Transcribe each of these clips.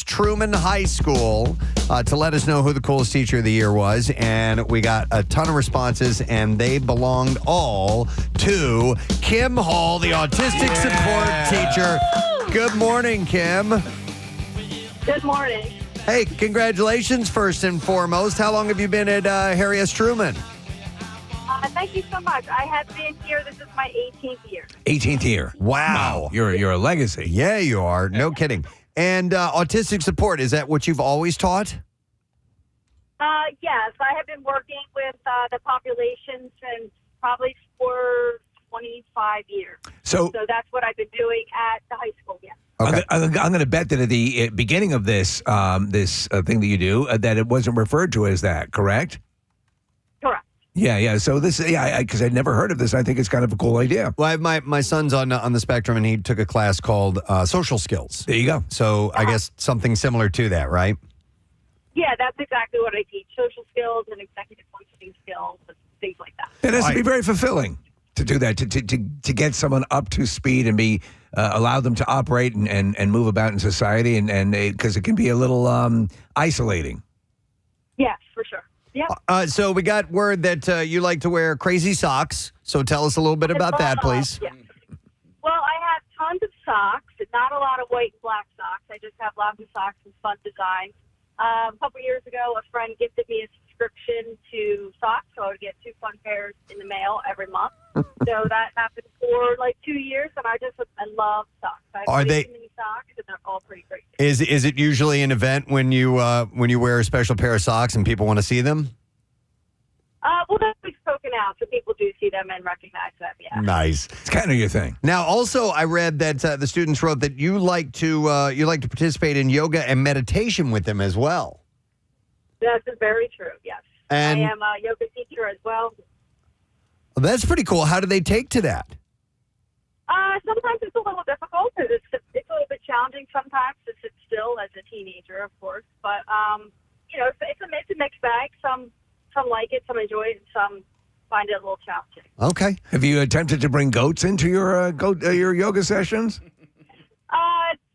Truman High School to let us know who the coolest teacher of the year was. And we got a ton of responses, and they belonged all to Kim Hall, the autistic support teacher. Good morning, Kim. Good morning. Hey, congratulations, first and foremost. How long have you been at Harry S. Truman? Thank you so much. I have been here. This is my 18th year. 18th year. Wow. You're a legacy. Yeah, you are. No kidding. And autistic support, is that what you've always taught? Yes, I have been working with the population since probably for 25 years. So that's what I've been doing at the high school, yes. Okay. I'm going to bet that at the beginning of this this thing that you do, that it wasn't referred to as that, correct? Correct. Yeah. So this, because I'd never heard of this. I think it's kind of a cool idea. Well, I have my son's on the spectrum, and he took a class called social skills. There you go. So I guess something similar to that, right? Yeah, that's exactly what I teach. Social skills and executive functioning skills and things like that. It has to be very fulfilling to do that, to get someone up to speed and be allow them to operate and move about in society, and because it can be a little isolating. Yes, for sure. Yeah. So we got word that you like to wear crazy socks. So tell us a little bit about that, please. Yeah. Well, I have tons of socks, not a lot of white and black socks. I just have lots of socks and fun designs. A couple years ago, a friend gifted me a subscription to socks, so I would get 2 fun pairs in the mail every month. So that happened for like 2 years, and I love socks. I have many socks, and they're all pretty great. Is it usually an event when you wear a special pair of socks and people want to see them? Well, that's been spoken out, so people do see them and recognize them. Yeah. Nice. It's kind of your thing. Now, also, I read that the students wrote that you like to participate in yoga and meditation with them as well. That's very true. Yes. And I am a yoga teacher as well. That's pretty cool. How do they take to that? Sometimes it's a little difficult because it's a little bit challenging sometimes to sit still as a teenager, of course. But it's a mixed bag. Some like it, some enjoy it, and some find it a little challenging. Okay. Have you attempted to bring goats into your yoga sessions?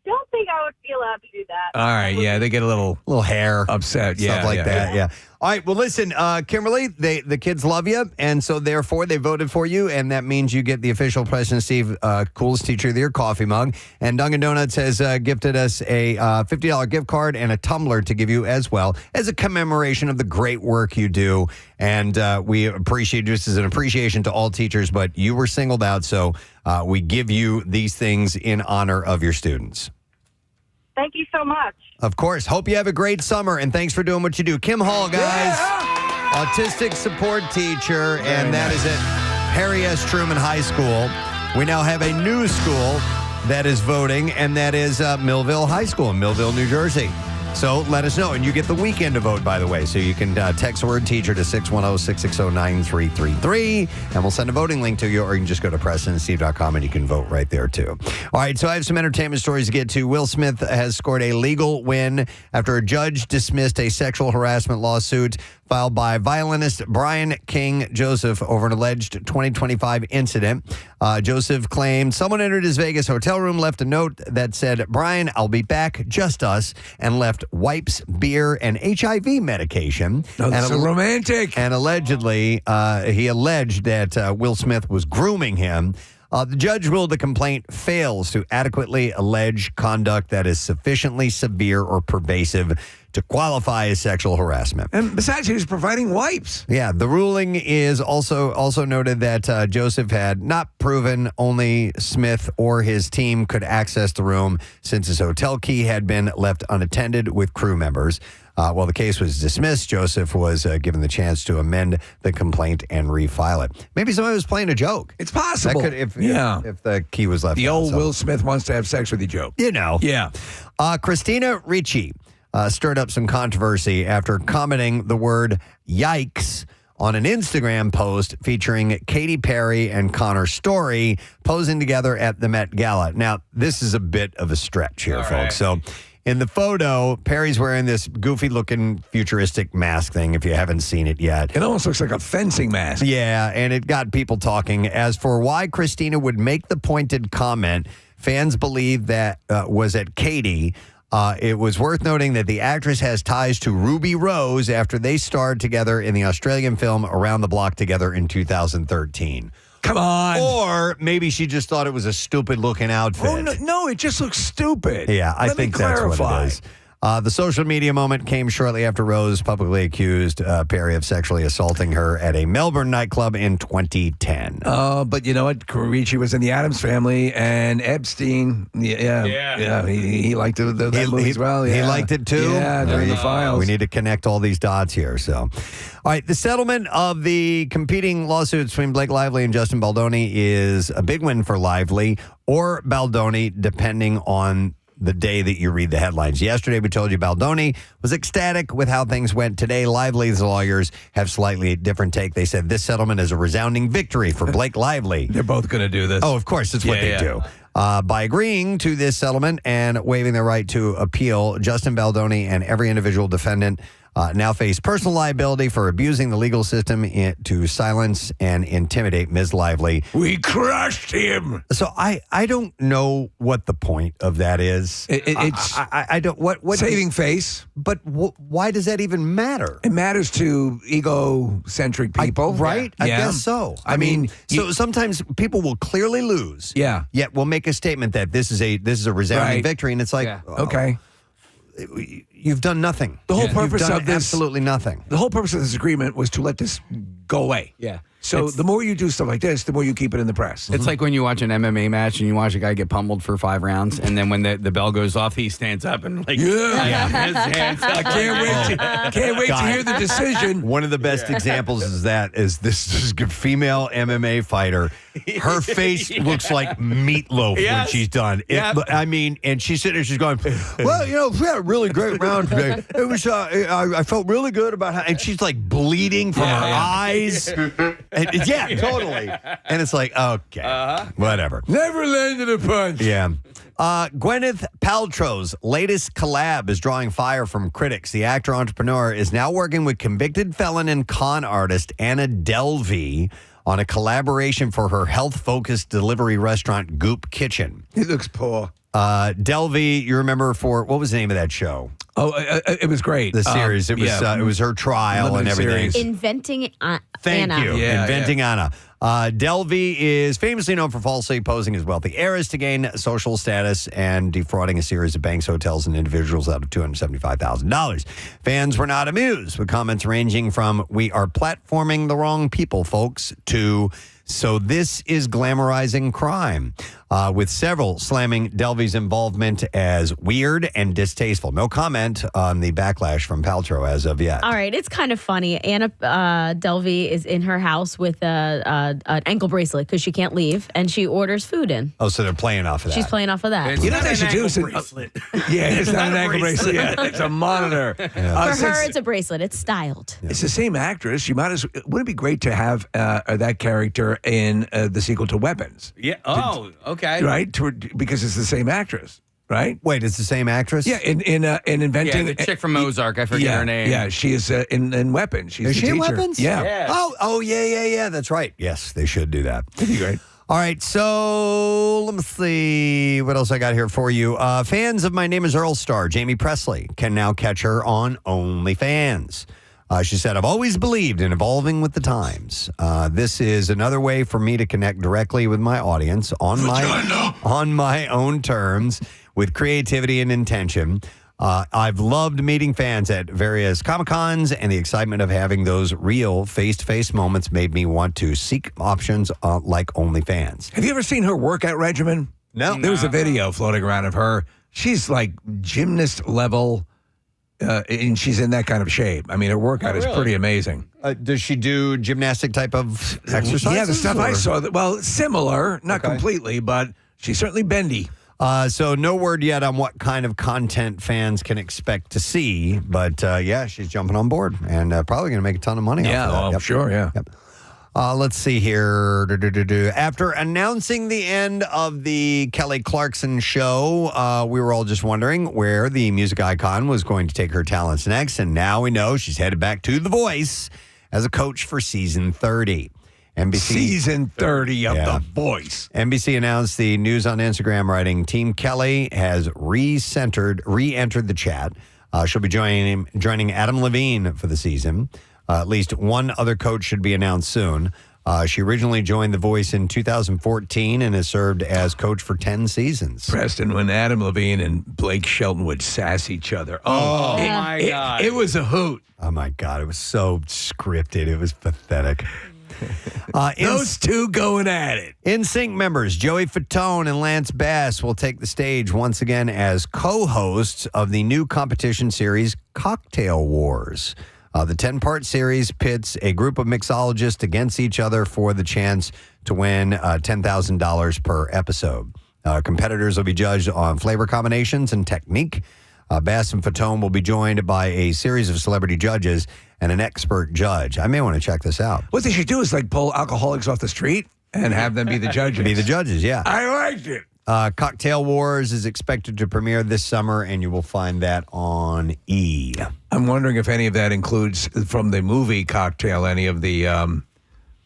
Don't think I would be allowed to do that. All right, yeah, they get a little hair upset, stuff like that. Yeah. All right. Well, listen, Kimberly, the kids love you, and so therefore they voted for you, and that means you get the official Preston and Steve Coolest Teacher of the Year coffee mug. And Dunkin' Donuts has gifted us a $50 gift card and a tumbler to give you as well as a commemoration of the great work you do. And we appreciate this as an appreciation to all teachers, but you were singled out, so we give you these things in honor of your students. Thank you so much. Of course. Hope you have a great summer, and thanks for doing what you do. Kim Hall, guys. Yeah. Autistic support teacher, and that is at Harry S. Truman High School. We now have a new school that is voting, and that is Millville High School in Millville, New Jersey. So let us know. And you get the weekend to vote, by the way. So you can text the word teacher to 610-660-9333, and we'll send a voting link to you, or you can just go to PrestonandSteve.com and you can vote right there, too. All right, so I have some entertainment stories to get to. Will Smith has scored a legal win after a judge dismissed a sexual harassment lawsuit filed by violinist Brian King Joseph over an alleged 2025 incident. Joseph claimed someone entered his Vegas hotel room, left a note that said, "Brian, I'll be back, just us," and left wipes, beer, and HIV medication. Oh, that's so romantic. And allegedly, he alleged that Will Smith was grooming him. The judge ruled the complaint fails to adequately allege conduct that is sufficiently severe or pervasive to qualify as sexual harassment. And besides, he was providing wipes. Yeah, the ruling is also noted that Joseph had not proven only Smith or his team could access the room since his hotel key had been left unattended with crew members. While the case was dismissed, Joseph was given the chance to amend the complaint and refile it. Maybe somebody was playing a joke. It's possible. That could, if the key was left the out, old Will Smith wants to have sex with you joke. You know. Yeah. Christina Ricci stirred up some controversy after commenting the word yikes on an Instagram post featuring Katy Perry and Connor Story posing together at the Met Gala. Now, this is a bit of a stretch here, all folks. Right. So in the photo, Perry's wearing this goofy-looking futuristic mask thing, if you haven't seen it yet. It almost looks like a fencing mask. Yeah, and it got people talking. As for why Christina would make the pointed comment, fans believe that was at Katy. It was worth noting that the actress has ties to Ruby Rose after they starred together in the Australian film Around the Block Together in 2013. Come on. Or maybe she just thought it was a stupid-looking outfit. Oh, no, it just looks stupid. Yeah, I think that's what it is. The social media moment came shortly after Rose publicly accused Perry of sexually assaulting her at a Melbourne nightclub in 2010. But you know what? Ricci was in the Addams Family, and Epstein, he liked that movie as well. Yeah. He liked it too? Yeah, they're in the files. We need to connect all these dots here. So, all right, the settlement of the competing lawsuits between Blake Lively and Justin Baldoni is a big win for Lively or Baldoni, depending on the day that you read the headlines. Yesterday, we told you Baldoni was ecstatic with how things went. Today, Lively's lawyers have slightly different take. They said this settlement is a resounding victory for Blake Lively. They're both going to do this. Oh, of course. That's what they do. By agreeing to this settlement and waiving their right to appeal, Justin Baldoni and every individual defendant now face personal liability for abusing the legal system to silence and intimidate Ms. Lively. We crushed him. So I don't know what the point of that is. It's I don't what saving face. But why does that even matter? It matters to egocentric people, right? I guess so. I mean, so sometimes people will clearly lose. Yeah. Yet we'll make a statement that this is a resounding victory, and it's like, okay. You've done nothing. The whole purpose You've done of this, absolutely nothing. The whole purpose of this agreement was to let this go away. Yeah. So the more you do stuff like this, the more you keep it in the press. It's like when you watch an MMA match and you watch a guy get pummeled for 5 rounds, and then when the bell goes off, he stands up and like, his hands up. I can't wait to hear the decision. One of the best examples is this female MMA fighter. Her face looks like meatloaf when she's done. I mean, and she's sitting there, she's going, well, we had a really great round today. It was, I felt really good about how, and she's like bleeding from her eyes. And, totally. And it's like, okay, whatever. Never landed a punch. Yeah. Gwyneth Paltrow's latest collab is drawing fire from critics. The actor-entrepreneur is now working with convicted felon and con artist Anna Delvey on a collaboration for her health-focused delivery restaurant Goop Kitchen. He looks poor. Delvey, you remember what was the name of that show? Oh, it was great. The series. It was her trial and everything. Series. Inventing Anna. Thank you. Inventing Anna. Delvey is famously known for falsely posing as wealthy heiress to gain social status and defrauding a series of banks, hotels, and individuals out of $275,000. Fans were not amused, with comments ranging from, "We are platforming the wrong people, folks," to "So this is glamorizing crime," with several slamming Delvey's involvement as weird and distasteful. No comment on the backlash from Paltrow as of yet. All right, it's kind of funny. Anna Delvey is in her house with an ankle bracelet because she can't leave, and she orders food in. Oh, so they're playing off of that. She's playing off of that. It's You know not what they an should do? ankle bracelet. It's not an ankle bracelet. Yeah, it's a monitor. For her, it's a bracelet. It's styled. It's the same actress. Wouldn't it be great to have that character in the sequel to Weapons? Yeah. Oh, okay. Right? Because it's the same actress, right? Wait, it's the same actress? Yeah, in Inventing... Yeah, the chick from Ozark. I forget her name. Yeah, she is in Weapons. She's Is the she in teacher. Weapons? Yeah. Oh, yeah. That's right. Yes, they should do that. That'd be great. All right, so let me see what else I got here for you. Fans of My Name is Earl star Jamie Presley can now catch her on OnlyFans. She said, "I've always believed in evolving with the times. This is another way for me to connect directly with my audience on my own terms with creativity and intention. I've loved meeting fans at various Comic-Cons, and the excitement of having those real face-to-face moments made me want to seek options like OnlyFans." Have you ever seen her workout regimen? No. There was a video floating around of her. She's like gymnast level, and she's in that kind of shape. I mean, her workout is pretty amazing. Does she do gymnastic type of exercises? Yeah, the stuff I or- saw. Well, similar, not completely, but she's certainly bendy. So no word yet on what kind of content fans can expect to see, but she's jumping on board and probably going to make a ton of money. Yeah, off of that. I'm sure. Yeah. Yep. Let's see here. After announcing the end of the Kelly Clarkson show, we were all just wondering where the music icon was going to take her talents next, and now we know she's headed back to The Voice as a coach for season 30. NBC Season 30 of The Voice. NBC announced the news on Instagram, writing, Team Kelly has re-entered the chat. She'll be joining Adam Levine for the season. At least one other coach should be announced soon. She originally joined The Voice in 2014 and has served as coach for 10 seasons. Preston, when Adam Levine and Blake Shelton would sass each other. my God. It was a hoot. Oh, my God. It was so scripted. It was pathetic. Those two going at it. NSYNC members Joey Fatone and Lance Bass will take the stage once again as co-hosts of the new competition series Cocktail Wars. The 10-part series pits a group of mixologists against each other for the chance to win $10,000 per episode. Competitors will be judged on flavor combinations and technique. Bass and Fatone will be joined by a series of celebrity judges and an expert judge. I may want to check this out. What they should do is like pull alcoholics off the street and have them be the judges. Be the judges, yeah. I liked it. Cocktail Wars is expected to premiere this summer, and you will find that on E! I'm wondering if any of that includes from the movie Cocktail, any of the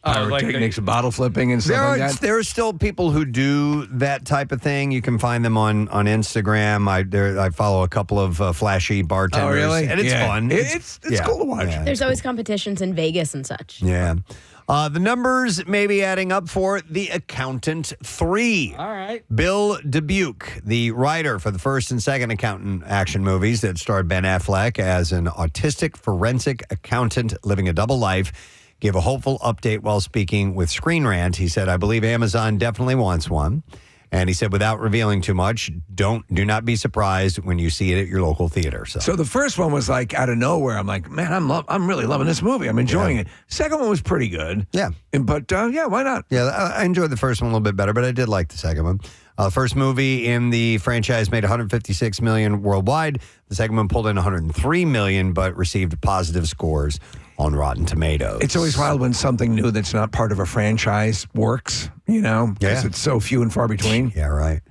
pyrotechnics, bottle flipping and stuff like that. There are still people who do that type of thing. You can find them on Instagram. I follow a couple of flashy bartenders. Oh, really? And it's fun. It's cool to watch. Yeah. There's always competitions in Vegas and such. Yeah. The numbers may be adding up for The Accountant 3. All right. Bill Dubuque, the writer for the first and second Accountant action movies that starred Ben Affleck as an autistic forensic accountant living a double life, gave a hopeful update while speaking with Screen Rant. He said, I believe Amazon definitely wants one. And he said, without revealing too much, do not be surprised when you see it at your local theater. So the first one was like out of nowhere. I'm like, man, I'm really loving this movie. I'm enjoying it. Second one was pretty good. Yeah. But why not? Yeah, I enjoyed the first one a little bit better, but I did like the second one. The first movie in the franchise made $156 million worldwide. The second one pulled in $103 million, but received positive scores on Rotten Tomatoes. It's always wild when something new that's not part of a franchise works, because it's so few and far between. Yeah, right.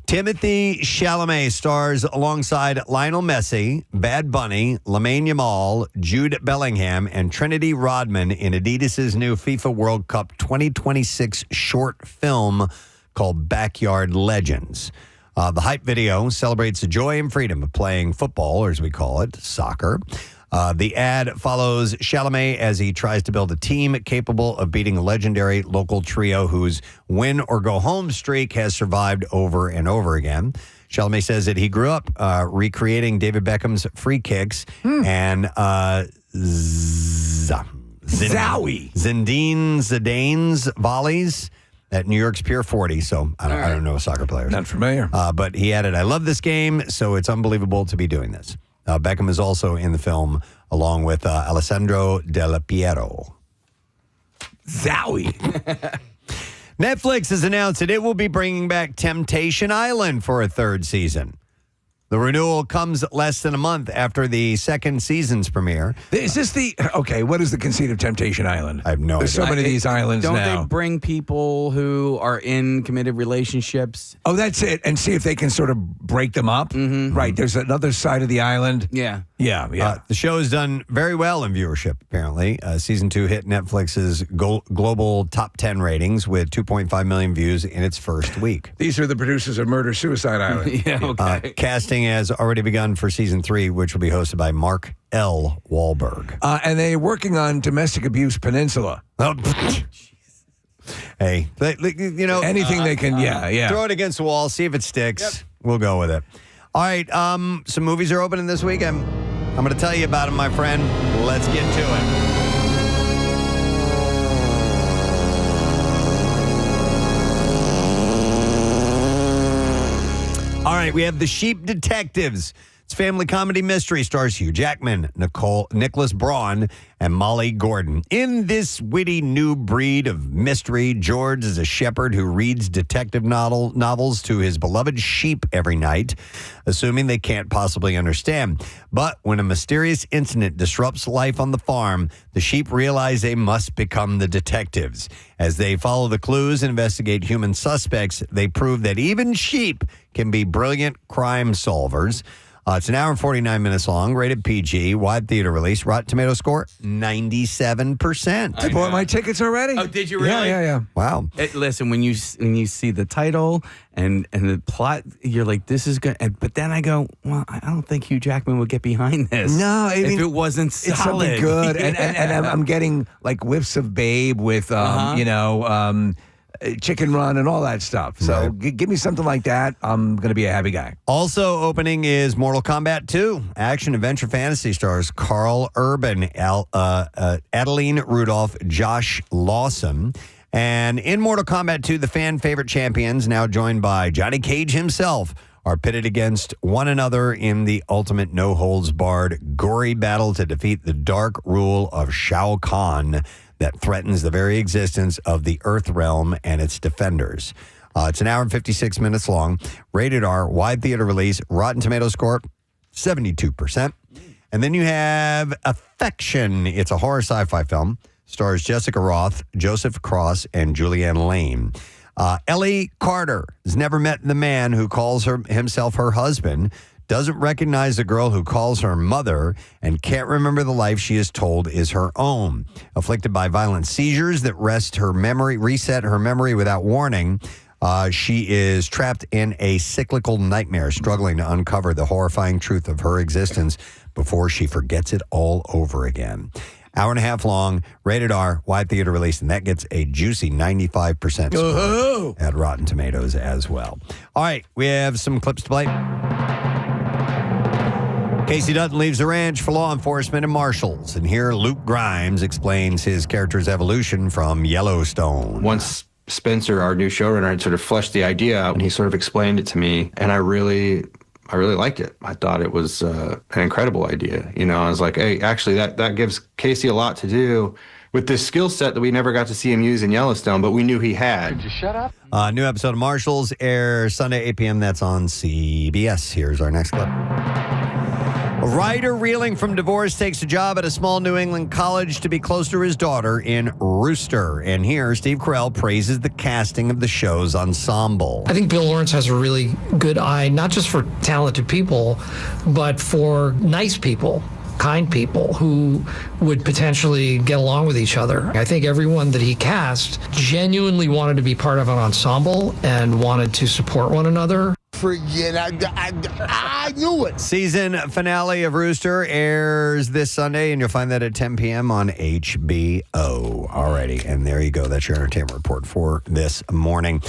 Timothy Chalamet stars alongside Lionel Messi, Bad Bunny, Lamine Yamal, Jude Bellingham, and Trinity Rodman in Adidas' new FIFA World Cup 2026 short film called Backyard Legends. The hype video celebrates the joy and freedom of playing football, or as we call it, soccer. The ad follows Chalamet as he tries to build a team capable of beating a legendary local trio whose win-or-go-home streak has survived over and over again. Chalamet says that he grew up recreating David Beckham's free kicks and Zowie. Zinedine Zidane's volleys at New York's Pier 40. So I don't know soccer players. Not familiar. But he added, I love this game, so it's unbelievable to be doing this. Beckham is also in the film, along with Alessandro Del Piero. Zowie. Netflix has announced that it will be bringing back Temptation Island for a third season. The renewal comes less than a month after the second season's premiere. Is this what is the conceit of Temptation Island? I have no There's idea. so many of these islands Don't now. they bring people who are in committed relationships? Oh, that's it. And see if they can sort of break them up. Mm-hmm. Right. There's another side of the island. Yeah. Yeah. The show has done very well in viewership, apparently. Season 2 hit Netflix's global top 10 ratings with 2.5 million views in its first week. These are the producers of Murder Suicide Island. Yeah, okay. Casting has already begun for Season 3, which will be hosted by Mark L. Wahlberg. And they're working on Domestic Abuse Peninsula. Oh, hey, Anything they can, throw it against the wall, see if it sticks. Yep. We'll go with it. All right, some movies are opening this weekend. I'm going to tell you about them, my friend. Let's get to it. All right, we have The Sheep Detectives. It's family comedy mystery, stars Hugh Jackman, Nicholas Braun, and Molly Gordon. In this witty new breed of mystery, George is a shepherd who reads detective novels to his beloved sheep every night, assuming they can't possibly understand. But when a mysterious incident disrupts life on the farm, the sheep realize they must become the detectives. As they follow the clues and investigate human suspects, they prove that even sheep can be brilliant crime solvers. It's an hour and 49 minutes long, rated PG, wide theater release. Rotten Tomato score, 97%. I bought my tickets already. Oh, did you really? Yeah. Wow. Listen, when you see the title and the plot, you're like, this is good. But then I go, well, I don't think Hugh Jackman would get behind this. No, I mean, if it wasn't solid. It's something good. Yeah. And I'm getting like whiffs of Babe with, Chicken Run and all that stuff. So give me something like that. I'm going to be a happy guy. Also opening is Mortal Kombat 2. Action adventure fantasy stars Carl Urban, Adeline Rudolph, Josh Lawson. And in Mortal Kombat 2, the fan favorite champions, now joined by Johnny Cage himself, are pitted against one another in the ultimate no-holds-barred, gory battle to defeat the dark rule of Shao Kahn that threatens the very existence of the Earth Realm and its defenders. It's an hour and 56 minutes long. Rated R, wide theater release. Rotten Tomato score, 72%. And then you have Affection. It's a horror sci-fi film. Stars Jessica Roth, Joseph Cross, and Julianne Lane. Ellie Carter has never met the man who calls himself her husband, doesn't recognize the girl who calls her mother, and can't remember the life she is told is her own. Afflicted by violent seizures that reset her memory without warning, she is trapped in a cyclical nightmare, struggling to uncover the horrifying truth of her existence before she forgets it all over again. Hour and a half long, rated R, wide theater release, and that gets a juicy 95% score at Rotten Tomatoes as well. All right, we have some clips to play. Casey Dutton leaves the ranch for law enforcement and marshals, and here Luke Grimes explains his character's evolution from Yellowstone. Once Spencer, our new showrunner, had sort of fleshed the idea out, and he sort of explained it to me, and I really liked it. I thought it was an incredible idea. I was like, hey, actually, that gives Casey a lot to do with this skill set that we never got to see him use in Yellowstone, but we knew he had. Could you shut up? New episode of Marshals airs Sunday, 8 p.m. That's on CBS. Here's our next clip. A writer reeling from divorce takes a job at a small New England college to be close to his daughter in Rooster. And here, Steve Carell praises the casting of the show's ensemble. I think Bill Lawrence has a really good eye, not just for talented people, but for nice people, kind people who would potentially get along with each other. I think everyone that he cast genuinely wanted to be part of an ensemble and wanted to support one another. I knew it. Season finale of Rooster airs this Sunday, and you'll find that at 10 p.m. on HBO. Alrighty, and there you go. That's your entertainment report for this morning.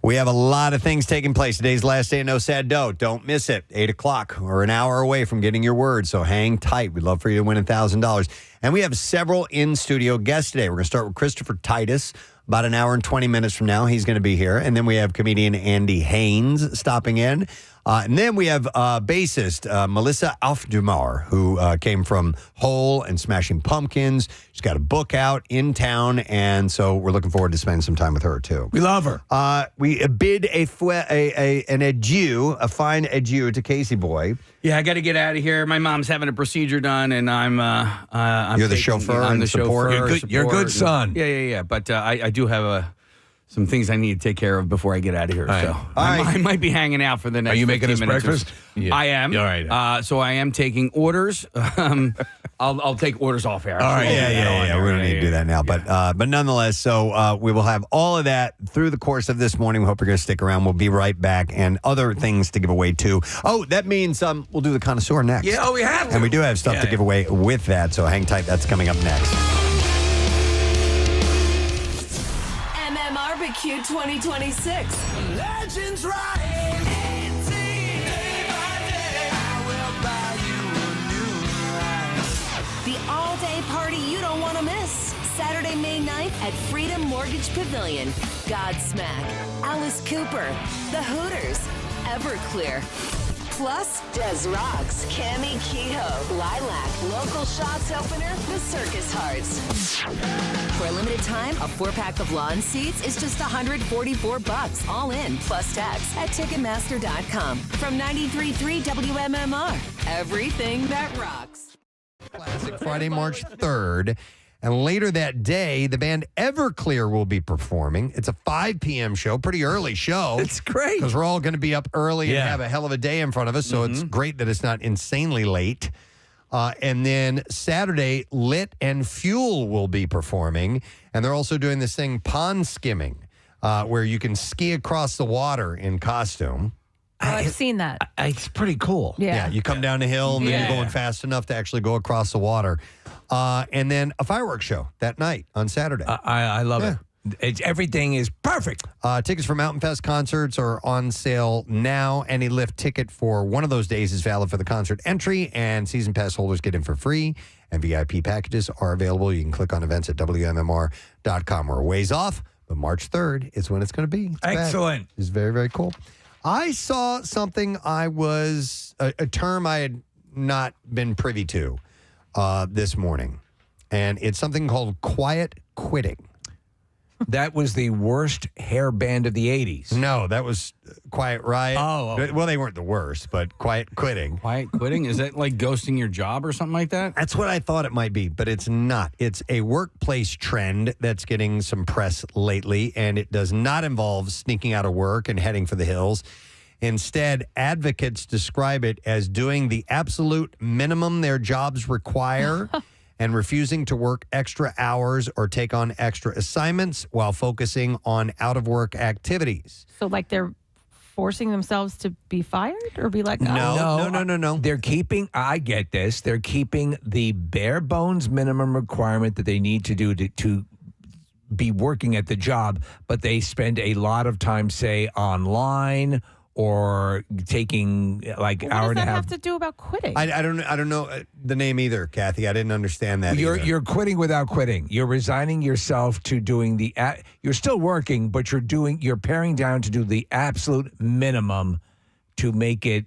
We have a lot of things taking place. Today's last day of No Sad Dough. Don't miss it. 8 o'clock. We're an hour away from getting your word, so hang tight. We'd love for you to win $1,000. And we have several in-studio guests today. We're going to start with Christopher Titus. About an hour and 20 minutes from now, he's going to be here. And then we have comedian Andy Haynes stopping in. And then we have bassist Melissa Auf der Mar, who came from Hole and Smashing Pumpkins. She's got a book out in town, and so we're looking forward to spending some time with her, too. We love her. We bid an fine adieu to Casey Boy. Yeah, I got to get out of here. My mom's having a procedure done, and I'm You're the chauffeur I'm and the support? chauffeur. You're a good son. Yeah. But I do have some things I need to take care of before I get out of here. All So right. I might be hanging out for the next Are you making 15 us minutes. breakfast? Yeah. I am. All right. So I am taking orders. I'll take orders off air. All right. Yeah. We don't need to do that now. But nonetheless, so we will have all of that through the course of this morning. We hope you're going to stick around. We'll be right back, and other things to give away, too. Oh, that means we'll do the Connoisseur next. Yeah, we have to. And we do have stuff to give away with that, so hang tight. That's coming up next. MMRBQ 2026. Legends riding. Day by day, I will buy you a new life. The all-day party you don't want to miss. Saturday, May 9th at Freedom Mortgage Pavilion. Godsmack, Alice Cooper, The Hooters, Everclear. Plus, Des Rocks, Cammy Kehoe, Lilac, Local Shots Opener, The Circus Hearts. For a limited time, a 4-pack of lawn seats is just $144 all in, plus tax at Ticketmaster.com. From 93.3 WMMR, everything that rocks. Classic Friday, March 3rd. And later that day, the band Everclear will be performing. It's a 5 p.m. show, pretty early show. It's great. Because we're all going to be up early and Yeah. have a hell of a day in front of us. So it's great that it's not insanely late. And then Saturday, Lit and Fuel will be performing. And they're also doing this thing, pond skimming, where you can ski across the water in costume. I've seen that. It's pretty cool. Yeah. You come down the hill and then you're going fast enough to actually go across the water. And then a fireworks show that night on Saturday. I love it. Everything is perfect. Tickets for Mountain Fest concerts are on sale now. Any lift ticket for one of those days is valid for the concert entry, and season pass holders get in for free. And VIP packages are available. You can click on events at WMMR.com. We're a ways off, but March 3rd is when it's going to be. Excellent. It's very, very cool. I saw something a term I had not been privy to this morning, and it's something called quiet quitting. That was the worst hair band of the 80s. No, that was Quiet Riot. Oh. Well, they weren't the worst, but quiet quitting. Quiet quitting? Is that like ghosting your job or something like that? That's what I thought it might be, but it's not. It's a workplace trend that's getting some press lately, and it does not involve sneaking out of work and heading for the hills. Instead, advocates describe it as doing the absolute minimum their jobs require and refusing to work extra hours or take on extra assignments while focusing on out-of-work activities. So, like, they're forcing themselves to be fired or be let go? No. They're keeping, I get this, they're keeping the bare bones minimum requirement that they need to do to be working at the job, but they spend a lot of time, say, online or taking like What hour does and a that half. have to do about quitting? I don't know the name either, Kathy. I didn't understand that either. You're quitting without quitting. You're resigning yourself to doing you're still working, but you're paring down to do the absolute minimum to make it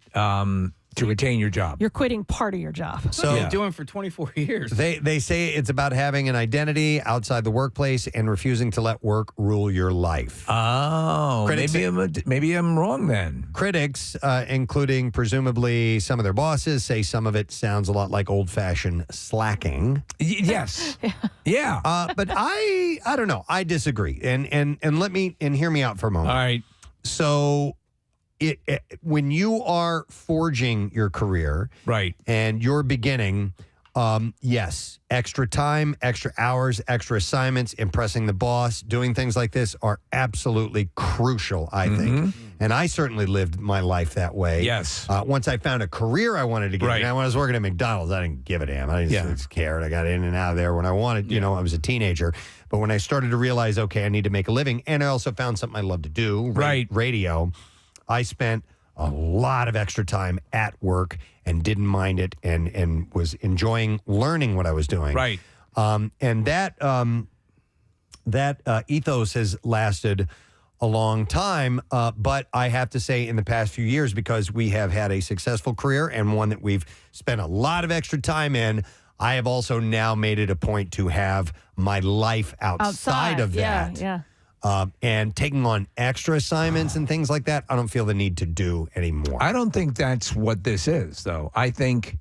to retain your job. You're quitting part of your job. So What are you doing for 24 years? They say it's about having an identity outside the workplace and refusing to let work rule your life. Oh, Critics- maybe I'm wrong then. Critics, including presumably some of their bosses, say some of it sounds a lot like old-fashioned slacking. Yes. Yeah. But I don't know. I disagree. And hear me out for a moment. All right. So when you are forging your career, Right. and you're beginning, yes, extra time, extra hours, extra assignments, impressing the boss, doing things like this are absolutely crucial, I think. And I certainly lived my life that way. Yes. Once I found a career I wanted to get Right. in. Now, when I was working at McDonald's, I didn't give a damn. I just cared. I got in and out of there when I wanted. You know, I was a teenager. But when I started to realize, okay, I need to make a living, and I also found something I love to do, Right. radio, I spent a lot of extra time at work and didn't mind it and was enjoying learning what I was doing. Right. And that ethos has lasted a long time. But I have to say in the past few years, because we have had a successful career and one that we've spent a lot of extra time in, I have also now made it a point to have my life outside of that. Yeah. And taking on extra assignments and things like that, I don't feel the need to do anymore. I don't think that's what this is, though. I think,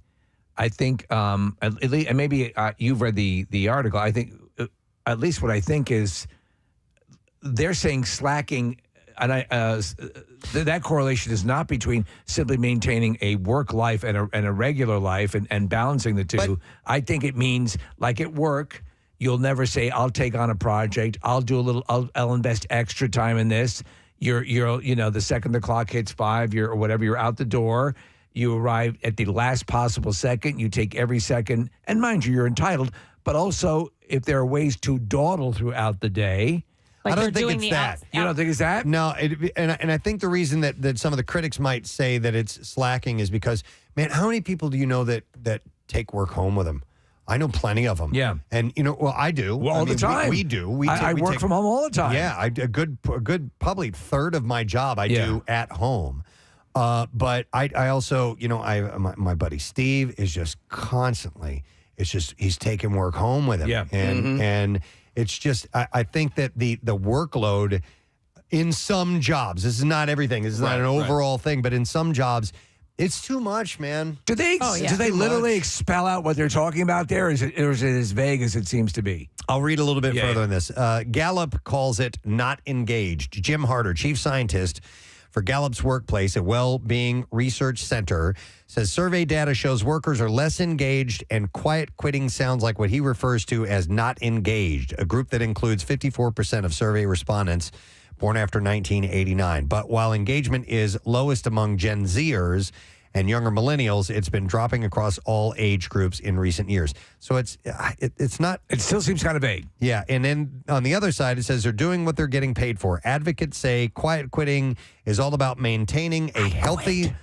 at least, and maybe you've read the article. I think, at least what I think is, they're saying slacking, and that correlation is not between simply maintaining a work life and a regular life and balancing the two. But- I think it means, like at work, you'll never say, I'll take on a project. I'll do a little, I'll invest extra time in this. You're, the second the clock hits 5, or whatever, you're out the door. You arrive at the last possible second. You take every second. And mind you, you're entitled. But also, if there are ways to dawdle throughout the day. Like I don't they're think doing it's the that. You don't think it's that? No, and I think the reason that some of the critics might say that it's slacking is because, man, how many people do you know that take work home with them? I know plenty of them. Yeah. And, I do. Well, all the time. We do. I work from home all the time. Yeah, a good probably third of my job I do at home. But I also, my buddy Steve is just constantly, he's taking work home with him. Yeah. And it's just, I think that the workload in some jobs, this is not everything, this is not an overall thing, but in some jobs, It's too much, man. Do they do they Too literally much. spell out what they're talking about there, or is it as vague as it seems to be? I'll read a little bit Yeah, further yeah. on this. Gallup calls it not engaged. Jim Harder, chief scientist for Gallup's workplace at Well-Being Research Center, says survey data shows workers are less engaged, and quiet quitting sounds like what he refers to as not engaged, a group that includes 54% of survey respondents born after 1989. But while engagement is lowest among Gen Zers and younger millennials, it's been dropping across all age groups in recent years. So it's not. It still seems kind of vague. Yeah, and then on the other side, it says they're doing what they're getting paid for. Advocates say quiet quitting is all about maintaining a healthy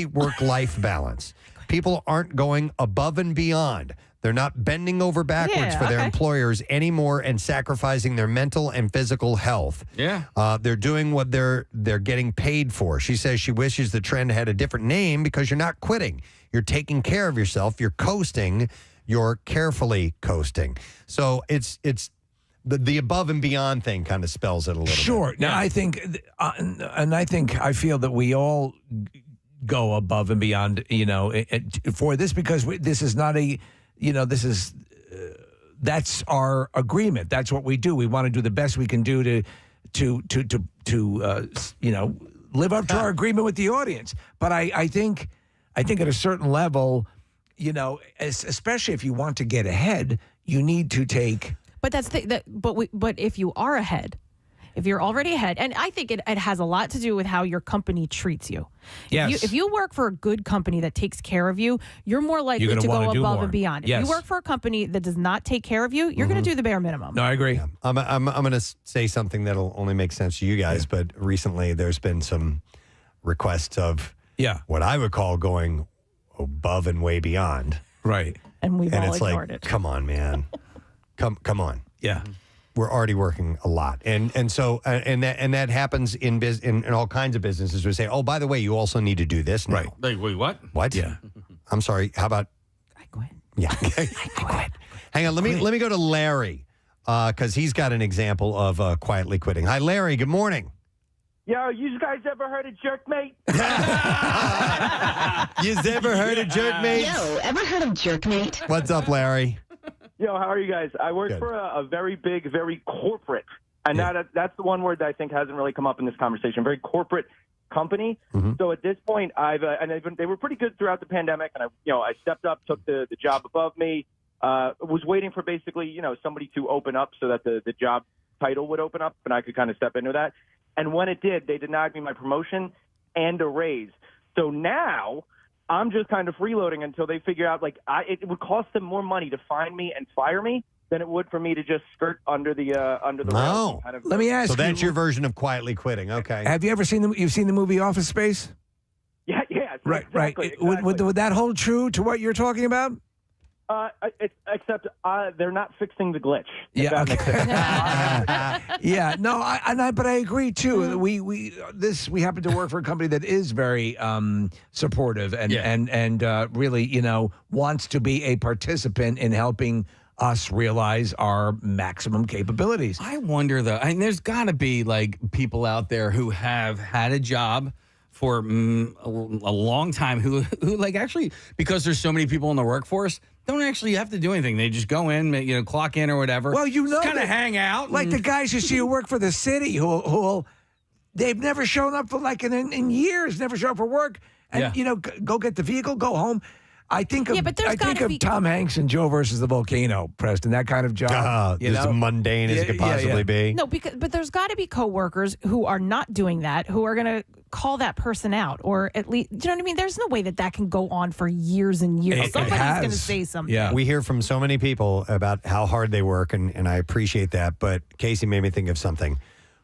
work-life balance. People aren't going above and beyond. They're not bending over backwards for their employers anymore and sacrificing their mental and physical health. Yeah. They're doing what they're getting paid for. She says she wishes the trend had a different name because you're not quitting. You're taking care of yourself. You're coasting. You're carefully coasting. So it's the above and beyond thing kind of spells it a little bit. Sure. Now, I think, I feel that we all go above and beyond, for this, because this is not a, that's our agreement. That's what we do. We want to do the best we can do to live up to our agreement with the audience. But I think at a certain level, especially if you want to get ahead, you need to take. But but if you are ahead, if you're already ahead, and I think it has a lot to do with how your company treats you. Yes. If you work for a good company that takes care of you, you're more likely You're to gonna go wanna do above more. and beyond. If Yes. you work for a company that does not take care of you, you're going to do the bare minimum. No, I agree. I'm going to say something that'll only make sense to you guys, but recently there's been some requests of what I would call going above and way beyond. Right. And we've all it's ignored like, it. come on, man. Come on. Yeah. We're already working a lot, and so that happens in all kinds of businesses. We say, oh, by the way, you also need to do this now. Right. Like, wait, what? What? Yeah. I'm sorry. How about? I quit. Yeah. I quit. Hang on. Let me go to Larry because he's got an example of quietly quitting. Hi, Larry. Good morning. Yo, you guys ever heard of Jerkmate? You've ever heard of Jerkmate? Yo, ever heard of Jerkmate? What's up, Larry? Yo, how are you guys? I work Good. for a very big, very corporate, and that's the one word that I think hasn't really come up in this conversation. Very corporate company. Mm-hmm. So at this point, they were pretty good throughout the pandemic, and I stepped up, took the job above me. Was waiting for basically somebody to open up so that the job title would open up, and I could kind of step into that. And when it did, they denied me my promotion and a raise. So now I'm just kind of freeloading until they figure out, it would cost them more money to find me and fire me than it would for me to just skirt under the rails. Oh. Kind of, Let me ask So you. that's your version of quietly quitting. Okay. Have you ever seen you've seen the movie Office Space? Yeah. Right. Exactly. Would that hold true to what you're talking about? Except they're not fixing the glitch. if Yeah. that makes sense. Yeah. No. But I agree too. We happen to work for a company that is very supportive and really wants to be a participant in helping us realize our maximum capabilities. I wonder though. I mean, there's got to be people out there who have had a job for a long time who actually, because there's so many people in the workforce, don't actually have to do anything. They just go in, clock in or whatever. Well, kind of hang out. Like the guys you see who work for the city who they've never shown up for in years, never show up for work, and go get the vehicle, go home. I think of Tom Hanks and Joe versus the Volcano, Preston. That kind of job. As mundane as it could possibly be. No, but there's got to be coworkers who are not doing that, who are going to call that person out, or at least, do you know what I mean? There's no way that can go on for years and years. Somebody's going to say something. Yeah. We hear from so many people about how hard they work, and I appreciate that. But Casey made me think of something.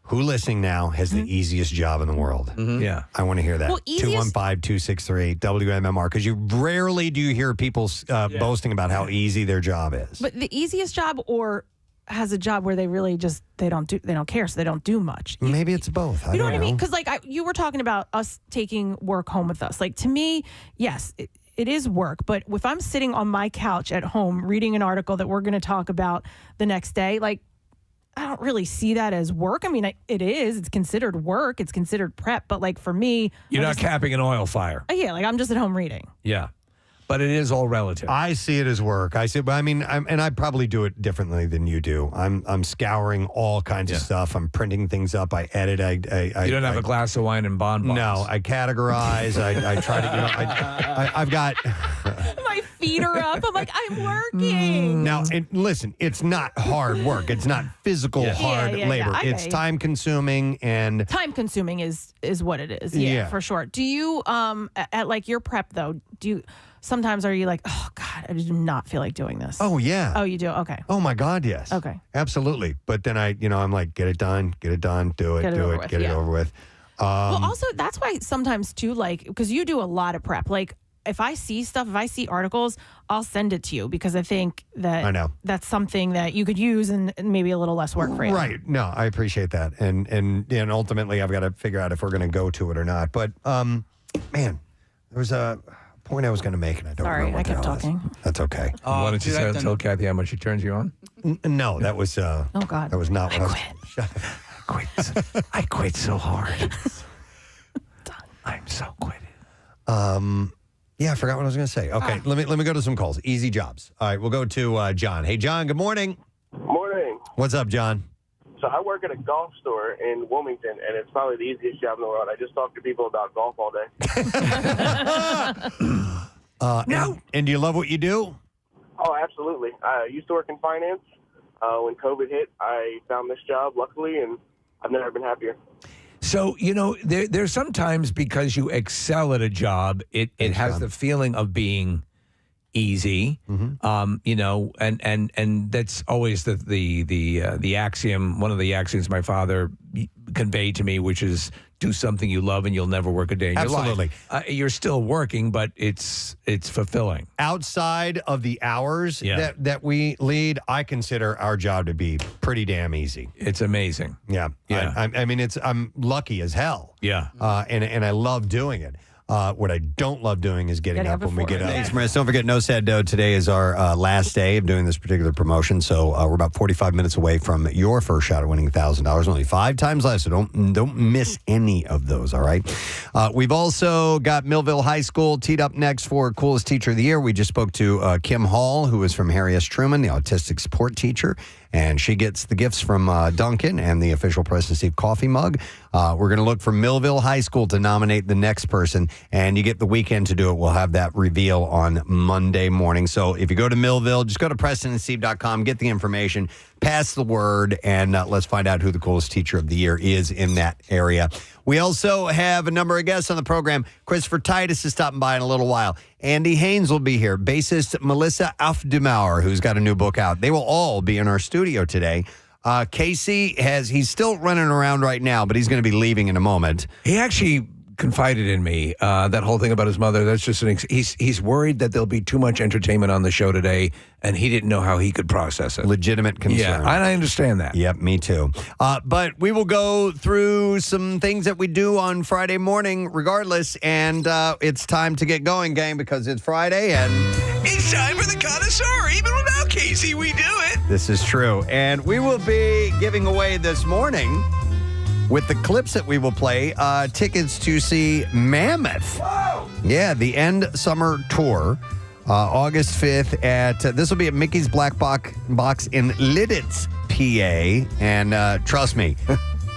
Who listening now has the easiest job in the world? Mm-hmm. Yeah. I want to hear that. Well, 215-263 WMMR, because you rarely do you hear people boasting about how easy their job is. But the easiest job, or has a job where they really just they don't care, so they don't do much. Maybe it's both. You know what I mean? Because you were talking about us taking work home with us. To me, yes, it is work. But if I'm sitting on my couch at home reading an article that we're going to talk about the next day, I don't really see that as work. I mean, it is. It's considered work. It's considered prep. But like for me, You're not capping an oil fire. Yeah, like I'm just at home reading. Yeah. But it is all relative. I see it as work. I probably do it differently than you do. I'm scouring all kinds of stuff. I'm printing things up. I edit. You don't have a glass of wine and bonbons. No, I categorize. I try to. I've got. My feet are up. I'm like, I'm working. Now, listen, it's not hard work. It's not physical hard labor. It's time consuming and time consuming is what it is. Yeah, for sure. Do you at like your prep though? Sometimes are you like, oh God, I do not feel like doing this? Oh yeah. Oh, you do? Okay. Oh my God, yes. Okay. Absolutely. But then I'm like, get it done, do it, get it over with. Well, also that's why sometimes too, like, because you do a lot of prep. Like, if I see stuff, if I see articles, I'll send it to you because I think that I know that's something that you could use and maybe a little less work for you. Right. No, I appreciate that. And ultimately I've got to figure out if we're going to go to it or not. But man, there was a point I was going to make and I don't remember. Sorry, I kept talking. That's okay. Why don't you tell Kathy how much she turns you on? No, that was oh God. That was not what I was. Shut up. I quit so hard. I'm so quitted. Yeah, I forgot what I was going to say. Okay, let me go to some calls. Easy jobs. All right, we'll go to John. Hey, John, good morning. Morning. What's up, John? So I work at a golf store in Wilmington, and it's probably the easiest job in the world. I just talk to people about golf all day. And do you love what you do? Oh, absolutely. I used to work in finance. When COVID hit, I found this job, luckily, and I've never been happier. So, there's sometimes because you excel at a job, it has the feeling of being easy, and that's always the axiom, one of the axioms my father conveyed to me, which is do something you love and you'll never work a day in your life. You're still working, but it's fulfilling. Outside of the hours that we lead, I consider our job to be pretty damn easy. It's amazing. Yeah. I'm lucky as hell. Yeah. And I love doing it. What I don't love doing is getting up when we get up. Thanks, Maris. Don't forget, No Sad Dough. Today is our last day of doing this particular promotion. So we're about 45 minutes away from your first shot at winning $1,000. Only 5 times left, so don't miss any of those, all right? We've also got Millville High School teed up next for Coolest Teacher of the Year. We just spoke to Kim Hall, who is from Harry S. Truman, the autistic support teacher. And she gets the gifts from Duncan and the official Preston Steve coffee mug. We're going to look for Millville High School to nominate the next person, and you get the weekend to do it. We'll have that reveal on Monday morning. So if you go to Millville, just go to PrestonandSteve.com, get the information, pass the word, and let's find out who the coolest teacher of the year is in that area. We also have a number of guests on the program. Christopher Titus is stopping by in a little while. Andy Haynes will be here. Bassist Melissa Auf der Maur, who's got a new book out. They will all be in our studio today. Casey he's still running around right now, but he's going to be leaving in a moment. He actually confided in me that whole thing about his mother. That's just he's worried that there'll be too much entertainment on the show today, and he didn't know how he could process it. Legitimate concern. Yeah, and I understand that. Yep, me too. But we will go through some things that we do on Friday morning regardless, and it's time to get going, gang, because it's Friday, and it's time for the Connoisseur. Even without Casey, we do it. This is true. And we will be giving away this morning, with the clips that we will play, tickets to see Mammoth. Whoa! Yeah, the End Summer Tour, August 5th this will be at Mickey's Black Box in Lidditz, PA. And trust me,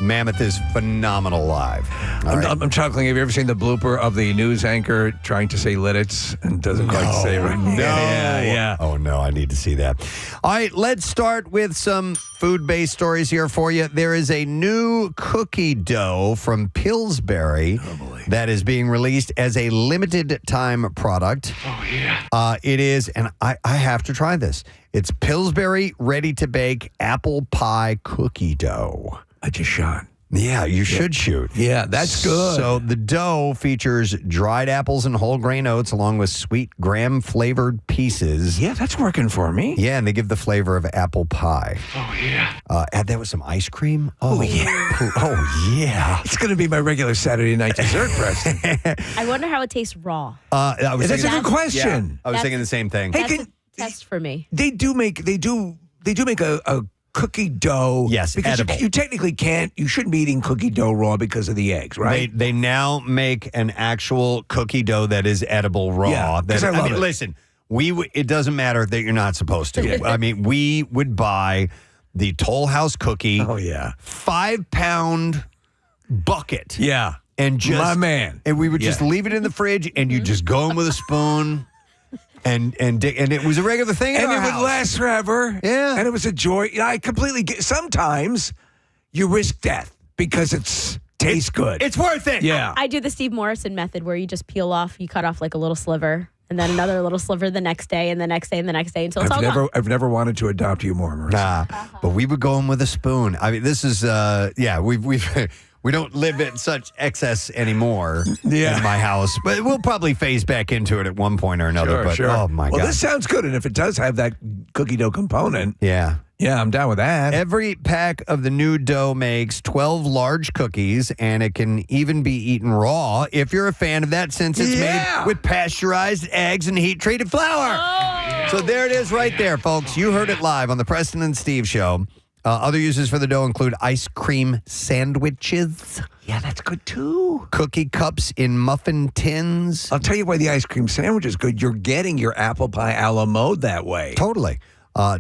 Mammoth is phenomenal live. I'm chuckling. Have you ever seen the blooper of the news anchor trying to say Lidditz and doesn't quite say it right? No. Yeah. Oh, no, I need to see that. All right, let's start with some food-based stories here for you. There is a new cookie dough from Pillsbury that is being released as a limited-time product. Oh, yeah. It is, and I have to try this. It's Pillsbury ready-to-bake apple pie cookie dough. I just shot. Yeah, you should shoot. Yeah, that's good. So the dough features dried apples and whole grain oats along with sweet graham-flavored pieces. Yeah, that's working for me. Yeah, and they give the flavor of apple pie. Oh, yeah. Add that with some ice cream. Oh, yeah. Oh, yeah. It's going to be my regular Saturday night dessert, Preston. I wonder how it tastes raw. That's a good question. Yeah, I was thinking the same thing. That's a test for me. They do make a cookie dough. Yes, because edible. you technically can't. You shouldn't be eating cookie dough raw because of the eggs, right? They now make an actual cookie dough that is edible raw. Yeah, 'cause I love it. Listen, it doesn't matter that you're not supposed to. Yeah. I mean, we would buy the Toll House cookie. Oh yeah, 5-pound bucket. yeah. And just my man. And we would just Yeah. leave it in the fridge, and you just go in with a spoon. And it was a regular thing, And in it our would house. last forever. Yeah. And it was a joy. I completely get. Sometimes you risk death because tastes good. It's worth it. Yeah. I do the Steve Morrison method where you just peel off, you cut off like a little sliver, and then another little sliver the next day, and the next day, and the next day until it's all gone. I've never wanted to adopt you more, Marissa. But we would go in with a spoon. I mean, this is we've we don't live in such excess anymore in my house, but we'll probably phase back into it at one point or another. Sure, but oh my well, god, this sounds good, and if it does have that cookie dough component, yeah. I'm down with that. Every pack of the new dough makes 12 large cookies, and it can even be eaten raw if you're a fan of that, since it's made with pasteurized eggs and heat-treated flour. So there it is right there, folks. You heard it live on the Preston and Steve Show. Other uses for the dough include ice cream sandwiches. Yeah, that's good too. Cookie cups in muffin tins. I'll tell you why the ice cream sandwich is good. You're getting your apple pie a la mode that way. Totally.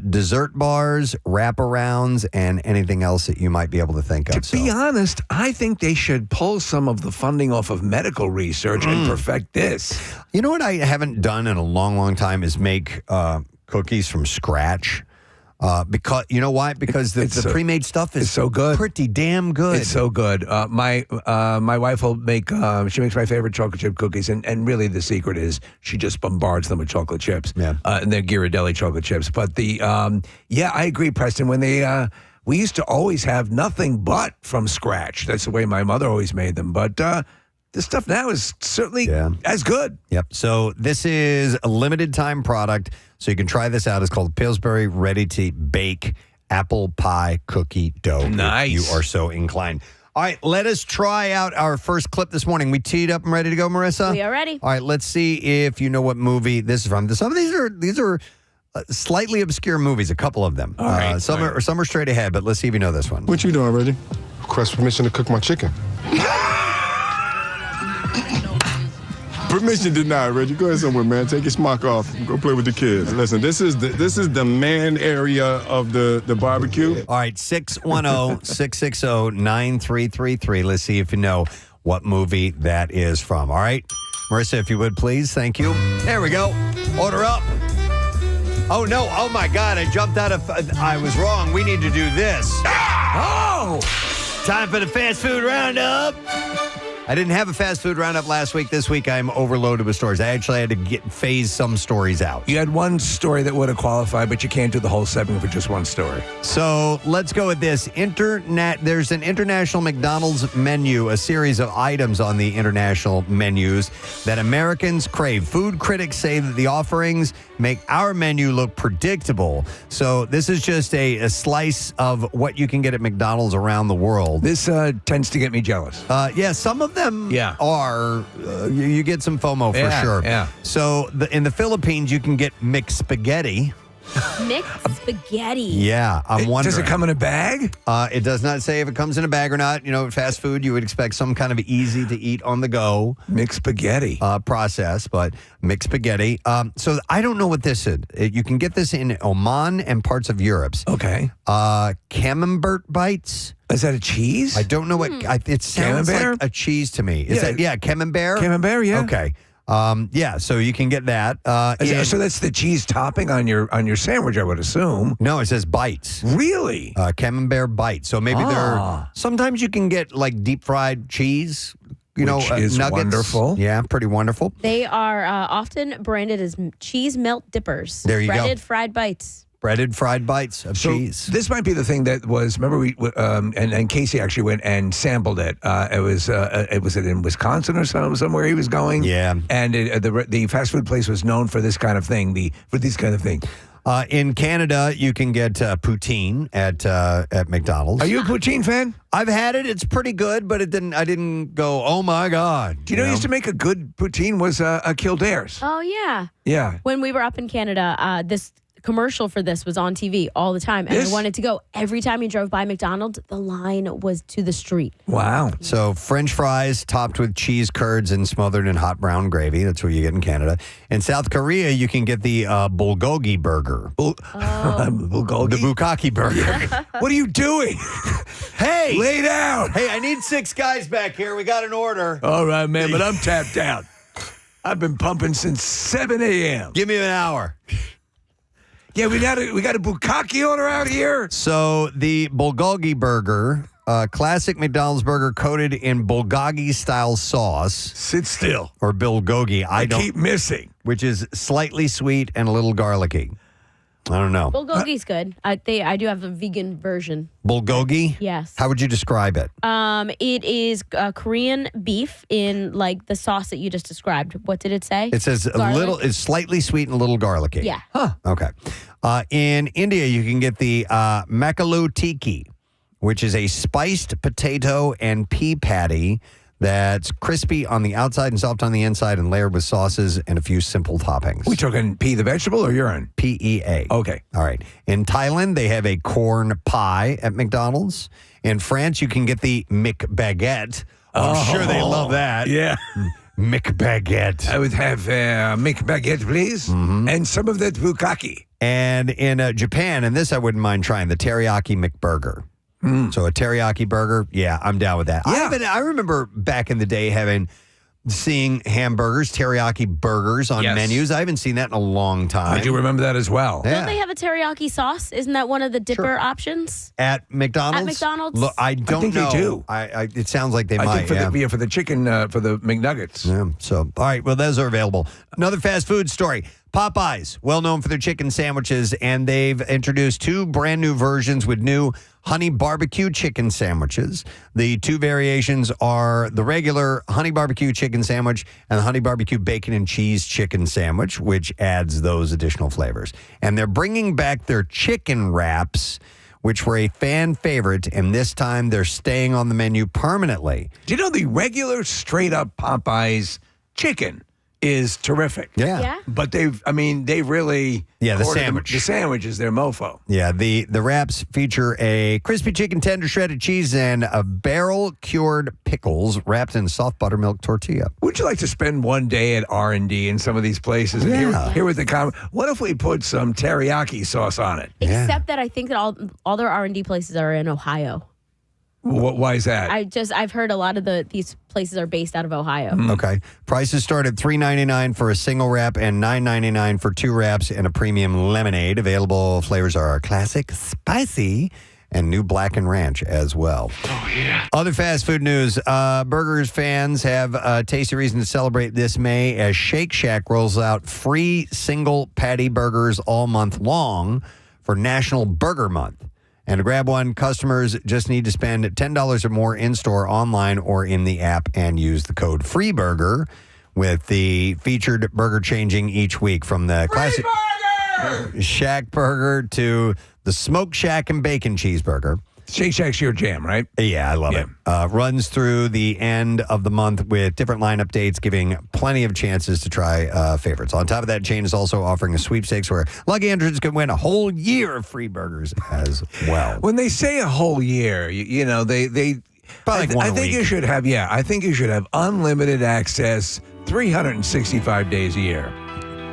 Dessert bars, wraparounds, and anything else that you might be able to think of. To be honest, I think they should pull some of the funding off of medical research and perfect this. You know what I haven't done in a long, long time is make cookies from scratch. Because you know why? Because the pre-made stuff is so good, pretty damn good. It's so good. My wife will make. She makes my favorite chocolate chip cookies, and really the secret is she just bombards them with chocolate chips. Yeah, and they're Ghirardelli chocolate chips. But I agree, Preston. When we used to always have nothing but from scratch. That's the way my mother always made them. But this stuff now is certainly as good. Yep. So this is a limited time product. So you can try this out. It's called Pillsbury Ready to Bake Apple Pie Cookie Dough. Nice. If you are so inclined. All right, let us try out our first clip this morning. We teed up and ready to go, Marissa? We are ready. All right, let's see if you know what movie this is from. Some of these are slightly obscure movies, a couple of them. All right. Some are straight ahead, but let's see if you know this one. What you doing, Reggie? Request permission to cook my chicken. Permission denied, Reggie. Go ahead somewhere, man. Take your smock off. Go play with the kids. Listen, this is the man area of the barbecue. All right, 610-660-9333. Let's see if you know what movie that is from. All right, Marissa, if you would, please. Thank you. There we go. Order up. Oh, no. Oh, my God. I jumped out of... I was wrong. We need to do this. Oh! Time for the fast food roundup. I didn't have a fast food roundup last week. This week, I'm overloaded with stories. I actually had to phase some stories out. You had one story that would have qualified, but you can't do the whole segment for just one story. So let's go with this. There's an international McDonald's menu, a series of items on the international menus that Americans crave. Food critics say that the offerings make our menu look predictable. So this is just a slice of what you can get at McDonald's around the world. This tends to get me jealous. Yeah, some of them are. You get some FOMO for sure. Yeah. So in the Philippines, you can get mixed spaghetti. Mixed spaghetti. Yeah, I'm wondering. Does it come in a bag? It does not say if it comes in a bag or not. You know, fast food, you would expect some kind of easy to eat on the go mixed spaghetti process, but mixed spaghetti. So I don't know what this is. You can get this in Oman and parts of Europe. Okay. Camembert bites. Is that a cheese? I don't know what it sounds Camembert? like. A cheese to me. Is that camembert? Camembert, yeah. Okay. So you can get that. So that's the cheese topping on your sandwich, I would assume. No, it says bites. Really? Camembert bites. So maybe sometimes you can get like deep fried cheese. Which is nuggets. wonderful. Yeah, pretty wonderful. They are often branded as cheese melt dippers. There you go. Breaded fried bites. Breaded fried bites of cheese. This might be the thing that was. Remember, and Casey actually went and sampled it. It was in Wisconsin or somewhere he was going. Yeah, and the fast food place was known for this kind of thing. For these kind of things. In Canada, you can get poutine at McDonald's. Are you a poutine fan? I've had it. It's pretty good, but I didn't go, oh my God. Do you know, used to make a good poutine was a Kildare's. Oh, yeah. Yeah. When we were up in Canada, this commercial for this was on TV all the time, and I wanted to go. Every time you drove by McDonald's, the line was to the street. Wow. So French fries topped with cheese curds and smothered in hot brown gravy. That's what you get in Canada. In South Korea, you can get the bulgogi burger. Bulgogi? The bukkake burger. What are you doing? Hey! Lay down. Hey, I need 6 guys back here. We got an order. All right, man, but I'm tapped out. I've been pumping since 7 a.m. Give me an hour. Yeah, we got a bukkake order out here. So the bulgogi burger, classic McDonald's burger coated in bulgogi-style sauce. Sit still. Or bulgogi. I don't keep missing. Which is slightly sweet and a little garlicky. I don't know. Bulgogi's good. I do have a vegan version. Bulgogi? Yes. How would you describe it? It is Korean beef in like the sauce that you just described. What did it say? It says it's slightly sweet and a little garlicky. Yeah. Huh. Okay. In India, you can get the makalu tiki, which is a spiced potato and pea patty that's crispy on the outside and soft on the inside and layered with sauces and a few simple toppings. We talking pea the vegetable or urine? PEA. Okay. All right. In Thailand, they have a corn pie at McDonald's. In France, you can get the McBaguette. I'm sure they love that. Yeah. McBaguette. I would have McBaguette, please, and some of that bukkake. And in Japan, and this I wouldn't mind trying, the teriyaki McBurger. So a teriyaki burger, yeah, I'm down with that. Yeah. I remember back in the day seeing hamburgers, teriyaki burgers on menus. I haven't seen that in a long time. I do remember that as well. Yeah. Don't they have a teriyaki sauce? Isn't that one of the dipper options? At McDonald's? At McDonald's? Look, I think they do. It sounds like they might. I think for the chicken, for the McNuggets. Yeah. So, all right. Well, those are available. Another fast food story. Popeyes, well known for their chicken sandwiches, and they've introduced 2 brand new versions with new honey barbecue chicken sandwiches. The 2 variations are the regular honey barbecue chicken sandwich and the honey barbecue bacon and cheese chicken sandwich, which adds those additional flavors. And they're bringing back their chicken wraps, which were a fan favorite, and this time they're staying on the menu permanently. Do you know the regular straight-up Popeyes chicken is terrific? Yeah. But they really... Yeah, the sandwich. The sandwich is their mofo. Yeah, the wraps feature a crispy chicken tender, shredded cheese, and a barrel-cured pickles wrapped in soft buttermilk tortilla. Would you like to spend one day at R&D in some of these places? And here with the comment, what if we put some teriyaki sauce on it? Except that I think that all their R&D places are in Ohio. Why is that? I've heard a lot of these places are based out of Ohio. Okay. Prices start at $3.99 for a single wrap and $9.99 for 2 wraps and a premium lemonade. Available flavors are classic, spicy, and new black and ranch as well. Oh, yeah. Other fast food news. Burgers fans have a tasty reason to celebrate this May as Shake Shack rolls out free single patty burgers all month long for National Burger Month. And to grab one, customers just need to spend $10 or more in-store, online, or in the app and use the code FREEBURGER, with the featured burger changing each week from the classic Shack Burger to the Smoke Shack and Bacon Cheeseburger. Shake Shack's your jam, right? Yeah, I love it. Runs through the end of the month with different line updates, giving plenty of chances to try favorites. On top of that, chain is also offering a sweepstakes where lucky entrants can win a whole year of free burgers as well. When they say a whole year, they Probably like one a think week. you should have, I think you should have unlimited access 365 days a year.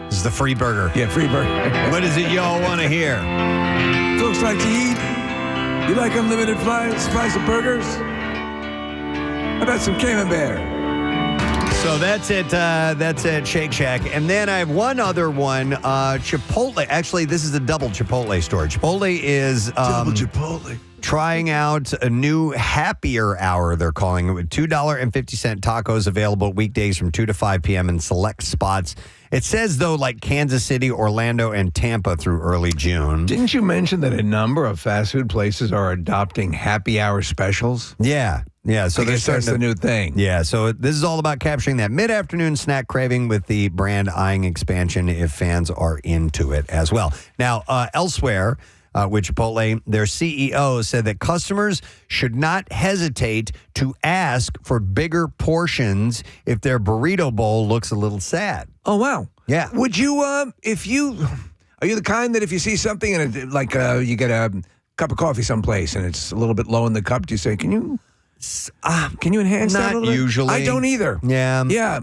This is the free burger. Yeah, free burger. What is it y'all want to hear? Folks like to eat. You like unlimited supplies of burgers? How about some Camembert? So that's it. That's at Shake Shack. And then I have one other one. Chipotle. Actually, this is a double Chipotle story. Chipotle is double Chipotle. Trying out a new happier hour, they're calling it, with $2.50 tacos available weekdays from 2 to 5 p.m. in select spots. It says, though, like Kansas City, Orlando, and Tampa through early June. Didn't you mention that a number of fast food places are adopting happy hour specials? Yeah. Yeah, so that's the new thing. Yeah, so this is all about capturing that mid-afternoon snack craving with the brand eyeing expansion if fans are into it as well. Now, elsewhere, with Chipotle, their CEO said that customers should not hesitate to ask for bigger portions if their burrito bowl looks a little sad. Oh, wow. Yeah. Would you, Are you the kind that if you see something and you get a cup of coffee someplace and it's a little bit low in the cup, do you say, can you enhance that a Not little bit?" usually. I don't either. Yeah. Yeah.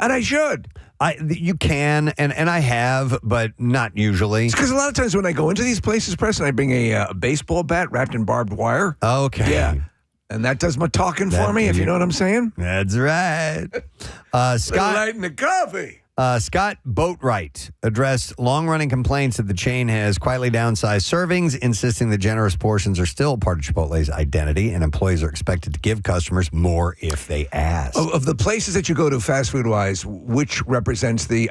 And I should. You can, and I have, but not usually. It's because a lot of times when I go into these places, Preston, I bring a baseball bat wrapped in barbed wire. Okay. Yeah. And that does my talking for me, if you know what I'm saying. That's right. Scott, Light in the coffee. Scott Boatwright addressed long-running complaints that the chain has quietly downsized servings, insisting that generous portions are still part of Chipotle's identity, and employees are expected to give customers more if they ask. Of the places that you go to fast food-wise, which represents or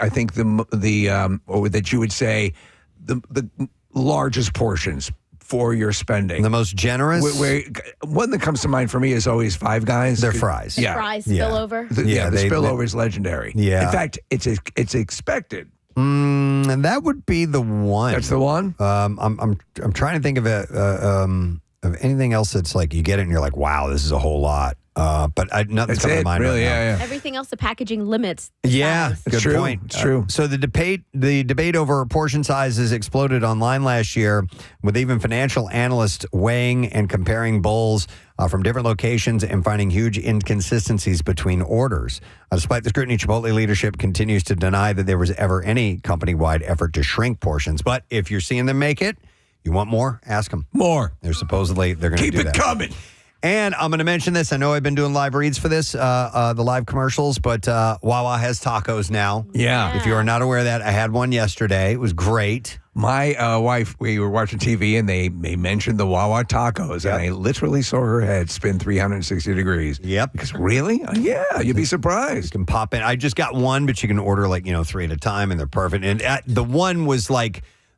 that you would say the largest portions for your spending? The most generous? One that comes to mind for me is always Five Guys. They're fries. The fries spillover. The spillover is legendary. Yeah. In fact, it's expected. And that would be the one. That's the one? I'm trying to think of anything else that's like you get it and you're like, wow, this is a whole lot. But nothing's coming to mind really, right now. Everything else, the packaging limits. the Yeah, size. good point. It's true. So the debate over portion sizes exploded online last year, with even financial analysts weighing and comparing bowls from different locations and finding huge inconsistencies between orders. Despite the scrutiny, Chipotle leadership continues to deny that there was ever any company-wide effort to shrink portions. But if you're seeing them make it, you want more? Ask them. More. They're going to do that. Keep it coming. And I'm going to mention this. I know I've been doing live reads for this, the live commercials, but Wawa has tacos now. Yeah. If you are not aware of that, I had one yesterday. It was great. My wife, we were watching TV and they mentioned the Wawa tacos, and I literally saw her head spin 360 degrees. Yep. Because really? Yeah, you'd be surprised. You can pop in. I just got one, but you can order 3 at a time, and they're perfect. And the one was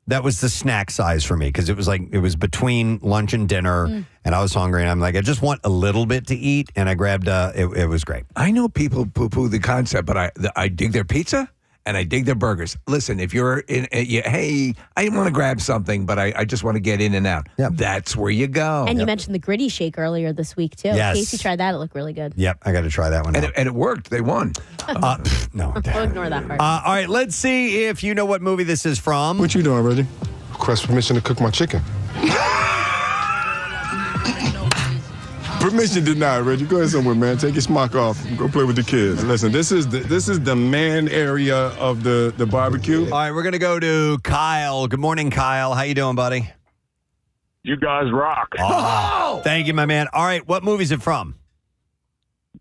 that was the snack size for me, because it was between lunch and dinner, and I was hungry, and I'm like, I just want a little bit to eat, and I grabbed it was great. I know people poo-poo the concept, but I dig their pizza and I dig their burgers. Listen, if you're in, hey, I want to grab something, but I just want to get in and out. Yep. That's where you go. And you mentioned the gritty shake earlier this week, too. Yes. Casey tried that. It looked really good. Yep, I got to try that one out. And it worked. They won. No. We'll ignore that part. All right, let's see if you know what movie this is from. What you doing, Reggie? Request permission to cook my chicken. Permission denied, Reggie. Go ahead somewhere, man. Take your smock off. Go play with the kids. Listen, this is the man area of the barbecue. All right, we're going to go to Kyle. Good morning, Kyle. How you doing, buddy? You guys rock. Oh, thank you, my man. All right, what movie is it from?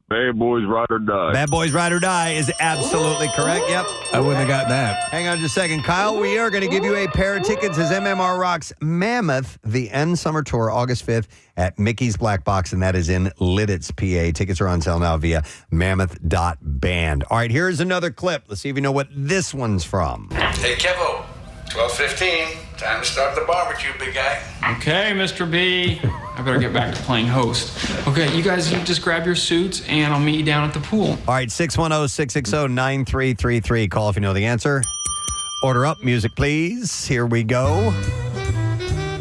Bad Boys Ride or Die. Bad Boys Ride or Die is absolutely correct. Yep. I wouldn't have gotten that. Hang on just a second. Kyle, we are going to give you a pair of tickets as MMR rocks Mammoth, the End Summer Tour, August 5th at Mickey's Black Box, and that is in Lidditz, PA. Tickets are on sale now via mammoth.band. All right, here's another clip. Let's see if you know what this one's from. Hey, Kevo, 12:15. Time to start the barbecue, big guy. Okay, Mr. B. I better get back to playing host. Okay, you guys just grab your suits, and I'll meet you down at the pool. All right, 610-660-9333. Call if you know the answer. Order up. Music, please. Here we go.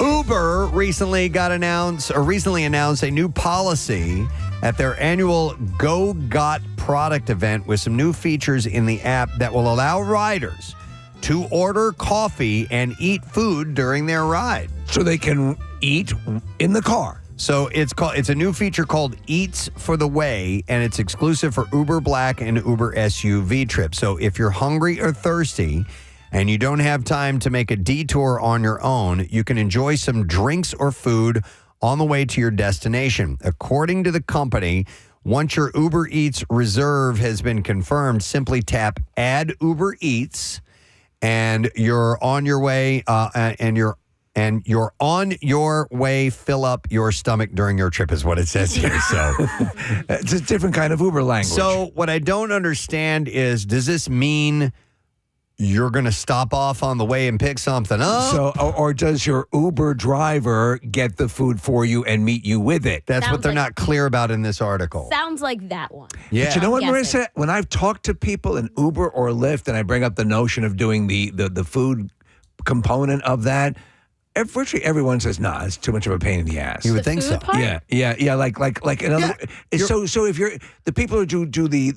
Uber recently announced a new policy at their annual Go Got product event with some new features in the app that will allow riders to order coffee and eat food during their ride. So they can eat in the car. So it's a new feature called Eats for the Way, and it's exclusive for Uber Black and Uber SUV trips. So if you're hungry or thirsty and you don't have time to make a detour on your own, you can enjoy some drinks or food on the way to your destination. According to the company, once your Uber Eats reserve has been confirmed, simply tap Add Uber Eats, and you're on your way, and you're on your way. Fill up your stomach during your trip, is what it says here. So it's a different kind of Uber language. So what I don't understand is, does this mean you're going to stop off on the way and pick something up? So, or does your Uber driver get the food for you and meet you with it? That's Sounds what they're not clear about in this article. Sounds like that one. Yeah. But you know what, I'm Marissa? When I've talked to people in Uber or Lyft and I bring up the notion of doing the food component of that, virtually everyone says, nah, it's too much of a pain in the ass. You would think so. part? Yeah. Like in other so if you're the people who do the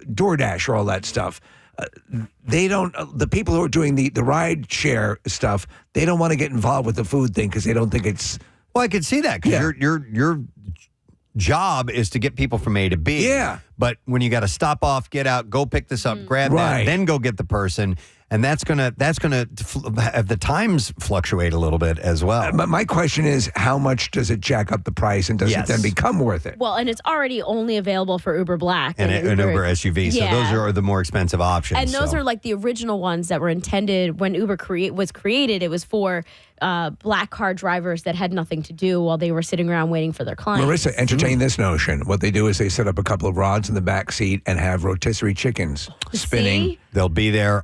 DoorDash or all that stuff, they don't. The people who are doing the ride share stuff, they don't want to get involved with the food thing because they don't think it's. Well, I could see that because your job is to get people from A to B. Yeah. But when you got to stop off, get out, go pick this up, grab that, then go get the person, and that's gonna have the times fluctuate a little bit as well. But my question is, how much does it jack up the price, and does it then become worth it? Well, and it's already only available for Uber Black and an Uber SUV. So Yeah. those are the more expensive options. And those are like the original ones that were intended when Uber was created. It was for black car drivers that had nothing to do while they were sitting around waiting for their clients. Marissa, entertain this notion. What they do is they set up a couple of rods in the back seat and have rotisserie chickens spinning. See? They'll be there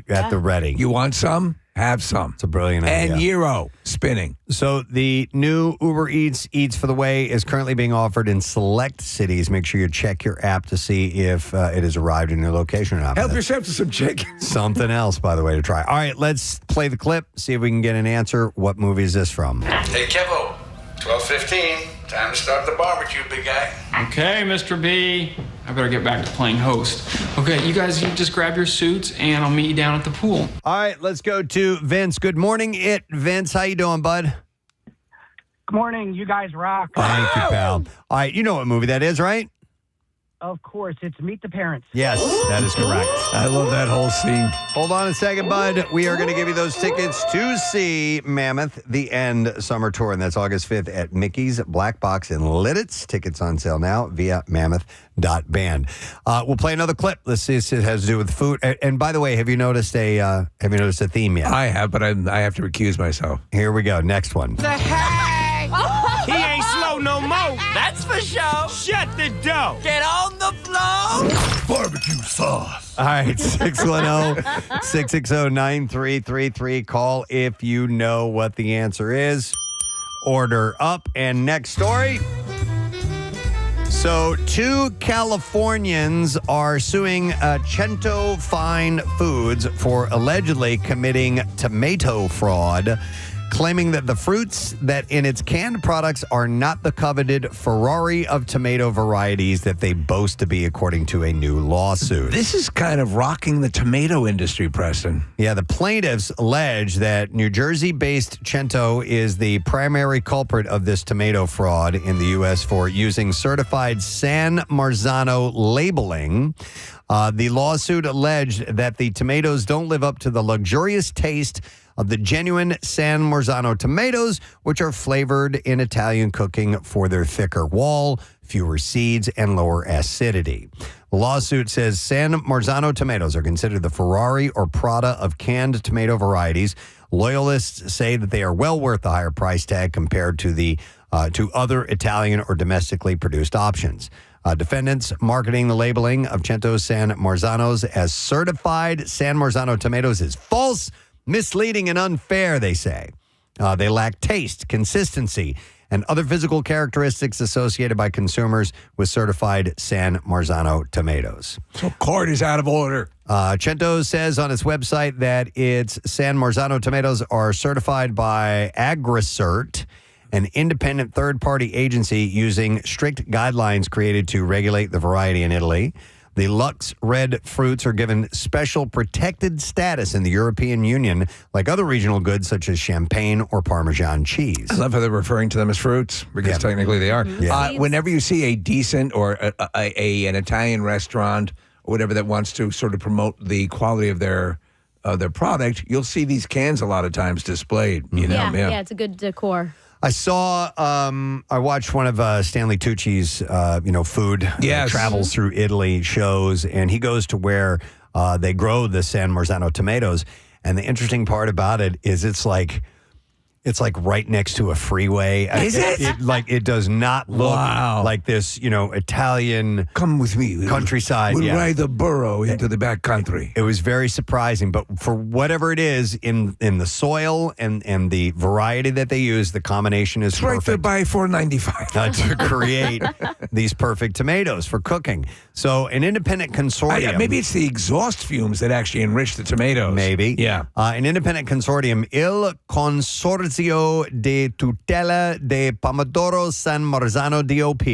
at the ready. You want some? Have some. It's a brilliant idea. And Euro spinning. So the new Uber Eats for the Way is currently being offered in select cities. Make sure you check your app to see if it has arrived in your location or not. Help yourself to some chicken. Something else, by the way, to try. All right, let's play the clip, see if we can get an answer. What movie is this from? Hey, Kevo, 12:15. Time to start the barbecue, big guy. Okay, Mr. B. I better get back to playing host. Okay, you guys, you just grab your suits and I'll meet you down at the pool. All right, let's go to Vince. Good morning, Vince. How you doing, bud? Good morning. You guys rock. Thank you, pal. All right, you know what movie that is, right? Of course, it's Meet the Parents. Yes, that is correct. I love that whole scene. Hold on a second, bud. We are going to give you those tickets to see Mammoth, The End Summer Tour, and that's August 5th at Mickey's Black Box in Lidditz. Tickets on sale now via mammoth.band. We'll play another clip. Let's see if it has to do with food. And by the way, have you noticed a theme yet? I have, but I have to recuse myself. Here we go. Next one. The heck? He ain't slow no more. That's for sure. Shut the door. Get on the floor. Barbecue sauce. All right, 610-660-9333. Call if you know what the answer is. Order up. And next story. So, 2 Californians are suing Cento Fine Foods for allegedly committing tomato fraud, claiming that the fruits that in its canned products are not the coveted Ferrari of tomato varieties that they boast to be, according to a new lawsuit. This is kind of rocking the tomato industry, Preston. Yeah, the plaintiffs allege that New Jersey-based Cento is the primary culprit of this tomato fraud in the U.S. for using certified San Marzano labeling. The lawsuit alleged that the tomatoes don't live up to the luxurious taste of the genuine San Marzano tomatoes, which are flavored in Italian cooking for their thicker wall, fewer seeds, and lower acidity. The lawsuit says San Marzano tomatoes are considered the Ferrari or Prada of canned tomato varieties. Loyalists say that they are well worth the higher price tag compared to other Italian or domestically produced options. Defendants marketing the labeling of Cento San Marzanos as certified San Marzano tomatoes is false, misleading, and unfair, they say. They lack taste, consistency, and other physical characteristics associated by consumers with certified San Marzano tomatoes. So court is out of order. Cento says on its website that its San Marzano tomatoes are certified by AgriCert, an independent third-party agency using strict guidelines created to regulate the variety in Italy. The Lux Red fruits are given special protected status in the European Union, like other regional goods such as champagne or Parmesan cheese. I love how they're referring to them as fruits, because technically they are. Yeah. Whenever you see a decent or an Italian restaurant or whatever that wants to sort of promote the quality of their product, you'll see these cans a lot of times displayed. You know? Yeah, it's a good decor. I saw, I watched one of Stanley Tucci's, food travels through Italy shows, and he goes to where they grow the San Marzano tomatoes. And the interesting part about it is it's like right next to a freeway. Is it? It does not look like this, Italian. Come with me. Countryside. We'll ride the burro into the back country. It was very surprising, but for whatever it is in the soil and the variety that they use, the combination is perfect. Right there by $4.95 to create these perfect tomatoes for cooking. So an independent consortium. Maybe it's the exhaust fumes that actually enrich the tomatoes. Maybe. Yeah. An independent consortium, Il Consorzio de Tutela de Pomodoro San Marzano DOP.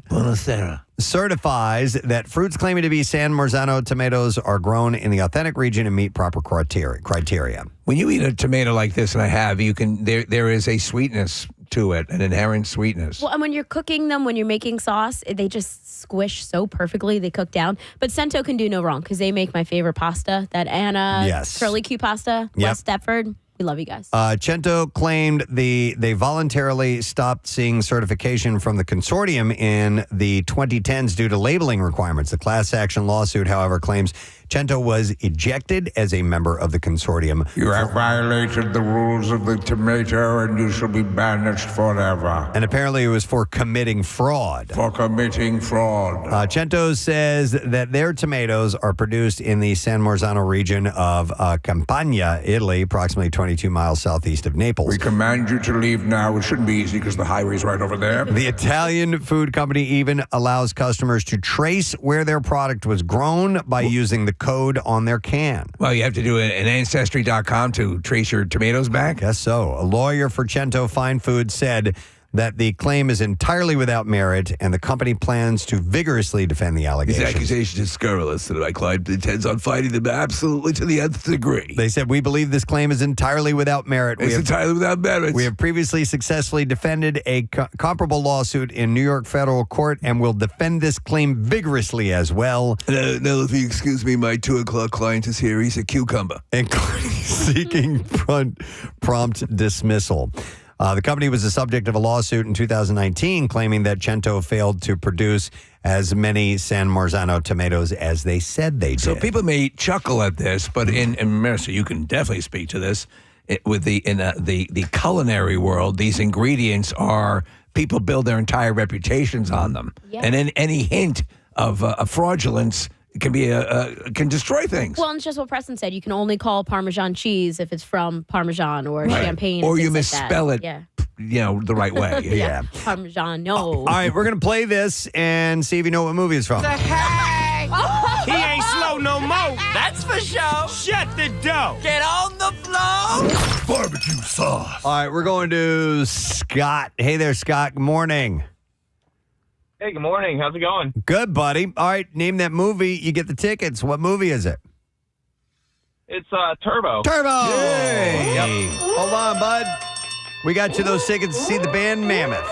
Buonasera. certifies that fruits claiming to be San Marzano tomatoes are grown in the authentic region and meet proper criteria. When you eat a tomato like this, and I have, you can there is a sweetness to it, an inherent sweetness. Well, and when you're cooking them, when you're making sauce, they just squish so perfectly. They cook down. But Cento can do no wrong because they make my favorite pasta, that Anna curly Q pasta, West Stepford. We love you guys. Cento claimed they voluntarily stopped seeing certification from the consortium in the 2010s due to labeling requirements. The class action lawsuit, however, claims Cento was ejected as a member of the consortium. You have violated the rules of the tomato and you shall be banished forever. And apparently it was for committing fraud. Cento says that their tomatoes are produced in the San Marzano region of Campania, Italy, approximately 22 miles southeast of Naples. We command you to leave now. It shouldn't be easy because the highway's right over there. The Italian food company even allows customers to trace where their product was grown by using the code on their can. Well, you have to do an Ancestry.com to trace your tomatoes back? Guess so. A lawyer for Cento Fine Foods said that the claim is entirely without merit, and the company plans to vigorously defend the allegations. These accusations are scurrilous, and my client intends on fighting them absolutely to the nth degree. They said, we believe this claim is entirely without merit. Entirely without merit. We have previously successfully defended a comparable lawsuit in New York federal court and will defend this claim vigorously as well. Now, if you excuse me, my 2 o'clock client is here. He's a cucumber. Including seeking prompt dismissal. The company was the subject of a lawsuit in 2019 claiming that Cento failed to produce as many San Marzano tomatoes as they said they did. So people may chuckle at this, but in Mercer, you can definitely speak to this. With the culinary world, these ingredients are, people build their entire reputations on them. Yeah. And then any hint of fraudulence can destroy things. Well, and it's just what Preston said. You can only call Parmesan cheese if it's from Parmesan or Champagne. Or and you things like misspell that. it, Yeah. the right way. Yeah. Parmesan, no. All right, we're going to play this and see if you know what movie it's from. Hey! He ain't slow no more. That's for sure. Shut the door. Get on the floor. Barbecue sauce. All right, we're going to Scott. Hey there, Scott. Good morning. Hey, good morning. How's it going? Good, buddy. All right, name that movie. You get the tickets. What movie is it? It's Turbo. Turbo! Yay! Yep. Hold on, bud. We got you those tickets to see the band Mammoth.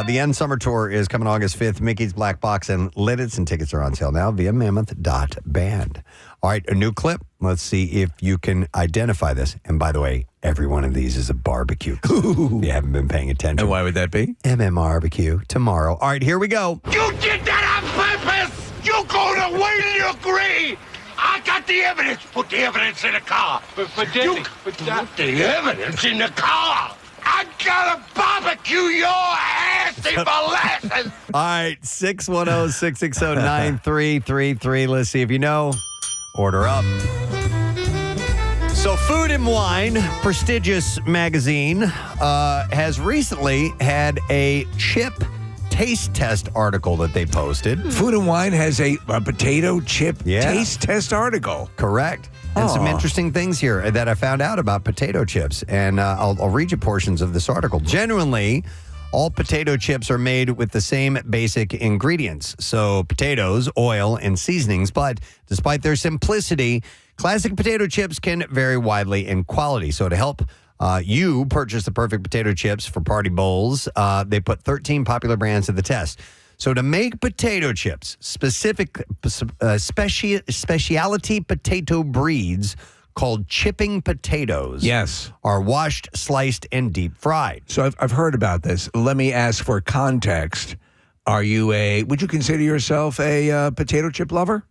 The End Summer Tour is coming August 5th. Mickey's Black Box and Lidditz, and tickets are on sale now via mammoth.band. All right, a new clip. Let's see if you can identify this. And by the way, every one of these is a barbecue clip. If you haven't been paying attention. And why would that be? MMRBQ tomorrow. All right, here we go. You did that on purpose. You go to wait till you agree. I got the evidence. Put the evidence in the car. Put the evidence in the car. I gotta barbecue your ass in molasses. All right, 610-660-9333. Let's see if you know. Order up. So Food and Wine, prestigious magazine, has recently had a chip taste test article that they posted. Food and Wine has a potato chip taste test article. Correct. And some interesting things here that I found out about potato chips. And I'll read you portions of this article. Genuinely, all potato chips are made with the same basic ingredients. So potatoes, oil, and seasonings. But despite their simplicity, classic potato chips can vary widely in quality. So to help you purchase the perfect potato chips for party bowls, they put 13 popular brands to the test. So to make potato chips, specialty potato breeds called chipping potatoes are washed, sliced, and deep fried. So I've heard about this. Let me ask for context. Would you consider yourself a potato chip lover?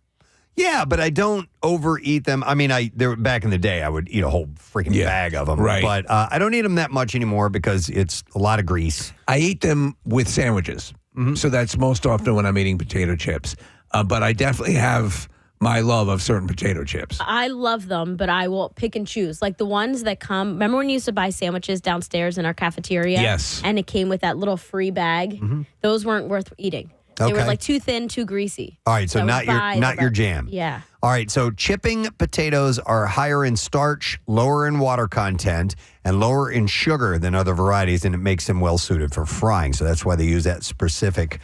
Yeah, but I don't overeat them. I mean, back in the day, I would eat a whole freaking bag of them. Right. But I don't eat them that much anymore because it's a lot of grease. I eat them with sandwiches. So that's most often when I'm eating potato chips. But I definitely have my love of certain potato chips. I love them, but I will pick and choose. Like the ones that come, remember when you used to buy sandwiches downstairs in our cafeteria? Yes. And it came with that little free bag? Those weren't worth eating. They were Okay. like too thin, too greasy. All right, so not your jam. Yeah. All right, so chipping potatoes are higher in starch, lower in water content, and lower in sugar than other varieties, and it makes them well suited for frying. So that's why they use that specific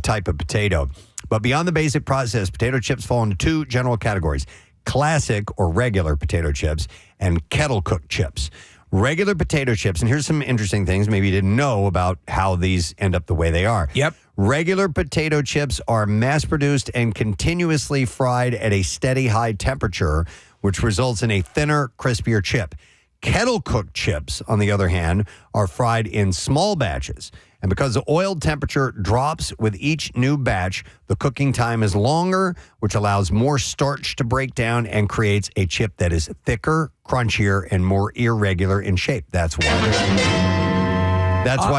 type of potato. But beyond the basic process, potato chips fall into two general categories: classic or regular potato chips and kettle cooked chips. Regular potato chips, and here's some interesting things maybe you didn't know about how these end up the way they are. Yep. Regular potato chips are mass-produced and continuously fried at a steady high temperature, which results in a thinner, crispier chip. Kettle-cooked chips, on the other hand, are fried in small batches. And because the oil temperature drops with each new batch, the cooking time is longer, which allows more starch to break down and creates a chip that is thicker, crunchier, and more irregular in shape. That's why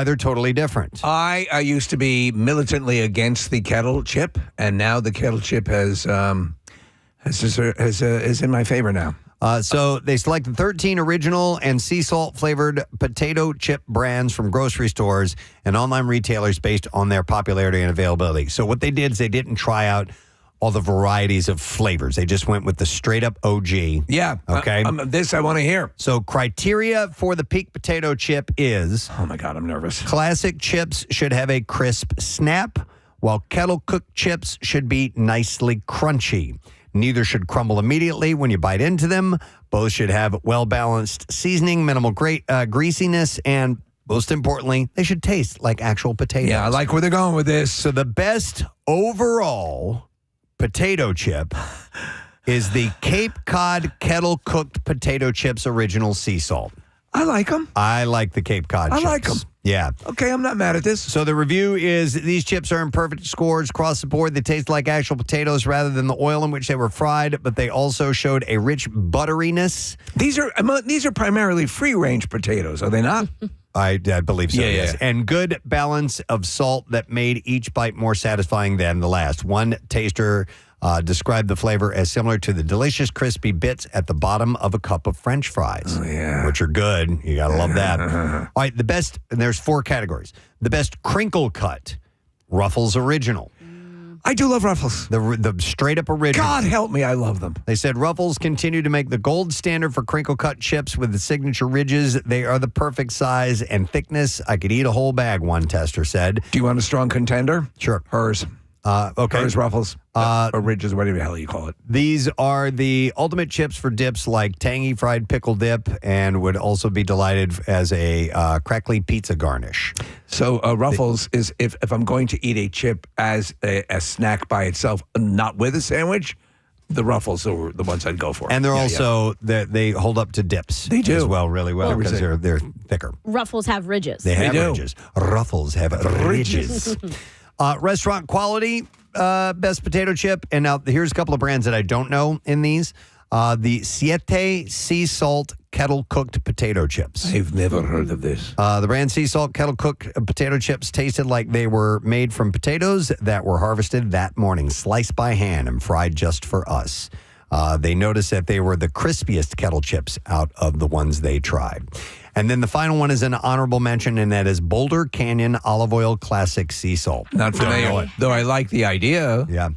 they're totally different. I used to be militantly against the kettle chip, and now the kettle chip is in my favor now. So they selected 13 original and sea salt flavored potato chip brands from grocery stores and online retailers based on their popularity and availability. So what they did is they didn't try out all the varieties of flavors. They just went with the straight up OG. Yeah. Okay. This I want to hear. So criteria for the peak potato chip is... Oh my God, I'm nervous. Classic chips should have a crisp snap, while kettle cooked chips should be nicely crunchy. Neither should crumble immediately when you bite into them. Both should have well-balanced seasoning, minimal greasiness, and most importantly, they should taste like actual potatoes. Yeah, I like where they're going with this. So the best overall potato chip is the Cape Cod kettle-cooked potato chips original sea salt. I like them. I like the Cape Cod chips. I like them. Yeah. Okay, I'm not mad at this. So the review is these chips are in perfect scores across the board. They taste like actual potatoes rather than the oil in which they were fried, but they also showed a rich butteriness. These are primarily free-range potatoes, are they not? I believe so, Yeah, yes. yeah. And good balance of salt that made each bite more satisfying than the last. One taster described the flavor as similar to the delicious crispy bits at the bottom of a cup of French fries, which are good. You got to love that. All right, the best, and there's 4 categories. The best crinkle cut, Ruffles Original. I do love Ruffles. The straight up original. God help me, I love them. They said Ruffles continue to make the gold standard for crinkle cut chips with the signature ridges. They are the perfect size and thickness. I could eat a whole bag, one tester said. Do you want a strong contender? Sure. Hers. Okay. Hers Ruffles. Or ridges, whatever the hell you call it. These are the ultimate chips for dips like tangy fried pickle dip and would also be delighted as a crackly pizza garnish. So Ruffles is if I'm going to eat a chip as a snack by itself, not with a sandwich, the Ruffles are the ones I'd go for. And they're also, they hold up to dips. They do. As well, really well, because they're thicker. Ruffles have ridges. They have ridges. Ruffles have ridges. Restaurant quality, best potato chip. And now here's a couple of brands that I don't know in these. The Siete Sea Salt Kettle Cooked Potato Chips. I've never heard of this. The brand Sea Salt Kettle Cooked Potato Chips tasted like they were made from potatoes that were harvested that morning, sliced by hand and fried just for us. They noticed that they were the crispiest kettle chips out of the ones they tried. And then the final one is an honorable mention, and that is Boulder Canyon Olive Oil Classic Sea Salt. Not familiar, though I like the idea. Yeah.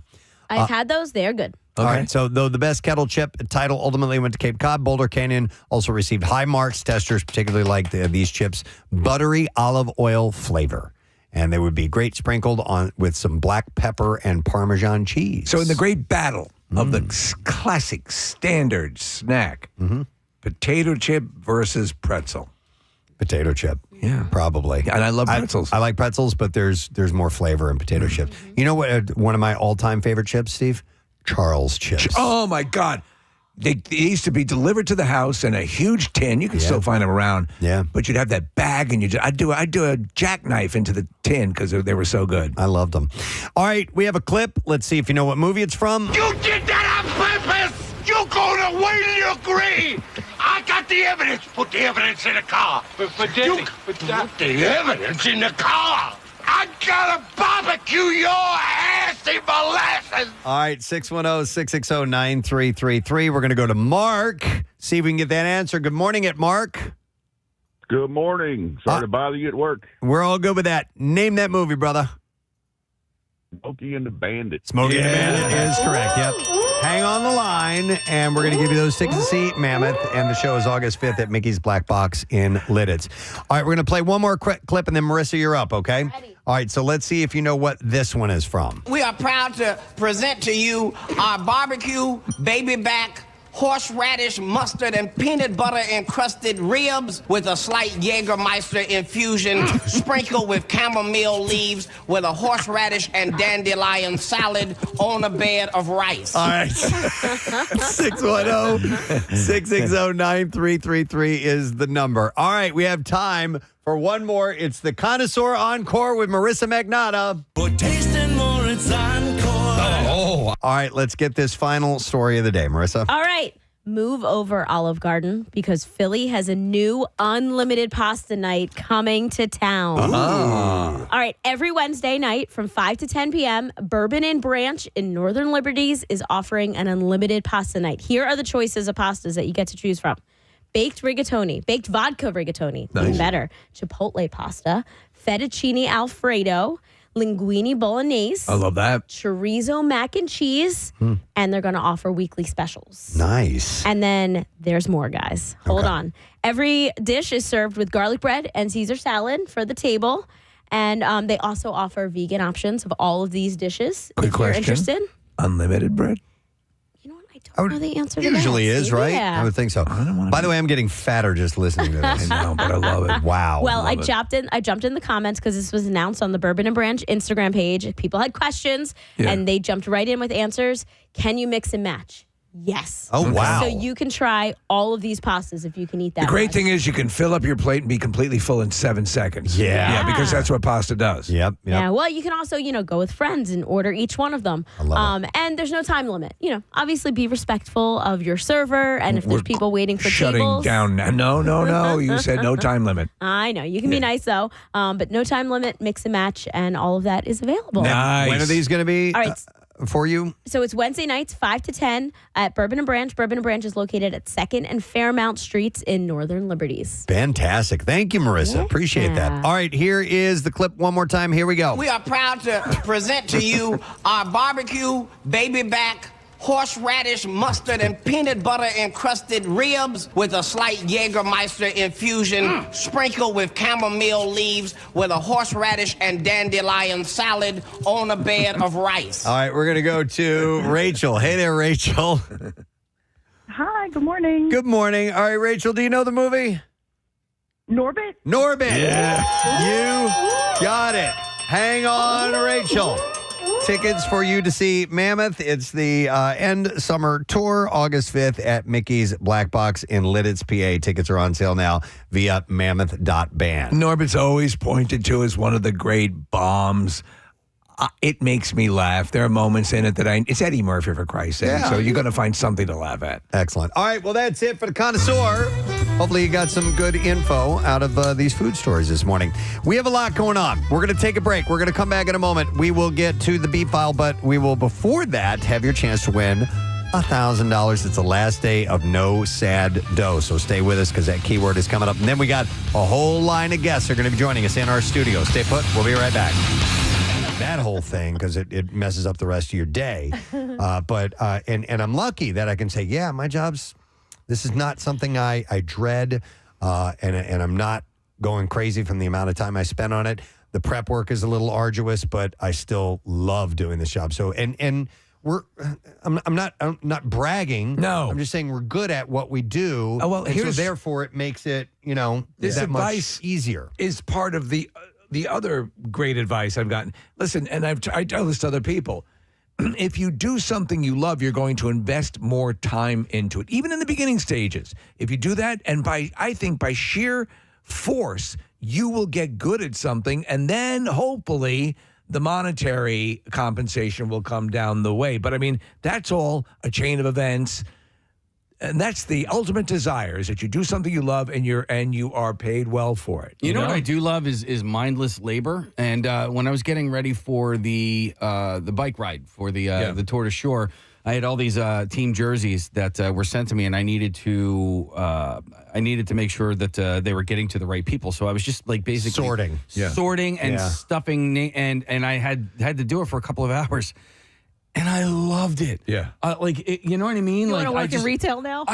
I've had those. They're good. All right. So, though the best kettle chip title ultimately went to Cape Cod, Boulder Canyon also received high marks. Testers particularly liked these chips' buttery olive oil flavor. And they would be great sprinkled on with some black pepper and Parmesan cheese. So in the great battle of the classic standard snack, potato chip versus pretzel. Potato chip. Yeah. Probably. And I love pretzels. I like pretzels, but there's more flavor in potato chips. You know what? One of my all-time favorite chips, Steve? Charles chips. Oh, my God. They used to be delivered to the house in a huge tin. You can still find them around. Yeah. But you'd have that bag, and I'd do a jackknife into the tin because they were so good. I loved them. All right, we have a clip. Let's see if you know what movie it's from. You did that on purpose! You're going to wait till you agree! I got the evidence! Put the evidence in the car! But put the evidence in the car! I gotta barbecue your ass in molasses! All right, 610-660-9333. We're going to go to Mark, see if we can get that answer. Good morning, Mark. Good morning. Sorry to bother you at work. We're all good with that. Name that movie, brother. Smokey and the Bandit. Smokey and the Bandit is correct, yep. Hang on the line, and we're going to give you those tickets to see Mammoth. And the show is August 5th at Mickey's Black Box in Lidditz. All right, we're going to play one more clip, and then Marissa, you're up, okay? Ready. All right, so let's see if you know what this one is from. We are proud to present to you our barbecue baby back horseradish, mustard, and peanut butter encrusted ribs with a slight Jägermeister infusion sprinkled with chamomile leaves with a horseradish and dandelion salad on a bed of rice. All right. 610-660-9333 is the number. All right, we have time for one more. It's the Connoisseur Encore with Marissa Magnata. For tasting more, it's Encore. Oh. All right, let's get this final story of the day, Marissa. All right. Move over, Olive Garden, because Philly has a new unlimited pasta night coming to town. Oh. All right, every Wednesday night from 5 to 10 p.m., Bourbon and Branch in Northern Liberties is offering an unlimited pasta night. Here are the choices of pastas that you get to choose from. Baked rigatoni, baked vodka rigatoni, even better. Chipotle pasta, fettuccine Alfredo, linguine bolognese. I love that. Chorizo mac and cheese. And they're going to offer weekly specials. Nice. And then there's more, guys. Hold on. Every dish is served with garlic bread and Caesar salad for the table. And they also offer vegan options of all of these dishes. Quick if question. you're interested. Unlimited bread? I don't know the answer to that. Usually is, right? Yeah. I would think so. By the way, I'm getting fatter just listening to this. I know, but I love it. Wow. Well, I jumped in the comments because this was announced on the Bourbon and Branch Instagram page. People had questions, and they jumped right in with answers. Can you mix and match? Yes. Oh, wow. So you can try all of these pastas if you can eat that. The great much. thing is you can fill up your plate and be completely full in 7 seconds. Yeah. because that's what pasta does. Yep. Yeah, well, you can also, go with friends and order each one of them. I love and there's no time limit. Obviously be respectful of your server, and if there's people waiting for Shutting tables. down now. No. You said no time limit. I know. You can be nice, though. But no time limit, mix and match, and all of that is available. Nice. When are these going to be All right. For you? So it's Wednesday nights, 5 to 10 at Bourbon and Branch. Bourbon and Branch is located at 2nd and Fairmount Streets in Northern Liberties. Fantastic. Thank you, Marissa. Appreciate that. All right, here is the clip one more time. Here we go. We are proud to present to you our barbecue baby back horseradish, mustard, and peanut butter encrusted ribs with a slight Jägermeister infusion sprinkled with chamomile leaves with a horseradish and dandelion salad on a bed of rice. All right, we're going to go to Rachel. Hey there, Rachel. Hi, good morning. Good morning. All right, Rachel, do you know the movie? Norbit? Norbit. Yeah. You got it. Hang on, Rachel. Tickets for you to see Mammoth. It's the end summer tour, August 5th at Mickey's Black Box in Lidditz, PA. Tickets are on sale now via mammoth.band. Norbit's always pointed to as one of the great bombs. It makes me laugh. There are moments in it that it's Eddie Murphy, for Christ's sake. Yeah. So you're going to find something to laugh at. Excellent. All right, well, that's it for the Connoisseur. Hopefully you got some good info out of these food stories this morning. We have a lot going on. We're going to take a break. We're going to come back in a moment. We will get to the beat file, but we will, before that, have your chance to win $1,000. It's the last day of No Sad Dough. So stay with us because that keyword is coming up. And then we got a whole line of guests who are going to be joining us in our studio. Stay put. We'll be right back. That whole thing, because it messes up the rest of your day. But I'm lucky that I can say, yeah, my job's, this is not something I dread, and I'm not going crazy from the amount of time I spend on it. The prep work is a little arduous, but I still love doing this job. So, I'm not bragging. No. I'm just saying we're good at what we do. Oh, well, and so here's- therefore it makes it, This that advice much easier. Is part of the other great advice I've gotten. Listen, and I tell this to other people. If you do something you love, you're going to invest more time into it, even in the beginning stages. If you do that, and I think by sheer force, you will get good at something, and then hopefully the monetary compensation will come down the way. But I mean, that's all a chain of events. And that's the ultimate desire, is that you do something you love and you are paid well for it. You know what I do love is mindless labor. And when I was getting ready for the bike ride for the Tour de Shore, I had all these team jerseys that were sent to me, and I needed to make sure that they were getting to the right people. So I was just like basically sorting and stuffing, and I had to do it for a couple of hours. And I loved it. Yeah. You know what I mean? You like, want to work in retail now?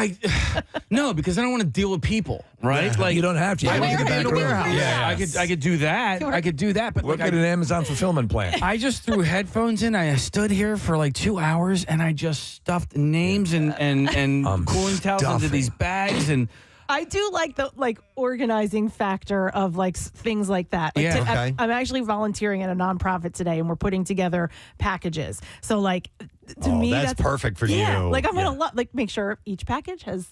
No, because I don't want to deal with people, right? Yeah. Like You don't have to. I You work can in get a back to warehouse. work. Yeah, I could do that. I could do that. But Work at an Amazon fulfillment plant. I just threw headphones in. I stood here for like 2 hours, and I just stuffed names and cooling towels into these bags and. I do like the organizing factor of things like that. Yeah. Okay. I'm actually volunteering at a nonprofit today, and we're putting together packages. So to me, that's perfect for you. I'm gonna make sure each package has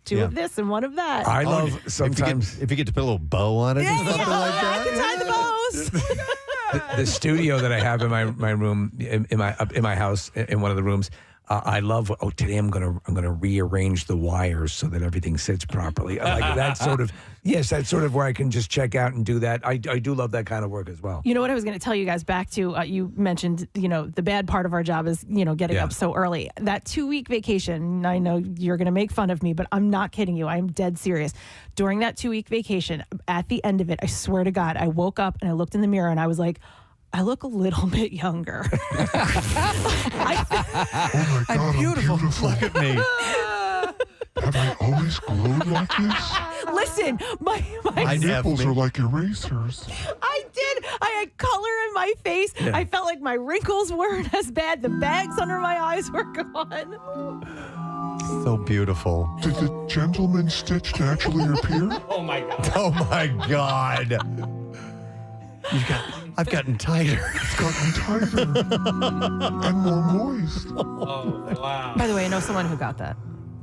two of this and one of that. I love sometimes if you get to put a little bow on it or something like that. I can tie the bows. the studio that I have in my room in my house in one of the rooms. I love. Today I'm gonna rearrange the wires so that everything sits properly. Like that sort of. Yes, that's sort of where I can just check out and do that. I do love that kind of work as well. You know what I was going to tell you guys back to? You mentioned the bad part of our job is getting up so early. That 2-week vacation. I know you're going to make fun of me, but I'm not kidding you. I'm dead serious. During that 2-week vacation, at the end of it, I swear to God, I woke up and I looked in the mirror and I was like, I look a little bit younger. I'm beautiful. Look at me. Have I always glowed like this? Listen, my nipples are like erasers. I did. I had color in my face. Yeah. I felt like my wrinkles weren't as bad. The bags under my eyes were gone. So beautiful. Did the gentleman stitch naturally appear? Oh my God. Oh my God. I've gotten tighter. It's gotten tighter and more moist. Oh wow. By the way, I know someone who got that.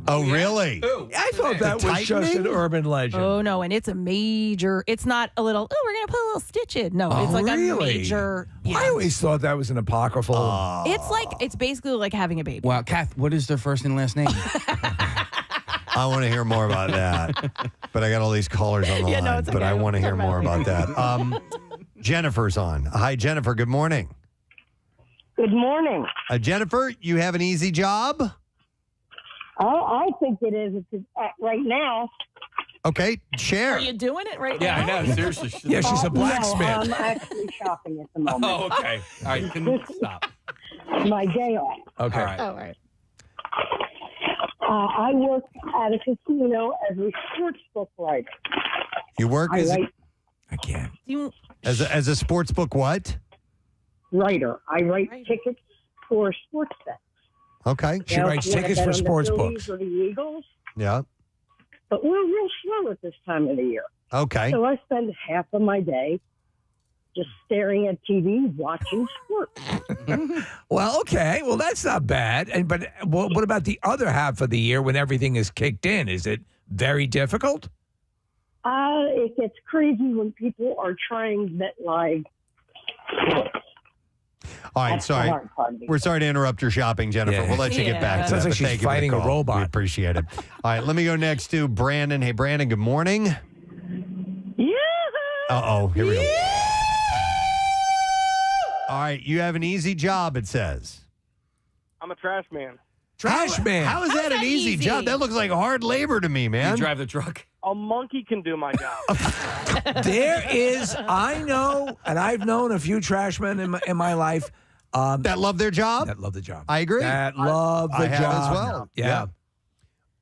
Oh, really? I thought that was just an urban legend. Oh no, and it's a major. It's not a little. Oh, we're gonna put a little stitch in. No, it's like really? a major. Yeah. I always thought that was an apocryphal. It's basically like having a baby. Wow, Kath, what is their first and last name? I want to hear more about that. But I got all these callers on the line. No, it's okay. But I want to hear more about that. Jennifer's on. Hi, Jennifer. Good morning. Good morning. Jennifer, you have an easy job? Oh, I think it is right now. Okay, share. Are you doing it right Yeah, now? I know. Seriously. Yeah, she's a blacksmith. No, I'm actually shopping at the moment. Oh, okay. All right, you can stop. My day off. Okay. All right. All right. I work at a casino as a sportsbook writer. You work I as write I can't. as a sports book what? writer. I write tickets for sports bets. Okay. She writes tickets for sports books. Or the Eagles. Yeah. But we're real slow at this time of the year. Okay. So I spend half of my day just staring at TV, watching sports. Well, okay. Well, that's not bad. But what about the other half of the year when everything is kicked in? Is it very difficult? It gets crazy when people are trying that live sports. All right, That's the sorry. hard part of it. We're sorry to interrupt your shopping, Jennifer. Yeah. We'll let you get back to Sounds that. like but she's thank you for the fighting a call. robot. We appreciate it. All right, let me go next to Brandon. Hey, Brandon, good morning. Yeah. Uh-oh, here we go. All right, you have an easy job, it says. I'm a trash man. Trash man. How is that an easy job? That looks like hard labor to me, man. You drive the truck. A monkey can do my job. There is, I know, and I've known a few trash men in my life. That love their job? That love the job. I agree. That love the I have job. as well. Yeah.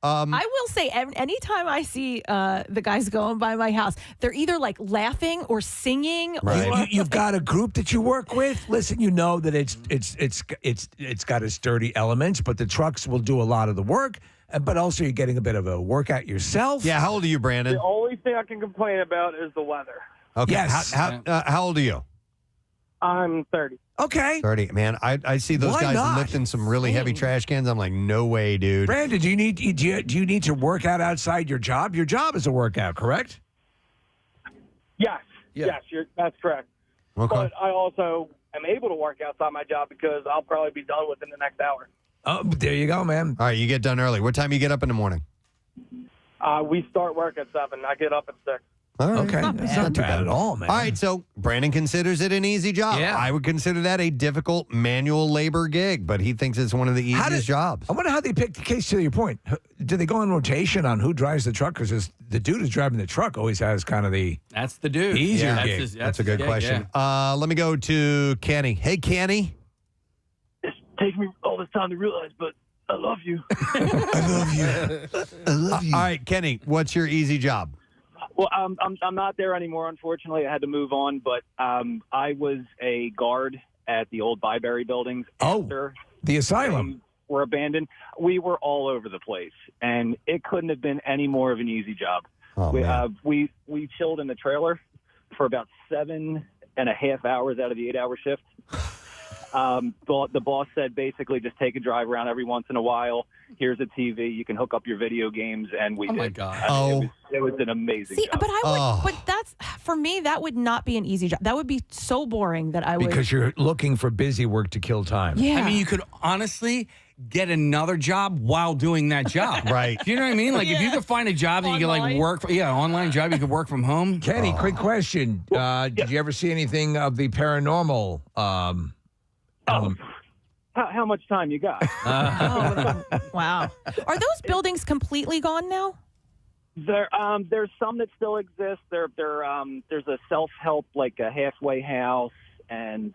I will say, anytime I see the guys going by my house, they're either like laughing or singing. Right. You've got a group that you work with. Listen, you know that it's got its sturdy elements, but the trucks will do a lot of the work. But also, you're getting a bit of a workout yourself. Yeah. How old are you, Brandon? The only thing I can complain about is the weather. Okay. Yes. How old are you? I'm 30. Okay. 30. Man, I see those Why guys not? lifting some really heavy trash cans. I'm like, no way, dude. Brandon, do you need to work out outside your job? Your job is a workout, correct? Yes. Yeah. Yes, that's correct. Okay. But I also am able to work outside my job because I'll probably be done within the next hour. Oh, there you go, man. All right, you get done early. What time you get up in the morning? We start work at 7. I get up at 6. All right. Okay. That's not bad at all, man. All right, so Brandon considers it an easy job. Yeah. I would consider that a difficult manual labor gig, but he thinks it's one of the easiest jobs. I wonder how they pick the case to your point. Do they go in rotation on who drives the truck? Because the dude who's driving the truck always has kind of the That's the dude. easier That's gig. his- That's a good his gig, question. yeah. Let me go to Kenny. Hey, Kenny. taken me all this time to realize, but I love you. I love you. All right, Kenny, what's your easy job? Well, I'm not there anymore. Unfortunately, I had to move on. But I was a guard at the old Byberry buildings. After the asylum were abandoned. We were all over the place, and it couldn't have been any more of an easy job. Oh, man. We chilled in the trailer for about 7.5 hours out of the 8-hour shift. The boss said basically just take a drive around every once in a while. Here's a TV. You can hook up your video games, and we did. My God. It was an amazing job. But I would. But that's for me. That would not be an easy job. That would be so boring that I would. Because you're looking for busy work to kill time. Yeah. I mean, you could honestly get another job while doing that job. Right. Do you know what I mean? Like if you could find a job that you could like work for, online job, you could work from home. Kenny, quick question. Did you ever see anything of the paranormal? How much time you got? Wow. Are those buildings completely gone now? There's some that still exist. There's a self-help, like a halfway house, and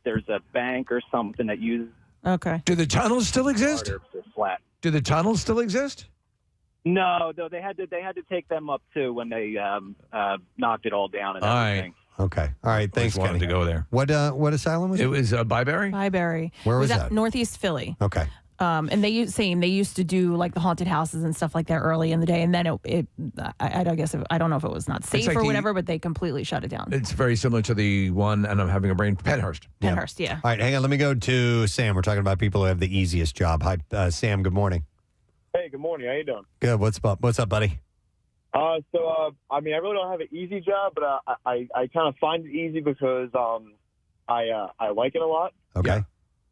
there's a bank or something that uses. Okay. Do the tunnels still exist? Flat. Do the tunnels still exist? No, though they had to take them up too when they knocked it all down and everything. Okay. All right. Thanks, wanted Kenny. to go there. What asylum was it? It was Byberry? Byberry. Where was that? that? Northeast Philly. Okay. And they used to do like the haunted houses and stuff like that early in the day, and then I guess I don't know if it was not safe like or whatever, but they completely shut it down. It's very similar to the one, and I'm having a brain, Penhurst. Penhurst, yeah. All right. Hang on. Let me go to Sam. We're talking about people who have the easiest job. Hi, Sam. Good morning. Hey, good morning. How you doing? Good. What's up, buddy? I really don't have an easy job, but I kind of find it easy because I like it a lot. Okay.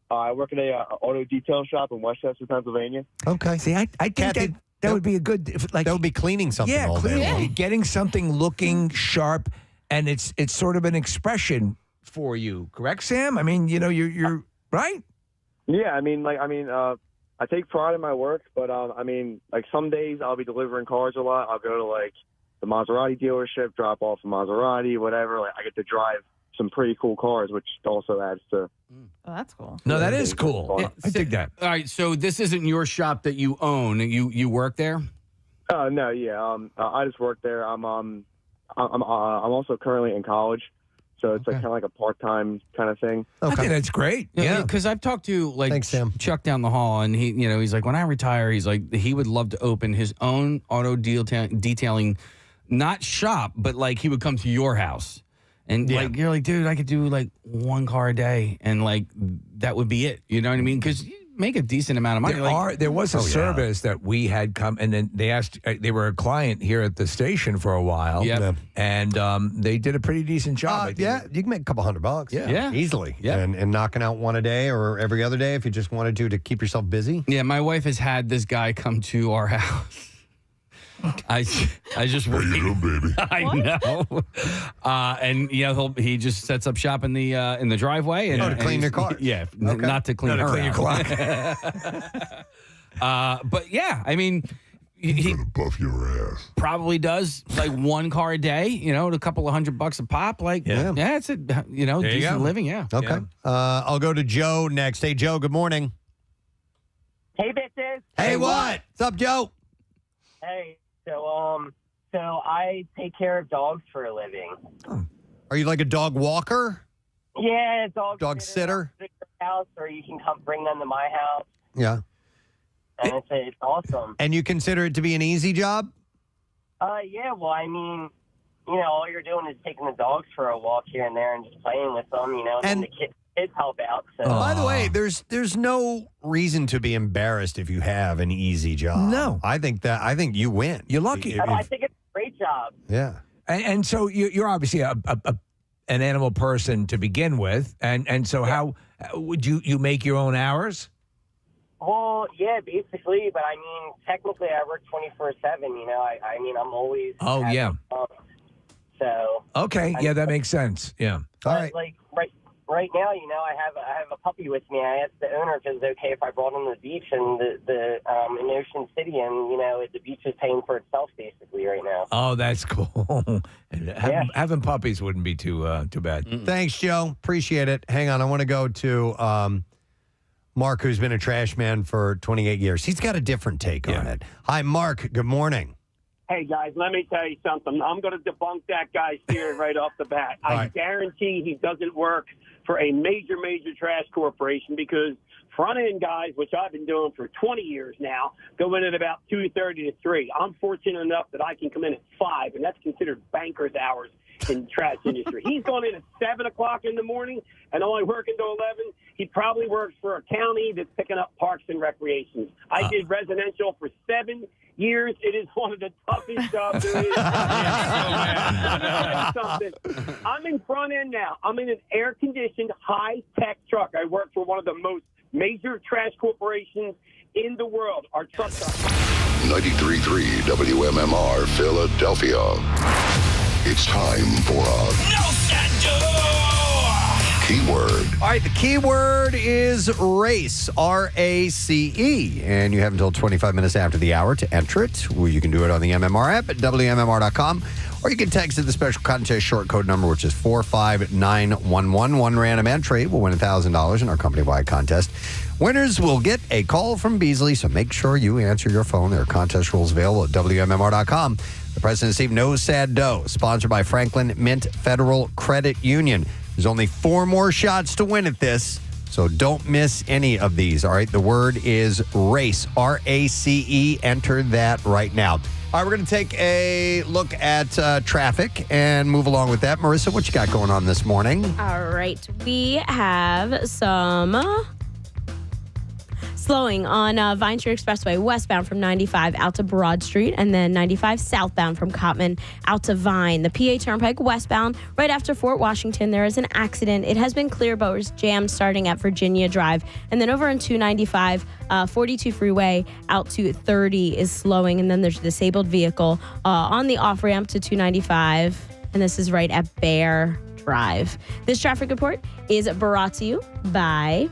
I work at a auto detail shop in Westchester, Pennsylvania. Okay. See, I think Kathy, that would be a good, that would be cleaning something all day long. Getting something looking sharp, and it's sort of an expression for you, correct, Sam? I mean, you're right. Yeah, I take pride in my work, but some days I'll be delivering cars a lot. I'll go to the Maserati dealership, drop off a Maserati, whatever. I get to drive some pretty cool cars, which also adds to. Oh, that's cool. No, that is cool. I dig that. All right, so this isn't your shop that you own. You work there? No, yeah. I just work there. I'm also currently in college. So it's kind of like a part-time kind of thing. Okay. I think that's great. Yeah. Because I've talked to Thanks, Sam. Chuck down the hall, and he's like, when I retire, he's like, he would love to open his own auto detailing, not shop, but he would come to your house. And you're like, dude, I could do one car a day, and that would be it. You know what I mean? Because you make a decent amount of money. There was a service that we had come, and then they asked. They were a client here at the station for a while. Yeah. And they did a pretty decent job. Yeah, you can make a couple $100. Yeah. Easily. Yeah. And knocking out one a day or every other day if you just wanted to keep yourself busy. Yeah, my wife has had this guy come to our house. I just How you doing, baby? I know, and he just sets up shop in the driveway and to clean your car. Yeah, not to clean her clean your out. clock. But yeah, I mean, he buff your ass. probably does one car a day. A couple of $100 a pop. It's a decent living. Yeah. Okay. Yeah. I'll go to Joe next. Hey, Joe. Good morning. Hey, bitches. Hey, what? What's up, Joe? Hey, so I take care of dogs for a living. Are you like a dog walker? Yeah, dog sitter. At your house, or you can come bring them to my house, Yeah. and it's awesome. And you consider it to be an easy job? Yeah. Well, all you're doing is taking the dogs for a walk here and there and just playing with them, and the kids help out. So. By the way, there's no reason to be embarrassed if you have an easy job. No. I think you win. You're lucky. I think it's a great job. Yeah. And so you're obviously an animal person to begin with, and so how would you make your own hours? Well, yeah, basically, but technically I work 24/7, I'm always having fun. So Okay, that makes sense. Yeah. All right. Right now, I have a puppy with me. I asked the owner if it was okay if I brought him to the beach and the in Ocean City, and the beach is paying for itself basically right now. Oh, that's cool. Having puppies wouldn't be too bad. Thanks, Joe. Appreciate it. Hang on. I want to go to Mark, who's been a trash man for 28 years. He's got a different take on it. Hi, Mark. Good morning. Hey, guys, let me tell you something. I'm going to debunk that guy's theory right off the bat. I guarantee he doesn't work for a major trash corporation because front-end guys, which I've been doing for 20 years now, go in at about 2:30 to 3. I'm fortunate enough that I can come in at 5, and that's considered banker's hours in the trash industry. He's going in at 7 o'clock in the morning and only working till 11. He probably works for a county that's picking up parks and recreations. I did residential for 7 years. It is one of the toughest jobs there is. I'm in front end now. I'm in an air-conditioned, high-tech truck. I work for one of the most major trash corporations in the world. Our truck stop. 93.3 WMMR Philadelphia. It's time for a keyword. All right, the keyword is race, R-A-C-E. And you have until 25 minutes after the hour to enter it. Well, you can do it on the MMR app at WMMR.com. Or you can text it the special contest short code number, which is 45911. One random entry will win $1,000 in our company-wide contest. Winners will get a call from Beasley, so make sure you answer your phone. There are contest rules available at WMMR.com. The President Steve No Sad Dough, sponsored by Franklin Mint Federal Credit Union. There's only 4 more shots to win at this, so don't miss any of these, all right? The word is race, R-A-C-E. Enter that right now. All right, we're going to take a look at traffic and move along with that. Marissa, what you got going on this morning? All right, we have some slowing on Vine Street Expressway westbound from 95 out to Broad Street, and then 95 southbound from Cottman out to Vine. The PA Turnpike westbound right after Fort Washington, there is an accident. It has been clear, but was jammed starting at Virginia Drive. And then over in 295, 42 freeway out to 30 is slowing, and then there's a disabled vehicle on the off-ramp to 295, and this is right at Bear Drive. This traffic report is brought to you by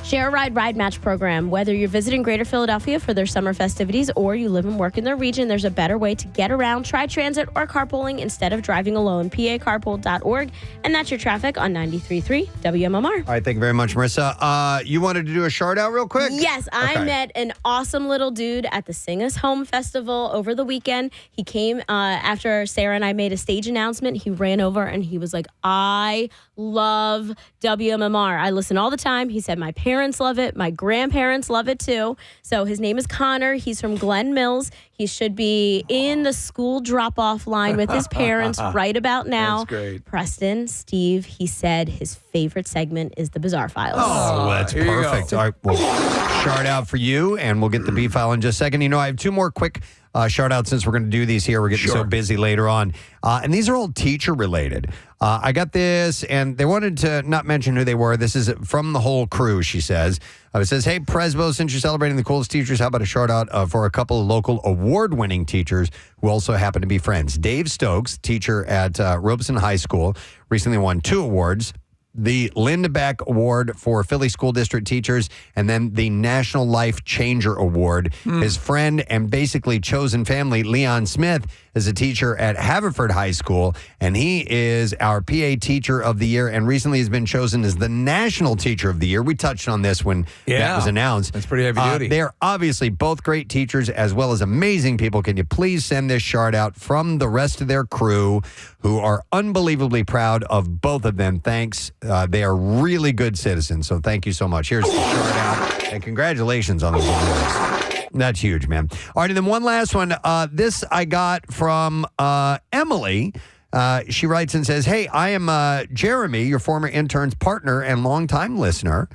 Share a Ride Match program. Whether you're visiting Greater Philadelphia for their summer festivities or you live and work in their region, there's a better way to get around. Try transit or carpooling instead of driving alone. PACarpool.org. And that's your traffic on 93.3 WMMR. All right, thank you very much, Marissa. You wanted to do a shout out real quick? Yes, I met an awesome little dude at the Sing Us Home Festival over the weekend. He came after Sarah and I made a stage announcement. He ran over and he was like, I love WMMR. I listen all the time. He said, my parents love it. My grandparents love it too. So his name is Connor. He's from Glen Mills. He should be in the school drop-off line with his parents right about now. That's great. Preston, Steve, he said his favorite segment is the Bizarre Files. Oh, that's perfect. All right, well, shout out for you, and we'll get the B file in just a second. You know, I have 2 more quick shout outs since we're going to do these here. We're getting so busy later on. And these are all teacher related. I got this, and they wanted to not mention who they were. This is from the whole crew, she says. It says, hey, Presbo, since you're celebrating the coolest teachers, how about a shout out for a couple of local award-winning teachers who also happen to be friends. Dave Stokes, teacher at Robeson High School, recently won 2 awards. The Lindbeck Award for Philly School District Teachers, and then the National Life Changer Award. His friend and basically chosen family, Leon Smith, is a teacher at Haverford High School, and he is our PA Teacher of the Year, and recently has been chosen as the National Teacher of the Year. We touched on this when that was announced. That's pretty heavy duty. They're obviously both great teachers as well as amazing people. Can you please send this shout out from the rest of their crew who are unbelievably proud of both of them? Thanks. They are really good citizens, so thank you so much. Here's the shout out, and congratulations on those awards. That's huge, man. All right, and then one last one. This I got from Emily. She writes and says, hey, I am Jeremy, your former intern's partner and longtime listener.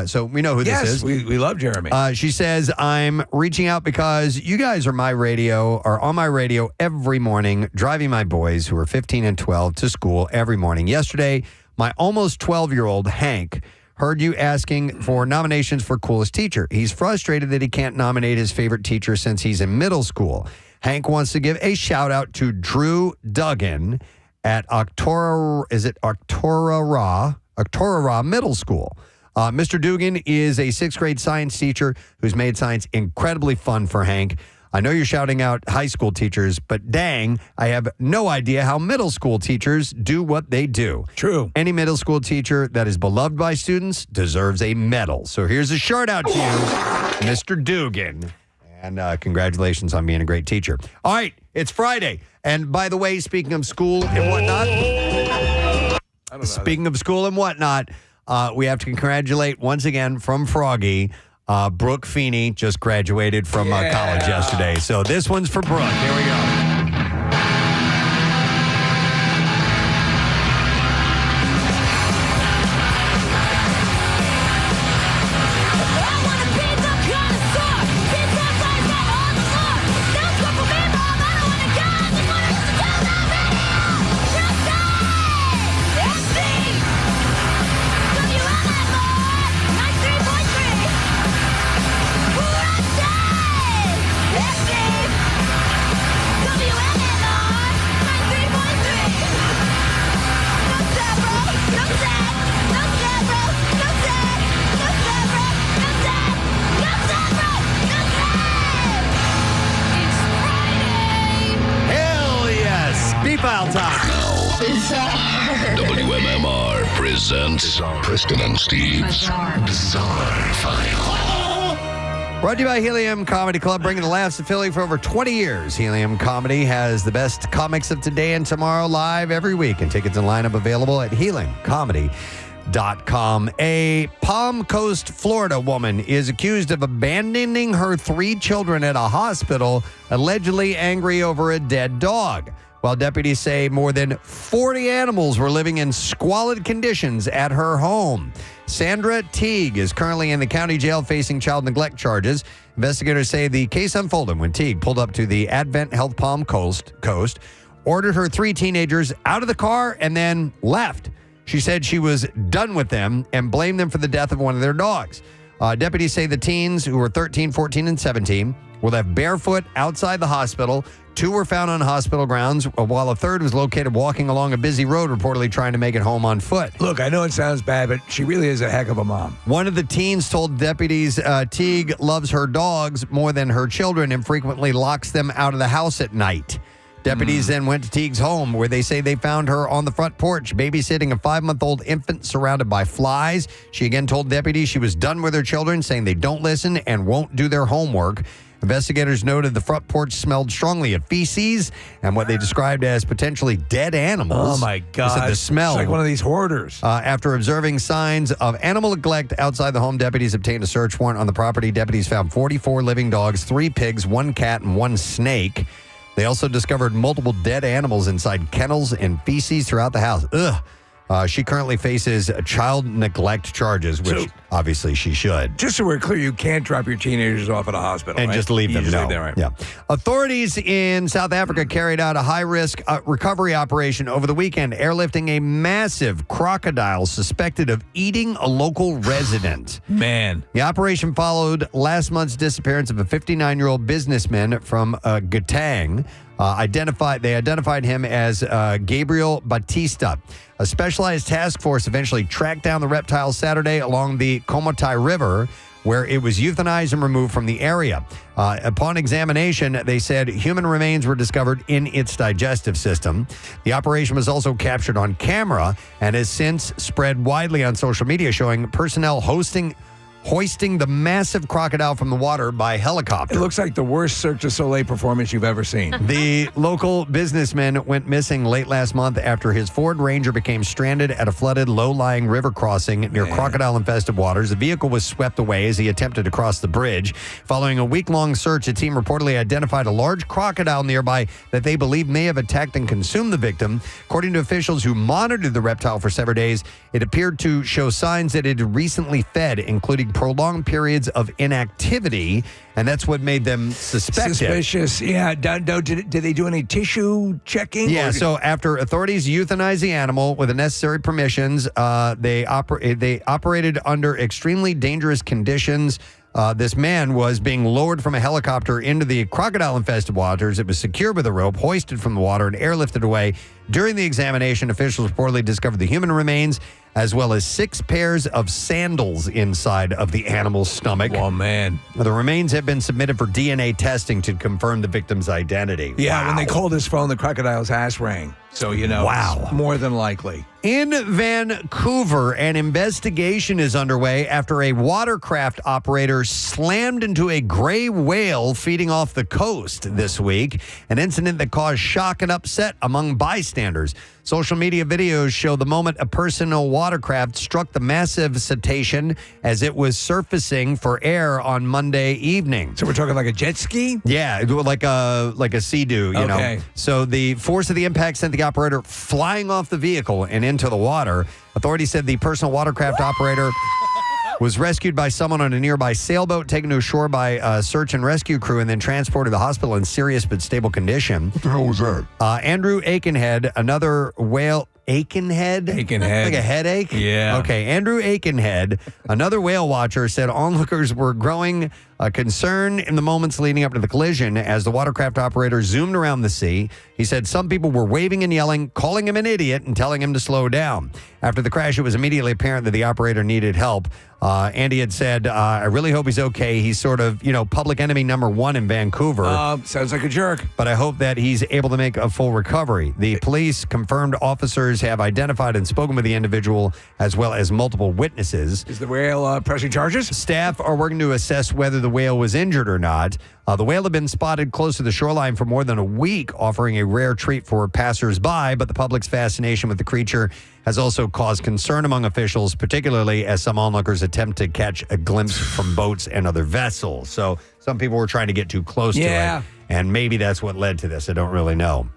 So we know who this is. We love Jeremy. She says, I'm reaching out because you guys are on my radio every morning, driving my boys who are 15 and 12 to school every morning. Yesterday, my almost 12-year-old Hank heard you asking for nominations for coolest teacher. He's frustrated that he can't nominate his favorite teacher since he's in middle school. Hank wants to give a shout out to Drew Duggan at Octorara Middle School. Mr. Dugan is a 6th grade science teacher who's made science incredibly fun for Hank. I know you're shouting out high school teachers, but dang, I have no idea how middle school teachers do what they do. True. Any middle school teacher that is beloved by students deserves a medal. So here's a shout out to you, Mr. Dugan. And congratulations on being a great teacher. All right, it's Friday. And by the way, speaking of school and whatnot, we have to congratulate once again from Froggy, Brooke Feeney just graduated from college yesterday. So this one's for Brooke. Here we go. WMMR presents Preston and Steve's Bizarre File. Brought to you by Helium Comedy Club, bringing the laughs to Philly for over 20 years. Helium Comedy has the best comics of today and tomorrow live every week, and tickets and lineup available at heliumcomedy.com. A Palm Coast, Florida woman is accused of abandoning her 3 children at a hospital, allegedly angry over a dead dog. While deputies say more than 40 animals were living in squalid conditions at her home. Sandra Teague is currently in the county jail facing child neglect charges. Investigators say the case unfolded when Teague pulled up to the Advent Health Palm Coast, ordered her 3 teenagers out of the car, and then left. She said she was done with them and blamed them for the death of one of their dogs. Deputies say the teens, who were 13, 14, and 17, were left barefoot outside the hospital. 2 were found on hospital grounds, while a third was located walking along a busy road, reportedly trying to make it home on foot. Look, I know it sounds bad, but she really is a heck of a mom. One of the teens told deputies Teague loves her dogs more than her children and frequently locks them out of the house at night. Deputies then went to Teague's home, where they say they found her on the front porch, babysitting a 5-month-old infant surrounded by flies. She again told deputies she was done with her children, saying they don't listen and won't do their homework. Investigators noted the front porch smelled strongly of feces and what they described as potentially dead animals. Oh, my God. They said the smell. It's like one of these hoarders. After observing signs of animal neglect outside the home, deputies obtained a search warrant on the property. Deputies found 44 living dogs, 3 pigs, 1 cat, and 1 snake. They also discovered multiple dead animals inside kennels and feces throughout the house. Ugh. She currently faces child neglect charges, which obviously she should. Just so we're clear, you can't drop your teenagers off at a hospital, and right? just leave them. Just No. leave them, right? Yeah. Authorities in South Africa carried out a high-risk recovery operation over the weekend, airlifting a massive crocodile suspected of eating a local resident. Man. The operation followed last month's disappearance of a 59-year-old businessman from Gauteng. They identified him as Gabriel Batista. A specialized task force eventually tracked down the reptile Saturday along the Komotai River, where it was euthanized and removed from the area. Upon examination, they said human remains were discovered in its digestive system. The operation was also captured on camera and has since spread widely on social media, showing personnel hoisting the massive crocodile from the water by helicopter. It looks like the worst Cirque du Soleil performance you've ever seen. The local businessman went missing late last month after his Ford Ranger became stranded at a flooded, low-lying river crossing near crocodile-infested waters. The vehicle was swept away as he attempted to cross the bridge. Following a week-long search, a team reportedly identified a large crocodile nearby that they believe may have attacked and consumed the victim. According to officials who monitored the reptile for several days, it appeared to show signs that it had recently fed, including prolonged periods of inactivity, and that's what made them suspicious. Yeah. Did they do any tissue checking? Yeah. So after authorities euthanized the animal with the necessary permissions, they operated under extremely dangerous conditions. This man was being lowered from a helicopter into the crocodile-infested waters. It was secured with a rope, hoisted from the water, and airlifted away. During the examination, officials reportedly discovered the human remains as well as 6 pairs of sandals inside of the animal's stomach. Oh, man. The remains have been submitted for DNA testing to confirm the victim's identity. Yeah, when they called his phone, the crocodile's ass rang. So, it's more than likely. In Vancouver, an investigation is underway after a watercraft operator slammed into a gray whale feeding off the coast this week, an incident that caused shock and upset among bystanders. Social media videos show the moment a personal watercraft struck the massive cetacean as it was surfacing for air on Monday evening. So we're talking like a jet ski? Yeah, like a Sea-Doo, you know. So the force of the impact sent the operator flying off the vehicle and into the water. Authorities said the personal watercraft operator was rescued by someone on a nearby sailboat, taken to shore by a search and rescue crew, and then transported to the hospital in serious but stable condition. What the hell was that? Andrew Aikenhead, another whale... Aikenhead? Like a headache? Yeah. Okay, Andrew Aikenhead, another whale watcher, said onlookers were growing concern in the moments leading up to the collision as the watercraft operator zoomed around the sea. He said some people were waving and yelling, calling him an idiot and telling him to slow down. After the crash, it was immediately apparent that the operator needed help. Andy had said, I really hope he's okay. He's sort of, public enemy number 1 in Vancouver. Sounds like a jerk. But I hope that he's able to make a full recovery. The police confirmed officers have identified and spoken with the individual as well as multiple witnesses. Is the whale pressing charges? Staff are working to assess whether the whale was injured or not. The whale had been spotted close to the shoreline for more than a week, offering a rare treat for passersby, but the public's fascination with the creature has also caused concern among officials, particularly as some onlookers attempt to catch a glimpse from boats and other vessels. So some people were trying to get too close to it, and maybe that's what led to this. I don't really know.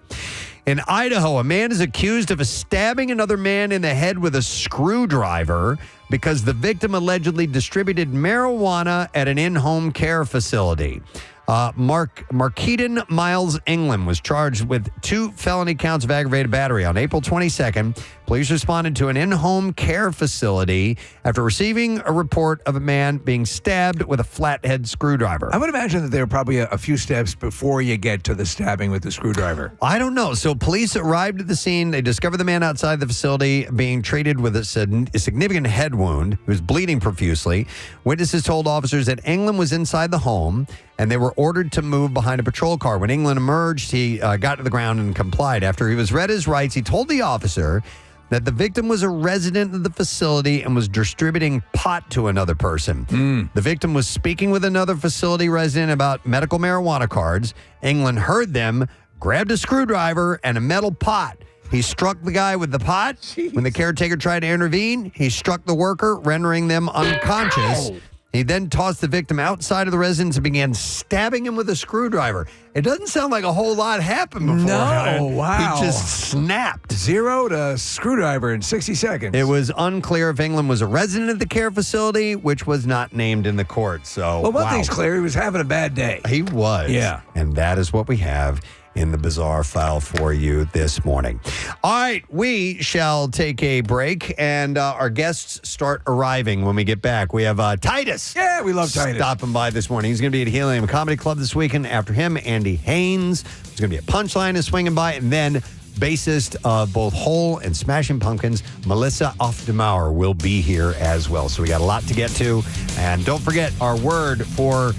In Idaho, a man is accused of stabbing another man in the head with a screwdriver because the victim allegedly distributed marijuana at an in-home care facility. Markeaton Miles England was charged with 2 felony counts of aggravated battery. On April 22nd, police responded to an in-home care facility after receiving a report of a man being stabbed with a flathead screwdriver. I would imagine that there are probably a few steps before you get to the stabbing with the screwdriver. I don't know. So police arrived at the scene. They discovered the man outside the facility being treated with a significant head wound. He was bleeding profusely. Witnesses told officers that England was inside the home and they were ordered to move behind a patrol car. When England emerged, he got to the ground and complied. After he was read his rights, he told the officer that the victim was a resident of the facility and was distributing pot to another person. The victim was speaking with another facility resident about medical marijuana cards. England heard them, grabbed a screwdriver and a metal pot. He struck the guy with the pot. Jeez. When the caretaker tried to intervene, he struck the worker, rendering them unconscious. Ow. He then tossed the victim outside of the residence and began stabbing him with a screwdriver. It doesn't sound like a whole lot happened before. No, wow. He just snapped. 0 to screwdriver in 60 seconds. It was unclear if England was a resident of the care facility, which was not named in the court. So, well, one thing's clear. He was having a bad day. He was. Yeah. And that is what we have in the bizarre file for you this morning. All right, we shall take a break, and our guests start arriving when we get back. We have Titus. Yeah, we love Titus. Stopping by this morning. He's going to be at Helium Comedy Club this weekend. After him, Andy Haynes. There's going to be a Punchline is swinging by, and then bassist of both Hole and Smashing Pumpkins, Melissa Auf der Maur, will be here as well. So we got a lot to get to. And don't forget, our word for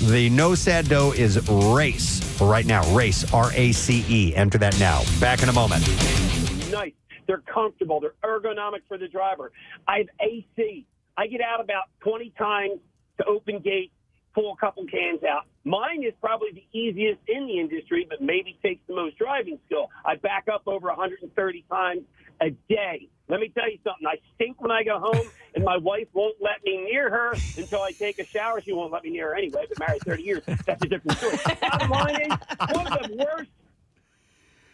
the No Sad Dough is race. For right now, race, R-A-C-E. Enter that now. Back in a moment. Nice. They're comfortable. They're ergonomic for the driver. I have AC. I get out about 20 times to open gate, pull a couple cans out. Mine is probably the easiest in the industry, but maybe takes the most driving skill. I back up over 130 times a day. Let me tell you something. I stink when I go home, and my wife won't let me near her until I take a shower. She won't let me near her anyway. I've been married 30 years. That's a different story. Bottom line is, one of the worst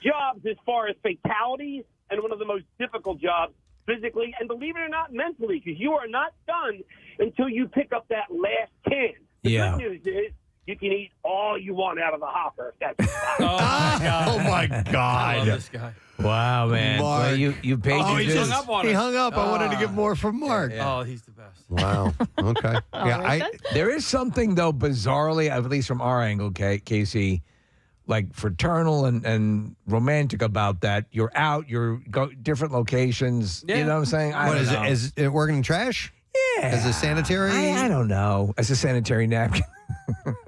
jobs as far as fatalities and one of the most difficult jobs physically and, believe it or not, mentally, because you are not done until you pick up that last can. The good news is you can eat all you want out of the hopper. If that's Oh, my God. I love this guy. Wow, man. Mark. Well, you paid your dues. He hung up. I wanted to get more from Mark. Oh, he's the best. Wow. Okay. There is something, though, bizarrely, at least from our angle, Casey, like fraternal and romantic about that. You're out, you're go different locations. You know what I'm saying? What is it? Is it working in trash? Yeah. As a sanitary? I don't know. As a sanitary napkin.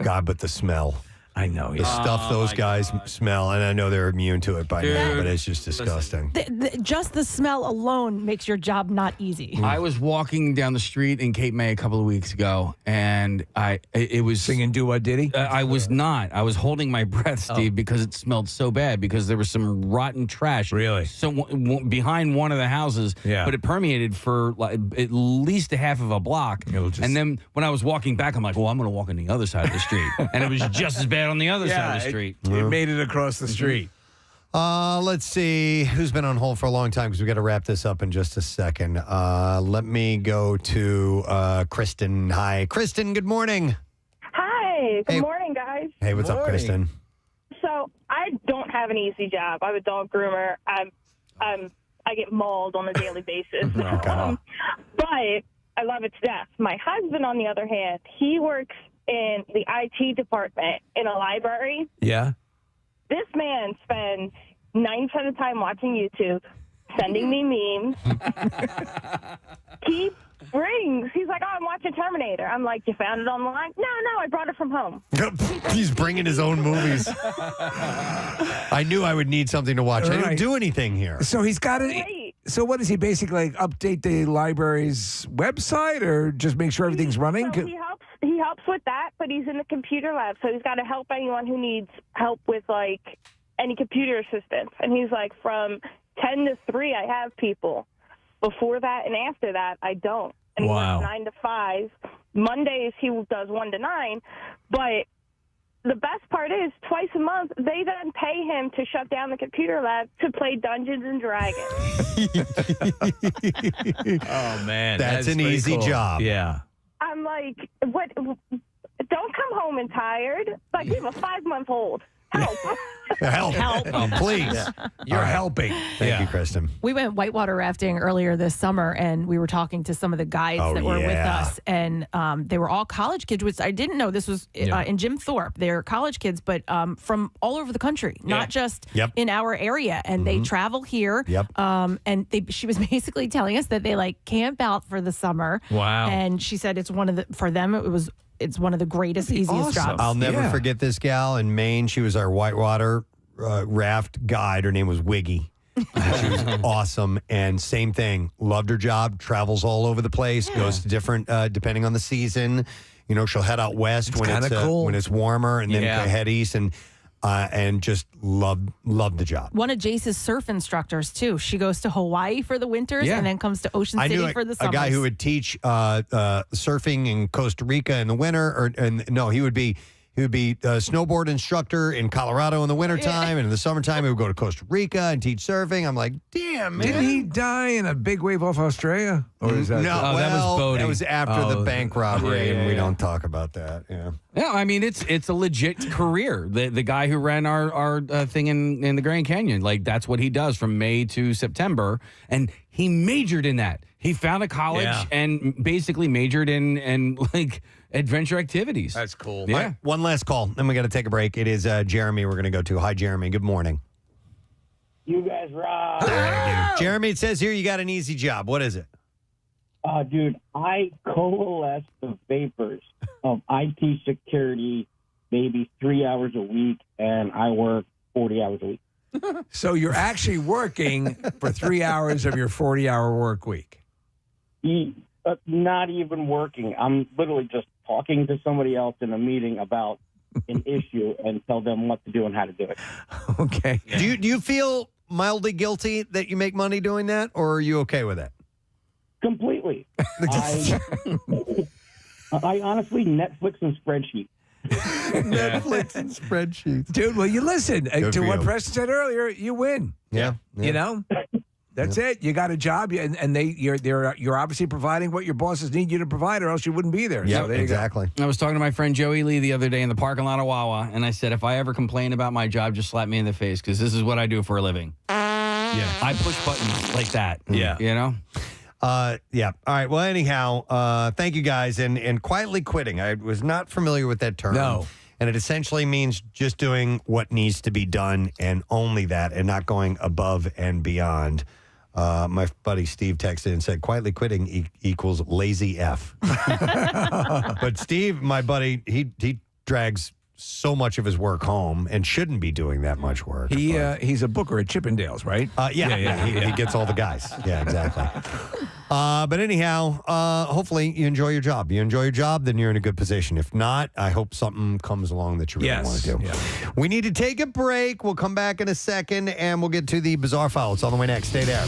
God, but the smell. I know. The stuff those guys smell, and I know they're immune to it by now, but it's just disgusting. Just the smell alone makes your job not easy. I was walking down the street in Cape May a couple of weeks ago, and it was singing "Do What Diddy." I was not. I was holding my breath, Steve, because it smelled so bad because there was some rotten trash. Really? So behind one of the houses, but it permeated for like at least a half of a block. And then when I was walking back, I'm like, well, I'm going to walk on the other side of the street, and it was just as bad on the other side of the street. It made it across the street. Let's see who's been on hold for a long time because we got to wrap this up in just a second. Let me go to Kristen. Hi, Kristen. Good morning. Hi. Good morning, guys. Hey, what's up, Kristen? So I don't have an easy job. I'm a dog groomer. I get mauled on a daily basis. But I love it to death. My husband, on the other hand, he works in the IT department in a library. Yeah. This man spends 90% of the time watching YouTube, sending me memes. He brings, he's like, oh, I'm watching Terminator. I'm like, you found it online? No, I brought it from home. He's bringing his own movies. I knew I would need something to watch. I didn't do anything here. So he's got it. So what does he basically like, update the library's website or just make sure everything's running? So he helps with that, but he's in the computer lab, so he's got to help anyone who needs help with like any computer assistance. And he's like, from 10 to 3, I have people. Before that and after that, I don't. And he works 9 to 5. Mondays he does 1 to 9, but the best part is twice a month they then pay him to shut down the computer lab to play Dungeons and Dragons. Oh man, that's an easy job. Yeah. I'm like, what? Don't come home and tired. Like, you have a 5-month-old. Help. Help. Please. You're helping. Thank you, Kristen. We went whitewater rafting earlier this summer, and we were talking to some of the guides that were with us, and they were all college kids, which I didn't know this was in Jim Thorpe. They're college kids, but from all over the country, not just in our area. And they travel here. And she was basically telling us that they like camp out for the summer. Wow. And she said it's one of the, for them, it's one of the greatest, easiest jobs. I'll never forget this gal in Maine. She was our whitewater raft guide. Her name was Wiggy. She was awesome. And same thing. Loved her job. Travels all over the place. Goes to different, depending on the season. You know, she'll head out west when it's warmer, and then head east. And just loved the job. One of Jace's surf instructors, too. She goes to Hawaii for the winters and then comes to Ocean City for the summers. A guy who would teach surfing in Costa Rica in the winter. He would be a snowboard instructor in Colorado in the wintertime. And in the summertime, he would go to Costa Rica and teach surfing. I'm like, damn, man. Didn't he die in a big wave off Australia? Or is that that was boating. That was after the bank robbery, and we don't talk about that. Yeah, I mean, it's a legit career. The guy who ran our thing in the Grand Canyon, like, that's what he does from May to September, and he majored in that. He found a college and basically majored in like adventure activities. That's cool. Yeah. Right, one last call, then we got to take a break. It is Jeremy we're going to go to. Hi, Jeremy. Good morning. You guys rock. Thank you. Jeremy, it says here you got an easy job. What is it? Dude, I coalesce the vapors of IT security maybe 3 hours a week, and I work 40 hours a week. So you're actually working for 3 hours of your 40-hour work week? Not even working. I'm literally just talking to somebody else in a meeting about an issue and tell them what to do and how to do it. Okay. Do you feel mildly guilty that you make money doing that, or are you okay with that? Completely. I honestly Netflix and spreadsheets. Netflix and spreadsheets. Dude, well, you listen to what Preston said earlier. You win. Yeah. You know? That's it. You got a job, and you're obviously providing what your bosses need you to provide, or else you wouldn't be there. Yeah, so exactly. I was talking to my friend Joey Lee the other day in the parking lot of Wawa, and I said, if I ever complain about my job, just slap me in the face, because this is what I do for a living. Yeah, I push buttons like that. Yeah, you know. Yeah. All right. Well, anyhow, thank you guys. And quietly quitting. I was not familiar with that term. No. And it essentially means just doing what needs to be done and only that, and not going above and beyond. My buddy Steve texted and said, quietly quitting equals lazy F. But Steve, my buddy, he drags so much of his work home and shouldn't be doing that much work. He's a booker at Chippendales, right? He gets all the guys. Yeah, exactly. But anyhow, hopefully you enjoy your job. You enjoy your job, then you're in a good position. If not, I hope something comes along that you really want to do. Yeah. We need to take a break. We'll come back in a second, and we'll get to the bizarre file. It's on the way next. Stay there.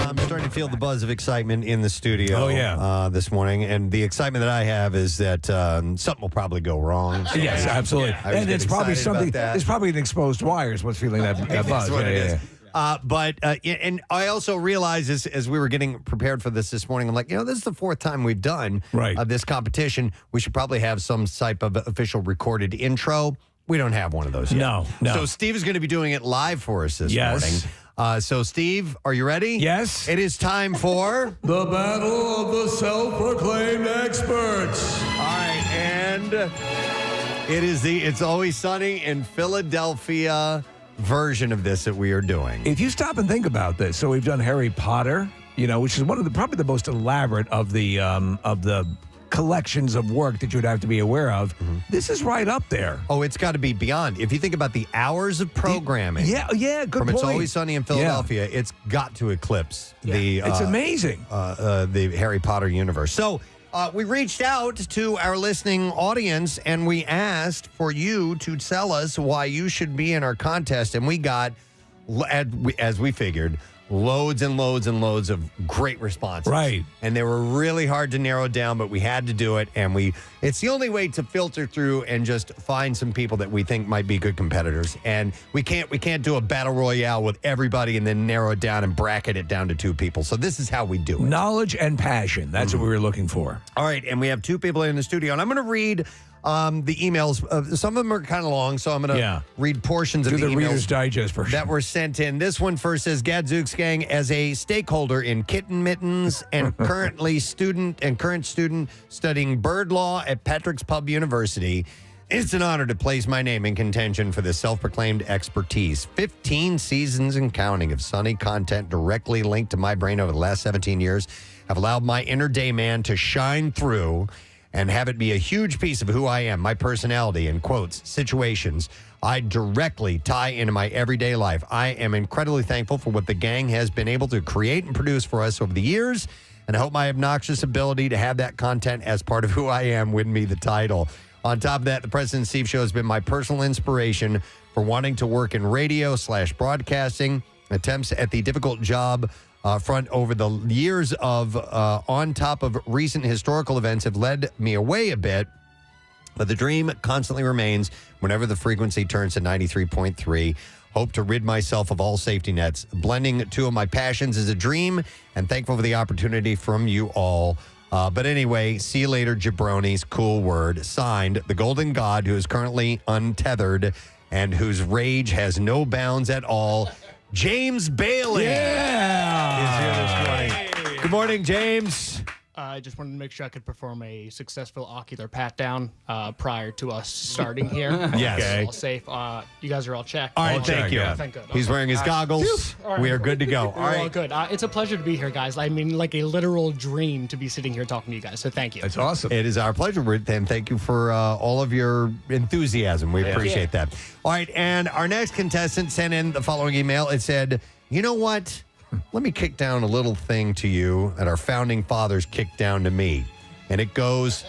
I'm starting to feel the buzz of excitement in the studio this morning. And the excitement that I have is that something will probably go wrong. So Yes, absolutely. And it's probably something, it's probably an exposed wire is what's feeling that buzz. That's what it is. And I also realized as we were getting prepared for this morning, I'm like, this is the fourth time we've done this competition. We should probably have some type of official recorded intro. We don't have one of those yet. No. So Steve is going to be doing it live for us this morning. So, Steve, are you ready? Yes. It is time for the Battle of the Self-Proclaimed Experts. All right, and it is the It's Always Sunny in Philadelphia version of this that we are doing. If you stop and think about this, so we've done Harry Potter, which is one of probably the most elaborate of the collections of work that you would have to be aware of. This is right up there. Oh, it's got to be beyond. If you think about the hours of programming, good from point. It's Always Sunny in Philadelphia, it's got to eclipse the. It's amazing. The Harry Potter universe. So we reached out to our listening audience and we asked for you to tell us why you should be in our contest, and we got, as we figured, loads and loads and loads of great responses. Right. And they were really hard to narrow down, but we had to do it. And it's the only way to filter through and just find some people that we think might be good competitors. And we can't do a battle royale with everybody and then narrow it down and bracket it down to 2 people. So this is how we do it. Knowledge and passion. That's what we were looking for. All right. And we have 2 people in the studio. And I'm going to read the emails. Some of them are kind of long, so I'm going to read portions of the emails Reader's Digest version that were sent in. This one first says, Gadzooks Gang, as a stakeholder in kitten mittens and current student studying bird law at Patrick's Pub University, it's an honor to place my name in contention for this self-proclaimed expertise. 15 seasons and counting of sunny content directly linked to my brain over the last 17 years have allowed my inner day man to shine through and have it be a huge piece of who I am, my personality, and quotes, situations I directly tie into my everyday life. I am incredibly thankful for what the gang has been able to create and produce for us over the years, and I hope my obnoxious ability to have that content as part of who I am win me the title. On top of that, the Preston and Steve Show has been my personal inspiration for wanting to work in radio/broadcasting, attempts at the difficult job front over the years of on top of recent historical events have led me away a bit, but the dream constantly remains whenever the frequency turns to 93.3. Hope to rid myself of all safety nets. Blending 2 of my passions is a dream, and thankful for the opportunity from you all. But anyway, see you later, jabronis. Cool word. Signed, the Golden God, who is currently untethered and whose rage has no bounds at all, James Bailey. Is here this morning. Good morning, James. I just wanted to make sure I could perform a successful ocular pat down prior to us starting here. Yes. Okay. All safe. You guys are all checked. All right, thank you. Thank God. He's wearing his goggles. Right. We are good to go. We're all good. It's a pleasure to be here, guys. I mean, like a literal dream to be sitting here talking to you guys. So thank you. That's awesome. It is our pleasure, and thank you for all of your enthusiasm. We appreciate that. All right, and our next contestant sent in the following email. It said, you know what? Let me kick down a little thing to you that our founding fathers kicked down to me. And it goes,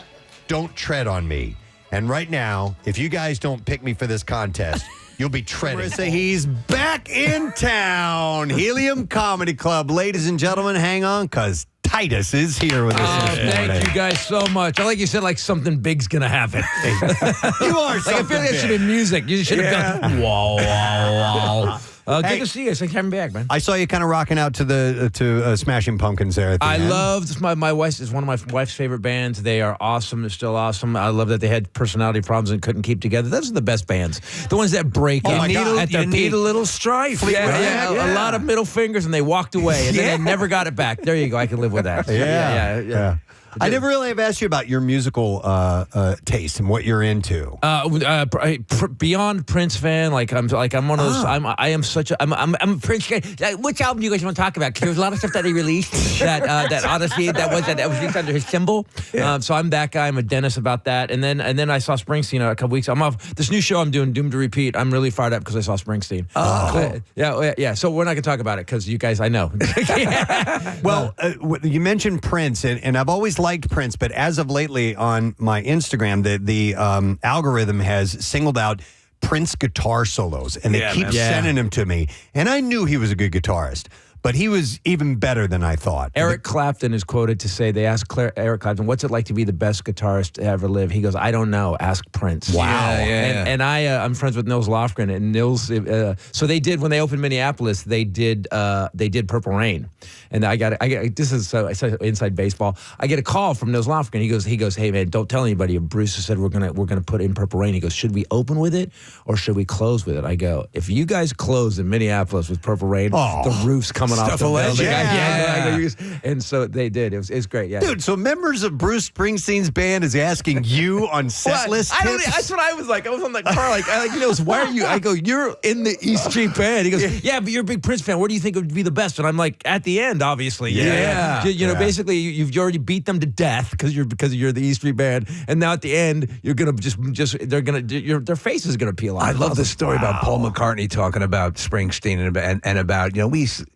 don't tread on me. And right now, if you guys don't pick me for this contest, you'll be treading. He's back in town. Helium Comedy Club. Ladies and gentlemen, hang on, because Titus is here with us this morning. Thank you guys so much. I like you said, like something big's going to happen. You are something I feel like it should be music. You should have gone, wow, wow, wow. Good to see you guys. Thanks for having me back, man. I saw you kind of rocking out to Smashing Pumpkins there. At the end. Loved my wife's is one of my wife's favorite bands. They are awesome. They're still awesome. I love that they had personality problems and couldn't keep together. Those are the best bands. The ones that break up. You need a little strife. A lot of middle fingers, and they walked away, and then they never got it back. There you go. I can live with that. Yeah. I never really have asked you about your musical taste and what you're into. Beyond Prince fan, I'm one of those. I'm a Prince guy. Which album do you guys want to talk about? Because there was a lot of stuff that he released that honestly that was released under his symbol. So I'm that guy. I'm a dentist about that. And then I saw Springsteen a couple weeks. I'm off this new show I'm doing, Doomed to Repeat. I'm really fired up because I saw Springsteen. Cool. Yeah. So we're not gonna talk about it because you guys, I know. Well, you mentioned Prince, and I've always liked Prince, but as of lately on my Instagram, the algorithm has singled out Prince guitar solos, and they keep sending them to me. And I knew he was a good guitarist, but he was even better than I thought. Eric Clapton is quoted to say, they asked Eric Clapton, what's it like to be the best guitarist to ever live? He goes, I don't know. Ask Prince. Wow. And I'm friends with Nils Lofgren, and Nils, so they did, when they opened Minneapolis, they did Purple Rain. And I got this is so inside baseball. I get a call from Nils Lofgren. He goes, hey man, don't tell anybody. And Bruce said we're gonna put in Purple Rain. He goes, should we open with it or should we close with it? I go, if you guys close in Minneapolis with Purple Rain, the roof's coming off the building. And so they did. It's great. Yeah, dude. So members of Bruce Springsteen's band is asking you on set list tips? That's what I was like. I was on the car he goes, why are you? I go, you're in the East Street Band. He goes, yeah, but you're a big Prince fan. Where do you think it would be the best? And I'm like, at the end, obviously. Basically, you've already beat them to death because you're the East Street Band, and now at the end, you're gonna their face is gonna peel off. I love this story about Paul McCartney talking about Springsteen and about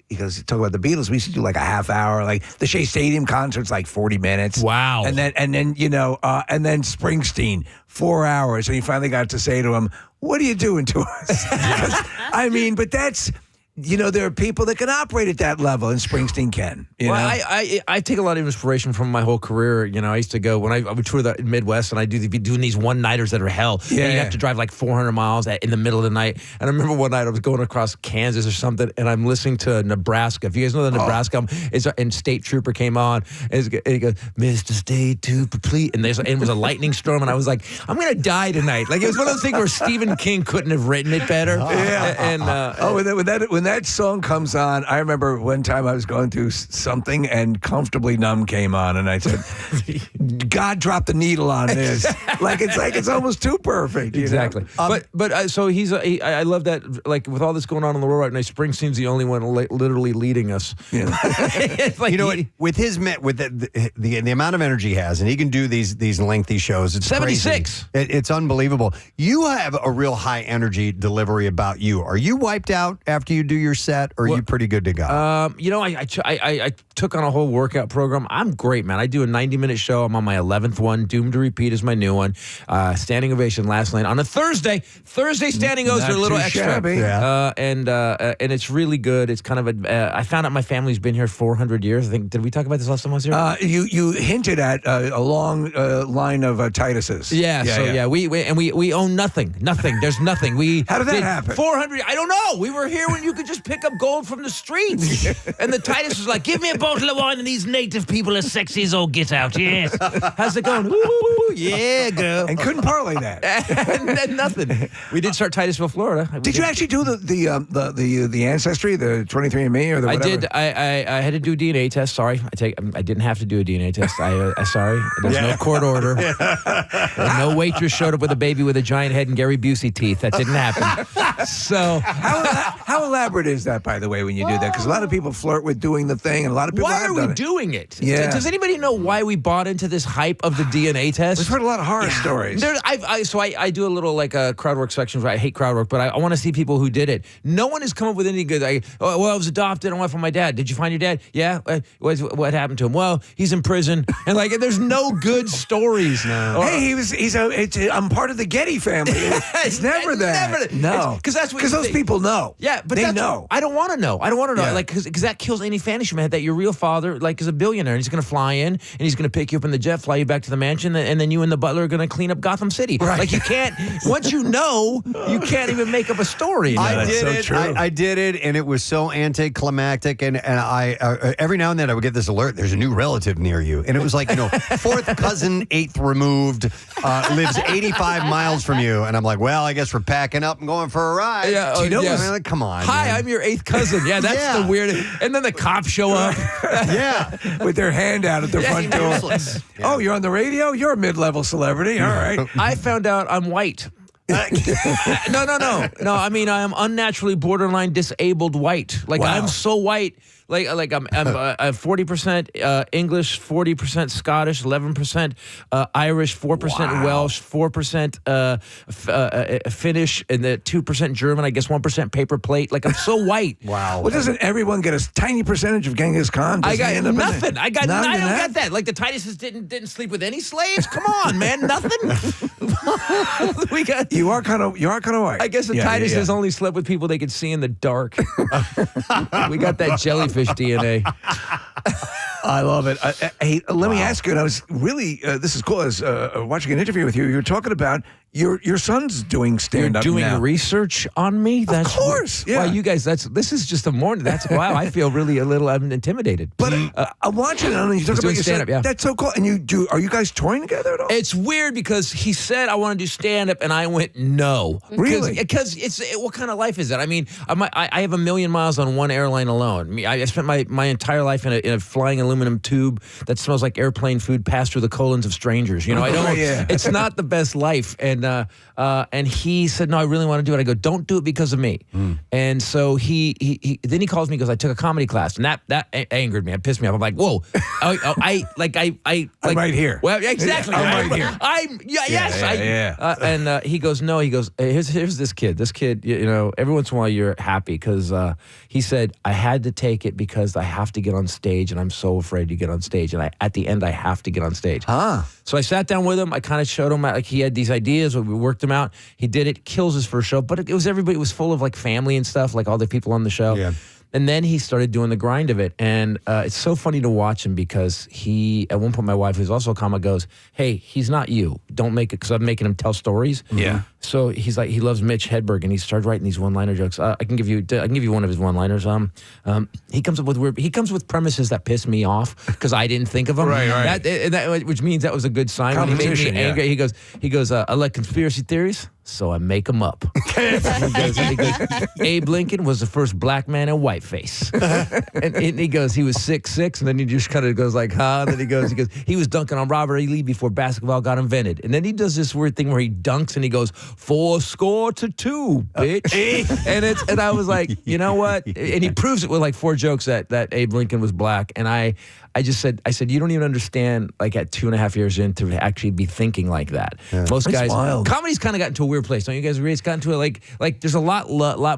because talk about the Beatles. We used to do like a half hour, like the Shea Stadium concerts, like 40 minutes. Wow. And then and then Springsteen 4 hours, and he finally got to say to him, "What are you doing to us?" I mean, but that's. There are people that can operate at that level, and Springsteen can. I take a lot of inspiration from my whole career. I used to go when I would tour the Midwest, and I'd be doing these one-nighters that are hell. Yeah. And you have to drive like 400 miles in the middle of the night. And I remember one night I was going across Kansas or something, and I'm listening to Nebraska. If you guys know the Nebraska, and State Trooper came on, and he goes, Mr. State Trooper, please. And it was a lightning storm, and I was like, I'm going to die tonight. Like, it was one of those things where Stephen King couldn't have written it better. When that song comes on, I remember one time I was going through something and Comfortably Numb came on, and I said, God dropped the needle on this. It's almost too perfect. Exactly. So I love that, like, with all this going on in the world right now, Springsteen's the only one literally leading us. With the amount of energy he has, and he can do these lengthy shows. It's 76. It's unbelievable. You have a real high energy delivery about you. Are you wiped out after you do your set, or are you pretty good to go? I took on a whole workout program. I'm great, man. I do a 90-minute show. I'm on my 11th one. Doomed to Repeat is my new one. Standing ovation last night on a Thursday. Thursday standing O's are a little extra. Shabby. And it's really good. It's kind of I found out my family's been here 400 years. I think, did we talk about this last time I was here? You hinted at a long line of Tituses. We own nothing. There's nothing. How did that happen? 400. I don't know. We were here when you could just pick up gold from the streets. And the Titus was like, give me a bottle of wine, and these native people are sexy as all get out. Yes. How's it going? Ooh, yeah, girl. And couldn't parlay that. and nothing. We did start Titusville, Florida. Did you actually do the ancestry, the 23andMe, or the whatever? I did. I had to do a DNA test. Sorry, I didn't have to do a DNA test. Sorry. There's no court order. No waitress showed up with a baby with a giant head and Gary Busey teeth. That didn't happen. So how elaborate is that, by the way, when you do that? Because a lot of people flirt with doing the thing, and a lot of people why have are we done it. doing it? Yeah. Does anybody know why we bought into this hype of the DNA test? We've heard a lot of horror stories. I do a little like a crowd work section where I hate crowd work, but I want to see people who did it. No one has come up with any good. I was adopted. I went from my dad. Did you find your dad? Yeah. What happened to him? Well, he's in prison. And there's no good stories. No. Hey, I'm part of the Getty family. It's never that. No. Because those people know. Yeah, but they that's know. I don't want to know. I don't want to know. Yeah. Like, because that kills any fantasy man that your real father, like, is a billionaire and he's going to fly in and he's going to pick you up in the jet, fly you back to the mansion, and then you and the butler are going to clean up Gotham City. Right. Like, you can't, once you know, you can't even make up a story. I did it, and it was so anticlimactic. And I every now and then I would get this alert: there's a new relative near you, and it was like, fourth cousin, eighth removed, lives 85 miles from you, and I'm like, well, I guess we're packing up and going for a ride. Yeah, Do you know? yeah. I mean, like, come on. Hi, man. I'm your eighth cousin. Yeah, that's the weirdest. And then the cops show up. Yeah, with their hand out at the front door. useless. Oh, you're on the radio? You're a mid-level celebrity. All right. I found out I'm white. No. I mean, I am unnaturally borderline disabled white. Like, Wow. I'm so white. Like I'm 40% English, 40% Scottish, 11% Irish, 4% Welsh, 4% Finnish, and the 2% German. I guess 1% paper plate. Like, I'm so white. Wow. Well, doesn't everyone get a tiny percentage of Genghis Khan? I Doesn't he end got up in nothing. it? I don't Not even get that. Like, the Tituses didn't sleep with any slaves. Come on, man, nothing. We got. You are kind of white. I guess the Tituses only slept with people they could see in the dark. We got that jellyfish DNA. I love it. Hey, let me ask you, and I was really, this is cool, I was watching an interview with you. You were talking about your son's doing stand-up You're doing now. research on me? Of course, yeah. Wow, you guys, this is just a morning. Wow, I feel really I'm intimidated. But I'm watching it, and you talk about your stand-up, son. yeah. That's so cool. And are you guys touring together at all? It's weird because he said, I want to do stand-up, and I went, no. Really? Because what kind of life is that? I mean, I have 1 million miles on one airline alone. I mean, I spent my entire life in a flying aluminum tube that smells like airplane food passed through the colons of strangers. I don't. Yeah. It's not the best life. And he said, no, I really want to do it. I go, don't do it because of me. And so he then he calls me because I took a comedy class, and that angered me. It pissed me off. I'm like, whoa, I'm right here. Well, exactly. I'm right here. And he goes, no. He goes, here's this kid. This kid, every once in a while you're happy because he said, I had to take it because I have to get on stage, and I'm so afraid to get on stage. And at the end, I have to get on stage. So I sat down with him. I kind of showed him, like, he had these ideas. We worked them out. He did it. Kills his first show. But it was everybody. It was full of, like, family and stuff, like all the people on the show. Yeah. And then he started doing the grind of it. And it's so funny to watch him because at one point, my wife, who's also a comic, goes, hey, he's not you. Don't make it, because I'm making him tell stories. Yeah. So he's like, he loves Mitch Hedberg, and he started writing these one-liner jokes. I can give you one of his one-liners. He comes with premises that piss me off because I didn't think of them. Right. That which means that was a good sign. When he made me angry. He goes, I like conspiracy theories, so I make them up. he goes, Abe Lincoln was the first black man in whiteface. and he goes, he was 6'6", and then he just kind of goes like, huh? And then he goes, he was dunking on Robert E. Lee before basketball got invented. And then he does this weird thing where he dunks and he goes, 4-2, bitch. And I was like, you know what? And he proves it with like 4 jokes that Abe Lincoln was black. And I said, you don't even understand, like, at 2.5 years in, to actually be thinking like that. Yeah. Most That's guys, wild. comedy's kind of gotten to a weird place. Don't you guys agree? It's gotten to it like there's a lot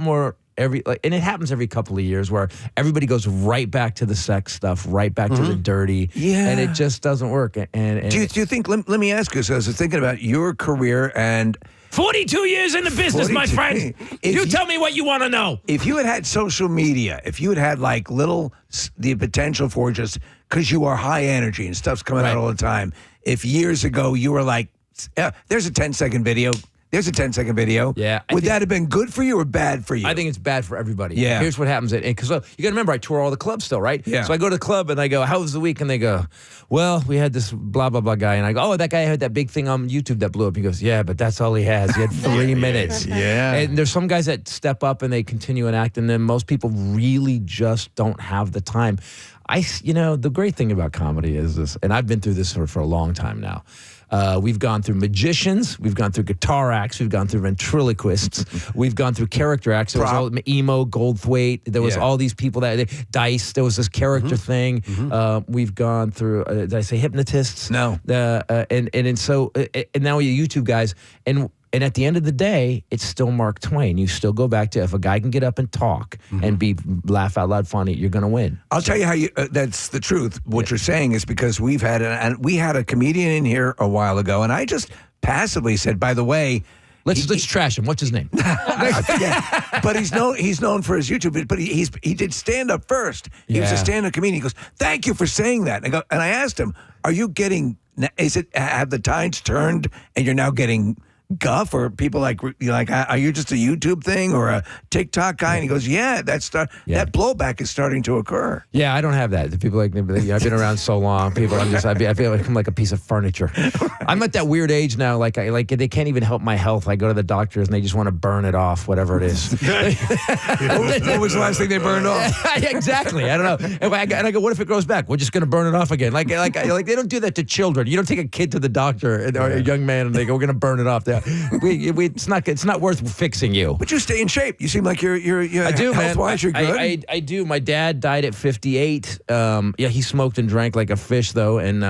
more and it happens every couple of years where everybody goes right back to the sex stuff, right back to the dirty. Yeah. And it just doesn't work. And do you think, let me ask you, so I was thinking about your career and 42 years in the business, my friend. You tell me what you want to know. If you had social media, if you had like the potential for, just because you are high energy and stuff's coming out all the time, if years ago you were like, there's a 10-second video. There's a 10-second video. Yeah. Would that have been good for you or bad for you? I think it's bad for everybody. Yeah. Here's what happens. Because you got to remember, I tour all the clubs still, right? Yeah. So I go to the club and I go, how was the week? And they go, well, we had this blah, blah, blah guy. And I go, oh, that guy had that big thing on YouTube that blew up. He goes, yeah, but that's all he has. He had 3 minutes. Yeah. And there's some guys that step up and they continue and act. And then most people really just don't have the time. The great thing about comedy is this, and I've been through this for a long time now. We've gone through magicians, we've gone through guitar acts, we've gone through ventriloquists, we've gone through character acts. There was all emo, Goldthwait. There was all these people Dice. There was this character thing. We've gone through. Did I say hypnotists? No. And now you YouTube guys And at the end of the day, it's still Mark Twain. You still go back to, if a guy can get up and talk and be laugh out loud funny, you're going to win. I'll tell you how that's the truth. What you're saying is because we had a comedian in here a while ago, and I just passively said, by the way, Let's trash him. What's his name? But he's known for his YouTube. But he did stand up first. He was a stand up comedian. He goes, "Thank you for saying that." And I asked him, "Are you getting? Have the tides turned and you're now getting guff or people like are you just a YouTube thing or a TikTok guy?" And he goes, "Yeah, that blowback is starting to occur." Yeah, I don't have that. The people like me, I've been around so long. People, I feel like I'm like a piece of furniture. I'm at that weird age now. Like they can't even help my health. I go to the doctors and they just want to burn it off, whatever it is. What was the last thing they burned off? Exactly. I don't know. And I go, what if it grows back? We're just going to burn it off again. Like they don't do that to children. You don't take a kid to the doctor or a young man and they go, we're going to burn it off. It's not worth fixing you. But you stay in shape. You seem like you're I do, health-wise, you're good. I do. My dad died at 58. He smoked and drank like a fish though, and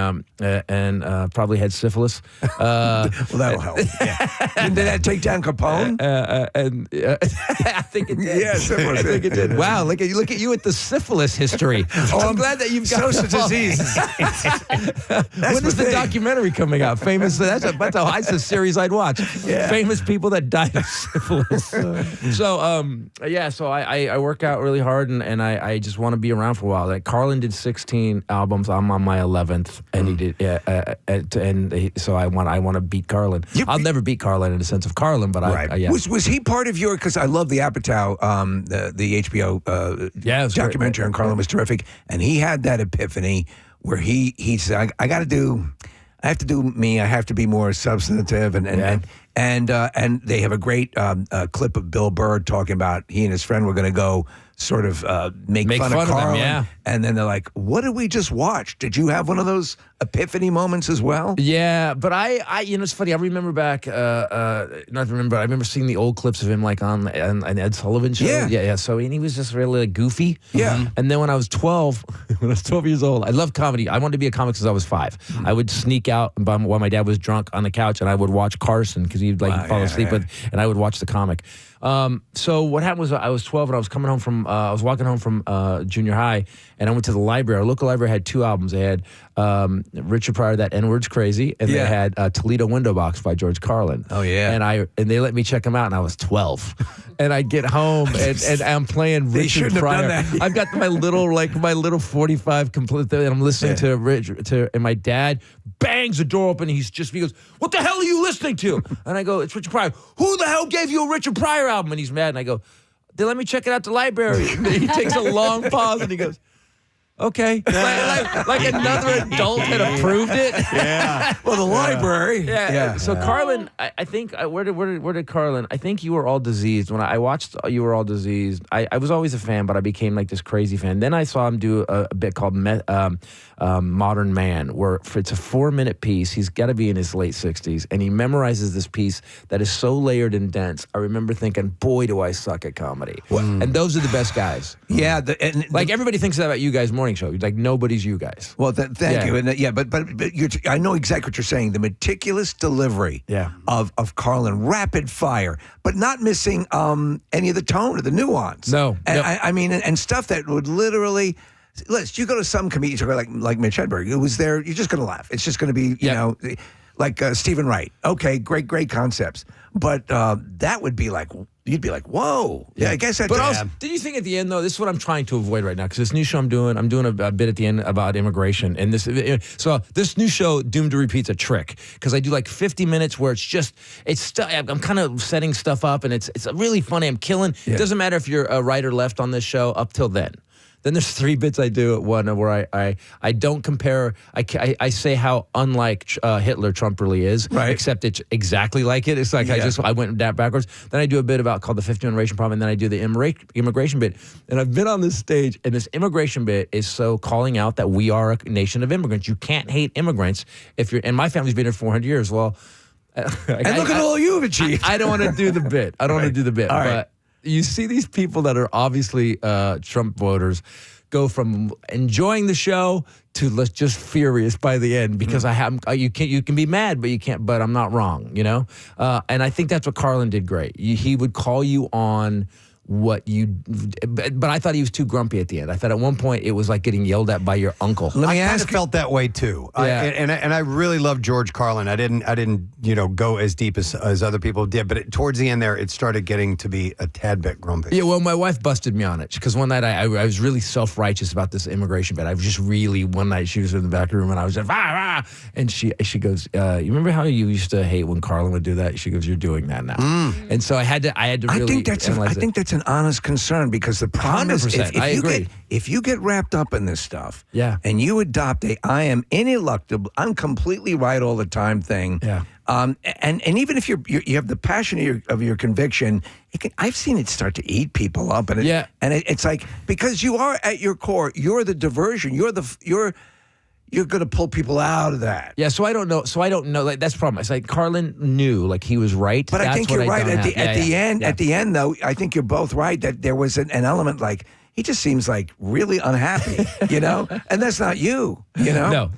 probably had syphilis. Well, that'll help. Yeah. Did that take down Capone? I think it did. Yeah, syphilis. I think it did. Wow, look at you at the syphilis history. I'm glad that you've got social disease. When is the documentary coming out? Famous. That's a series I'd watch. Yeah. Famous people that died of syphilis. So I work out really hard and I just want to be around for a while. Like Carlin did 16 albums. I'm on my 11th, and he did. So I want to beat Carlin. I'll never beat Carlin in the sense of Carlin, but right. Was he part of your? Because I love the Apatow, the HBO documentary on Carlin was terrific, and he had that epiphany where he said, I have to do me. I have to be more substantive, and they have a great clip of Bill Burr talking about he and his friend were going to go sort of make fun of Carlin, and then they're like, "What did we just watch?" Did you have one of those epiphany moments as well? Yeah, but I it's funny. I remember back, I remember seeing the old clips of him like on Ed Sullivan show. Yeah. So he was just really like, goofy. Yeah. And then when I was 12, years old, I loved comedy. I wanted to be a comic since I was 5. I would sneak out while my dad was drunk on the couch, and I would watch Carson because he'd fall asleep with, and I would watch the comic. So what happened was I was 12 and I was coming home from I was walking home from junior high, and I went to the library. Our local library had 2 albums. They had Richard Pryor, That N-Word's Crazy, and they had Toledo Window Box by George Carlin. Oh yeah. And they let me check them out, and I was 12. And I get home and I'm playing Richard Pryor. I've got my little 45 complete, and I'm listening to and my dad bangs the door open. He goes, "What the hell are you listening to?" And I go, "It's Richard Pryor." "Who the hell gave you a Richard Pryor album?" And he's mad. And I go, "They let me check it out at the library." And he takes a long pause and he goes, "Okay." Like another adult had approved it. Yeah. Well, the library. Yeah. So Carlin, I think where did Carlin? I think You Were All Diseased. When I watched You Were All Diseased, I was always a fan, but I became like this crazy fan. Then I saw him do a bit called Modern Man, where it's a 4-minute piece. He's got to be in his late 60s, and he memorizes this piece that is so layered and dense. I remember thinking, boy, do I suck at comedy. And those are the best guys. Yeah. Everybody thinks that about you guys' morning show. Like nobody's you guys. Well, thank you. And but I know exactly what you're saying. The meticulous delivery of Carlin, rapid fire, but not missing any of the tone or the nuance. No. And I mean, and stuff that would literally. You go to some comedians like Mitch Hedberg, who was there, you're just going to laugh. It's just going to be, you know, like Stephen Wright. Okay, great concepts. But that would be like, you'd be like, whoa. Yeah, I guess that's... But also, did you think at the end, though, this is what I'm trying to avoid right now, because this new show I'm doing a bit at the end about immigration. And this new show, Doomed to Repeat's a trick, because I do like 50 minutes where I'm kind of setting stuff up, and it's really funny. I'm killing. It doesn't matter if you're right or left on this show up till then. Then there's 3 bits I do at one where I don't compare. I say how unlike Hitler Trump really is, right? Except it's exactly like it. It's like I went backwards. Then I do a bit called the 50 Generation Problem, and then I do the immigration bit. And I've been on this stage, and this immigration bit is so calling out that we are a nation of immigrants. You can't hate immigrants if you're. And my family's been here 400 years. Well, and look at all you've achieved. I don't want to do the bit. I don't want to do the bit. All right. But you see these people that are obviously Trump voters go from enjoying the show to just furious by the end because you can be mad, but you can't. But I'm not wrong, you know. And I think that's what Carlin did great. He would call you on what you. But I thought he was too grumpy at the end. I thought at one point it was like getting yelled at by your uncle. I kind of felt that way too. Yeah. And I really loved George Carlin. I didn't go as deep as other people did, but towards the end there, it started getting to be a tad bit grumpy. Yeah, well, my wife busted me on it because one night I was really self-righteous about this immigration bit. I was just really, one night she was in the back room and I was like, rah, and she goes, you remember how you used to hate when Carlin would do that? She goes, you're doing that now. And so I had to really I think that's an honest concern because the problem is agree. if you get wrapped up in this stuff, yeah, and you adopt I am ineluctable, I'm completely right all the time thing, yeah. And even if you have the passion of your conviction, I've seen it start to eat people up, and it's like because you are at your core, you're the diversion, you're going to pull people out of that. Yeah, so I don't know. Like that's the problem. It's like Carlin knew, like he was right. But I think you're right at the end, though. I think you're both right that there was an element like he just seems like really unhappy, and that's not you, No.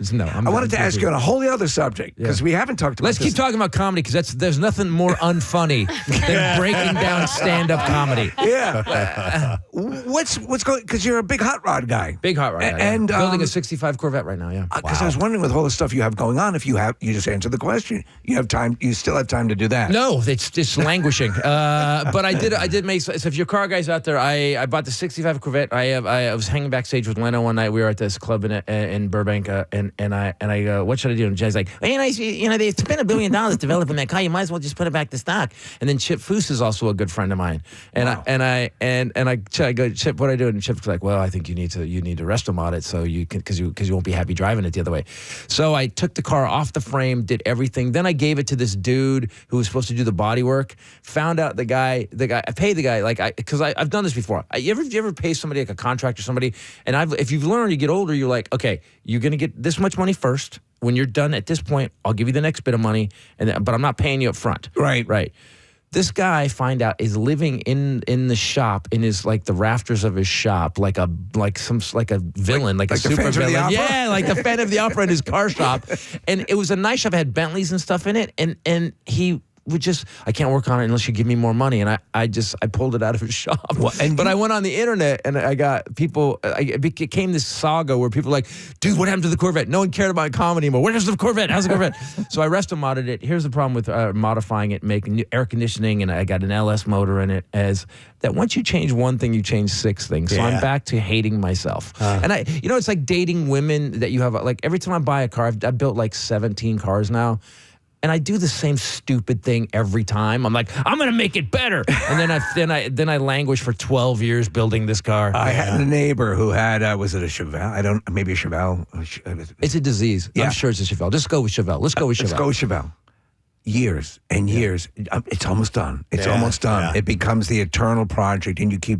I wanted to ask you on a wholly other subject because we haven't talked about. Let's keep talking about comedy because there's nothing more unfunny than breaking down stand-up comedy. Yeah. What's going? Because you're a big hot rod guy. Big hot rod guy. And building a '65 Corvette right now. Yeah. Because I was wondering with all the stuff you have going on, if you just answer the question, you have time. You still have time to do that. No, it's just languishing. But I did make. So if your car guys out there, I bought the '65 Corvette. I was hanging backstage with Leno one night. We were at this club in Burbank, and I go, what should I do? And Jay's like, hey, nice, they spent $1 billion developing that car. You might as well just put it back to stock. And then Chip Foose is also a good friend of mine. And I go, Chip, what do I do? And Chip's like, well, I think you need to resto mod it so you can because you won't be happy driving it the other way. So I took the car off the frame, did everything. Then I gave it to this dude who was supposed to do the body work. Found out the guy. I paid the guy because I've done this before. You ever pay somebody like a contractor, somebody, and if you've learned, you get older, you're like, okay, you're gonna get this much money first. When you're done at this point, I'll give you the next bit of money, but I'm not paying you up front. Right. This guy, I find out, is living in the shop, in his like the rafters of his shop, like a villain, like a super villain. Yeah, like the Phantom of the Opera in his car shop, and it was a nice shop. It had Bentleys and stuff in it, and he would just, I can't work on it unless you give me more money. And I pulled it out of his shop. But I went on the internet and I got people, it became this saga where people were like, dude, what happened to the Corvette? No one cared about comedy anymore. Where's the Corvette? How's the Corvette? So I resto modded it. Here's the problem with modifying it, making new air conditioning, and I got an LS motor in it, as that once you change one thing, you change 6 things. So I'm back to hating myself. And it's like dating women that you have, like every time I buy a car, I've built like 17 cars now. And I do the same stupid thing every time. I'm like, I'm gonna make it better, and then I languish for 12 years building this car. I had a neighbor who had was it a Chevelle? Maybe a Chevelle. It's a disease. Yeah. I'm sure it's a Chevelle. Just go with Chevelle. Let's go with Chevelle. Years and years. It's almost done. It's almost done. Yeah. It becomes the eternal project, and you keep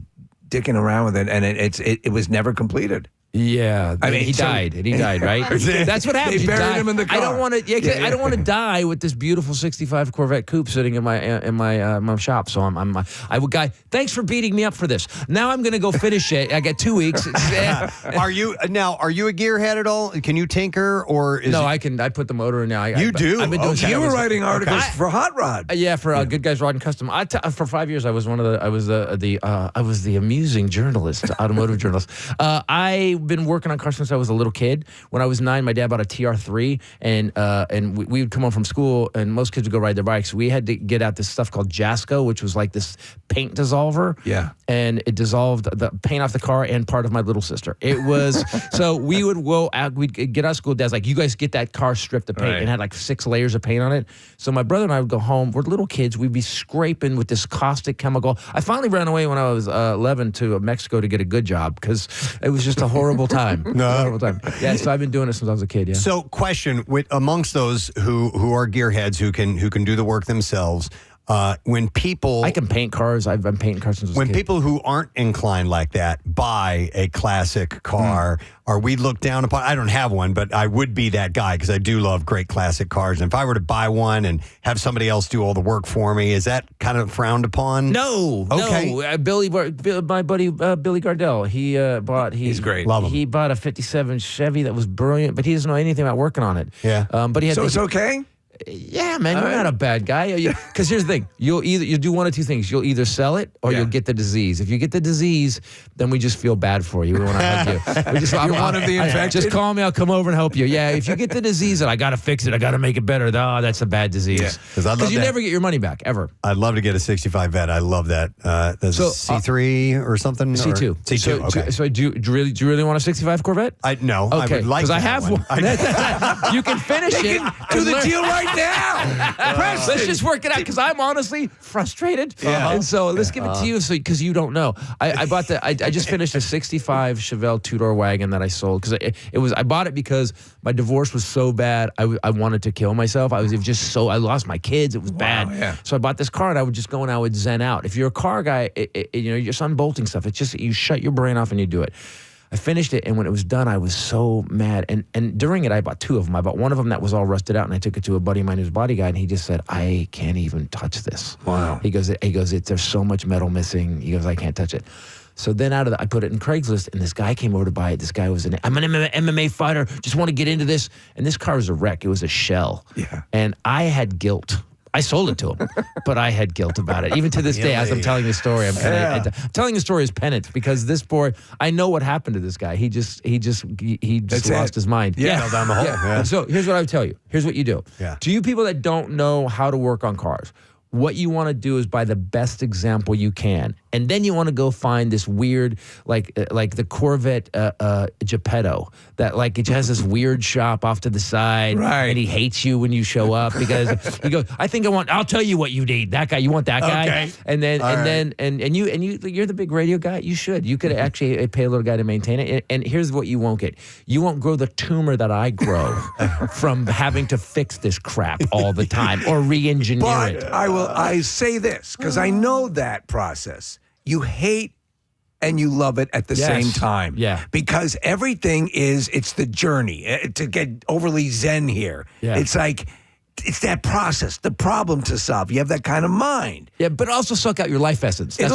dicking around with it, and it was never completed. Yeah, I mean, he died, right? That's what happened. They buried him in the car. I don't want to. I don't want to die with this beautiful '65 Corvette coupe sitting in my shop. So I would guy. Thanks for beating me up for this. Now I'm going to go finish it. I got 2 weeks. Are you a gearhead at all? Can you tinker or is I can. I put the motor in now. You do. I've been doing. You were writing articles for Hot Rod. For Good Guys Rod and Custom. For 5 years I was I was the amusing journalist, automotive journalist. I've been working on cars since I was a little kid. When I was 9, my dad bought a TR3, and we would come home from school, and most kids would go ride their bikes. We had to get out this stuff called Jasco, which was like this paint dissolver. Yeah. And it dissolved the paint off the car and part of my little sister. It was, so we would go out, we'd get out of school, Dad's like, you guys get that car stripped of paint. Right. It had like 6 layers of paint on it. So my brother and I would go home, we're little kids, we'd be scraping with this caustic chemical. I finally ran away when I was 11 to Mexico to get a good job, because it was just a horrible time. Horrible time. Yeah, so I've been doing it since I was a kid, yeah. So question, amongst those who are gearheads, who can do the work themselves, when people... I can paint cars. I've been painting cars since I was a kid. When people who aren't inclined like that buy a classic car, are we looked down upon? I don't have one, but I would be that guy because I do love great classic cars. And if I were to buy one and have somebody else do all the work for me, is that kind of frowned upon? No. Okay. No. My buddy Billy Gardell, he's great. Love him. He bought a 57 Chevy that was brilliant, but he doesn't know anything about working on it. Yeah. But he had it's okay? Yeah, man, you're not a bad guy. Because here's the thing: you'll do one of two things. You'll either sell it or you'll get the disease. If you get the disease, then we just feel bad for you. We want to hug you. We just, You're one of the infected? Just call me. I'll come over and help you. Yeah. If you get the disease, and I got to fix it. I got to make it better. Oh, that's a bad disease. Because you never get your money back ever. I'd love to get a 65 vet. I love that. That's C3 or something. C2. C2. Okay. So do you really want a 65 Corvette? No. Okay. I would like because I have one. You can finish it. Do the deal right now. Let's just work it out because I'm honestly frustrated. And so let's give it to you because you don't know. I bought I just finished a 65 Chevelle two-door wagon that I sold because I bought it because my divorce was so bad. I wanted to kill myself. I lost my kids. It was bad. Yeah. So I bought this car and I would just go and I would zen out. If you're a car guy, you're just unbolting stuff. It's just you shut your brain off and you do it. I finished it, and when it was done, I was so mad. And during it, I bought two of them. I bought one of them that was all rusted out, and I took it to a buddy of mine who's a body guy, and he just said, I can't even touch this. Wow. He goes, there's so much metal missing. He goes, I can't touch it. So then I put it in Craigslist, and this guy came over to buy it. This guy was I'm an MMA fighter, just want to get into this. And this car was a wreck. It was a shell. Yeah. And I had guilt. I sold it to him, but I had guilt about it. Even to this day, as I'm telling the story, I'm telling the story as penance because this boy, I know what happened to this guy. He just lost his mind. Fell down the hole. Yeah. So here's what I would tell you. Here's what you do. Yeah. To you people that don't know how to work on cars, what you want to do is buy the best example you can. And then you want to go find this weird, like the Corvette Geppetto, that like it has this weird shop off to the side, right? And he hates you when you show up because he goes, I'll tell you what you need. That guy, you want that guy? Okay. And then you're the big radio guy. You could actually pay a little guy to maintain it. And here's what you won't get: you won't grow the tumor that I grow from having to fix this crap all the time or re-engineer it. I say this because I know that process. You hate and you love it at the same time. Yeah. Because everything it's the journey. To get overly zen here. Yeah. It's like, it's that process, the problem to solve. You have that kind of mind. Yeah, but also suck out your life essence. That's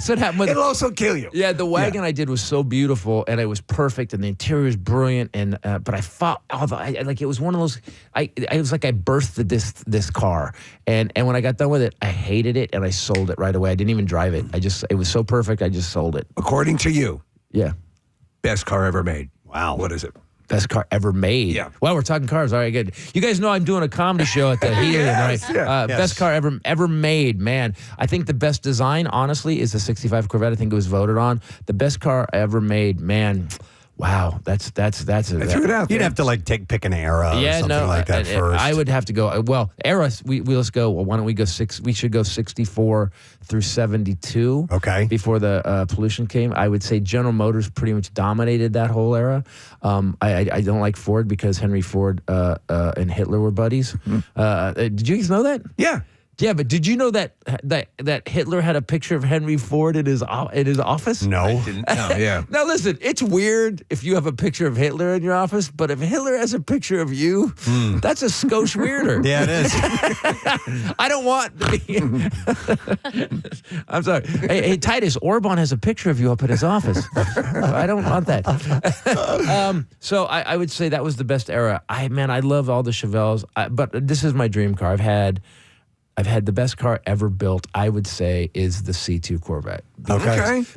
what happened with it'll also kill you. Yeah, the wagon I did was so beautiful and it was perfect and the interior is brilliant and but I fought it was one of those I was like I birthed this car and when I got done with it, I hated it and I sold it right away. I didn't even drive it. It was so perfect, I just sold it. According to you. Yeah. Best car ever made. Wow. What is it? Best car ever made. Yeah. Well, we're talking cars. All right, good. You guys know I'm doing a comedy show at the Helium, right? Yeah. Best car ever made, man. I think the best design, honestly, is the 65 Corvette. I think it was voted on. The best car ever made, man. Wow, that's I threw it out there. You'd have to pick an era or something like that first. I would have to go. Well, era. Let's go. Well, why don't we go We should go 64 through 72. Okay. Before the pollution came, I would say General Motors pretty much dominated that whole era. I don't like Ford because Henry Ford and Hitler were buddies. Did you guys know that? Yeah. Yeah, but did you know that Hitler had a picture of Henry Ford in his office? No. I didn't know, yeah. Now listen, it's weird if you have a picture of Hitler in your office, but if Hitler has a picture of you, that's a skosh weirder. Yeah, it is. I don't want to be. I'm sorry. Hey, Titus, Orban has a picture of you up at his office. I don't want that. So I would say that was the best era. I love all the Chevelles, but this is my dream car. I've had the best car ever built, I would say, is the C2 Corvette.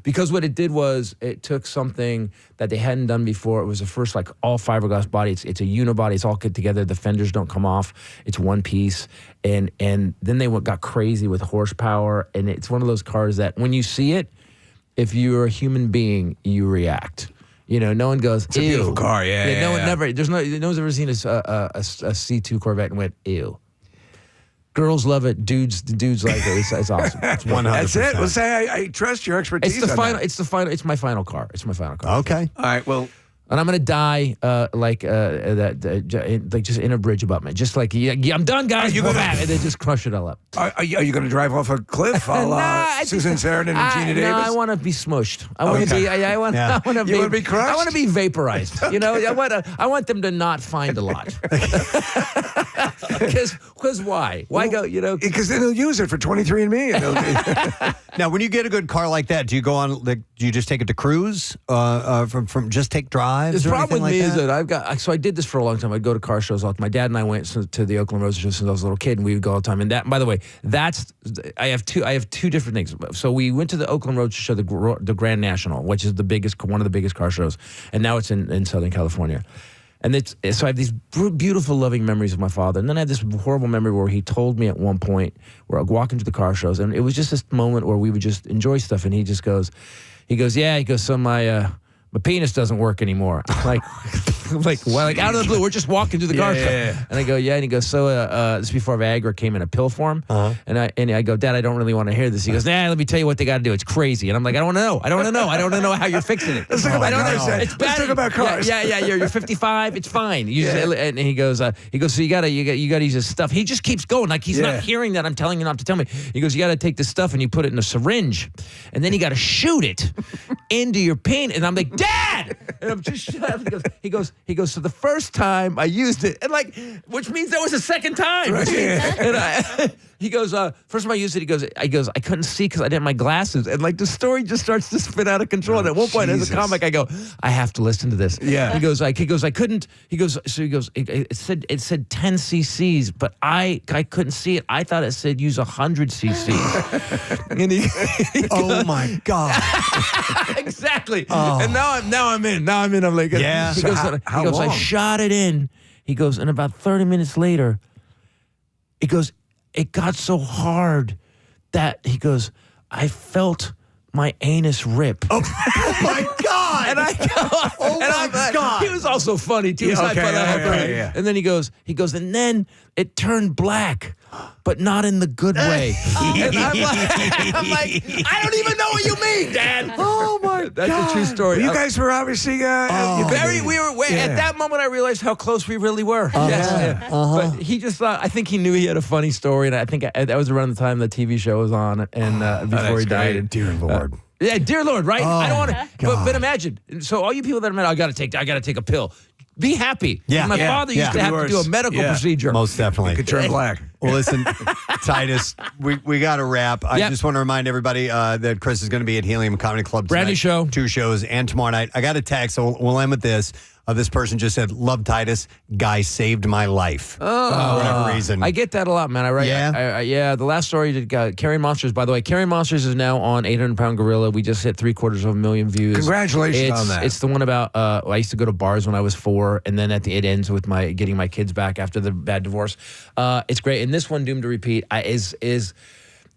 Because what it did was it took something that they hadn't done before. It was the first all fiberglass body. It's a unibody. It's all put together. The fenders don't come off. It's one piece. And then they got crazy with horsepower. And it's one of those cars that when you see it, if you're a human being, you react. No one goes, it's a beautiful car, yeah. No one never. No one's ever seen a C2 Corvette and went, ew. Girls love it. Dudes like it. It's awesome. It's 100%. That's it. Well, say I trust your expertise. It's the final. It's my final car. Okay. All right. Well, and I'm gonna die just in a bridge abutment. Just like I'm done, guys. You go back and then just crush it all up. Are you going to drive off a cliff? Susan Sarandon and Gina Davis. No, I want to be smushed. I want to be. I want to be. You want to be crushed? I want to be vaporized. I want them to not find a lot. Because why? Why go? Because then they'll use it for 23andMe. Now, when you get a good car like that, do you go on? Do you just take it to cruise? From just take drives? The or problem with anything me like is that I've got. So I did this for a long time. I'd go to car shows. My dad and I went to the Oakland Road Show since I was a little kid, and we would go all the time. And that, by the way, I have two different things. So we went to the Oakland Road Show, the Grand National, which is one of the biggest car shows, and now it's in Southern California. And so I have these beautiful, loving memories of my father. And then I had this horrible memory where he told me at one point, where I'd walk into the car shows, and it was just this moment where we would just enjoy stuff. And he goes, so my penis doesn't work anymore. I'm like, well, like out of the blue, we're just walking through the car show. Yeah. And I go, yeah. And he goes, so this is before Viagra came in a pill form. And I go, Dad, I don't really want to hear this. He goes, nah, let me tell you what they got to do. It's crazy. And I'm like, I don't want to know. I don't want to know how you're fixing it. Let's talk about cars. It's bad. Let's talk about cars. Yeah. You're 55. It's fine. And he goes, so you gotta use this stuff. He just keeps going. Like he's not hearing that I'm telling you not to tell me. He goes, you gotta take this stuff and you put it in a syringe, and then you gotta shoot it into your penis. And I'm like, Dad! And I'm just shut up. He goes, so the first time I used it, and which means that was the second time. Right. And he goes, first time I used it, he goes, I couldn't see because I didn't have my glasses. And the story just starts to spin out of control. And at one point, as a comic, I go, I have to listen to this. Yeah. He goes, I couldn't. It said 10 cc's, but I couldn't see it. I thought it said use 100 cc's. And he goes, oh my God. Exactly. And now I'm in. I'm like, yeah. He goes, how long? I shot it in. He goes, and about 30 minutes later, he goes, it got so hard that he goes, I felt my anus rip. Oh my God! And I go, oh my God! He was also funny too. So I thought that was And then he goes, and then it turned black, but not in the good way. And I'm like, I don't even know what you mean, Dad. Oh my God! That's a true story. Well, you guys were obviously at that moment. I realized how close we really were. But he just thought. I think he knew he had a funny story, and I think that was around the time the TV show was on, and before he died. Dear Lord. Yeah, dear Lord, right? I don't want to. God. But imagine. So all you people that are mad, I got to take a pill. Be happy. Yeah. My father used to have to do a medical procedure. Most definitely. Could turn black. Well, listen, Titus, we got to wrap. I just want to remind everybody that Chris is going to be at Helium Comedy Club tonight. Brand new show. 2 shows, and tomorrow night. I got a text, so we'll end with this. This person just said, love Titus, guy saved my life. For whatever reason. I get that a lot, man. I write. Yeah? The last story, Carrying Monsters, by the way. Carrying Monsters is now on 800 Pound Gorilla. We just hit 750,000 views. Congratulations on that. It's the one about, I used to go to bars when I was 4, and then it ends with my getting my kids back after the bad divorce. It's great. And this one, Doomed to Repeat, is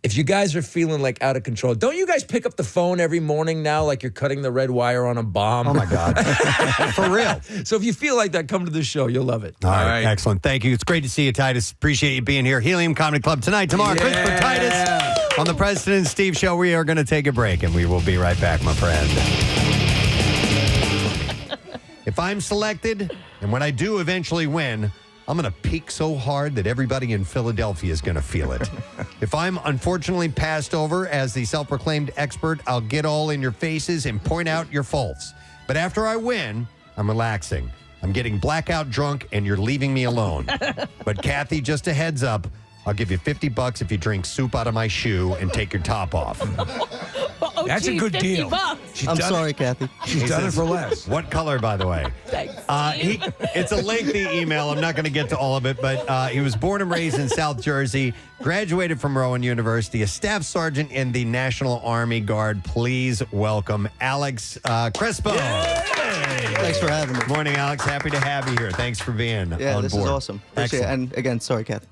if you guys are feeling out of control, don't you guys pick up the phone every morning now like you're cutting the red wire on a bomb? Oh, my God. For real. So if you feel like that, come to the show. You'll love it. All right. Excellent. Thank you. It's great to see you, Titus. Appreciate you being here. Helium Comedy Club tonight, tomorrow. Christopher Titus on the Preston and Steve Show. We are going to take a break, and we will be right back, my friend. If I'm selected, and when I do eventually win, I'm going to peak so hard that everybody in Philadelphia is going to feel it. If I'm unfortunately passed over as the self-proclaimed expert, I'll get all in your faces and point out your faults. But after I win, I'm relaxing. I'm getting blackout drunk, and you're leaving me alone. But Kathy, just a heads up, I'll give you $50 if you drink soup out of my shoe and take your top off. That's a good deal. I'm sorry, Kathy. She's done it for less. What color, by the way? Thanks. It's a lengthy email. I'm not going to get to all of it, but he was born and raised in South Jersey, graduated from Rowan University, a staff sergeant in the National Army Guard. Please welcome Alex Crespo. Thanks for having me. Morning, Alex. Happy to have you here. Thanks for being on board. This is awesome. Appreciate it. And again, sorry, Kathy.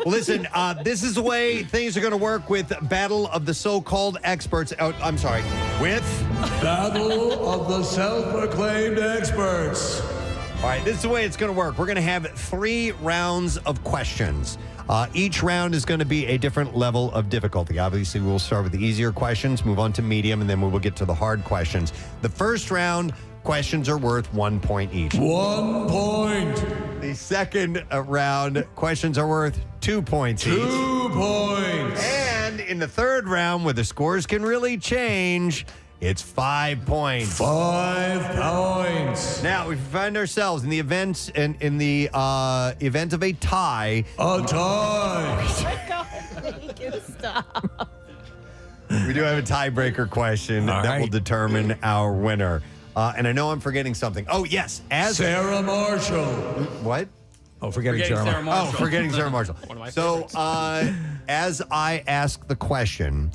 Listen, this is the way things are going to work with Battle of the So-Called Experts. I'm sorry. With Battle of the Self-Proclaimed Experts. All right, this is the way it's going to work. We're going to have 3 rounds of questions. Each round is going to be a different level of difficulty. Obviously, we'll start with the easier questions, move on to medium, and then we will get to the hard questions. The first round, questions are worth 1 point each. 1 point. The second round, questions are worth 2 points each. 2 points. And in the third round, where the scores can really change, it's 5 points. 5 points. Now, if we find ourselves in the event event of a tie. A tie. Oh my God, make it stop. We do have a tiebreaker question that will determine our winner. And I know I'm forgetting something. Oh, yes. Sarah Marshall. What? Oh, forgetting Sarah Marshall. Oh, forgetting Sarah Marshall. One of my So, as I ask the question,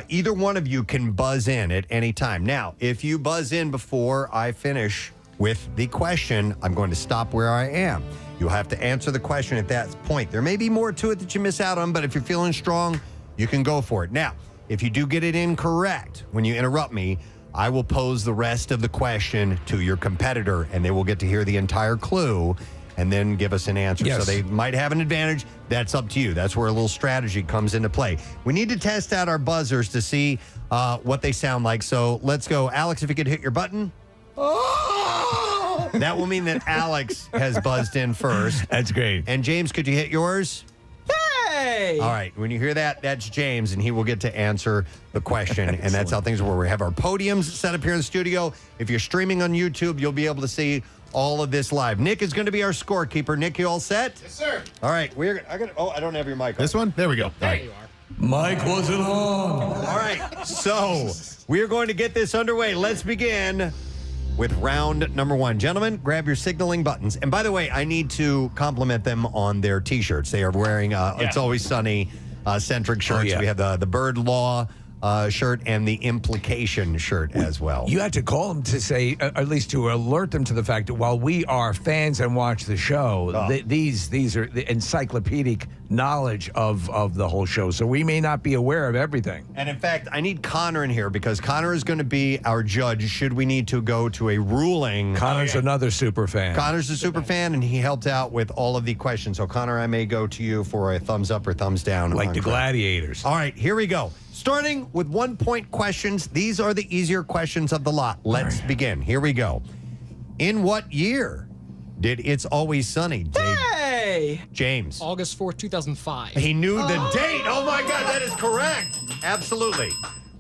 either one of you can buzz in at any time. Now, if you buzz in before I finish with the question, I'm going to stop where I am. You'll have to answer the question at that point. There may be more to it that you miss out on, but if you're feeling strong, you can go for it. Now, if you do get it incorrect when you interrupt me, I will pose the rest of the question to your competitor, and they will get to hear the entire clue and then give us an answer. Yes. So they might have an advantage. That's up to you. That's where a little strategy comes into play. We need to test out our buzzers to see what they sound like. So let's go. Alex, if you could hit your button. That will mean that Alex has buzzed in first. That's great. And James, could you hit yours? Hey! All right. When you hear that, that's James, and he will get to answer the question. And that's how things work. We have our podiums set up here in the studio. If you're streaming on YouTube, you'll be able to see all of this live. Nick is going to be our scorekeeper. Nick, you all set? Yes, sir. All right. I don't have your mic on. This one? There we go. There you are. Mike wasn't on. All right. So we are going to get this underway. Let's begin with round number one. Gentlemen, grab your signaling buttons. And by the way, I need to compliment them on their T-shirts. They are wearing It's Always Sunny centric shirts. We have the Bird Law shirt and the Implication shirt as well. You had to call them to say, at least to alert them to the fact that while we are fans and watch the show, these are the encyclopedic knowledge of the whole show. So we may not be aware of everything. And in fact, I need Connor in here because Connor is going to be our judge should we need to go to a ruling. Connor's another super fan. Connor's a super fan, and he helped out with all of the questions. So, Connor, I may go to you for a thumbs up or thumbs down. Like the gladiators. All right, here we go. Starting with 1 point questions. These are the easier questions of the lot. Let's begin. Here we go. In what year did It's Always Sunny? Hey! James. August 4th, 2005. He knew the date. Oh, my God, that is correct. Absolutely.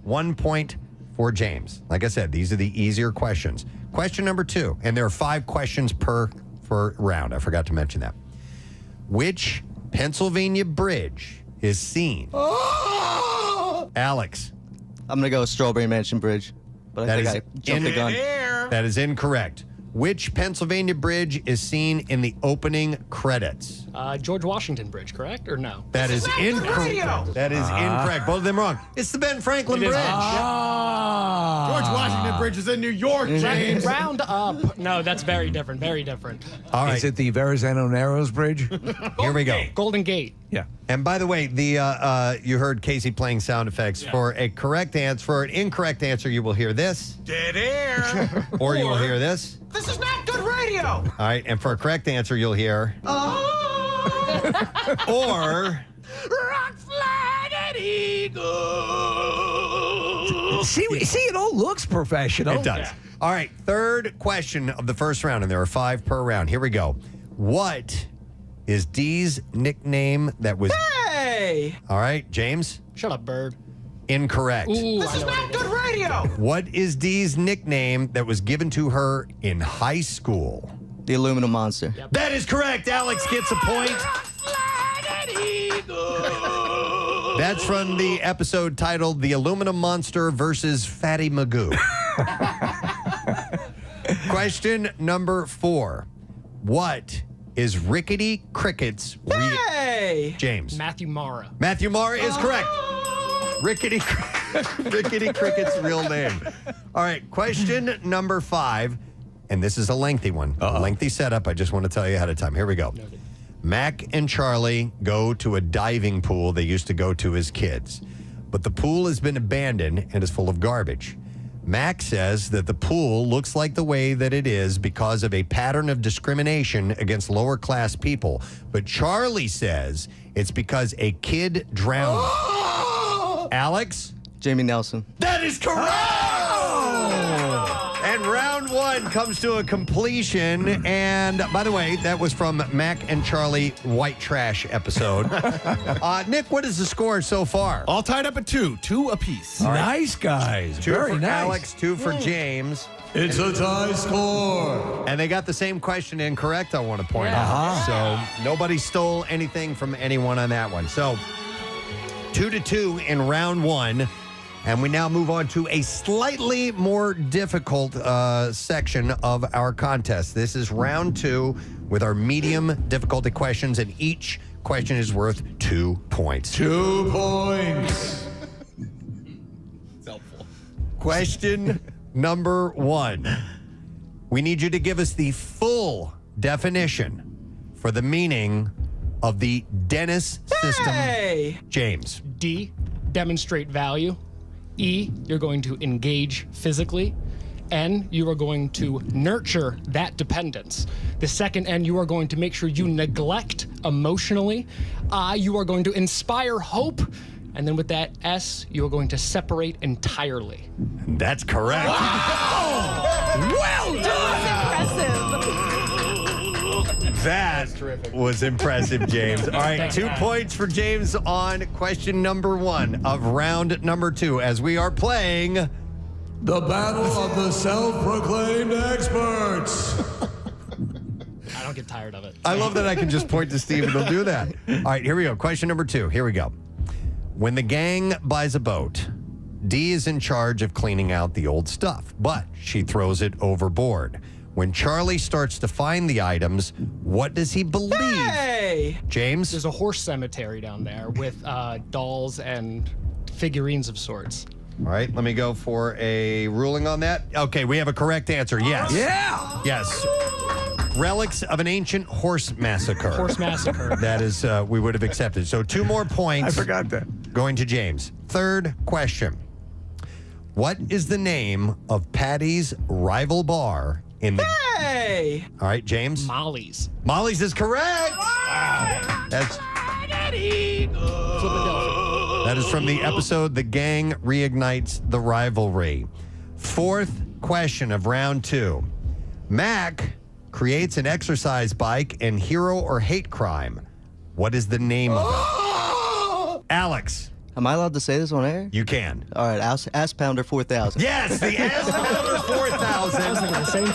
1 point for James. Like I said, these are the easier questions. Question number 2, and there are 5 questions per round. I forgot to mention that. Which Pennsylvania bridge is seen? Alex. I'm going to go with Strawberry Mansion Bridge, but I think I jumped the gun. That is incorrect. Which Pennsylvania bridge is seen in the opening credits? George Washington Bridge, correct? Or no? That is incorrect. That is incorrect. Both of them wrong. It's the Ben Franklin Bridge. George Washington Bridge is in New York, James. Round up. No, that's very different. Very different. All right. Is it the Verrazano Narrows Bridge? Here we go. Golden Gate. Yeah. And by the way, you heard Casey playing sound effects. Yeah. For a correct answer, for an incorrect answer, you will hear this. Dead air. Or you will hear this. This is not good radio. All right. And for a correct answer, you'll hear. Or. Rock flag eagle. See, it all looks professional. It does. Yeah. All right. Third question of the first round, and there are 5 per round. Here we go. What is Dee's nickname that was... Hey! All right, James? Shut up, Bird. Incorrect. Ooh, this is not good radio. What is Dee's nickname that was given to her in high school? The Aluminum Monster. Yep. That is correct. Alex gets a point. That's from the episode titled The Aluminum Monster versus Fatty Magoo. Question number 4. What is Rickety Cricket's Hey! James? Matthew Mara. Matthew Mara is correct. Rickety Cricket's real name. All right, question number 5, and this is a lengthy one. A lengthy setup. I just want to tell you ahead of time. Here we go. Noted. Mac and Charlie go to a diving pool they used to go to as kids, but the pool has been abandoned and is full of garbage. Mac says that the pool looks like the way that it is because of a pattern of discrimination against lower class people. But Charlie says it's because a kid drowned. Alex? Jamie Nelson. That is correct! And round 1 comes to a completion. And by the way, that was from Mac and Charlie White Trash episode. Nick, what is the score so far? All tied up at 2 apiece. All right. Nice, guys. 2 Very for nice. Alex, 2 for James. It's a tie score. And they got the same question incorrect, I want to point out. So nobody stole anything from anyone on that one. So 2-2 in round 1. And we now move on to a slightly more difficult section of our contest. This is round 2 with our medium difficulty questions, and each question is worth 2 points. 2 points. It's helpful. Question number 1. We need you to give us the full definition for the meaning of the Dennis system. James. D, demonstrate value. E, you're going to engage physically. N, you are going to nurture that dependence. The second N, you are going to make sure you neglect emotionally. I, you are going to inspire hope. And then with that S, you are going to separate entirely. That's correct. Wow! Well done! That was impressive, James. All right, 2 points for James on question number 1 of round number 2 as we are playing The Battle of the Self-Proclaimed Experts. I don't get tired of it. I love that I can just point to Steve and he'll do that. All right, here we go. Question number 2. Here we go. When the gang buys a boat, Dee is in charge of cleaning out the old stuff, but she throws it overboard. When Charlie starts to find the items, what does he believe? James? There's a horse cemetery down there with dolls and figurines of sorts. All right, let me go for a ruling on that. Okay, we have a correct answer. Yes. Yeah. Yes. Relics of an ancient horse massacre. Horse massacre. That is, we would have accepted. So 2 more points. I forgot that. Going to James. Third question. What is the name of Patty's rival bar in the... All right, James. Molly's. Molly's is correct. That's... That is from the episode The Gang Reignites the Rivalry. Fourth question of round 2. Mac creates an exercise bike in Hero or Hate Crime. What is the name of it? Alex. Am I allowed to say this on air? You can. All right, Ass Pounder 4000. Yes, the Ass Pounder 4000. I was thinking the same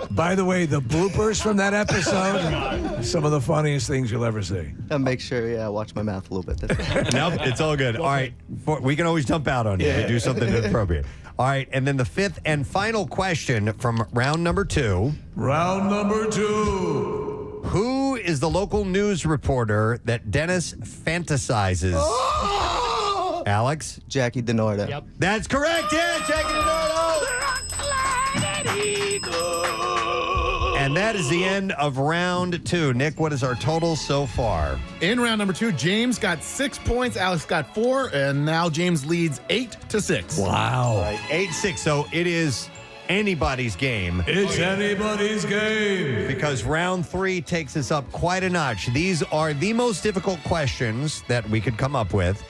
thing. By the way, the bloopers from that episode, some of the funniest things you'll ever see. I'll make sure, I watch my mouth a little bit. That's Nope, it's all good. All right, we can always jump out on you to do something appropriate. All right, and then the 5th and final question from round number 2. Round number 2. Who is the local news reporter that Dennis fantasizes? Alex? Jackie DiNardo. Yep. That's correct. Yeah, Jackie DiNardo. And that is the end of round 2. Nick, what is our total so far? In round number 2, James got 6 points, Alex got 4, and now James leads 8-6. Wow. All right, 8-6. So it is anybody's game. It's anybody's game. Because round 3 takes us up quite a notch. These are the most difficult questions that we could come up with,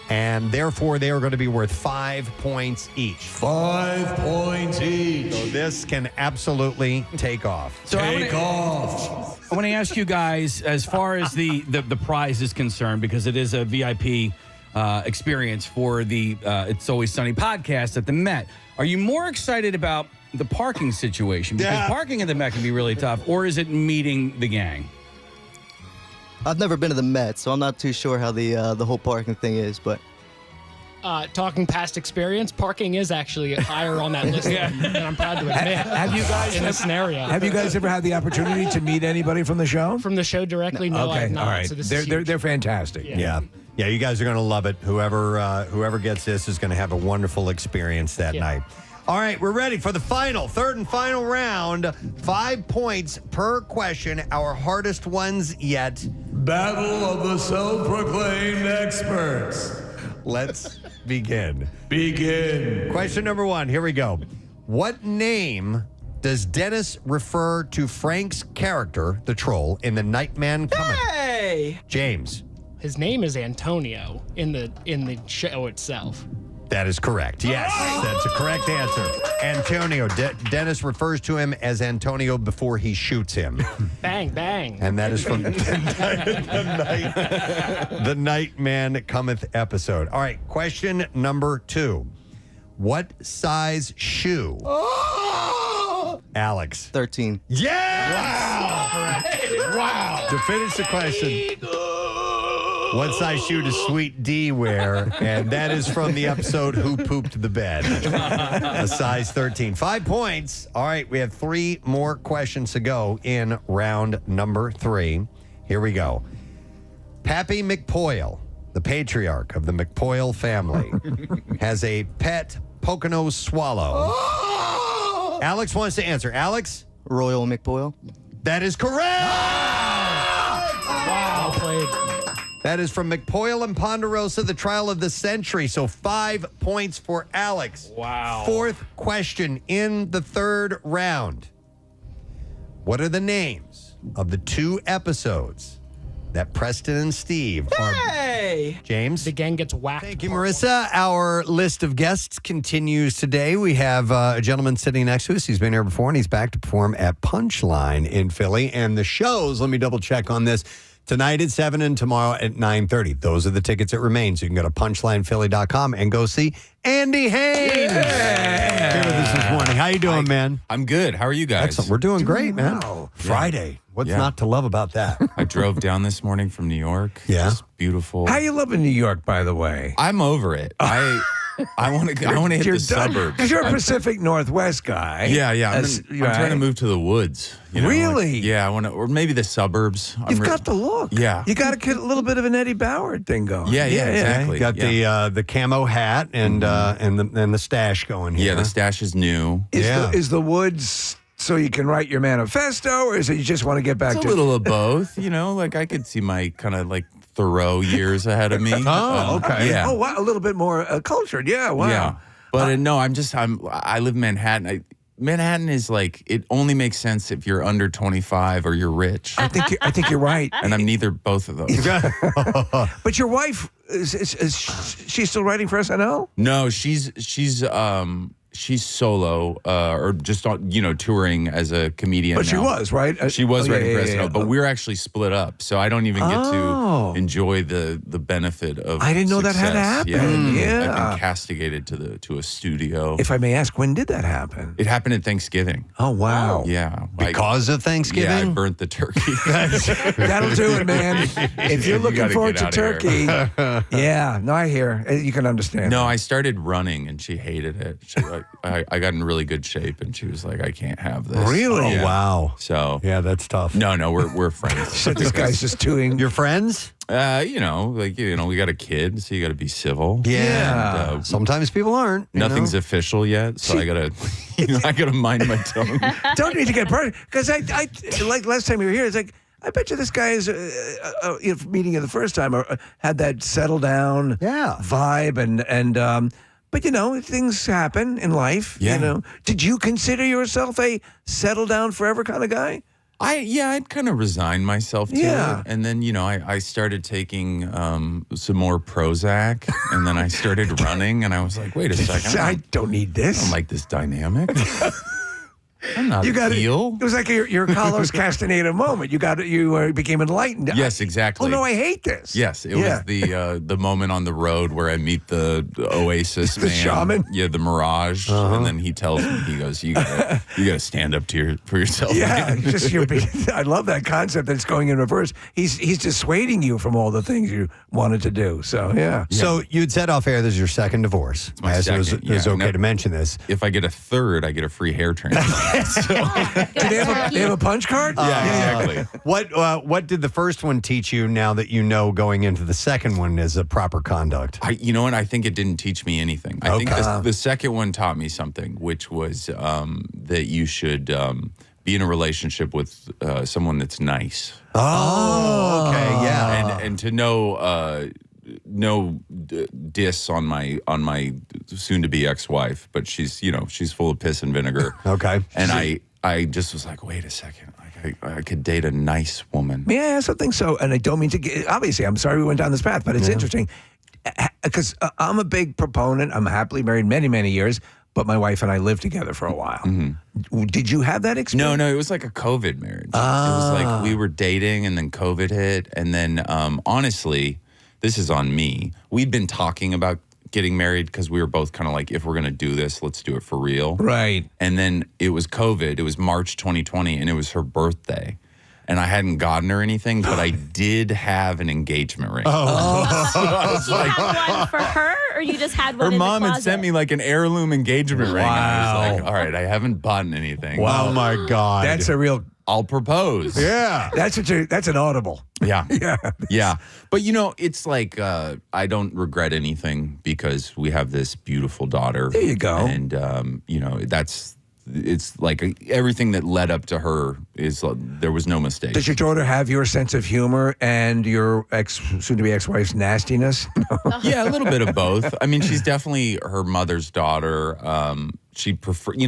and therefore they are going to be worth 5 points each. 5 points each. So this can absolutely take off. So Take off. I want to ask you guys, as far as the prize is concerned, because it is a VIP experience for the It's Always Sunny podcast at the Met. Are you more excited about the parking situation? Because parking at the Met can be really tough, or is it meeting the gang? I've never been to the Met, so I'm not too sure how the whole parking thing is, but... Talking past experience, parking is actually higher on that list than I'm proud to admit. Have you guys in this scenario? Have you guys ever had the opportunity to meet anybody from the show? From the show directly? No, I have not. All right. So this is They're fantastic. Yeah. Yeah, you guys are going to love it. Whoever gets this is going to have a wonderful experience that night. All right, we're ready for the third and final round. 5 points per question, our hardest ones yet. Battle of the Self-Proclaimed Experts. Let's begin. Begin. Question number 1, here we go. What name does Dennis refer to Frank's character, the troll, in the Nightman comic? Hey! James. His name is Antonio in the show itself. That is correct. Yes, that's a correct answer. Antonio. Dennis refers to him as Antonio before he shoots him. Bang, bang. And that is from the Nightman Cometh episode. All right, question number 2. What size shoe? Alex. 13. Yes! Wow. To finish the question. What size shoe does Sweet D wear? And that is from the episode Who Pooped the Bed? A size 13. 5 points. All right, we have 3 more questions to go in round number 3. Here we go. Pappy McPoyle, the patriarch of the McPoyle family, has a pet Pocono swallow. Alex wants to answer. Alex? Royal McPoyle. That is correct. Wow, played. That is from McPoyle and Ponderosa, the trial of the century. So 5 points for Alex. Wow. 4th question in the 3rd round. What are the names of the 2 episodes that Preston and Steve are... James? The gang gets whacked. Thank you, Marissa. Our list of guests continues today. We have a gentleman sitting next to us. He's been here before, and he's back to perform at Punchline in Philly. And the shows, let me double check on this, tonight at 7 and tomorrow at 9:30. Those are the tickets that remain. So you can go to punchlinephilly.com and go see Andy Haynes. Here with us this morning. How you doing, man? I'm good. How are you guys? Excellent. We're doing great, man. Friday. What's not to love about that? I drove down this morning from New York. Yeah. It's beautiful. How you live in New York, by the way? I'm over it. I want to hit the suburbs. Because you're a Pacific Northwest guy. Yeah. I'm trying to move to the woods. You know, Really? I want to, or maybe the suburbs. You've got the look. Yeah. You got to get a little bit of an Eddie Bauer thing going. Yeah, exactly. You got the camo hat and the stash going here. Yeah, the stash is new. Is the woods so you can write your manifesto, or is it you just want to get back It's to a little of both, like I could see my kind of like Thoreau years ahead of me. Oh, okay. Yeah. Oh, wow, a little bit more cultured. Yeah, wow. Yeah. But no, I live in Manhattan. Manhattan is like, it only makes sense if you're under 25 or you're rich. I think you're right. And I'm neither both of those. But your wife is she still writing for SNL? No, she's solo or just touring as a comedian. But now. she was, right? She was writing for SNL, yeah. but we're actually split up, so I don't even get to enjoy the benefit of. I didn't know success. that had to happen. Yeah. I've been castigated to a studio. If I may ask, when did that happen? It happened at Thanksgiving. Oh wow! Yeah, because of Thanksgiving. Yeah, I burnt the turkey. That'll do it, man. If you're looking forward to turkey, yeah. No, I hear. You can understand. No, I started running, and she hated it. I got in really good shape, and she was like, "I can't have this." Really? Yeah. Oh, wow. So yeah, that's tough. No, we're friends. So this guy's just doing. Your friends? We got a kid, so you got to be civil. Yeah. And, sometimes people aren't. Nothing's official yet, so I gotta mind my tongue. Don't need to get burned because I like last time you were here. It's like I bet you this guy is meeting you the first time or had that settle down vibe and. But, things happen in life, Did you consider yourself a settle down forever kind of guy? I'd kind of resigned myself to it. And then, I started taking some more Prozac, and then I started running, and I was like, wait a second. I don't need this. I don't like this dynamic. I'm not you got heel. It was like your Carlos Castaneda moment. You became enlightened. Yes, exactly. Oh no, I hate this. Yes, it was the moment on the road where I meet the Oasis the man, shaman, the Mirage, and then he tells me, he goes, "You gotta stand up for yourself." Yeah, I love that concept that it's going in reverse. He's dissuading you from all the things you wanted to do. So yeah. So you'd said off air this is your second divorce. It's my second. It was okay to mention this. If I get a third, I get a free hair transplant. Do they have a punch card? Yeah, exactly. What did the first one teach you now that you know going into the second one is a proper conduct? You know what? I think it didn't teach me anything. I think the second one taught me something, which was that you should be in a relationship with someone that's nice. Oh, okay, yeah. And to know no diss on my soon-to-be ex-wife, but she's full of piss and vinegar. Okay. And I just was like, wait a second, like I could date a nice woman. Yeah, I think so. And I don't mean to get, obviously, I'm sorry we went down this path, but it's interesting because I'm a big proponent. I'm happily married many, many years, but my wife and I lived together for a while. Mm-hmm. Did you have that experience? No, it was like a COVID marriage. It was like we were dating and then COVID hit. And then honestly, this is on me. We'd been talking about getting married because we were both kind of like, if we're going to do this, let's do it for real. Right. And then it was COVID. It was March 2020, and it was her birthday. and I hadn't gotten her anything, but I did have an engagement ring. So you had one for her, or you just had one Her in mom the had closet? sent me like an heirloom engagement ring. And I was like, all right, I haven't bought anything. Wow. Oh my God. That's a real. I'll propose. Yeah. That's an audible. Yeah. Yeah. Yeah. But it's like I don't regret anything because we have this beautiful daughter. There you go. And it's like everything that led up to her is there was no mistake. Does your daughter have your sense of humor and your soon-to-be ex-wife's nastiness? Yeah, a little bit of both. I mean, she's definitely her mother's daughter. She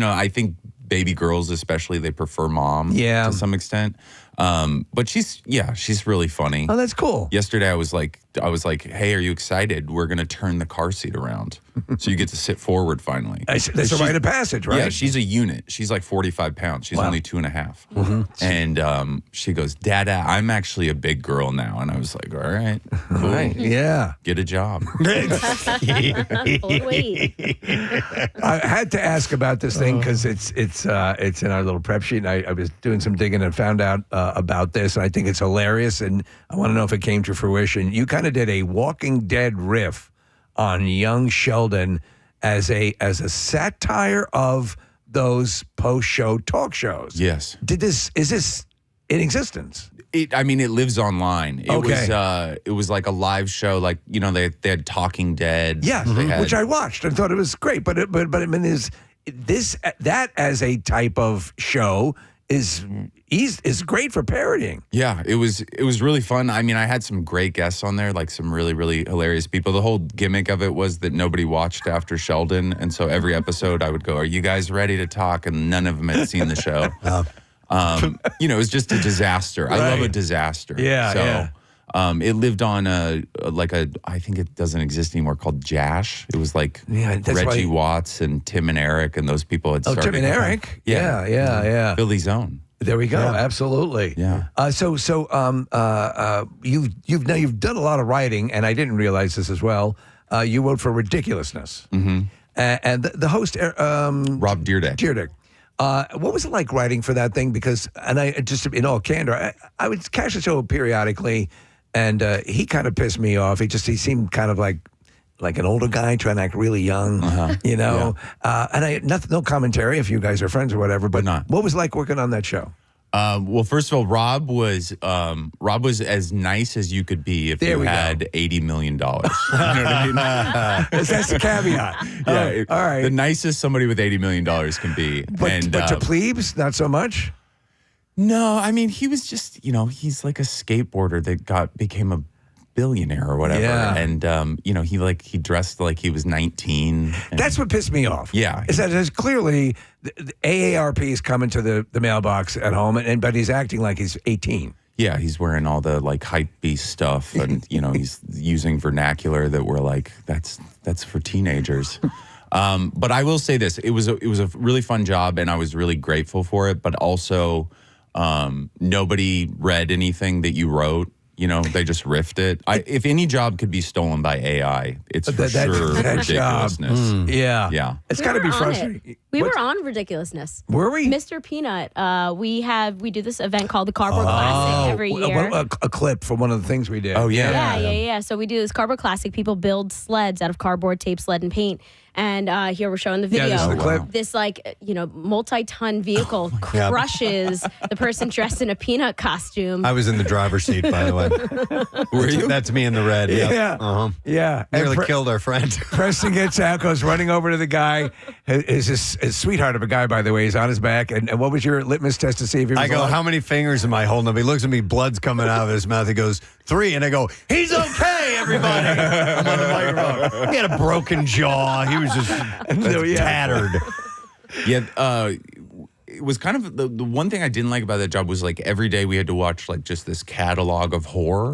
I think baby girls especially, they prefer mom to some extent. But she's really funny. Oh, that's cool. Yesterday I was like, hey, are you excited? We're going to turn the car seat around. So you get to sit forward finally. That's a rite of passage, right? Yeah, she's a unit. She's like 45 pounds. She's only 2.5. Mm-hmm. And she goes, Dada, I'm actually a big girl now. And I was like, all right, cool. Right. Yeah. Get a job. I had to ask about this thing because it's in our little prep sheet. And I was doing some digging and found out about this, and I think it's hilarious. And I want to know if it came to fruition. You kind of did a Walking Dead riff on young Sheldon as a satire of those post-show talk shows. Yes. Is this in existence? It lives online. It was like a live show, like they had Talking Dead. Yes, which I watched and thought it was great. But I mean, is that as a type of show is great for parodying. Yeah, it was really fun. I mean, I had some great guests on there, like some really, really hilarious people. The whole gimmick of it was that nobody watched after Sheldon, and so every episode I would go, "Are you guys ready to talk?" And none of them had seen the show. It was just a disaster. I love a disaster. Yeah, so, yeah. It lived on I think it doesn't exist anymore, called Jash. It was like Reggie Watts and Tim and Eric and those people had started. Tim and Eric? Yeah. Philly's Own. There we go. Yeah. Absolutely. Yeah. You've done a lot of writing, and I didn't realize this as well. You wrote for Ridiculousness. Mm-hmm. And the host, Rob Dyrdek. What was it like writing for that thing? Because, and I just, in all candor, I would catch the show periodically, and he kind of pissed me off. He seemed kind of like an older guy trying to act really young, And no commentary if you guys are friends or whatever. But what was it like working on that show? Well, first of all, Rob was as nice as you could be if you had $80 million. You know what I mean? That's the caveat. Yeah, all right. The nicest somebody with $80 million can be. But to plebes, not so much? No, I mean, he was just, he's like a skateboarder that became a billionaire or whatever. Yeah. And, he dressed like he was 19. That's what pissed me off. Yeah. Is that there's clearly the AARP is coming to the mailbox at home, but he's acting like he's 18. Yeah, he's wearing all the like hype beast stuff, and he's using vernacular that we're like, that's for teenagers. But I will say this: it was a really fun job, and I was really grateful for it. But also, nobody read anything that you wrote. They just riffed it. If any job could be stolen by AI, it's for sure ridiculousness. Yeah. It's got to be frustrating. We were on Ridiculousness. Were we? Mr. Peanut. We do this event called the Cardboard Classic every year. A clip from one of the things we did. Oh, yeah. Yeah. So we do this Cardboard Classic. People build sleds out of cardboard, tape, sled, and paint. And here we're showing the video. Yeah, this is the clip. This multi-ton vehicle crushes the person dressed in a peanut costume. I was in the driver's seat, by the way. Were you? That's me in the red. Yep. Yeah. Uh-huh. Yeah. Nearly killed our friend. Preston gets out, goes running over to the guy. Is a sweetheart of a guy, by the way. He's on his back. And what was your litmus test to see if he was I go, alive? how many fingers am I holding up? He looks at me, blood's coming out of his mouth. He goes, 3. And I go, he's okay, everybody. I'm on the microphone. He had a broken jaw. He was just tattered. Yeah. It was kind of the one thing I didn't like about that job was like every day we had to watch like just this catalog of horror.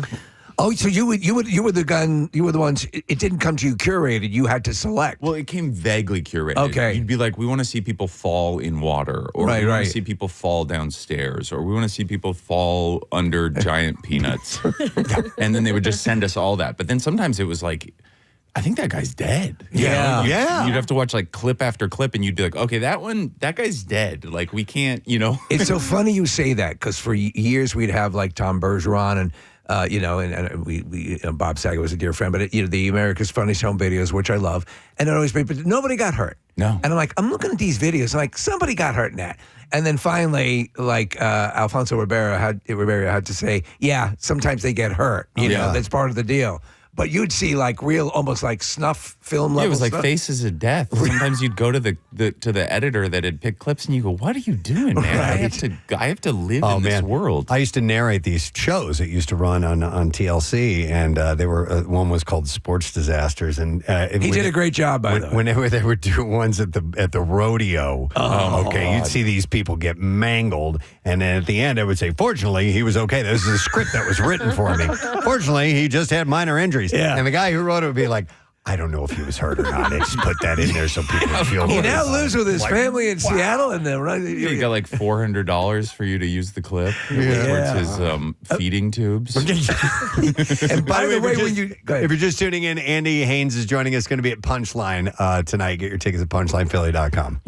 Oh, so you were the ones. It didn't come to you curated. You had to select. Well, it came vaguely curated. Okay, you'd be like, we want to see people fall in water, or we want to see people fall downstairs, or we want to see people fall under giant peanuts, and then they would just send us all that. But then sometimes it was like, I think that guy's dead. Yeah. You'd have to watch like clip after clip, and you'd be like, okay, that guy's dead. Like we can't, It's so funny you say that because for years we'd have like Tom Bergeron and. And we Bob Saget was a dear friend, but the America's Funniest Home Videos, which I love, and it always made, but nobody got hurt. No. And I'm like, I'm looking at these videos, I'm like, somebody got hurt in that. And then finally, like Alfonso Ribeiro had to say, yeah, sometimes they get hurt. You know, that's part of the deal. But you'd see like real, almost like snuff film level. Yeah, it was like stuff. Faces of Death. Sometimes you'd go to the editor that had picked clips, and you go, "What are you doing, man? I have to live in this world." I used to narrate these shows that used to run on TLC, and they were one was called Sports Disasters, and he did a great job by the way. Whenever they would do ones at the rodeo, you'd see these people get mangled, and then at the end, I would say, "Fortunately, he was okay. This is a script that was written for me. Fortunately, he just had minor injuries." Yeah. And the guy who wrote it would be like, I don't know if he was hurt or not. I just put that in there so people feel He good. now lives with his family in Seattle, and then He got like $400 for you to use the clip. Towards his feeding tubes. And by the way, if you're just tuning in, Andy Haynes is joining us. Going to be at Punchline tonight. Get your tickets at punchlinephilly.com.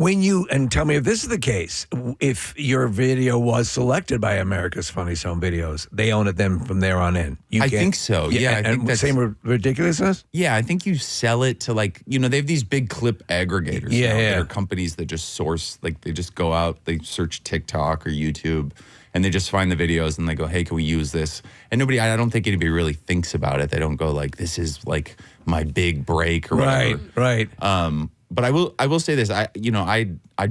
And tell me if this is the case, if your video was selected by America's Funniest Home Videos, they own it then from there on in. I think so. Yeah, I think and that's same ridiculousness. Yeah, I think you sell it to like, they have these big clip aggregators. That are companies that just source, like they just go out, they search TikTok or YouTube, and they just find the videos and they go, hey, can we use this? And I don't think anybody really thinks about it. They don't go like, this is like my big break or whatever. Right. But I will say this. I'd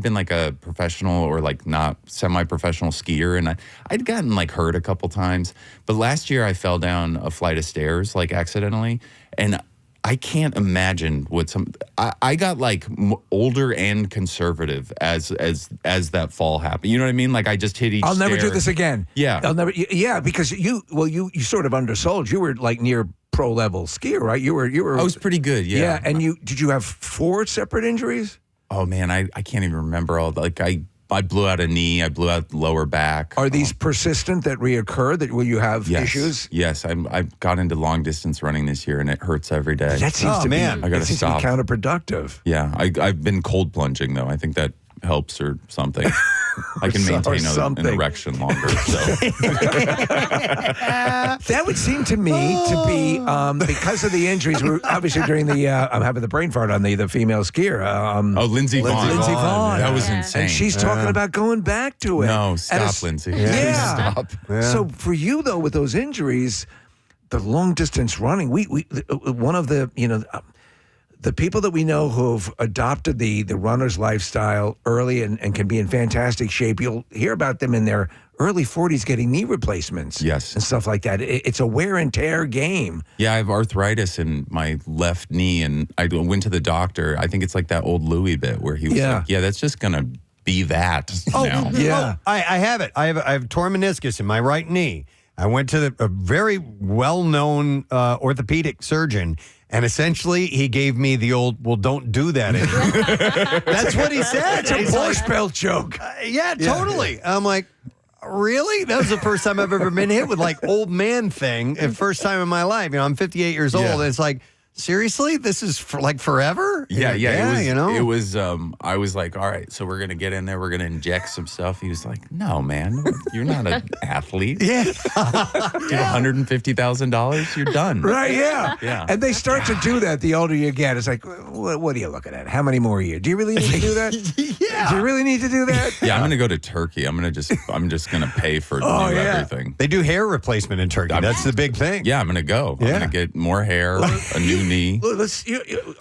been like a professional or like not semi-professional skier, and I'd gotten like hurt a couple times. But last year I fell down a flight of stairs like accidentally, and I can't imagine what I got like older and conservative as that fall happened. You know what I mean? Like I just hit each. I'll never stair. do this again. Yeah, I'll never. Yeah, because you sort of undersold. You were like near pro level skier, right? You were. I was pretty good. Yeah. Yeah, and did you have 4 separate injuries? Oh man, I can't even remember all. Like I blew out a knee. I blew out the lower back. Are these persistent that reoccur? Will you have issues? Yes, I've got into long distance running this year, and it hurts every day. That seems to be. I got to stop. Counterproductive. Yeah, I've been cold plunging though. I think that helps or something. I can maintain an erection longer. So that would seem to me to be because of the injuries. We're obviously during the I'm having the brain fart on the female skier. Lindsey Vonn. Lindsey Vonn. That was insane. And she's talking about going back to it. No, stop, Lindsey. Yeah. Stop. Yeah. So for you though, with those injuries, the long distance running, we one of the the people that we know who've adopted the runner's lifestyle early and can be in fantastic shape, you'll hear about them in their early 40s getting knee replacements. Yes. And stuff like that. It's a wear and tear game. Yeah, I have arthritis in my left knee, and I went to the doctor. I think it's like that old Louis bit where he was like, yeah, that's just going to be that now. Yeah. I have it. I have torn meniscus in my right knee. I went to a very well-known orthopedic surgeon, and essentially he gave me the old, well, don't do that anymore. That's what he said. It's a Borscht Belt joke. Yeah, totally. I'm like, really? That was the first time I've ever been hit with like old man thing. The first time in my life. I'm 58 years old, and it's like, seriously? This is for like forever? Yeah. It was, I was like, all right, so we're going to get in there. We're going to inject some stuff. He was like, no, man, you're not an athlete. Yeah. $150,000, you're done. Right, yeah. Yeah. And they start to do that the older you get. It's like, what are you looking at? How many more years? Do you really need to do that? Yeah. Do you really need to do that? Yeah, I'm going to go to Turkey. I'm just going to pay for everything. They do hair replacement in Turkey. That's the big thing. Yeah, I'm going to go. I'm going to get more hair, a new knee.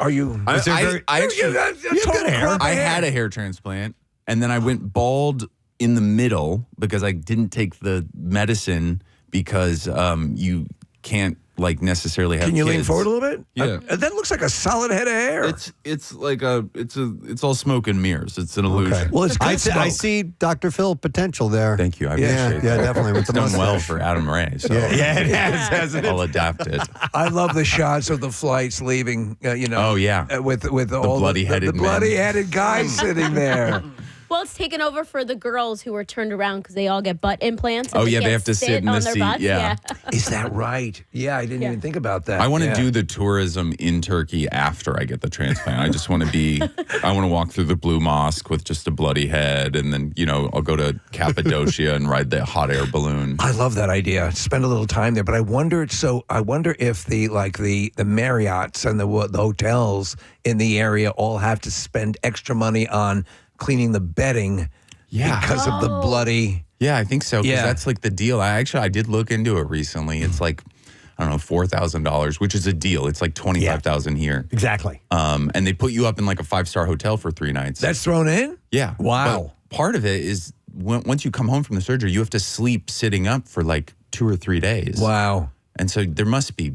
Are you? I actually good hair. I had a hair transplant, and then I went bald in the middle because I didn't take the medicine because you can't like necessarily have. Can you kids. lean forward a little bit? Yeah, that looks like a solid head of hair. It's like it's all smoke and mirrors. It's an illusion. Okay. Well, it's good I see Dr. Phil potential there. Thank you. I appreciate it. Yeah, definitely. It's done well for Adam Ray. So yeah, it has, hasn't it? I'll adapt it. I love the shots of the flights leaving. Oh yeah, with all bloody-headed the bloody-headed guys sitting there. Well, it's taken over for the girls who are turned around because they all get butt implants. and Oh, yeah, they can't have to sit in on the their seat, butts. yeah. Is that right? Yeah, I didn't even think about that. I want to Yeah. do the tourism in Turkey after I get the transplant. I just want to I want to walk through the Blue Mosque with just a bloody head. And then, I'll go to Cappadocia and ride the hot air balloon. I love that idea. Spend a little time there, but I wonder if the Marriotts and the hotels in the area all have to spend extra money on cleaning the bedding because of the bloody. Yeah, I think so. Because Yeah. that's like the deal. I did look into it recently. It's like, I don't know, $4,000, which is a deal. It's like $25,000 here. Exactly. And they put you up in like a 5-star hotel for 3 nights. That's thrown in? Yeah. Wow. But part of it is once you come home from the surgery, you have to sleep sitting up for like 2 or 3 days. Wow. And so there must be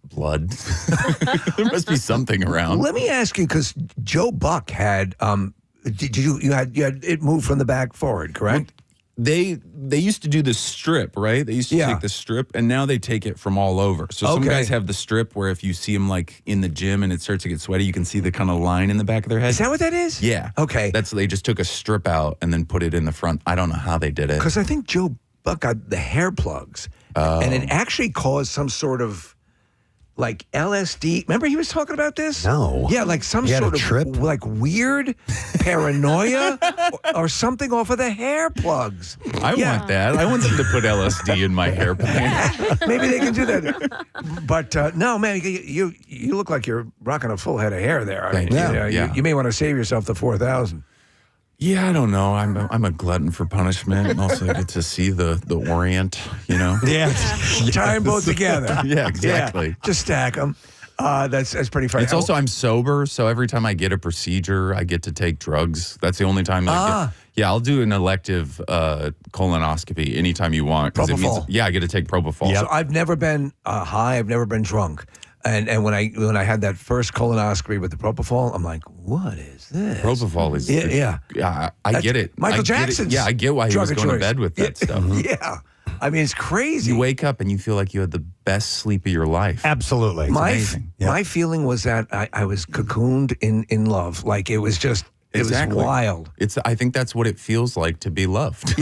blood. There must be something around. Let me ask you, because Joe Buck had, you had it moved from the back forward, correct? They used to do the strip, right? They used to take the strip, and now they take it from all over. So some guys have the strip where if you see them like in the gym and it starts to get sweaty, you can see the kind of line in the back of their head. Is that what that is? Yeah. Okay. They just took a strip out and then put it in the front. I don't know how they did it. Because I think Joe Buck got the hair plugs, and it actually caused some sort of like LSD. Remember he was talking about this? No. Yeah, like some He had sort a of trip? like weird paranoia or something off of the hair plugs. I want that. I want them to put LSD in my hair plan. Maybe they can do that. But no, man, you look like you're rocking a full head of hair there. I mean, you may want to save yourself the $4,000. Yeah, I don't know. I'm a glutton for punishment, and also I get to see the Orient. Yeah, tie them both together. Yeah, exactly. Yeah, just stack them. That's pretty funny. It's also I'm sober, so every time I get a procedure, I get to take drugs. That's the only time. I'll do an elective colonoscopy anytime you want. 'Cause it means, Propofol. I get to take propofol. So I've never been high. I've never been drunk. And when I had that first colonoscopy with the propofol, I'm like, what is this? Propofol is I get it. Michael Jackson's I get why he was drug of going to choice. bed with that stuff. Yeah. I mean, it's crazy. You wake up and you feel like you had the best sleep of your life. Absolutely. It's My amazing. my feeling was that I was cocooned in love. Like it was just it was wild. I think that's what it feels like to be loved.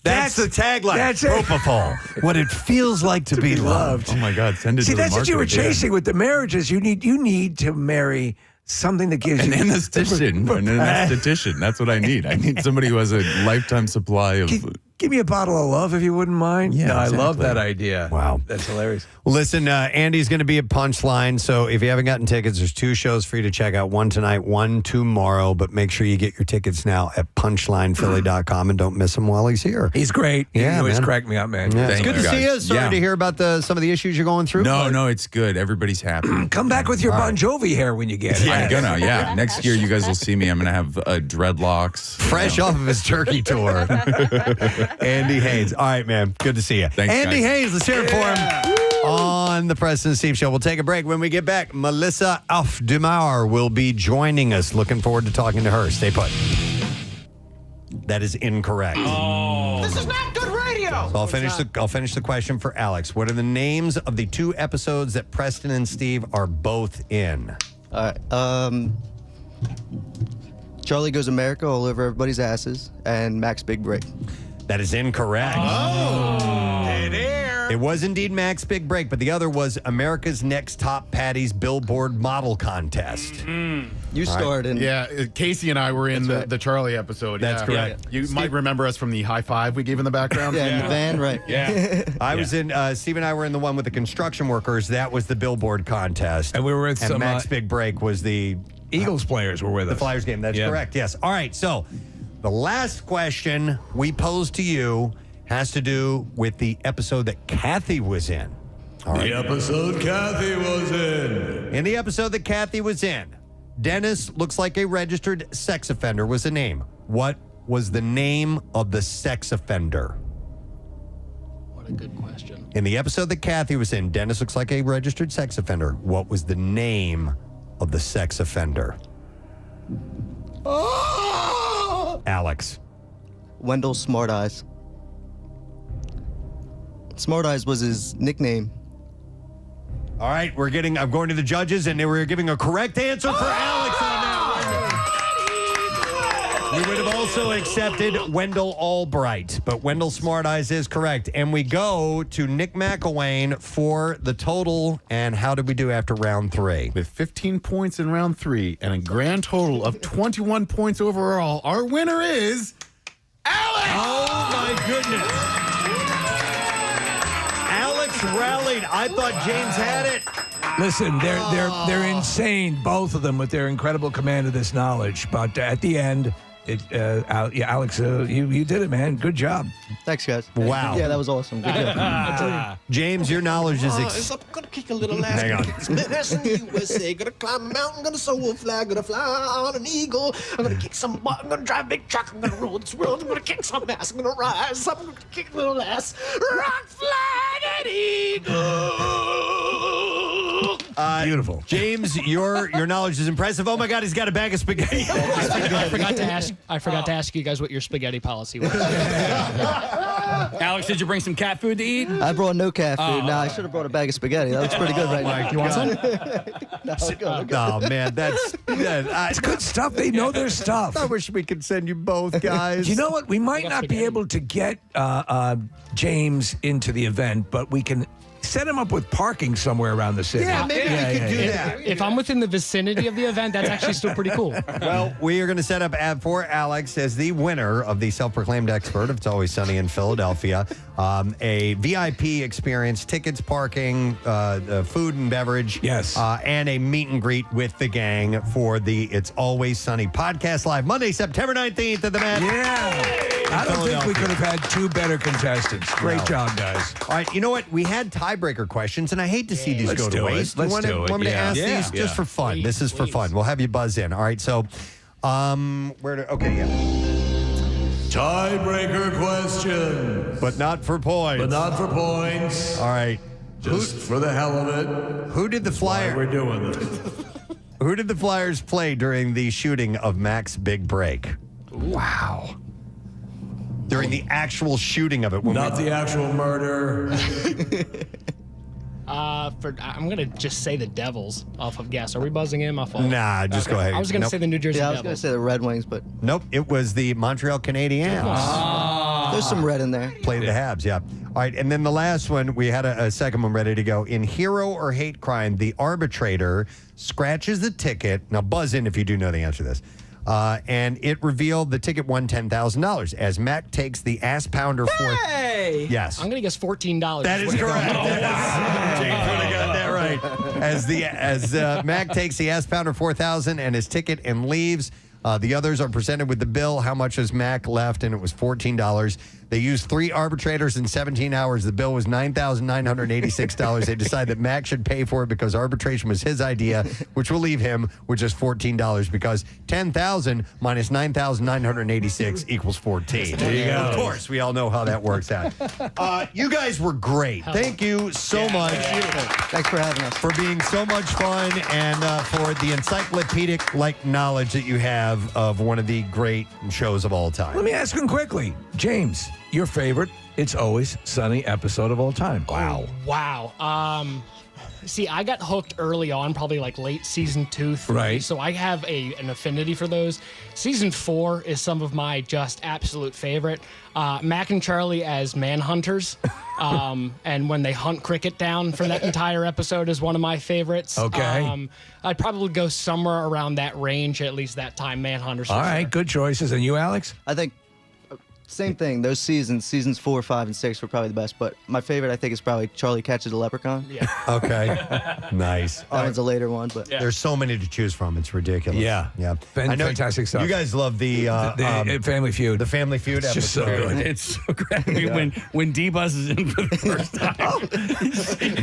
That's the tagline. That's it. Propofol. What it feels like to be loved. Oh my God! Send it See, to the that's what you were marketing. chasing with the marriages. You need to marry something that gives An you anesthetician. An anesthetician. That's what I need. I need somebody who has a lifetime supply of. Give me a bottle of love if you wouldn't mind. Yeah, No, I love exactly. that idea. Wow. That's hilarious. Well, listen, Andy's going to be at Punchline. So if you haven't gotten tickets, there's 2 shows for you to check out. One tonight, one tomorrow. But make sure you get your tickets now at punchlinephilly.com and don't miss him while he's here. He's great. Yeah, he always man. cracked me up, man. Yeah, it's Thank good you, to see guys. you. Sorry Yeah. to hear about some of the issues you're going through. No, it's good. Everybody's happy. Come back with your Bon Jovi hair when you get it. I'm gonna. Yeah, next year you guys will see me. I'm gonna have dreadlocks. Fresh off of his turkey tour. Andy Haynes. All right, man. Good to see you. Thanks, Andy guys. Haynes, let's hear it for him on the Preston and Steve Show. We'll take a break. When we get back, Melissa Auf der Maur will be joining us. Looking forward to talking to her. Stay put. That is incorrect. This is not good radio. So I'll finish the question for Alex. What are the names of the 2 episodes that Preston and Steve are both in? All right. Charlie Goes America, all over everybody's asses, and Max Big Break. That is incorrect. Dead air. It was indeed Max Big Break, but the other was America's Next Top Patties Billboard Model Contest. You starred in. Yeah, Casey and I were in That's right. the Charlie episode. That's yeah. correct. Yeah. You might remember us from the high five we gave in the background. Yeah, in the van, right. Yeah. I was in, Steve and I were in the one with the construction workers. That was the Billboard contest. And we were with and some Max Big Break was the Eagles players were with the us. Flyers game. That's correct. Yes. All right. So the last question we posed to you has to do with the episode that Kathy was in. All right. The episode Kathy was in. In the episode that Kathy was in, Dennis looks like a registered sex offender was the name. What was the name of the sex offender? What a good question. In the episode that Kathy was in, Dennis looks like a registered sex offender. What was the name of the sex offender? Alex. Wendell Smart Eyes. Smart Eyes was his nickname. All right, I'm going to the judges, and they were giving a correct answer for Alex on that We would have also accepted Wendell Albright, but Wendell Smart Eyes is correct. And we go to Nick McElwain for the total. And how did we do after round 3? With 15 points in round 3 and a grand total of 21 points overall, our winner is Alex! Oh, my goodness. Alex rallied. I thought James had it. Listen, they're insane, both of them, with their incredible command of this knowledge. But at the end, Alex, you did it, man. Good job. Thanks, guys. Wow. Yeah, that was awesome. Good job. James, your knowledge is... I'm gonna kick a little ass. Hang on. Gonna kick some ass in the USA. Gonna climb a mountain. Gonna soar a flag. Gonna fly on an eagle. I'm gonna kick some butt. I'm gonna drive a big truck. I'm gonna rule this world. I'm gonna kick some ass. I'm gonna rise. I'm gonna kick a little ass. Rock, flag, and eagle. Beautiful. James, your knowledge is impressive. Oh, my God, he's got a bag of spaghetti. I forgot to ask you guys what your spaghetti policy was. Alex, did you bring some cat food to eat? I brought no cat food. No, I should have brought a bag of spaghetti. That looks pretty good right now. You want some? Oh, man, that's It's good stuff. They know their stuff. I wish we could send you both, guys. You know what? We might not be able to get James into the event, but we can set him up with parking somewhere around the city. Yeah, maybe we could do that. If I'm within the vicinity of the event, that's actually still pretty cool. Well, we are going to set up for Alex as the winner of the self-proclaimed expert of It's Always Sunny in Philadelphia, a VIP experience, tickets, parking, food and beverage, yes, and a meet and greet with the gang for the It's Always Sunny podcast live Monday, September 19th at the Met. Yeah. I don't think we could have had two better contestants. Great job, guys. All right, you know what? We had tiebreaker questions, and I hate to see these go to waste. Let's do it. Want me to ask these just for fun? This is for fun. We'll have you buzz in. All right, so Tiebreaker question. But not for points. All right. Just for the hell of it. Who did the Flyers? We're doing this. Who did the Flyers play during the shooting of Mac's big break? Wow. During the actual shooting of it. Not the actual murder. I'm gonna just say the Devils off of guess. Are we buzzing him off? Nah, just go ahead. I was gonna say the New Jersey Yeah, I Devils. was gonna say the Red Wings, but Nope, it was the Montreal Canadiens. there's some red in there. Played the Habs, yeah. All right, and then the last one, we had a second one ready to go. In Hero or Hate Crime, the arbitrator scratches the ticket. Now, buzz in if you do know the answer to this. And it revealed the ticket won $10,000 as Mac takes the ass pounder for. Hey! Yes. I'm gonna guess $14. That is correct. James would have got that right. As Mac takes the ass pounder 4,000 and his ticket and leaves. The others are presented with the bill. How much has Mac left? And it was $14. They used 3 arbitrators in 17 hours. The bill was $9,986. They decided that Mac should pay for it because arbitration was his idea, which will leave him with just $14 because $10,000 minus $9,986 equals 14. There you go. Of course, we all know how that works out. You guys were great. Thank you so much. Thanks for having us. For being so much fun and for the encyclopedic-like knowledge that you have of one of the great shows of all time. Let me ask him quickly. James, your favorite It's Always Sunny episode of all time. Wow. Wow. See, I got hooked early on, probably like late season 2, 3. Right. So I have an affinity for those. Season 4 is some of my just absolute favorite. Mac and Charlie as manhunters. And when they hunt Cricket down for that entire episode is one of my favorites. Okay. I'd probably go somewhere around that range, at least that time, manhunters. All right, good choices. And you, Alex? I think same thing. Those seasons 4, 5, and 6 were probably the best. But my favorite, I think, is probably Charlie Catches a Leprechaun. Yeah. Okay. Nice. That one's a later one, but There's so many to choose from. It's ridiculous. Yeah. Yeah. I know fantastic stuff. You guys love the Family Feud. The Family Feud It's just so episode. good. It's so great. I mean, when D-Buzz is in for the first time.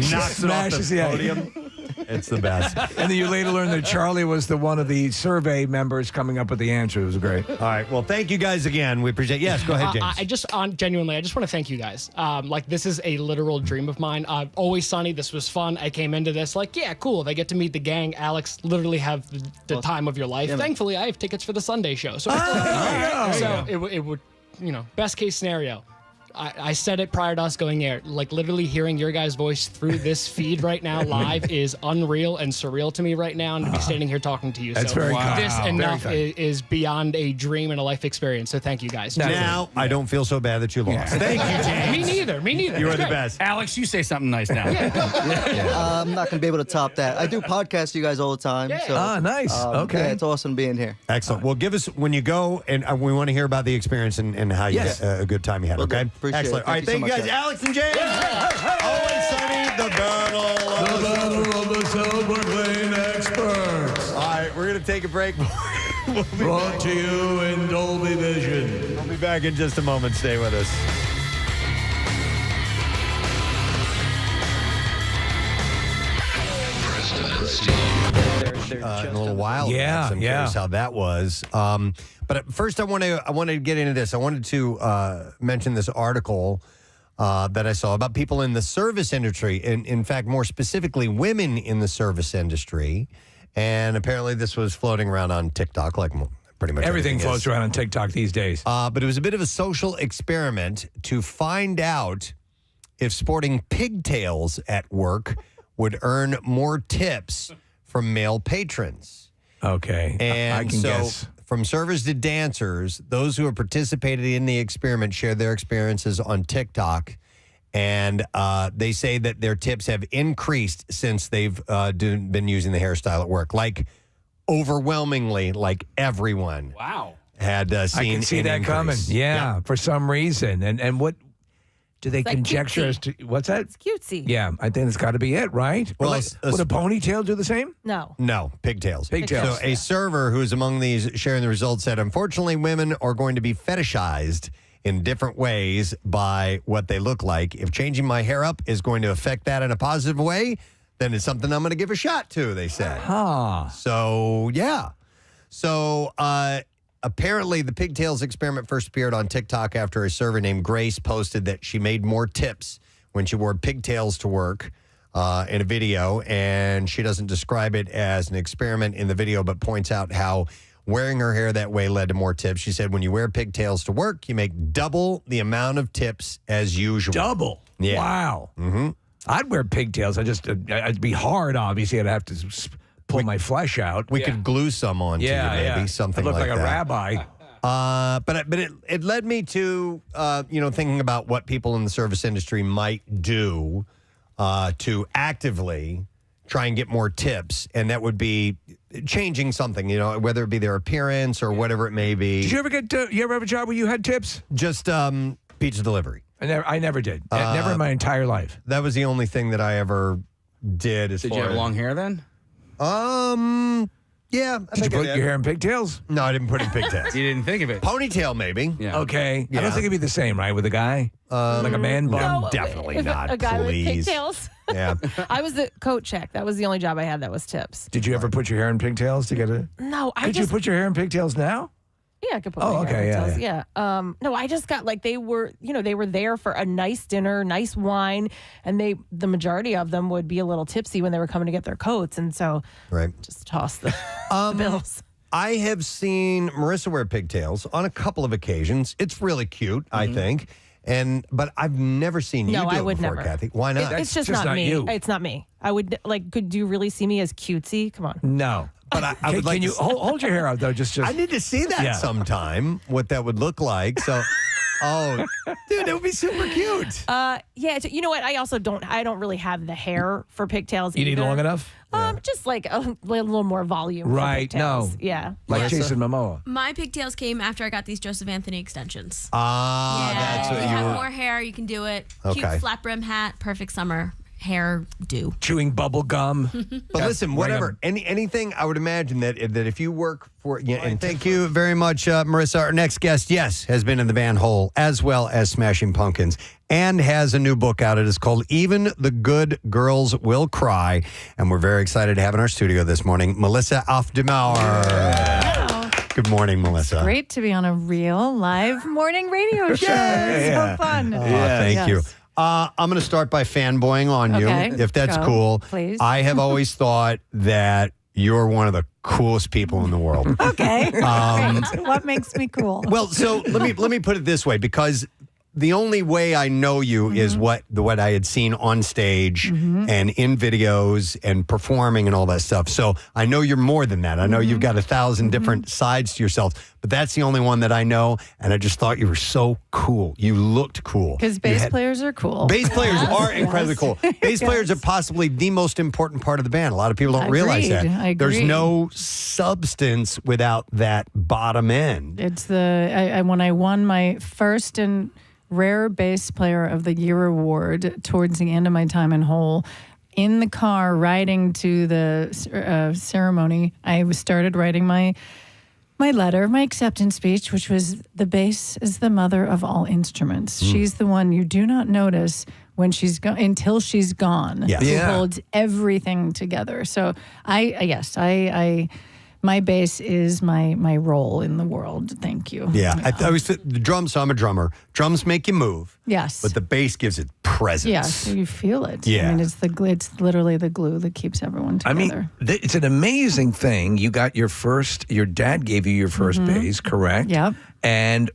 Knocks it off Smashes the the podium. It's the best. And then you later learn that Charlie was the one of the survey members coming up with the answer. It was great. All right. Well, thank you guys again. We appreciate. Yes, go ahead, James. Genuinely, I just want to thank you guys. Like, this is a literal dream of mine. Always Sunny. This was fun. I came into this like, yeah, cool. If I get to meet the gang, Alex, literally have the time of your life. Yeah, Thankfully, I have tickets for the Sunday show. So, it would, best case scenario. I said it prior to us going there. Like literally hearing your guys' voice through this feed right now live is unreal and surreal to me right now, and to be standing here talking to you. That's so very kind. this enough is beyond a dream and a life experience. So thank you guys. Now I don't feel so bad that you lost. Thank you, James. Me neither. Me neither. You are It's the great. best. Alex, you say something nice now. I'm not going to be able to top that. I do podcasts to you guys all the time. So, nice. Okay. Yeah, it's awesome being here. Excellent. Well, give us when you go, and we want to hear about the experience and how you Yes. a good time you had. Okay. Appreciate Excellent. it. All right. Thank you so guys, much, Alex and James. Always Sunny, the battle of the Silver Lane Experts. All right, we're gonna take a break. We'll be Brought back. to you in Dolby Vision. We'll be back in just a moment. Stay with us. In a little while. Yeah, I'm curious how that was. But at first, I want to get into this. I wanted to mention this article that I saw about people in the service industry, and in fact, more specifically, women in the service industry. And apparently, this was floating around on TikTok, like pretty much Everything floats is. around on TikTok these days. But it was a bit of a social experiment to find out if sporting pigtails at work would earn more tips from male patrons. Okay. And I can so guess. from servers to dancers, those who have participated in the experiment shared their experiences on TikTok. And they say that their tips have increased since they've been using the hairstyle at work. Like, overwhelmingly, like everyone. Wow. Had seen I can see an that coming. increase. Yeah, for some reason. And what do they It's like conjecture cutesy. as to what's that? It's cutesy. Yeah, I think it's got to be it, right? Well, Would a ponytail do the same? No. No, pigtails. Pigtails. So a server who is among these sharing the results said, unfortunately, women are going to be fetishized in different ways by what they look like. If changing my hair up is going to affect that in a positive way, then it's something I'm going to give a shot to, they said. Huh. So, yeah. So, apparently, the pigtails experiment first appeared on TikTok after a server named Grace posted that she made more tips when she wore pigtails to work in a video. And she doesn't describe it as an experiment in the video, but points out how wearing her hair that way led to more tips. She said, when you wear pigtails to work, you make double the amount of tips as usual. Double? Yeah. Wow. Mm-hmm. I'd wear pigtails. It'd be hard, obviously. I'd have to pull my flesh out. We could glue some on to you, maybe, something I look like that. a rabbi. But it led me to thinking about what people in the service industry might do to actively try and get more tips, and that would be changing something, whether it be their appearance or whatever it may be. Did you ever have a job where you had tips? Just pizza delivery. I never did. Never in my entire life. That was the only thing that I ever did. Did you have long hair then? Yeah. Did you put your hair in pigtails? No, I didn't put it in pigtails. You didn't think of it. Ponytail, maybe. Yeah. Okay. Yeah. I don't think it'd be the same, right, with a guy? Like a man bun? No, definitely if not. A guy please. with pigtails. Yeah. I was the coat check. That was the only job I had that was tips. Did you ever put your hair in pigtails to get a... No, Could you put your hair in pigtails now? Yeah, I could put Oh, my hair in okay, pigtails. Yeah. No, I just got like they were there for a nice dinner, nice wine, and the majority of them would be a little tipsy when they were coming to get their coats, and so just toss the bills. I have seen Marissa wear pigtails on a couple of occasions. It's really cute, I think. But I've never seen you No, do I it would before, never. Kathy. Why not? It's just not me. It's not me. I would could you really see me as cutesy? Come on. No. But I would like can you to hold your hair out though? Just I need to see that sometime. What that would look like. So, dude, it would be super cute. Yeah. You know what? I also don't really have the hair for pigtails. You need either. long enough? Just like a little more volume. Right. For pigtails. No. Yeah. Like Jason Momoa. My pigtails came after I got these Joseph Anthony extensions. That's what you you have were. more hair, you can do it. Okay. Cute flat brim hat, perfect summer hair do. Chewing bubble gum. But listen, whatever, anything, I would imagine that if you work for, and thank you very much, Marissa. Our next guest, has been in the band Hole as well as Smashing Pumpkins, and has a new book out. It is called Even the Good Girls Will Cry, and we're very excited to have in our studio this morning, Melissa Auf der Maur. Good morning, Melissa. Great to be on a real live morning radio show. So fun. Thank you. I'm going to start by fanboying on you, Okay, if that's go, cool. please. I have always thought that you're one of the coolest people in the world. Okay. Great. What makes me cool? Well, so let me put it this way, because the only way I know you is what I had seen on stage and in videos and performing and all that stuff. So I know you're more than that. I know you've got 1,000 different sides to yourself, but that's the only one that I know. And I just thought you were so cool. You looked cool. Because bass players are cool. Bass players are incredibly cool. Bass players are possibly the most important part of the band. A lot of people don't realize that. I agree. There's no substance without that bottom end. It's when I won my first and Rare Bass Player of the Year award towards the end of my time in Hole. In the car riding to the ceremony, I started writing my letter, my acceptance speech, which was the bass is the mother of all instruments. She's the one you do not notice when she's until she's gone. Yes. Who holds everything together. So I my bass is my role in the world. Thank you. Yeah, I always the drums. So I'm a drummer. Drums make you move. Yes. But the bass gives it presence. Yes, you feel it. Yeah. I mean, it's literally the glue that keeps everyone together. I mean, it's an amazing thing. You got your dad gave you your first bass, correct? Yep. And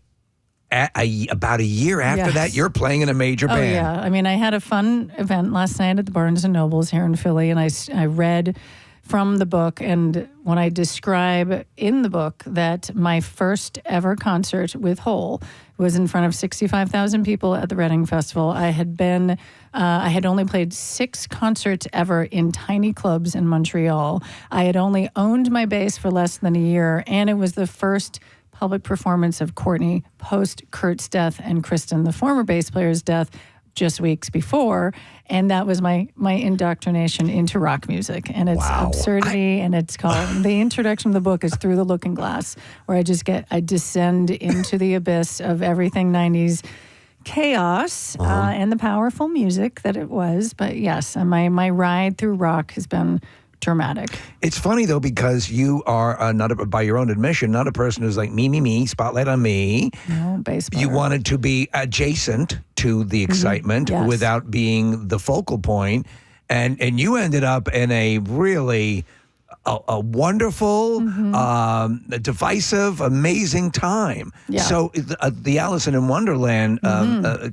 about a year after that, you're playing in a major band. Oh, yeah. I mean, I had a fun event last night at the Barnes & Nobles here in Philly, and I read from the book, and when I describe in the book that my first ever concert with Hole was in front of 65,000 people at the Reading Festival. I had only played 6 concerts ever in tiny clubs in Montreal. I had only owned my bass for less than a year, and it was the first public performance of Courtney post Kurt's death and Kristen, the former bass player's death, just weeks before, and that was my indoctrination into rock music and its absurdity. And it's called the introduction of the book is Through the Looking Glass, where I descend into the abyss of everything 90s chaos and the powerful music that it was. But yes, my ride through rock has been dramatic. It's funny though, because you are by your own admission, not a person who's like me, spotlight on me. No, bass player. You wanted to be adjacent to the excitement without being the focal point, and you ended up in a really a wonderful, divisive, amazing time. Yeah. So the Alice in Wonderland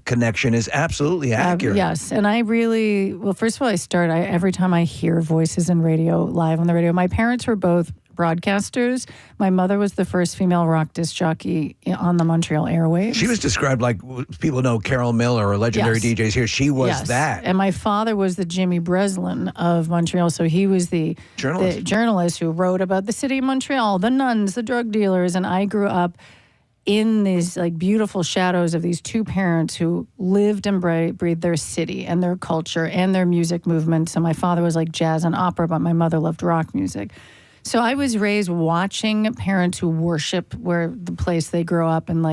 connection is absolutely accurate. Yes, and I really, first of all, every time I hear voices in radio, live on the radio, my parents were both broadcasters. My mother was the first female rock disc jockey on the Montreal airwaves. She was described like people know Carol Miller or legendary DJs here. She was that. And my father was the Jimmy Breslin of Montreal. So he was the journalist who wrote about the city of Montreal, the nuns, the drug dealers. And I grew up in these like beautiful shadows of these two parents who lived and breathed their city and their culture and their music movement. So my father was like jazz and opera, but my mother loved rock music. So I was raised watching parents who worship where the place they grow up and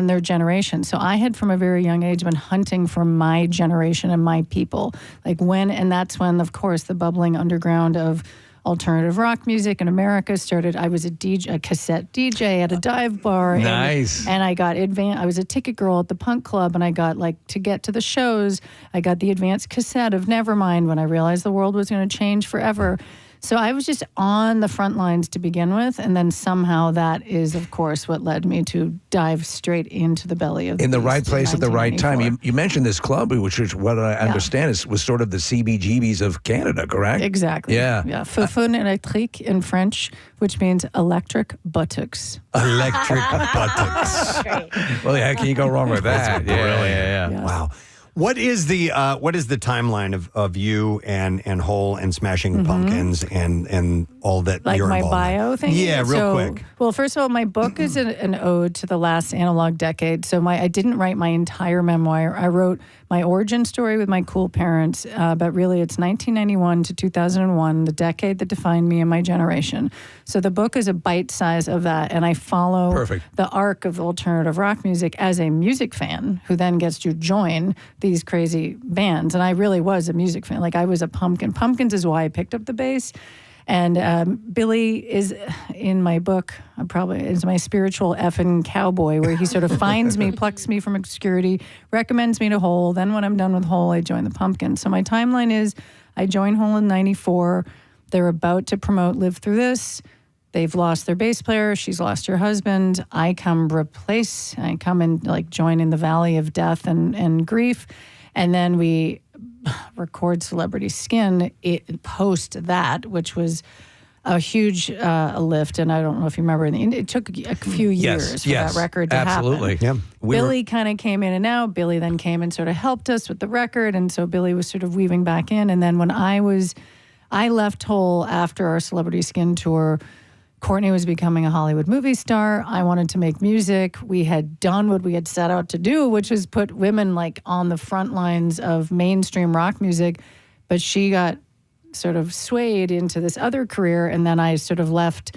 their generation. So I had from a very young age been hunting for my generation and my people. And that's when, of course, the bubbling underground of alternative rock music in America started. I was a cassette DJ at a dive bar. Nice. And I got I was a ticket girl at the punk club, and I got to get to the shows, I got the advanced cassette of Nevermind when I realized the world was going to change forever. So I was just on the front lines to begin with, and then somehow that is, of course, what led me to dive straight into the belly of the in the beast right place at the right time. You mentioned this club, which is what I understand was sort of the CBGBs of Canada, correct? Exactly. Yeah. Fun électrique in French, which means electric buttocks. Electric buttocks. Well, yeah, can you go wrong with that? Yeah. Wow. What is the timeline of you and Hole and Smashing Pumpkins and all that you're my involved bio in? thing? Yeah, real quick. Well, first of all, my book is an ode to the last analog decade. So I didn't write my entire memoir. I wrote my origin story with my cool parents, but really it's 1991 to 2001, the decade that defined me and my generation. So the book is a bite size of that, and I follow the arc of alternative rock music as a music fan who then gets to join these crazy bands. And I really was a music fan. I was a Pumpkin. Pumpkins is why I picked up the bass. And Billy is in my book, probably is my spiritual effing cowboy, where he sort of finds me, plucks me from obscurity, recommends me to Hole. Then when I'm done with Hole, I join the Pumpkins. So my timeline is I join Hole in 94. They're about to promote Live Through This. They've lost their bass player. She's lost her husband. I come and like join in the valley of death and grief. And then we record Celebrity Skin post that, which was a huge lift. And I don't know if you remember, it took a few years for that record to absolutely. happen. Yeah. Billy kind of came in and out. Billy then came and sort of helped us with the record. And so Billy was sort of weaving back in. And then when I left Toll after our Celebrity Skin tour, Courtney was becoming a Hollywood movie star. I wanted to make music. We had done what we had set out to do, which was put women like on the front lines of mainstream rock music. But she got sort of swayed into this other career. And then I sort of left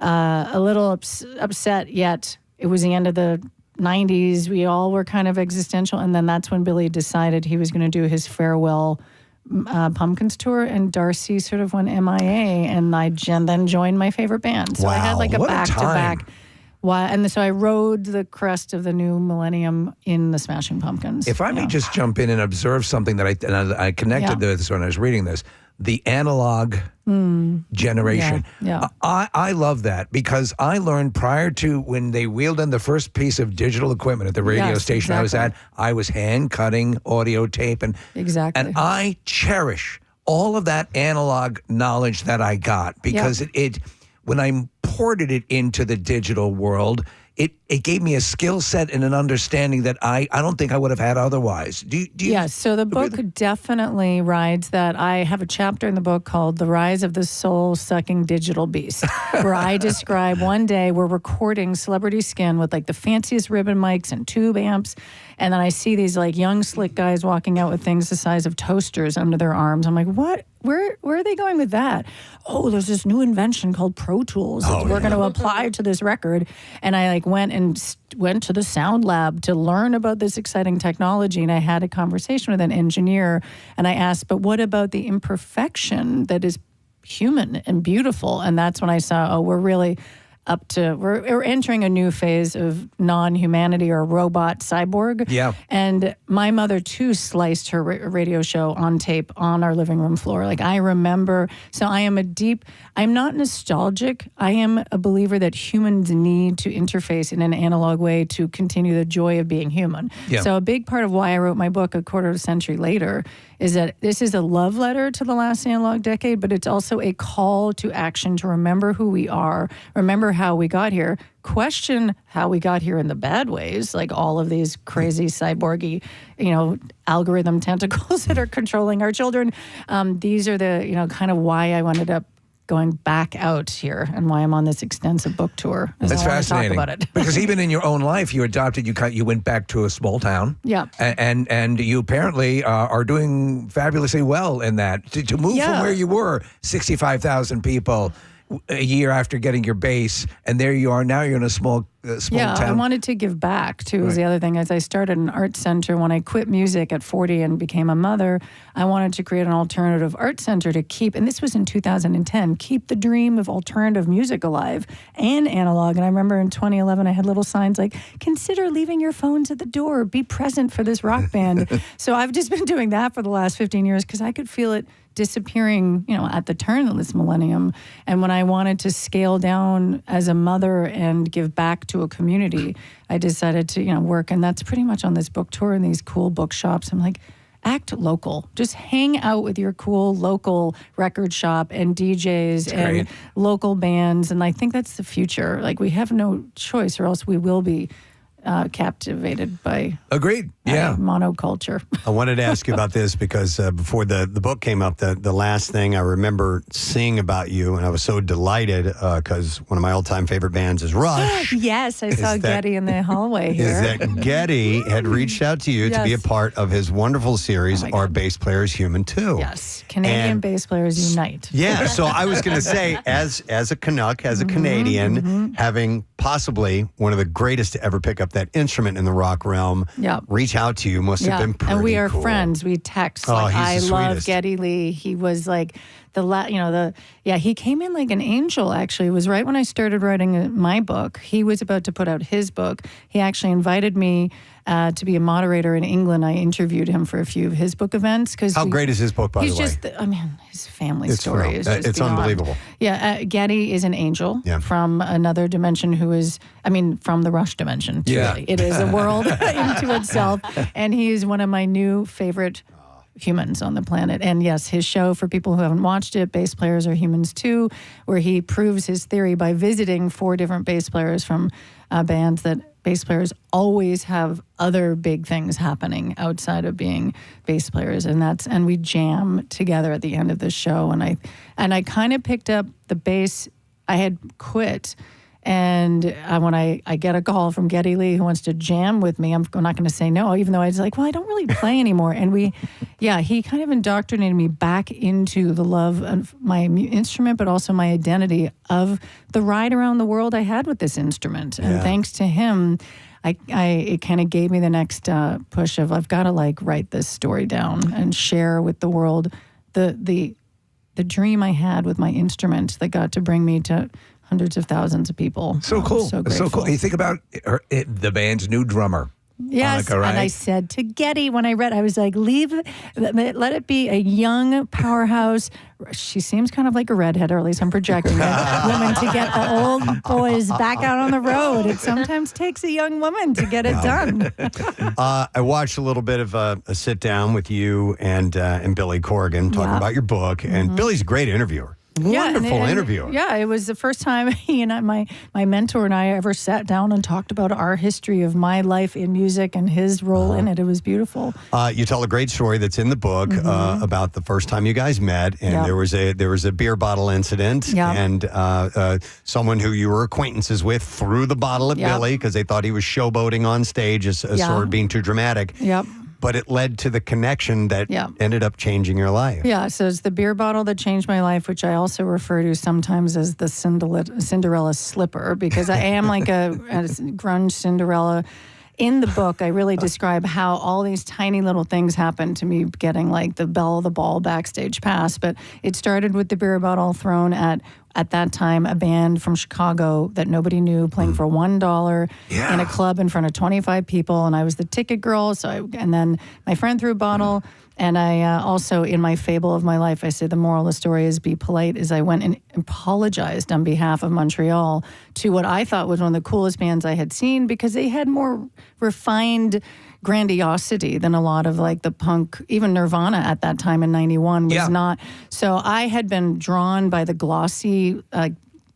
a little upset, yet it was the end of the 90s. We all were kind of existential. And then that's when Billy decided he was going to do his farewell Pumpkins tour, and Darcy sort of went MIA, and I then joined my favorite band. So I had like a back-to-back. And so I rode the crest of the new millennium in the Smashing Pumpkins. If I may just jump in and observe something that I connected to this when I was reading this, the analog generation. Yeah. I love that because I learned prior to when they wheeled in the first piece of digital equipment at the radio station I was at, I was hand cutting audio tape and I cherish all of that analog knowledge that I got because it when I ported it into the digital world, it gave me a skill set and an understanding that I don't think I would have had otherwise. Do you so the book definitely rides that. I have a chapter in the book called The Rise of the Soul-Sucking Digital Beast, where I describe one day we're recording Celebrity Skin with like the fanciest ribbon mics and tube amps, and then I see these like young slick guys walking out with things the size of toasters under their arms. I'm like, what? Where are they going with that? Oh, there's this new invention called Pro Tools that we're going to apply to this record. And I like went to the sound lab to learn about this exciting technology. And I had a conversation with an engineer, and I asked, but what about the imperfection that is human and beautiful? And that's when I saw, we're really we're entering a new phase of non-humanity or robot cyborg. Yeah. And my mother too sliced her radio show on tape on our living room floor. Like I remember, so I'm not nostalgic. I am a believer that humans need to interface in an analog way to continue the joy of being human. Yeah. So a big part of why I wrote my book a quarter of a century later is that this is a love letter to the last analog decade, but it's also a call to action to remember who we are, remember how we got here, question how we got here in the bad ways, like all of these crazy cyborgy, algorithm tentacles that are controlling our children. These are the, kind of why I ended up going back out here and why I'm on this extensive book tour. That's fascinating. Talk about it. Because even in your own life, you adopted, you went back to a small town. Yeah. And you apparently are doing fabulously well in that. To move from where you were, 65,000 people a year after getting your base, and there you are now. You're in a small town. I wanted to give back too. Was the other thing. As I started an art center when I quit music at 40 and became a mother, I wanted to create an alternative art center to keep. And this was in 2010. Keep the dream of alternative music alive and analog. And I remember in 2011, I had little signs like, "Consider leaving your phones at the door. Be present for this rock band." So I've just been doing that for the last 15 years because I could feel it disappearing, at the turn of this millennium. And when I wanted to scale down as a mother and give back to a community, I decided to, work. And that's pretty much on this book tour in these cool bookshops. I'm like, act local. Just hang out with your cool local record shop and DJs and local bands. And I think that's the future. Like we have no choice or else we will be captivated by monoculture. I wanted to ask you about this because before the book came up, the last thing I remember seeing about you, and I was so delighted because one of my all-time favorite bands is Rush. Yes, I saw Getty in the hallway here. Is that Getty had reached out to you to be a part of his wonderful series, Our Bass Player is Human Too. Yes, Canadian bass players unite. Yeah, so I was going to say, as a Canuck, as a Canadian, having possibly one of the greatest to ever pick up that instrument in the rock realm, reach out to you must have been pretty cool. And we are friends. We text. I love Geddy Lee. He was like he came in like an angel, actually. It was right when I started writing my book. He was about to put out his book. He actually invited me to be a moderator in England. I interviewed him for a few of his book events. How great is his book, by the way? He's just, his family It's story real. is just It's beyond. unbelievable. Yeah, Getty is an angel from another dimension who is, from the Rush dimension. Truly. Yeah. It is a world into itself. And he is one of my new favorite humans on the planet. And yes, his show, for people who haven't watched it, Bass Players Are Humans Too, where he proves his theory by visiting 4 different bass players from bands that bass players always have other big things happening outside of being bass players. And we jam together at the end of the show. And I kind of picked up the bass. I had quit. And when I get a call from Geddy Lee who wants to jam with me, I'm not going to say no, even though I was like, well, I don't really play anymore. And he kind of indoctrinated me back into the love of my instrument, but also my identity of the ride around the world I had with this instrument. And thanks to him, it kind of gave me the next push of I've got to write this story down and share with the world the dream I had with my instrument that got to bring me to hundreds of thousands of people. So cool. So so cool. You think about the band's new drummer. Yes, Monica, right? and I said to Geddy when I read, I was like, let it be a young powerhouse. She seems kind of like a redhead, or at least I'm projecting it. Woman to get the old boys back out on the road. It sometimes takes a young woman to get it done. I watched a little bit of a sit down with you and Billy Corrigan talking about your book, and Billy's a great interviewer. Wonderful interviewer. Yeah, it was the first time he and my mentor and I ever sat down and talked about our history of my life in music and his role in it. It was beautiful. You tell a great story that's in the book about the first time you guys met, and there was a beer bottle incident, and someone who you were acquaintances with threw the bottle at Billy because they thought he was showboating on stage as sort of being too dramatic. Yep. But it led to the connection that ended up changing your life. Yeah, so it's the beer bottle that changed my life, which I also refer to sometimes as the Cinderella slipper, because I am like a grunge Cinderella. In the book, I really describe how all these tiny little things happened to me getting the belle of the ball backstage pass. But it started with the beer bottle thrown at that time, a band from Chicago that nobody knew playing for $1 in a club in front of 25 people. And I was the ticket girl. And then my friend threw a bottle. And I also, in my fable of my life, I say the moral of the story is be polite, as I went and apologized on behalf of Montreal to what I thought was one of the coolest bands I had seen, because they had more refined grandiosity than a lot of the punk, even Nirvana at that time in 91 was not. So I had been drawn by the glossy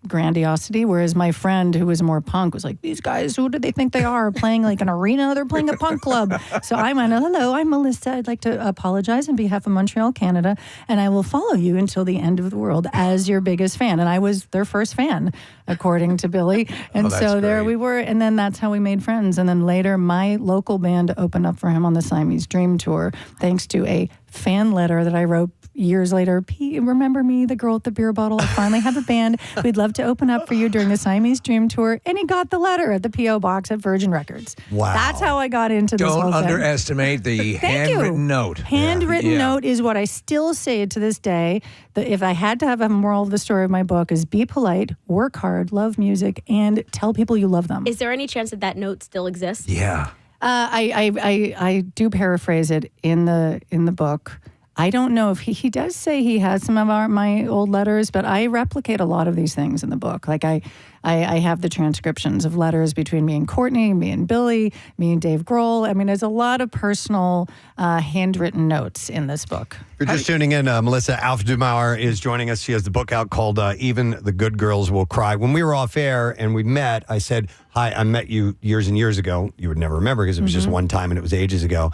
grandiosity, whereas my friend who was more punk was like, these guys, who do they think they are, playing an arena? They're playing a punk club. So I went, hello, I'm Melissa. I'd like to apologize on behalf of Montreal, Canada, and I will follow you until the end of the world as your biggest fan. And I was their first fan, according to Billy. And so there we were, and then that's how we made friends. And then later, my local band opened up for him on the Siamese Dream Tour, thanks to a fan letter that I wrote years later. Pete, remember me, the girl at the beer bottle? I finally have a band. We'd love to open up for you during the Siamese Dream Tour. And he got the letter at the P.O. box at Virgin Records. Wow. That's how I got into this whole Don't thing. underestimate the handwritten note. Handwritten note is what I still say to this day. That if I had to have a moral of the story of my book is be polite, work hard, love music, and tell people you love them. Is there any chance that note still exists? Yeah. I do paraphrase it in the book. I don't know if he does say he has some of my old letters, but I replicate a lot of these things in the book. I have the transcriptions of letters between me and Courtney, me and Billy, me and Dave Grohl. I mean, there's a lot of personal handwritten notes in this book. If you're just tuning in, Melissa Auf der Maur is joining us. She has the book out called Even the Good Girls Will Cry. When we were off air and we met, I said, hi, I met you years and years ago. You would never remember because it was just one time and it was ages ago.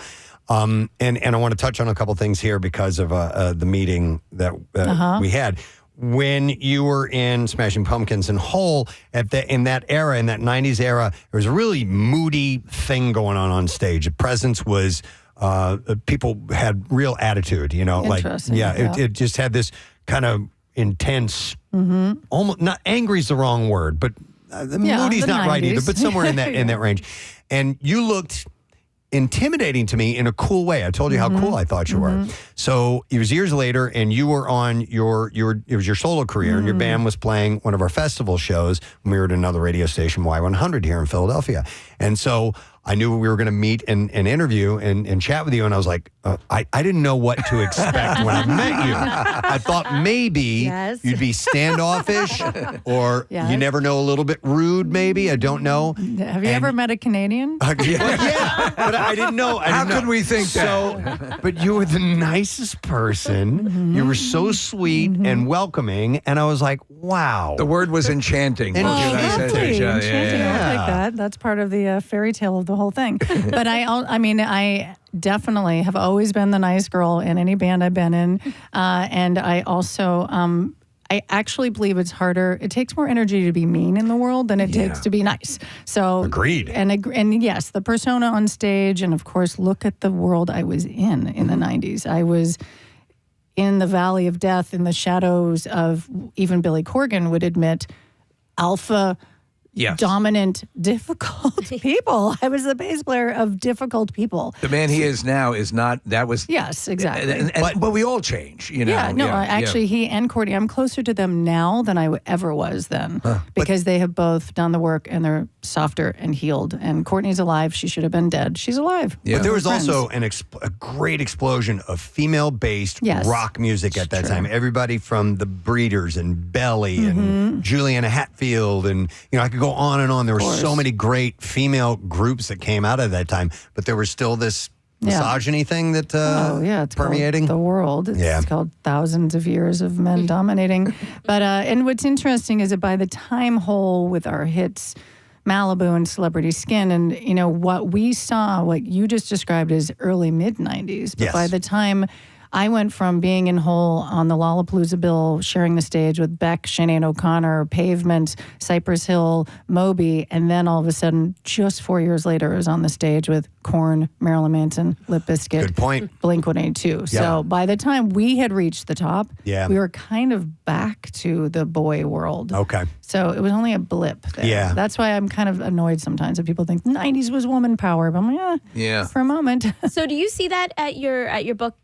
And I want to touch on a couple things here because of the meeting that we had. When you were in Smashing Pumpkins and Hole, in that era, in that 90s era, there was a really moody thing going on stage. The presence was, people had real attitude, it just had this kind of intense, almost, not angry is the wrong word, but moody's not 90s. right either, but somewhere in that range. And you looked intimidating to me in a cool way. I told you how cool I thought you were. So it was years later, and you were on it was your solo career, and your band was playing one of our festival shows when we were at another radio station, Y100 here in Philadelphia. And so I knew we were going to meet and interview and chat with you. And I was like, I didn't know what to expect when I met you. I thought maybe you'd be standoffish or you never know, a little bit rude maybe. I don't know. Have you ever met a Canadian? Yeah, but I didn't know. How could we think that? But you were the nicest person. You were so sweet and welcoming. And I was like, wow. The word was enchanting. Enchanting. I'll take that. That's part of the fairy tale of the whole thing. But I definitely have always been the nice girl in any band I've been in. And I also, I actually believe it's harder. It takes more energy to be mean in the world than it takes to be nice. So agreed. And yes, the persona on stage, and of course, look at the world I was in the 90s. I was in the valley of death, in the shadows of, even Billy Corgan would admit, alpha, dominant, difficult people. I was the bass player of difficult people. The man he is now is not, that was... Yes, exactly. But we all change, you know. Actually, he and Courtney, I'm closer to them now than I ever was then, because they have both done the work and they're softer and healed. And Courtney's alive. She should have been dead. She's alive. Yeah. But there was also a great explosion of female-based rock music at that time. Everybody from the Breeders and Belly and Juliana Hatfield, and I could go on and on. There were so many great female groups that came out of that time, but there was still this misogyny thing that it's permeating the world. It's called thousands of years of men dominating. But and what's interesting is that by the time Hole, with our hits Malibu and Celebrity Skin, and what we saw, what you just described as early mid 90s, but by the time I went from being in Hole on the Lollapalooza bill, sharing the stage with Beck, Sinead O'Connor, Pavement, Cypress Hill, Moby, and then all of a sudden, just 4 years later, I was on the stage with Korn, Marilyn Manson, Limp Bizkit, Blink-182. So by the time we had reached the top, we were kind of back to the boy world. Okay. So it was only a blip there. Yeah. That's why I'm kind of annoyed sometimes that people think 90s was woman power. But I'm like, for a moment. So do you see that at your book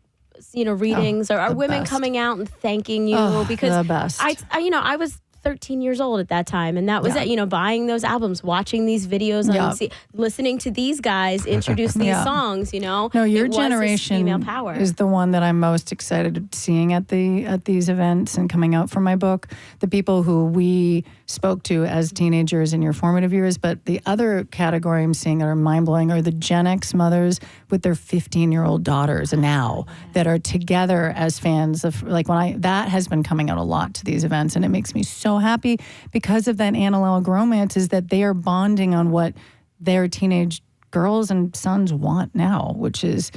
readings, or are women coming out and thanking you? Because the best. I was 13 years old at that time, and that was it. Buying those albums, watching these videos, on listening to these guys introduce these songs. No, your generation female power is the one that I'm most excited seeing at these events and coming out for my book. The people who we spoke to as teenagers in your formative years, but the other category I'm seeing that are mind blowing are the Gen X mothers with their 15-year-old daughters now that are together as fans of that has been coming out a lot to these events, and it makes me so happy because of that analog romance, is that they are bonding on what their teenage girls and sons want now, which is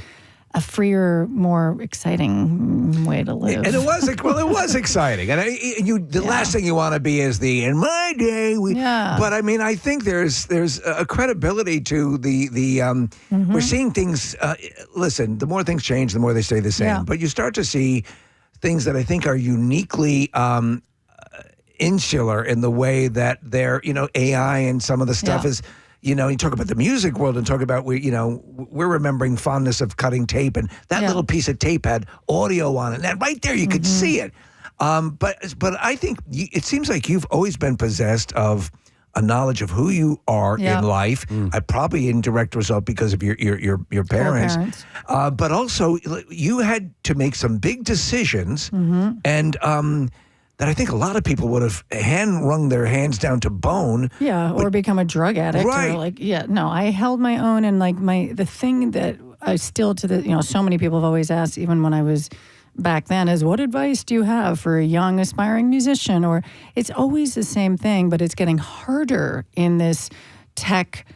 a freer, more exciting way to live. And it was exciting. And the last thing you want to be is in my day. But I think there's a credibility to the we're seeing things. Listen, the more things change, the more they stay the same. Yeah. But you start to see things that I think are uniquely insular in the way that they're, AI and some of the stuff is. You talk about the music world and talk about we're remembering fondness of cutting tape, and that little piece of tape had audio on it. And that right there, you could see it. But I think it seems like you've always been possessed of a knowledge of who you are in life. Probably in direct result because of your parents. But also you had to make some big decisions, and that I think a lot of people would have wrung their hands down to bone. Yeah, or become a drug addict. Right. Or I held my own, and the thing that I still so many people have always asked, even when I was back then, is what advice do you have for a young aspiring musician? Or it's always the same thing, but it's getting harder in this tech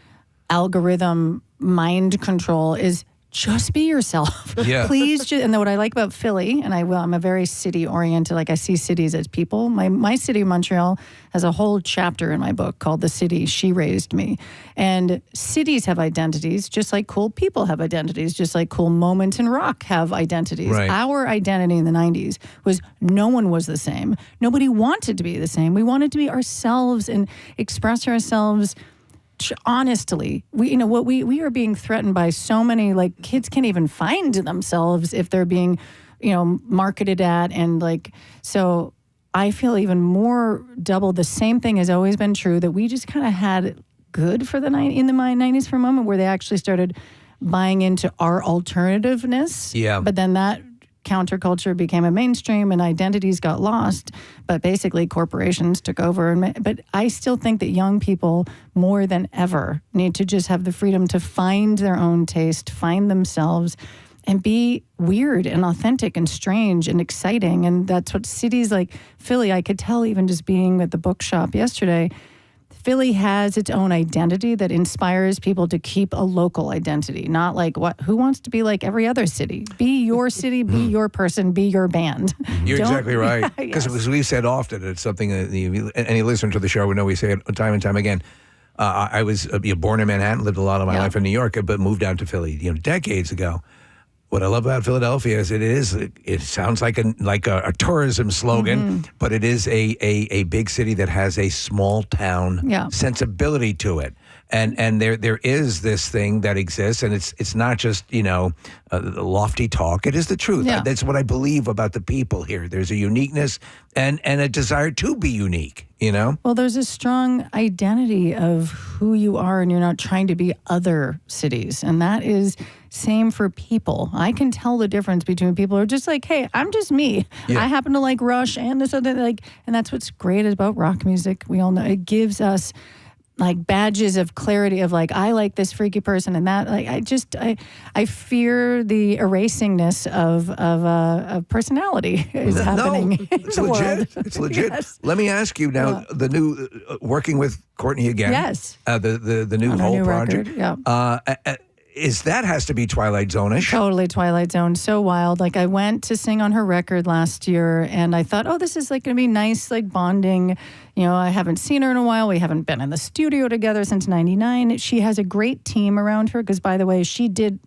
algorithm mind control is just be yourself. Yeah. Please. And then what I like about Philly, and I'm a very city oriented, I see cities as people. My city, Montreal, has a whole chapter in my book called The City She Raised Me. And cities have identities, just like cool people have identities, just like cool moments in rock have identities. Right. Our identity in the 90s was no one was the same. Nobody wanted to be the same. We wanted to be ourselves and express ourselves honestly. We are being threatened by so many, kids can't even find themselves if they're being, marketed at, and so I feel even more double. The same thing has always been true, that we just kind of had good for the 90s for a moment, where they actually started buying into our alternativeness. Yeah. But then that counterculture became a mainstream and identities got lost, but basically corporations took over. But I still think that young people more than ever need to just have the freedom to find their own taste, find themselves, and be weird and authentic and strange and exciting. And that's what cities like Philly, I could tell even just being at the bookshop yesterday, Philly has its own identity that inspires people to keep a local identity, not like who wants to be like every other city. Be your city, be your person, be your band. You're exactly right. Yes. Because we've said often, it's something that any listener to the show would know we say it time and time again. I was born in Manhattan, lived a lot of my life in New York, but moved down to Philly decades ago. What I love about Philadelphia is it sounds like a tourism slogan, but it is a big city that has a small town sensibility to it. And there is this thing that exists, and it's not just lofty talk. It is the truth. Yeah. That's what I believe about the people here. There's a uniqueness and a desire to be unique. Well, there's a strong identity of who you are, and you're not trying to be other cities, and that is same for people. I can tell the difference between people who are just like, hey, I'm just me. Yeah. I happen to like Rush and this other and that's what's great about rock music. We all know it gives us like badges of clarity of like, I like this freaky person and that. Like, I fear the erasingness of personality is happening. It's in the legit. world. It's legit. Yes. Let me ask you now, the new working with Courtney again. Yes. The new On our whole new project. record, yeah. That has to be Twilight Zone-ish. Totally Twilight Zone. So wild. Like I went to sing on her record last year and I thought, oh, this is like going to be nice, like bonding. I haven't seen her in a while. We haven't been in the studio together since 99. She has a great team around her because, by the way, she did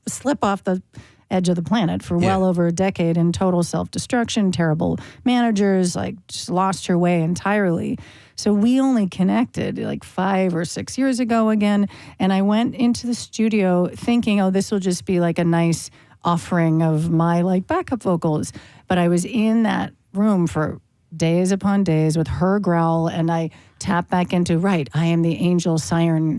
slip off the edge of the planet for well over a decade in total self-destruction, terrible managers, like just lost her way entirely. So we only connected like 5 or 6 years ago again. And I went into the studio thinking, oh, this will just be like a nice offering of my like backup vocals. But I was in that room for days upon days with her growl, and I tap back into, I am the angel siren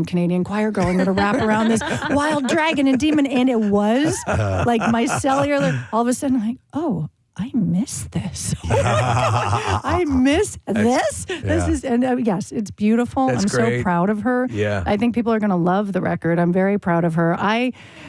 Canadian choir girl. I'm going to wrap around this wild dragon and demon. And it was like my cellular, all of a sudden, I'm like, oh, I miss this. I miss this. This is, and yes, it's beautiful. That's I'm great. so proud of her. Yeah. I think people are going to love the record. I'm very proud of her.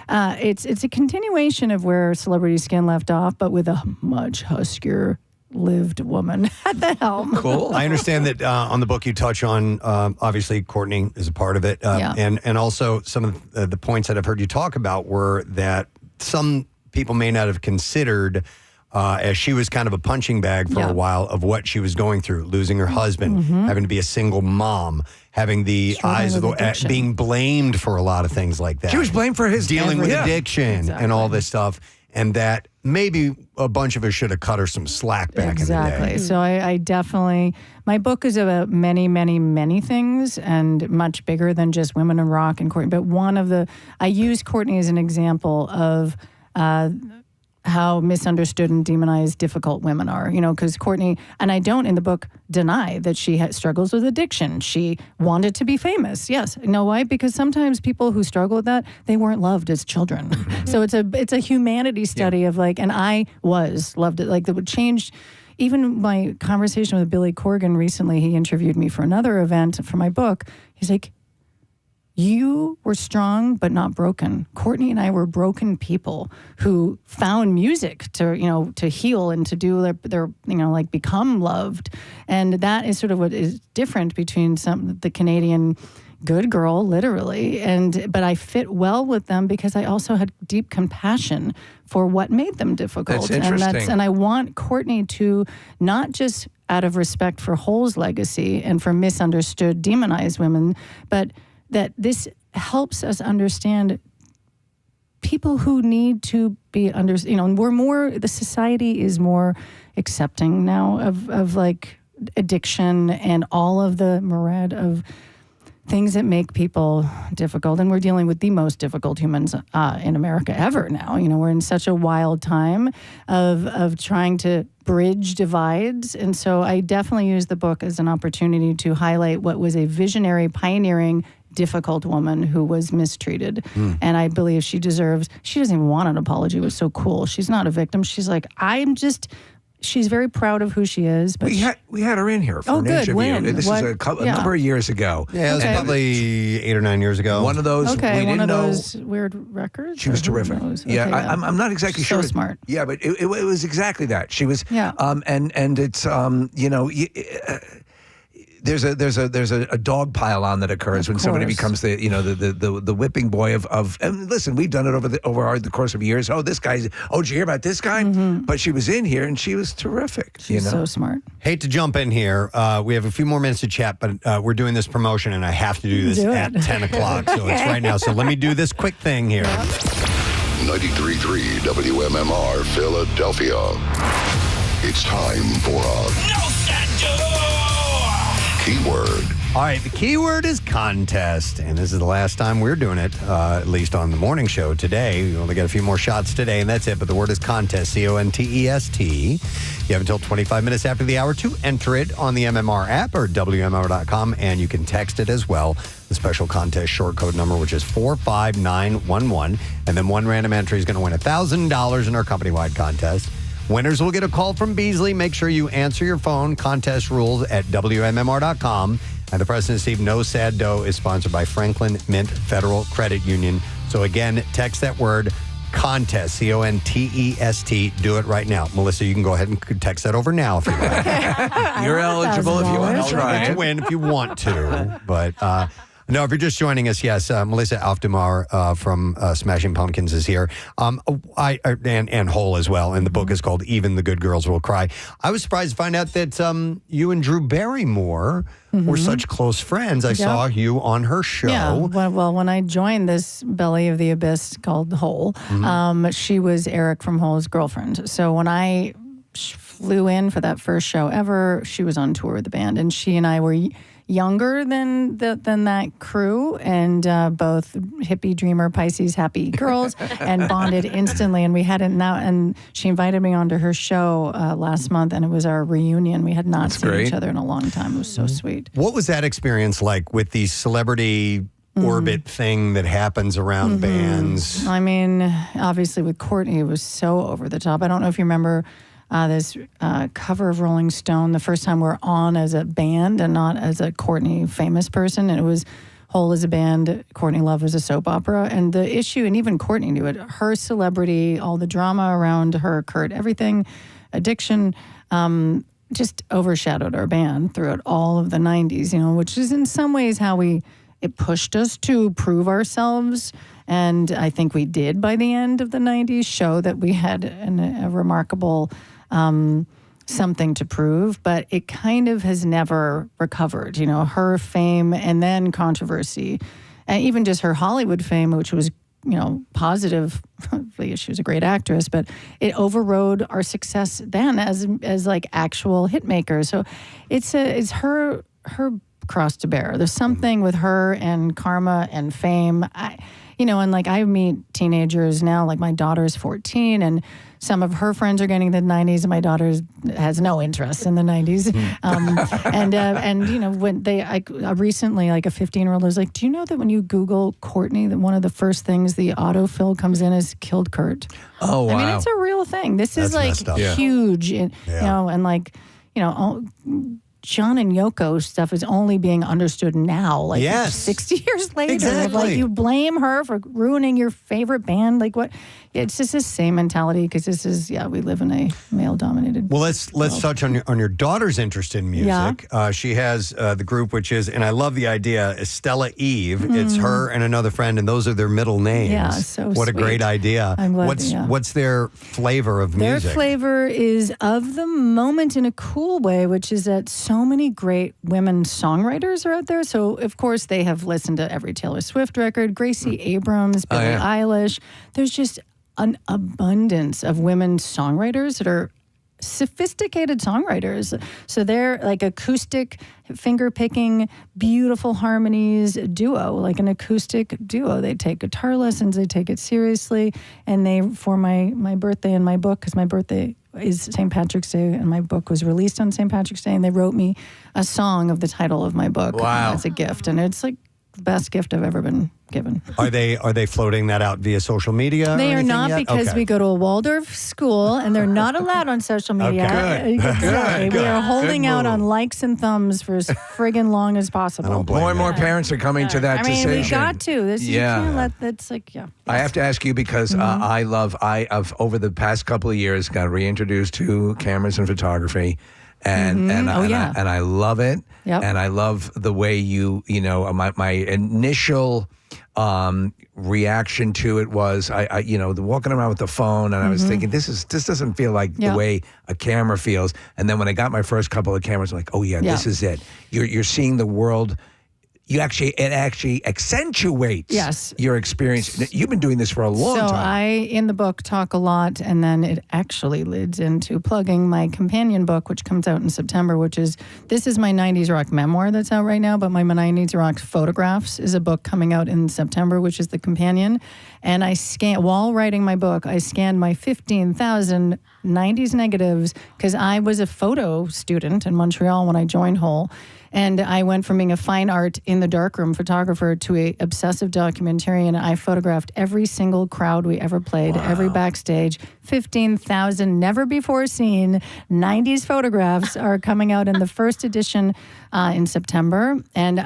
It's a continuation of where Celebrity Skin left off, but with a much huskier lived woman at the helm. Cool. I understand that on the book you touch on, obviously Courtney is a part of it. And also some of the points that I've heard you talk about were that some people may not have considered as she was kind of a punching bag for a while of what she was going through, losing her husband, having to be a single mom, having the eyes of the being blamed for a lot of things like that. She was blamed for his dealing with addiction and all this stuff. And that maybe a bunch of us should have cut her some slack back in the day. So I definitely, my book is about many, many, many things and much bigger than just women in rock and Courtney. But I use Courtney as an example of how misunderstood and demonized difficult women are, because Courtney, and I don't in the book deny that she struggles with addiction. She wanted to be famous. Yes. You know why? Because sometimes people who struggle with that, they weren't loved as children. So it's a humanity study of and I loved it. That would change. Even my conversation with Billy Corgan recently, he interviewed me for another event for my book. He's like, you were strong, but not broken. Courtney and I were broken people who found music to heal and to do their become loved. And that is sort of what is different between the Canadian good girl, literally. But I fit well with them because I also had deep compassion for what made them difficult. That's interesting. And I want Courtney to not just out of respect for Hole's legacy and for misunderstood, demonized women, but that this helps us understand people who need to be the society is more accepting now of addiction and all of the myriad of things that make people difficult. And we're dealing with the most difficult humans in America ever now. You know, we're in such a wild time of trying to bridge divides. And so I definitely use the book as an opportunity to highlight what was a visionary, pioneering, difficult woman who was mistreated. And I believe she doesn't even want an apology. It was so cool. She's not a victim. She's like, she's very proud of who she is. But we had her in here for an interview. When? This is a number of years ago. Yeah, it was probably 8 or 9 years ago. One of those. Okay, we one didn't of know. those weird records. She was terrific. Yeah, I'm not exactly She's sure. So smart. Yeah, but it was exactly that. She was. Yeah. And it's you know. There's a dog pile on that occurs when somebody becomes the whipping boy of and listen, we've done it over the course of years. Oh, this guy's. Oh, did you hear about this guy? But she was in here and she was terrific. She's so smart. Hate to jump in here. We have a few more minutes to chat, but we're doing this promotion and I have to do this at 10 o'clock. So it's right now. So let me do this quick thing here. 93.3 WMMR Philadelphia. It's time for keyword. All right, the keyword is contest, and this is the last time we're doing it, at least on the morning show today. We only got a few more shots today, and that's it, but the word is contest, contest. You have until 25 minutes after the hour to enter it on the MMR app or WMMR.com, and you can text it as well. The special contest short code number, which is 45911, and then one random entry is going to win $1,000 in our company-wide contest. Winners will get a call from Beasley. Make sure you answer your phone. Contest rules at WMMR.com. And the Preston and Steve No Sad Dough is sponsored by Franklin Mint Federal Credit Union. So again, text that word contest, contest. Do it right now. Melissa, you can go ahead and text that over now if you like. You're eligible if you want to try it. To win if you want to. But no, if you're just joining us, yes, Melissa Auf der Mar from Smashing Pumpkins is here, and Hole as well. And the book is called Even the Good Girls Will Cry. I was surprised to find out that you and Drew Barrymore were such close friends. I saw you on her show. Yeah. Well, when I joined this belly of the abyss called Hole, she was Eric from Hole's girlfriend. So when I flew in for that first show ever, she was on tour with the band, and she and I were younger than that crew, and both hippie, dreamer, Pisces, happy girls, and bonded instantly. And we hadn't and she invited me onto her show last month, and it was our reunion. We had not seen each other in a long time. It was so sweet. What was that experience like with the celebrity orbit thing that happens around bands? I mean, obviously with Courtney, it was so over the top. I don't know if you remember this cover of Rolling Stone, the first time we're on as a band and not as a Courtney famous person. And it was Hole as a band, Courtney Love as a soap opera. And the issue, and even Courtney knew it, her celebrity, all the drama around her, Kurt, everything, addiction, just overshadowed our band throughout all of the 90s, which is in some ways how it pushed us to prove ourselves. And I think we did by the end of the 90s show that we had a remarkable something to prove, but it kind of has never recovered. Her fame and then controversy, and even just her Hollywood fame, which was, positive. She was a great actress, but it overrode our success then as like actual hit makers. So it's her cross to bear. There's something with her and karma and fame. And like I meet teenagers now, like my daughter's 14, and some of her friends are getting the 90s, and my daughter has no interest in the 90s. When recently, like a 15-year-old was like, do you know that when you Google Courtney, that one of the first things the autofill comes in is killed Kurt? Oh, wow. I mean, it's a real thing. This is like huge, John and Yoko stuff is only being understood now, 60 years later. Exactly. Like you blame her for ruining your favorite band. Like what? It's just the same mentality because this is, we live in a male-dominated. Well, let's touch on your daughter's interest in music. Yeah. She has the group, which is, and I love the idea, Estella Eve. Mm-hmm. It's her and another friend, and those are their middle names. Yeah, so what sweet. A great idea. I'm glad, what's their flavor of music? Their flavor is of the moment in a cool way, which is that so many great women songwriters are out there. So, of course, they have listened to every Taylor Swift record, Gracie Abrams, Billie Eilish. There's just an abundance of women songwriters that are sophisticated songwriters. So they're like acoustic, finger picking, beautiful harmonies duo, like an acoustic duo. They take guitar lessons, they take it seriously. And they, for my birthday and my book, because my birthday is St. Patrick's Day and my book was released on St. Patrick's Day, and they wrote me a song of the title of my book. Wow. As a gift. And it's like the best gift I've ever been given. Are they floating that out via social media? They or are anything not yet? because Okay. we go to a Waldorf school and they're not allowed on social media. Okay. Good. Exactly. Good. We are holding Good out move. on likes and thumbs for as friggin' long as possible. More and more parents are coming to that I mean, decision. we got to. This you can't let that's like I have to ask you because I've over the past couple of years got reintroduced to cameras and photography, and I love it. Yep. And I love the way you know my initial reaction to it was I the walking around with the phone, and I was thinking this doesn't feel like the way a camera feels. And then when I got my first couple of cameras, I'm like, oh yeah, this is it. You're seeing the world. It actually accentuates your experience. You've been doing this for a long so time. I, in the book, talk a lot, and then it actually leads into plugging my companion book, which comes out in September, this is my 90s rock memoir that's out right now, but my 90s rock photographs is a book coming out in September, which is the companion. And while writing my book, I scanned my 15,000 90s negatives because I was a photo student in Montreal when I joined Hull. And I went from being a fine art in the darkroom photographer to a obsessive documentarian. I photographed every single crowd we ever played, every backstage. 15,000 never before seen 90s photographs are coming out in the first edition in September, and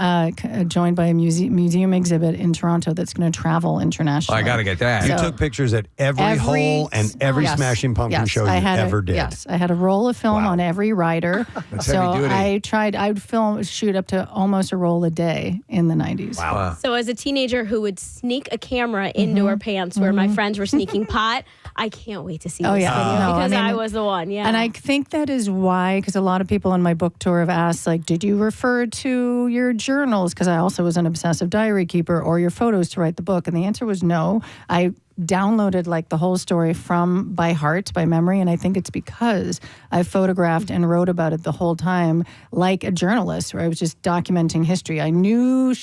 joined by a museum exhibit in Toronto that's going to travel internationally. I got to get that. You took pictures at every hole and every Smashing Pumpkin show you ever did. Yes, I had a roll of film on every rider. So I'd shoot up to almost a roll a day in the 90s. Wow. So as a teenager who would sneak a camera into her pants where my friends were sneaking pot, I can't wait to see this video because I was the one. Yeah. And I think that is why, because a lot of people on my book tour have asked, like, did you refer to your journals? Because I also was an obsessive diary keeper, or your photos to write the book. And the answer was no. I downloaded like the whole story by heart, by memory. And I think it's because I photographed and wrote about it the whole time like a journalist, where I was just documenting history. I knew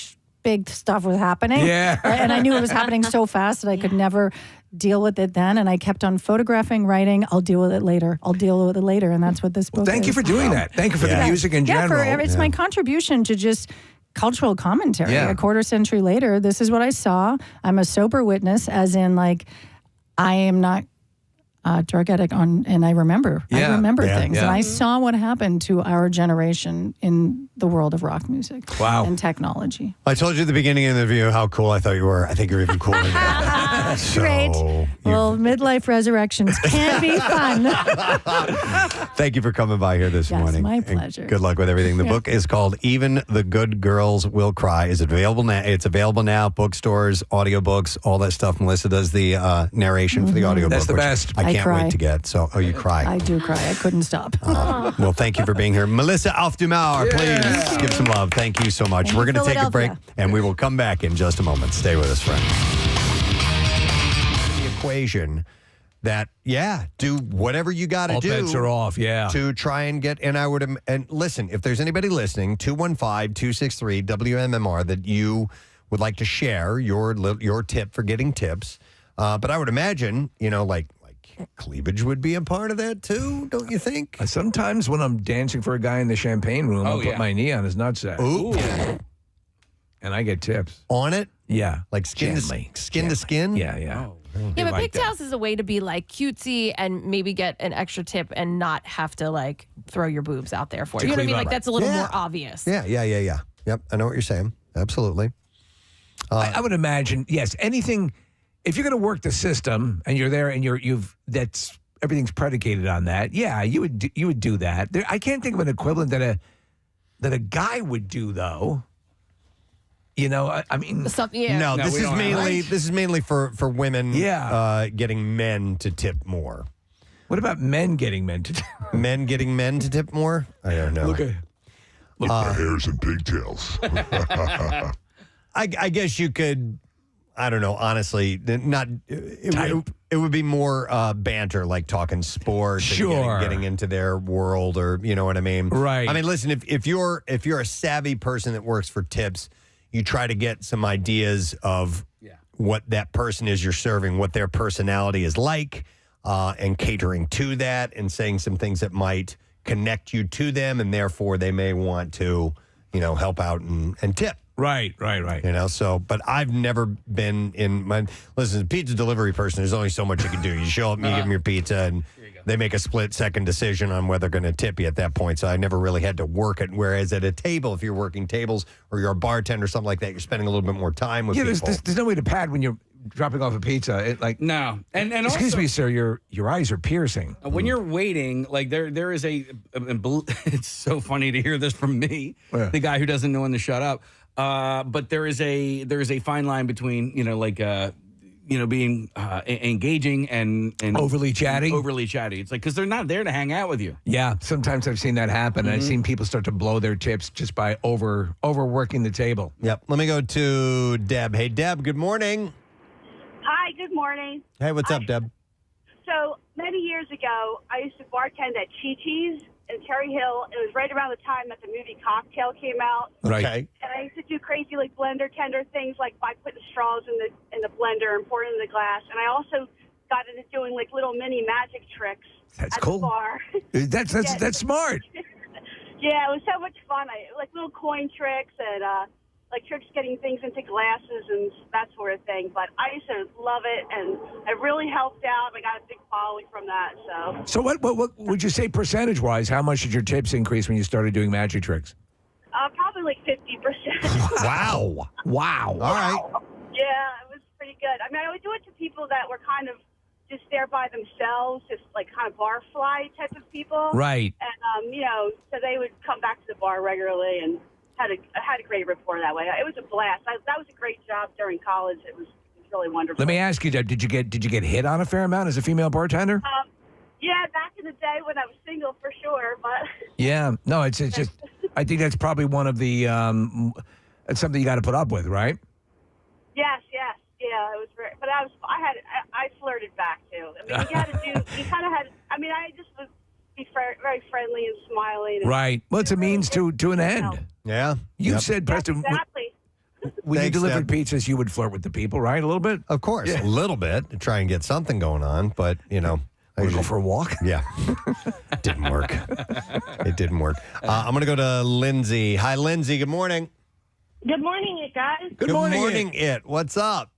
big stuff was happening. Yeah. And I knew it was happening so fast that I could never deal with it then. And I kept on photographing, writing, I'll deal with it later. And that's what this book is. Thank you for doing that. Thank you for the music in general. It's my contribution to just cultural commentary. Yeah. A quarter century later, this is what I saw. I'm a sober witness, as in, like, I am not drug addict and I remember. I remember things. And I saw what happened to our generation in the world of rock music and technology. I told you at the beginning of the interview how cool I thought you were. I think you're even cooler now. Great. Well, midlife resurrections can be fun. Thank you for coming by here this morning. My pleasure. And good luck with everything. The book is called Even the Good Girls Will Cry. Is available now. It's available now, bookstores, audiobooks, all that stuff. Melissa does the narration for the audiobook. That's the which best. I can't cry. wait to get. So, you cry. I do cry. I couldn't stop. Well, thank you for being here. Melissa Auf der Maur, please give some love. Thank you so much. We're going to take a break, and we will come back in just a moment. Stay with us, friends. The equation that, do whatever you got to do. All bets are off, to try and get, and I would, and listen, if there's anybody listening, 215-263-WMMR that you would like to share your tip for getting tips. But I would imagine, like cleavage would be a part of that too, don't you think? Sometimes when I'm dancing for a guy in the champagne room, I'll put my knee on his nutsack. Ooh. And I get tips. On it? Yeah. Like skin to skin? Yeah. Yeah, but pigtails is a way to be like cutesy and maybe get an extra tip and not have to like throw your boobs out there for it. You know what I mean? Like that's a little more obvious. Yeah. Yep, I know what you're saying. Absolutely. I would imagine, yes, anything. If you're going to work the system and you're there and that's everything's predicated on that. Yeah, you would do that. I can't think of an equivalent that a guy would do though. I mean, No, this is mainly for women. Getting men to tip more. What about men getting men to tip? Men getting men to tip more? I don't know. Look, my hair's and pigtails. I guess you could. I don't know. Honestly, not. It would be more banter, like talking sports, Sure. and getting into their world, or you know what I mean. Right. I mean, listen. If you're a savvy person that works for tips, you try to get some ideas of what that person is you're serving, what their personality is like, and catering to that, and saying some things that might connect you to them, and therefore they may want to, help out and tip. Right. So, but I've never been listen, pizza delivery person, there's only so much you can do. You show up, you give them your pizza, and they make a split-second decision on whether they're going to tip you at that point. So I never really had to work it. Whereas at a table, if you're working tables or you're a bartender or something like that, you're spending a little bit more time with people. There's no way to pad when you're dropping off a pizza. No. And excuse also, me, sir, your eyes are piercing. When you're waiting, like there is it's so funny to hear this from me, the guy who doesn't know when to shut up. But there is a fine line between being engaging and overly chatty. It's like because they're not there to hang out with you. Yeah, sometimes I've seen that happen. Mm-hmm. I've seen people start to blow their tips just by overworking the table. Yep. Let me go to Deb. Hey, Deb. Good morning. Hi, good morning. Hey, what's up, Deb? So many years ago, I used to bartend at Chi-Chi's in Cherry Hill. It was right around the time that the movie Cocktail came out. Right. Okay. And I used to do crazy blender tender things, like by putting straws in the blender and pouring it in the glass. And I also got into doing little mini magic tricks That's at cool. the bar. That's smart. Yeah, it was so much fun. Little coin tricks and tricks getting things into glasses and that sort of thing. But I used to love it, and it really helped out. I got a big following from that. So what would you say percentage-wise? How much did your tips increase when you started doing magic tricks? Probably 50%. Wow. All right. Yeah, it was pretty good. I mean, I would do it to people that were kind of just there by themselves, just kind of bar fly type of people. Right. And, so they would come back to the bar regularly and had a great rapport that way. It was a blast. That was a great job during college. It was really wonderful. Let me ask you, Deb, did you get hit on a fair amount as a female bartender? Yeah, back in the day when I was single, for sure. But Yeah. No, it's just, I think that's probably one of the, it's something you got to put up with, right? yes, yeah, it was very. But I flirted back too. I mean, you kind of had. I mean, I just was very friendly and smiling. And Right. Well, it's a means to an end. Yeah. You said, Preston, exactly. when you Thanks, delivered Deb. pizzas, you would flirt with the people, right? A little bit? Of course, Yeah. a little bit to try and get something going on, but Want to go for a walk? Yeah. Didn't work. It didn't work. I'm going to go to Lindsay. Hi, Lindsay. Good morning. Good morning, you guys. Good morning, It. What's up?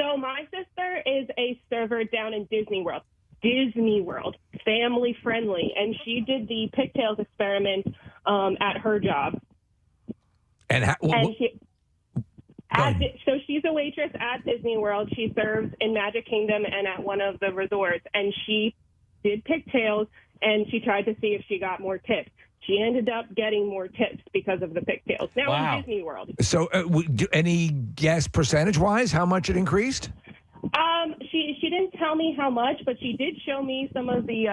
So my sister is a server down in Disney World. Family friendly, and she did the pigtails experiment at her job. And so she's a waitress at Disney World. She serves in Magic Kingdom and at one of the resorts, and she did pigtails, and she tried to see if she got more tips. She ended up getting more tips because of the pigtails. Now Wow. in Disney World. So, any guess percentage-wise how much it increased? She didn't tell me how much, but she did show me some of the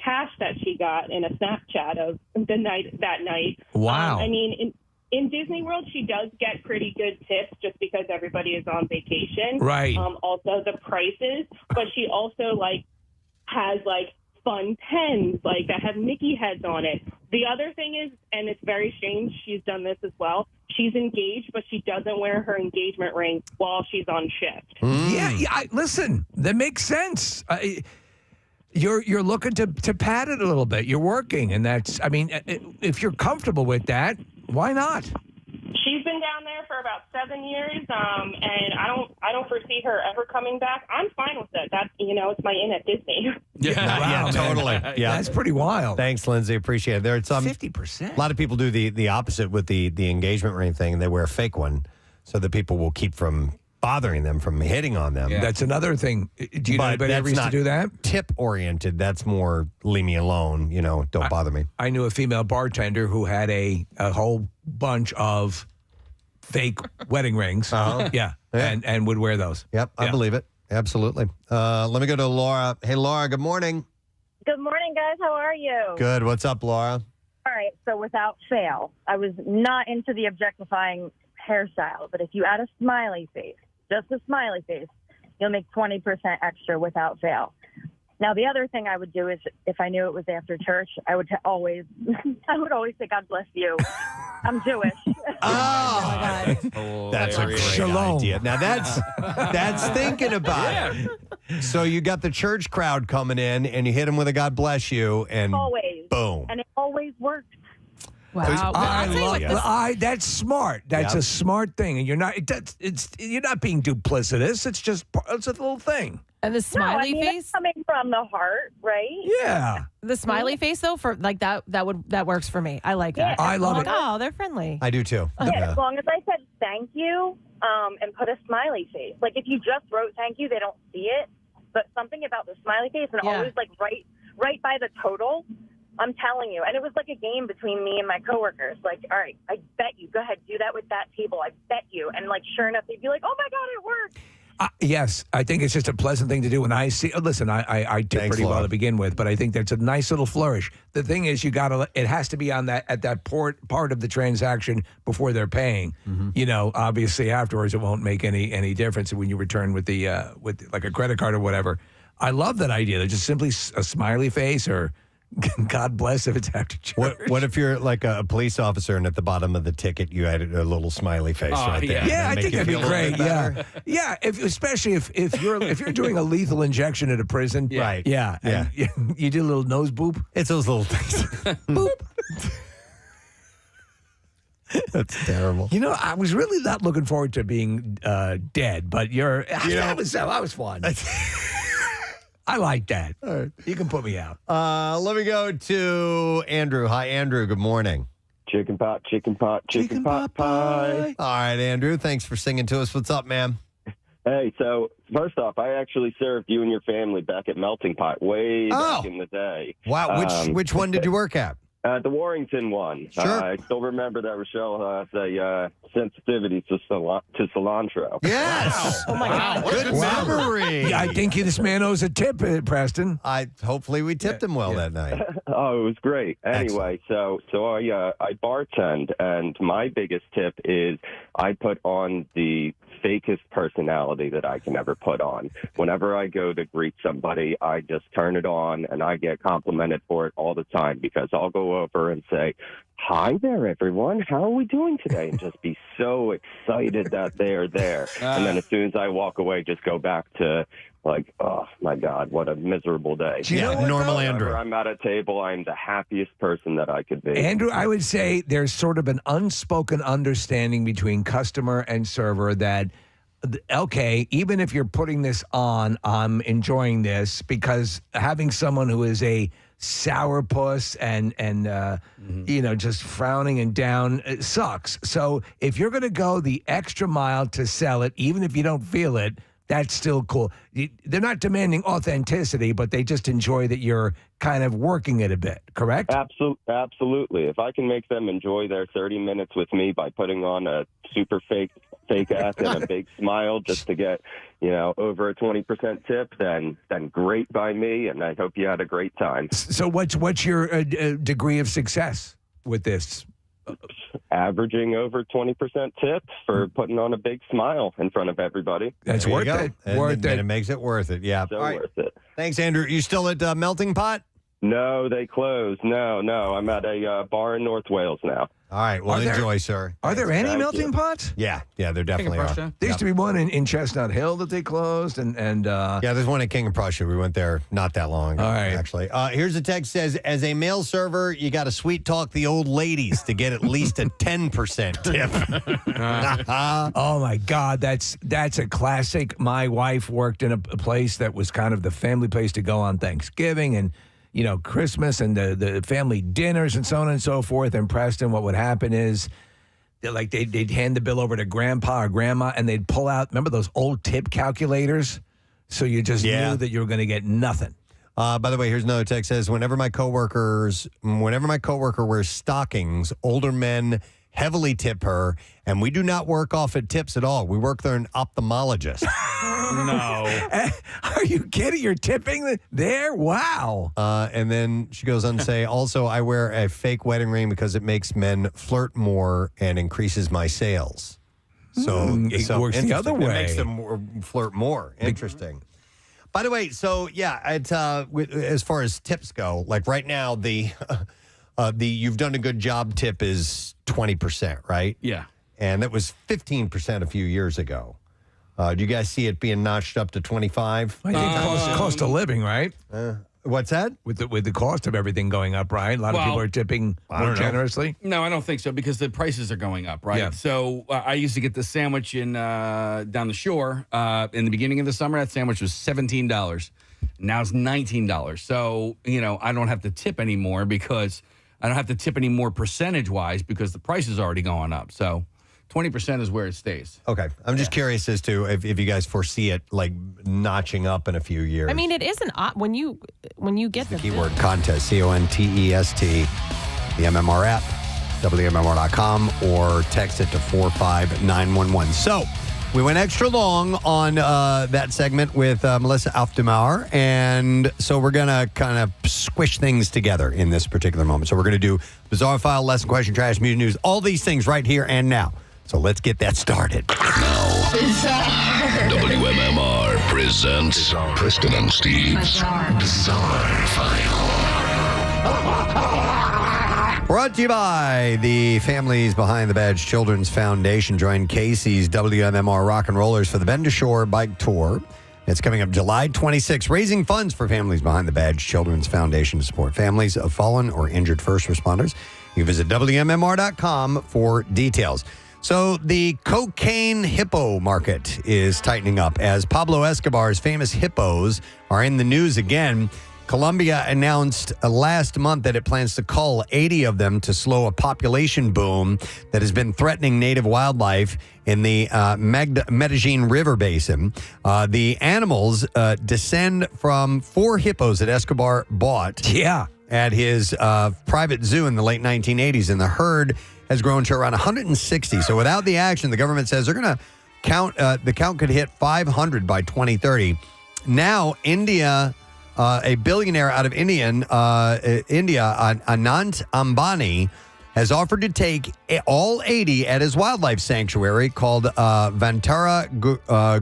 cash that she got in a Snapchat of that night. Wow. I mean, in Disney World, she does get pretty good tips just because everybody is on vacation. Right. Also the prices, but she also has fun pens that have Mickey heads on it. The other thing is, and it's very strange, she's done this as well. She's engaged, but she doesn't wear her engagement ring while she's on shift. Yeah. Listen, that makes sense. You're looking to pad it a little bit. You're working, and that's. I mean, if you're comfortable with that, why not? She's been down there for about 7 years, and I don't foresee her ever coming back. I'm fine with it. That's it's my in at Disney. Yeah, totally. Yeah, that's pretty wild. Thanks, Lindsay. Appreciate it. There's 50%. A lot of people do the opposite with the engagement ring thing. They wear a fake one so that people will keep from bothering them, from hitting on them. Yeah. That's another thing. Do you know anybody ever used to do that? Tip oriented. That's more leave me alone. Don't bother me. I knew a female bartender who had a whole bunch of fake wedding rings. Yeah. And would wear those. Yep, I believe it. Absolutely. Let me go to Laura. Hey, Laura, good morning. Good morning, guys. How are you? Good. What's up, Laura? All right. So without fail, I was not into the objectifying hairstyle, but if you add a smiley face just a smiley face, you'll make 20% extra without fail. Now, the other thing I would do is if I knew it was after church, I would always say, God bless you. I'm Jewish. That's a great idea. Now that's thinking about it. So you got the church crowd coming in, and you hit them with a God bless you, and Always. boom. And it always works. Wow, that's smart. That's Yep. a smart thing, and you're not. You're not being duplicitous. It's a little thing. And the smiley no, I mean, face it's coming from the heart, right? Yeah. The smiley face though, for like that works for me. I like that. Yeah, I love Like, it. oh, they're friendly. I do too. Yeah, as long as I said thank you and put a smiley face. Like if you just wrote thank you, they don't see it. But something about the smiley face and always like right by the total. I'm telling you. And it was like a game between me and my coworkers. Like, all right, I bet you. Go ahead, do that with that table. I bet you. And like, sure enough, they'd be like, oh my God, it worked. Yes, I think it's just a pleasant thing to do. When I see, listen, I tip Thanks, pretty well Laura. to begin with, but I think that's a nice little flourish. The thing is, it has to be on at that part of the transaction before they're paying. You know, obviously afterwards it won't make any difference when you return with with like a credit card or whatever. I love that idea. They're just simply a smiley face or God bless if it's after church. What if you're like a police officer and at the bottom of the ticket you added a little smiley face right there? Yeah, I Make think you that'd be feel a little great. bit Yeah, better? yeah. Especially if you're doing a lethal injection at a prison, Right. Yeah, and you do a little nose boop. It's those little things. Boop. That's terrible. You know, I was really not looking forward to being dead, but that was fun. I like that. You can put me out. Let me go to Andrew. Hi, Andrew. Good morning. Chicken pot pie. All right, Andrew. Thanks for singing to us. What's up, man? Hey, so first off, I actually served you and your family back at Melting Pot way back in the day. Wow. Which one did you work at? The Warrington one. Sure. I still remember that Rochelle has a sensitivity to cilantro. Yes. Wow. Oh my God. Good memory. Yeah, I think this man owes a tip, Preston. Hopefully we tipped him well that night. Oh, it was great. Anyway, so I bartend, and my biggest tip is I put on the fakest personality that I can ever put on. Whenever I go to greet somebody, I just turn it on, and I get complimented for it all the time because I'll go over and say, "Hi there, everyone. How are we doing today?" and just be so excited that they're there. And then as soon as I walk away, just go back to like, oh my God, what a miserable day. Normal Andrew. Whenever I'm at a table, I'm the happiest person that I could be. Andrew, I would say there's sort of an unspoken understanding between customer and server that, okay, even if you're putting this on, I'm enjoying this because having someone who is a sourpuss and just frowning and down sucks. So if you're going to go the extra mile to sell it, even if you don't feel it, that's still cool. They're not demanding authenticity, but they just enjoy that you're kind of working it a bit, correct? Absolutely. If I can make them enjoy their 30 minutes with me by putting on a super fake ass and a big smile just to get, over a 20% tip, then great by me, and I hope you had a great time. So what's your degree of success with this? Averaging over 20% tips for putting on a big smile in front of everybody. That's There you worth go. it. And Worth then it. it makes it worth it. Yeah. So All right. worth it. Thanks, Andrew. You still at Melting Pot? No, they closed. No. I'm at a bar in North Wales now. All right. Well, enjoy, sir. Are there any Thank melting you. pots? Yeah, there definitely are. There used to be one in Chestnut Hill that they closed, and Yeah, there's one at King of Prussia. We went there not that long ago, All right. actually. Here's a text says, as a male server, you got to sweet talk the old ladies to get at least a 10% tip. oh my God, that's a classic. My wife worked in a place that was kind of the family place to go on Thanksgiving and Christmas and the family dinners and so on and so forth. In Preston, what would happen is they'd hand the bill over to grandpa or grandma and they'd pull out, remember those old tip calculators? So you just knew that you were going to get nothing. By the way, here's another text says, whenever my coworker wears stockings, older men heavily tip her, and we do not work off at tips at all. We work there an ophthalmologist. No. Are you kidding? You're tipping there? Wow. And then she goes on to say, also, I wear a fake wedding ring because it makes men flirt more and increases my sales. So it works the other interesting. way. It makes them flirt more. Interesting. By the way, so yeah, as far as tips go, like right now, the you've done a good job tip is 20%, right? Yeah. And that was 15% a few years ago. Do you guys see it being notched up to 25? I think cost of living, right? What's that? With the cost of everything going up, right? A lot of people are tipping more generously. No, I don't think so because the prices are going up, right? Yeah. So I used to get the sandwich in down the shore in the beginning of the summer. That sandwich was $17. Now it's $19. So I don't have to tip anymore because I don't have to tip any more percentage wise because the price is already going up. So 20% is where it stays. Okay. I'm just curious as to if you guys foresee it like notching up in a few years. I mean, it isn't when you get the keyword contest, CONTEST, the MMR app, WMMR.com, or text it to 45911. So we went extra long on that segment with Melissa Auf der Maur, and so we're going to kind of squish things together in this particular moment. So we're going to do Bizarre File, Lesson, Question, Trash, Music News, all these things right here and now. So let's get that started. WMMR presents Preston and Steve's Bizarre File. Brought to you by the Families Behind the Badge Children's Foundation. Join Casey's WMMR Rock and Rollers for the Bend to Shore Bike Tour. It's coming up July 26th, raising funds for Families Behind the Badge Children's Foundation to support families of fallen or injured first responders. You visit WMMR.com for details. So the cocaine hippo market is tightening up as Pablo Escobar's famous hippos are in the news again. Colombia announced last month that it plans to cull 80 of them to slow a population boom that has been threatening native wildlife in the Medellin River Basin. The animals descend from 4 hippos that Escobar bought at his private zoo in the late 1980s, and the herd has grown to around 160. So without the action, the government says they're going to count. The count could hit 500 by 2030. Now, India, a billionaire out of India, Anant Ambani, has offered to take all 80 at his wildlife sanctuary called Vantara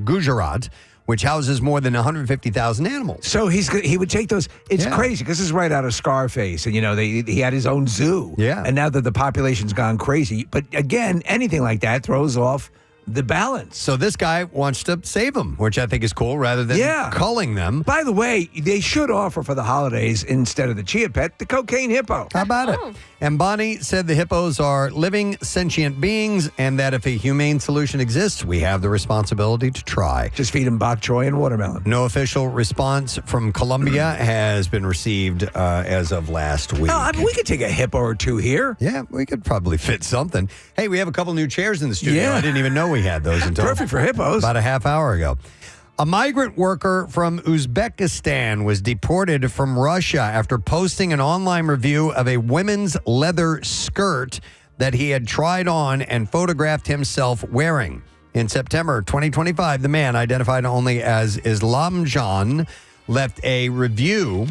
Gujarat, which houses more than 150,000 animals. So he would take those. It's crazy because this is right out of Scarface, and he had his own zoo. Yeah, and now that the population's gone crazy, but again, anything like that throws off the balance. So this guy wants to save them, which I think is cool, rather than culling them. By the way, they should offer for the holidays instead of the chia pet, the cocaine hippo. How about it? And Bonnie said the hippos are living sentient beings and that if a humane solution exists, we have the responsibility to try. Just feed them bok choy and watermelon. No official response from Colombia has been received as of last week. No, I mean, we could take a hippo or two here. Yeah, we could probably fit something. Hey, we have a couple new chairs in the studio. Yeah. I didn't even know we had those until perfect for hippos. About a half hour ago. A migrant worker from Uzbekistan was deported from Russia after posting an online review of a women's leather skirt that he had tried on and photographed himself wearing. In September 2025, the man, identified only as Islamjan, left a review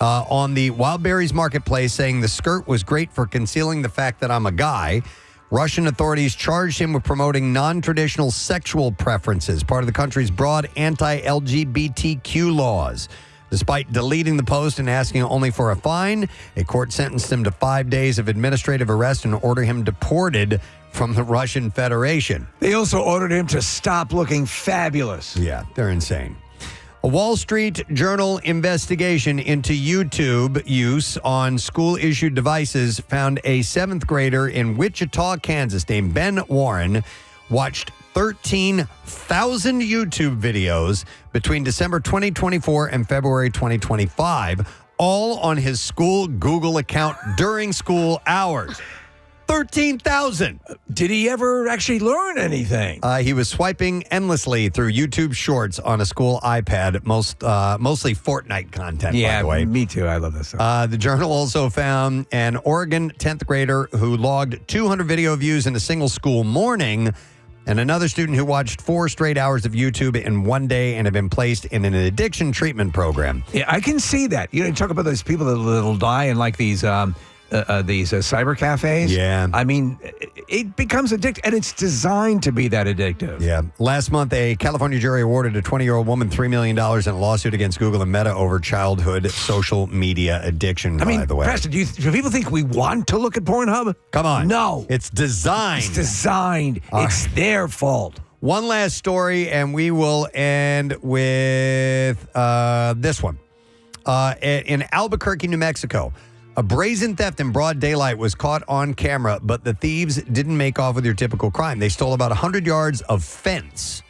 on the Wildberries Marketplace saying the skirt was great for concealing the fact that I'm a guy. Russian authorities charged him with promoting non-traditional sexual preferences, part of the country's broad anti-LGBTQ laws. Despite deleting the post and asking only for a fine, a court sentenced him to 5 days of administrative arrest and ordered him deported from the Russian Federation. They also ordered him to stop looking fabulous. Yeah, they're insane. A Wall Street Journal investigation into YouTube use on school-issued devices found a 7th grader in Wichita, Kansas, named Ben Warren, watched 13,000 YouTube videos between December 2024 and February 2025, all on his school Google account during school hours. 13,000. Did he ever actually learn anything? He was swiping endlessly through YouTube Shorts on a school iPad, mostly Fortnite content, by the way. Me too. I love this stuff. The journal also found an Oregon 10th grader who logged 200 video views in a single school morning, and another student who watched 4 straight hours of YouTube in one day and had been placed in an addiction treatment program. Yeah, I can see that. You talk about those people that'll die in like these cyber cafes. Yeah. I mean, it becomes addictive, and it's designed to be that addictive. Yeah. Last month, a California jury awarded a 20-year-old woman $3 million in a lawsuit against Google and Meta over childhood social media addiction, by the way. Preston, do people think we want to look at Pornhub? Come on. No. It's designed. It's designed. It's their fault. One last story, and we will end with this one. In Albuquerque, New Mexico, a brazen theft in broad daylight was caught on camera, but the thieves didn't make off with your typical crime. They stole about 100 yards of fence.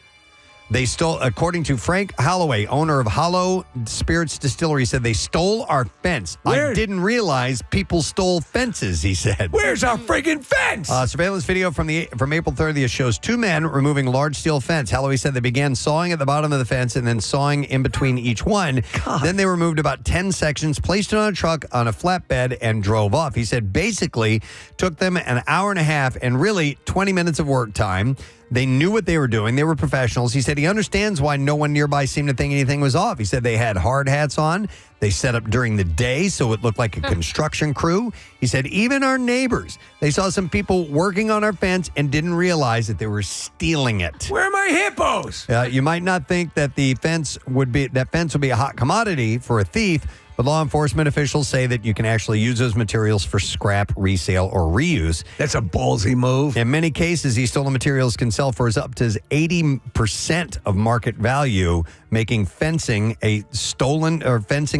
They stole, according to Frank Holloway, owner of Hollow Spirits Distillery, said they stole our fence. I didn't realize people stole fences, he said. Where's our friggin' fence? Surveillance video from April 30th shows two men removing large steel fence. Holloway said they began sawing at the bottom of the fence and then sawing in between each one. God. Then they removed about 10 sections, placed it on a truck on a flatbed, and drove off. He said basically took them an hour and a half and really 20 minutes of work time. They knew what they were doing. They were professionals. He said he understands why no one nearby seemed to think anything was off. He said they had hard hats on. They set up during the day, so it looked like a construction crew. He said even our neighbors, they saw some people working on our fence and didn't realize that they were stealing it. Where are my hippos? You might not think that the fence would be a hot commodity for a thief, but law enforcement officials say that you can actually use those materials for scrap, resale, or reuse. That's a ballsy move. In many cases, these stolen materials can sell for as up to 80% of market value, making fencing a stolen fence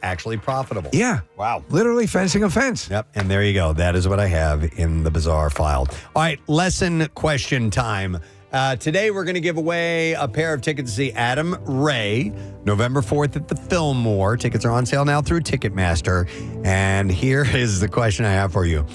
actually profitable. Yeah. Wow. Literally fencing a fence. Yep. And there you go. That is what I have in the bizarre file. All right. Lesson question time. Today, we're going to give away a pair of tickets to see Adam Ray, November 4th at the Fillmore. Tickets are on sale now through Ticketmaster. And here is the question I have for you.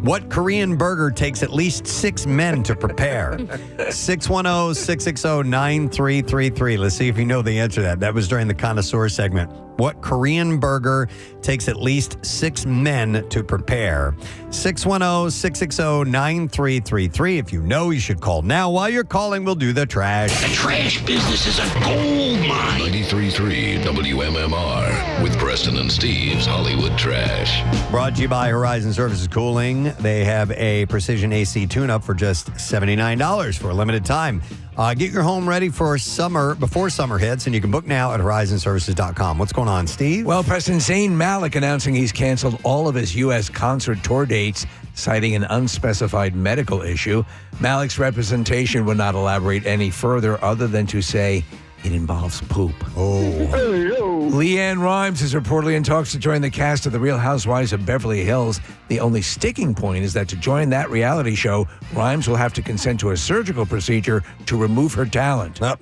What Korean burger takes at least 6 men to prepare? 610-660-9333. Let's see if you know the answer to that. That was during the Connoisseur segment. What Korean burger takes at least 6 men to prepare? 610-660-9333. If you know, you should call now. While you're calling, we'll do the trash. The trash business is a gold mine. 93.3 WMMR with Preston and Steve's Hollywood Trash. Brought to you by Horizon Services Cooling. They have a precision AC tune-up for just $79 for a limited time. Get your home ready for summer before summer hits, and you can book now at horizonservices.com. What's going on, Steve? Well, Preston, Zayn Malik announcing he's canceled all of his U.S. concert tour dates, citing an unspecified medical issue. Malik's representation would not elaborate any further other than to say it involves poop. Leanne Rimes is reportedly in talks to join the cast of The Real Housewives of Beverly Hills. The only sticking point is that to join that reality show, Rimes will have to consent to a surgical procedure to remove her talent. Sorry,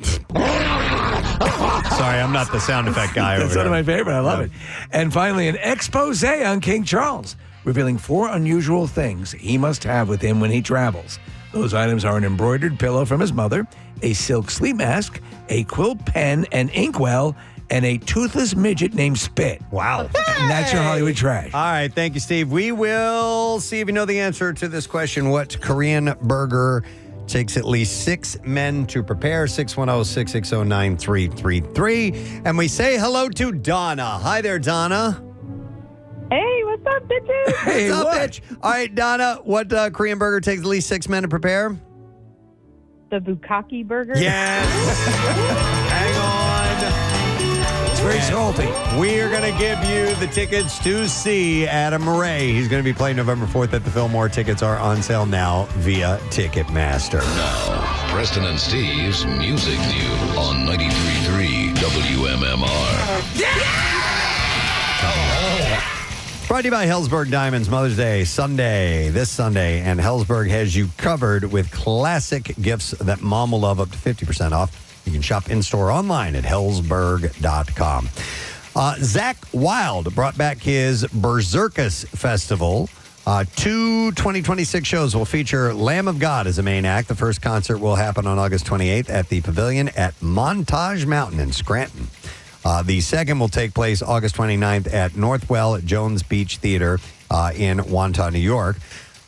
I'm not the sound effect guy over That's one of my favorite. I love it. And finally, an expose on King Charles, revealing 4 unusual things he must have with him when he travels. Those items are an embroidered pillow from his mother, a silk sleep mask, a quilt pen and inkwell, and a toothless midget named Spit. Wow. And that's your Hollywood Trash. All right. Thank you, Steve. We will see if you know the answer to this question. What Korean burger takes at least 6 men to prepare? 610-660-9333. And we say hello to Donna. Hi there, Donna. Hey, what's up, bitches? Hey, what's up, bitch? All right, Donna, what Korean burger takes at least 6 men to prepare? The bukkake burger? Yes. Hang on. It's very salty. We are going to give you the tickets to see Adam Ray. He's going to be playing November 4th at the Fillmore. Tickets are on sale now via Ticketmaster. Now, Preston and Steve's Music News on 93.3 WMMR. Brought to you by Hellsberg Diamonds, Mother's Day, this Sunday, and Hellsberg has you covered with classic gifts that mom will love, up to 50% off. You can shop in-store or online at hellsberg.com. Zach Wilde brought back his Berserkus Festival. 2 2026 shows will feature Lamb of God as a main act. The first concert will happen on August 28th at the Pavilion at Montage Mountain in Scranton. The second will take place August 29th at Northwell at Jones Beach Theater in Wantagh, New York.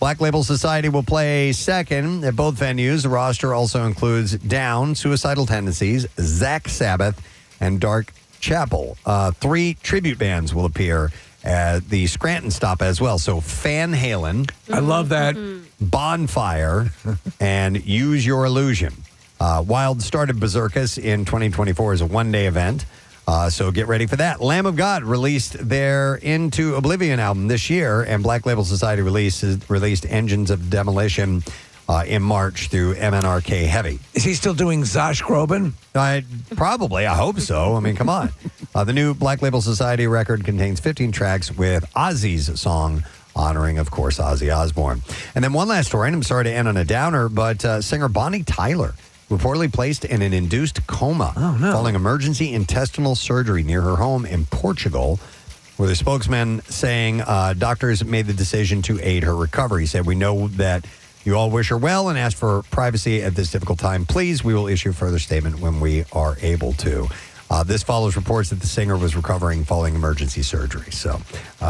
Black Label Society will play second at both venues. The roster also includes Down, Suicidal Tendencies, Zach Sabbath, and Dark Chapel. 3 tribute bands will appear at the Scranton stop as well. So Van Halen. I love that. Bonfire and Use Your Illusion. Wild started Berserkus in 2024 as a one-day event. So get ready for that. Lamb of God released their Into Oblivion album this year, and Black Label Society released Engines of Demolition in March through MNRK Heavy. Is he still doing Zosh Groban? Probably. I hope so. I mean, come on. The new Black Label Society record contains 15 tracks with Ozzy's song honoring, of course, Ozzy Osbourne. And then one last story, and I'm sorry to end on a downer, but singer Bonnie Tyler reportedly placed in an induced coma following emergency intestinal surgery near her home in Portugal, with a spokesman saying doctors made the decision to aid her recovery. He said, "We know that you all wish her well and ask for privacy at this difficult time. Please, we will issue a further statement when we are able to." This follows reports that the singer was recovering following emergency surgery. So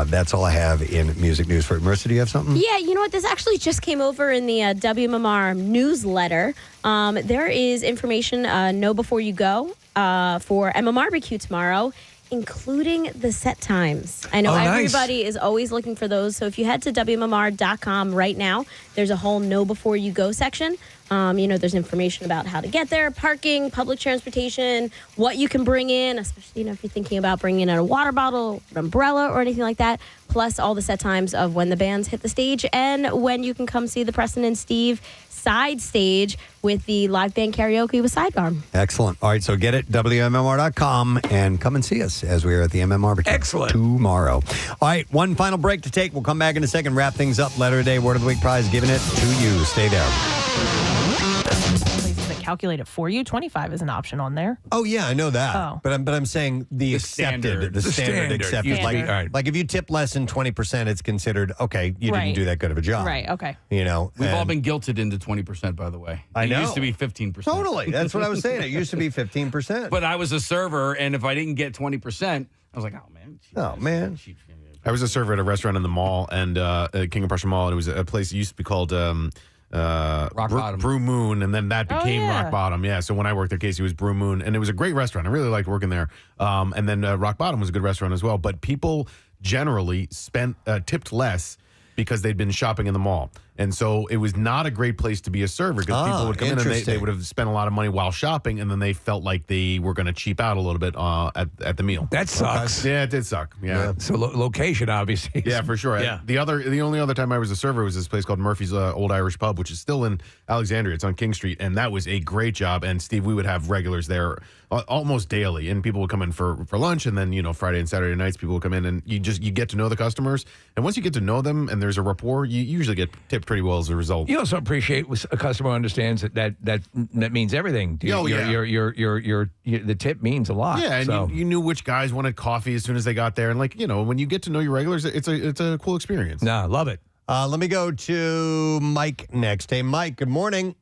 that's all I have in music news for you. Marissa, do you have something? Yeah, you know what? This actually just came over in the WMMR newsletter. There is information, Know Before You Go, for MMRBQ tomorrow, including the set times. I know everybody is always looking for those. So if you head to WMMR.com right now, there's a whole Know Before You Go section. There's information about how to get there, parking, public transportation, what you can bring in, especially, if you're thinking about bringing in a water bottle, an umbrella, or anything like that, plus all the set times of when the bands hit the stage and when you can come see the Preston and Steve side stage with the live band karaoke with Sidearm. Excellent. All right, so get it, WMMR.com, and come and see us as we are at the MMRBQ. Excellent. Tomorrow. All right, one final break to take. We'll come back in a second, wrap things up. Letter of the day, word of the week prize, giving it to you. Stay there. Places that calculate it for you. 25 is an option on there. Oh yeah, I know that. Oh. But I'm saying the accepted, the standard accepted. Like if you tip less than 20%, it's considered okay. You didn't do that good of a job. Right. Okay. We've all been guilted into 20%, by the way. I know. It used to be 15%. Totally. That's what I was saying. It used to be 15%. But I was a server, and if I didn't get 20%, I was like, oh man. Oh man. I was a server at a restaurant in the mall, and King of Prussia Mall, and it was a place that used to be called Rock Bottom. Brew Moon, and then that became Rock Bottom. Yeah, so when I worked there, Casey, it was Brew Moon, and it was a great restaurant. I really liked working there. And then Rock Bottom was a good restaurant as well. But people generally tipped less because they'd been shopping in the mall. And so it was not a great place to be a server because people would come in and they would have spent a lot of money while shopping, and then they felt like they were going to cheap out a little bit at the meal. That sucks. Yeah, it did suck. Yeah. So location, obviously. Yeah, for sure. Yeah. The only other time I was a server was this place called Murphy's Old Irish Pub, which is still in Alexandria. It's on King Street, and that was a great job. And Steve, we would have regulars there almost daily, and people would come in for lunch, and then Friday and Saturday nights people would come in, and you get to know the customers, and once you get to know them and there's a rapport, you usually get tipped pretty well as a result. You also appreciate when a customer understands that means everything. The tip means a lot. Yeah, and so. you knew which guys wanted coffee as soon as they got there, and when you get to know your regulars, it's a cool experience. Nah, love it. Let me go to Mike next. Hey, Mike. Good morning.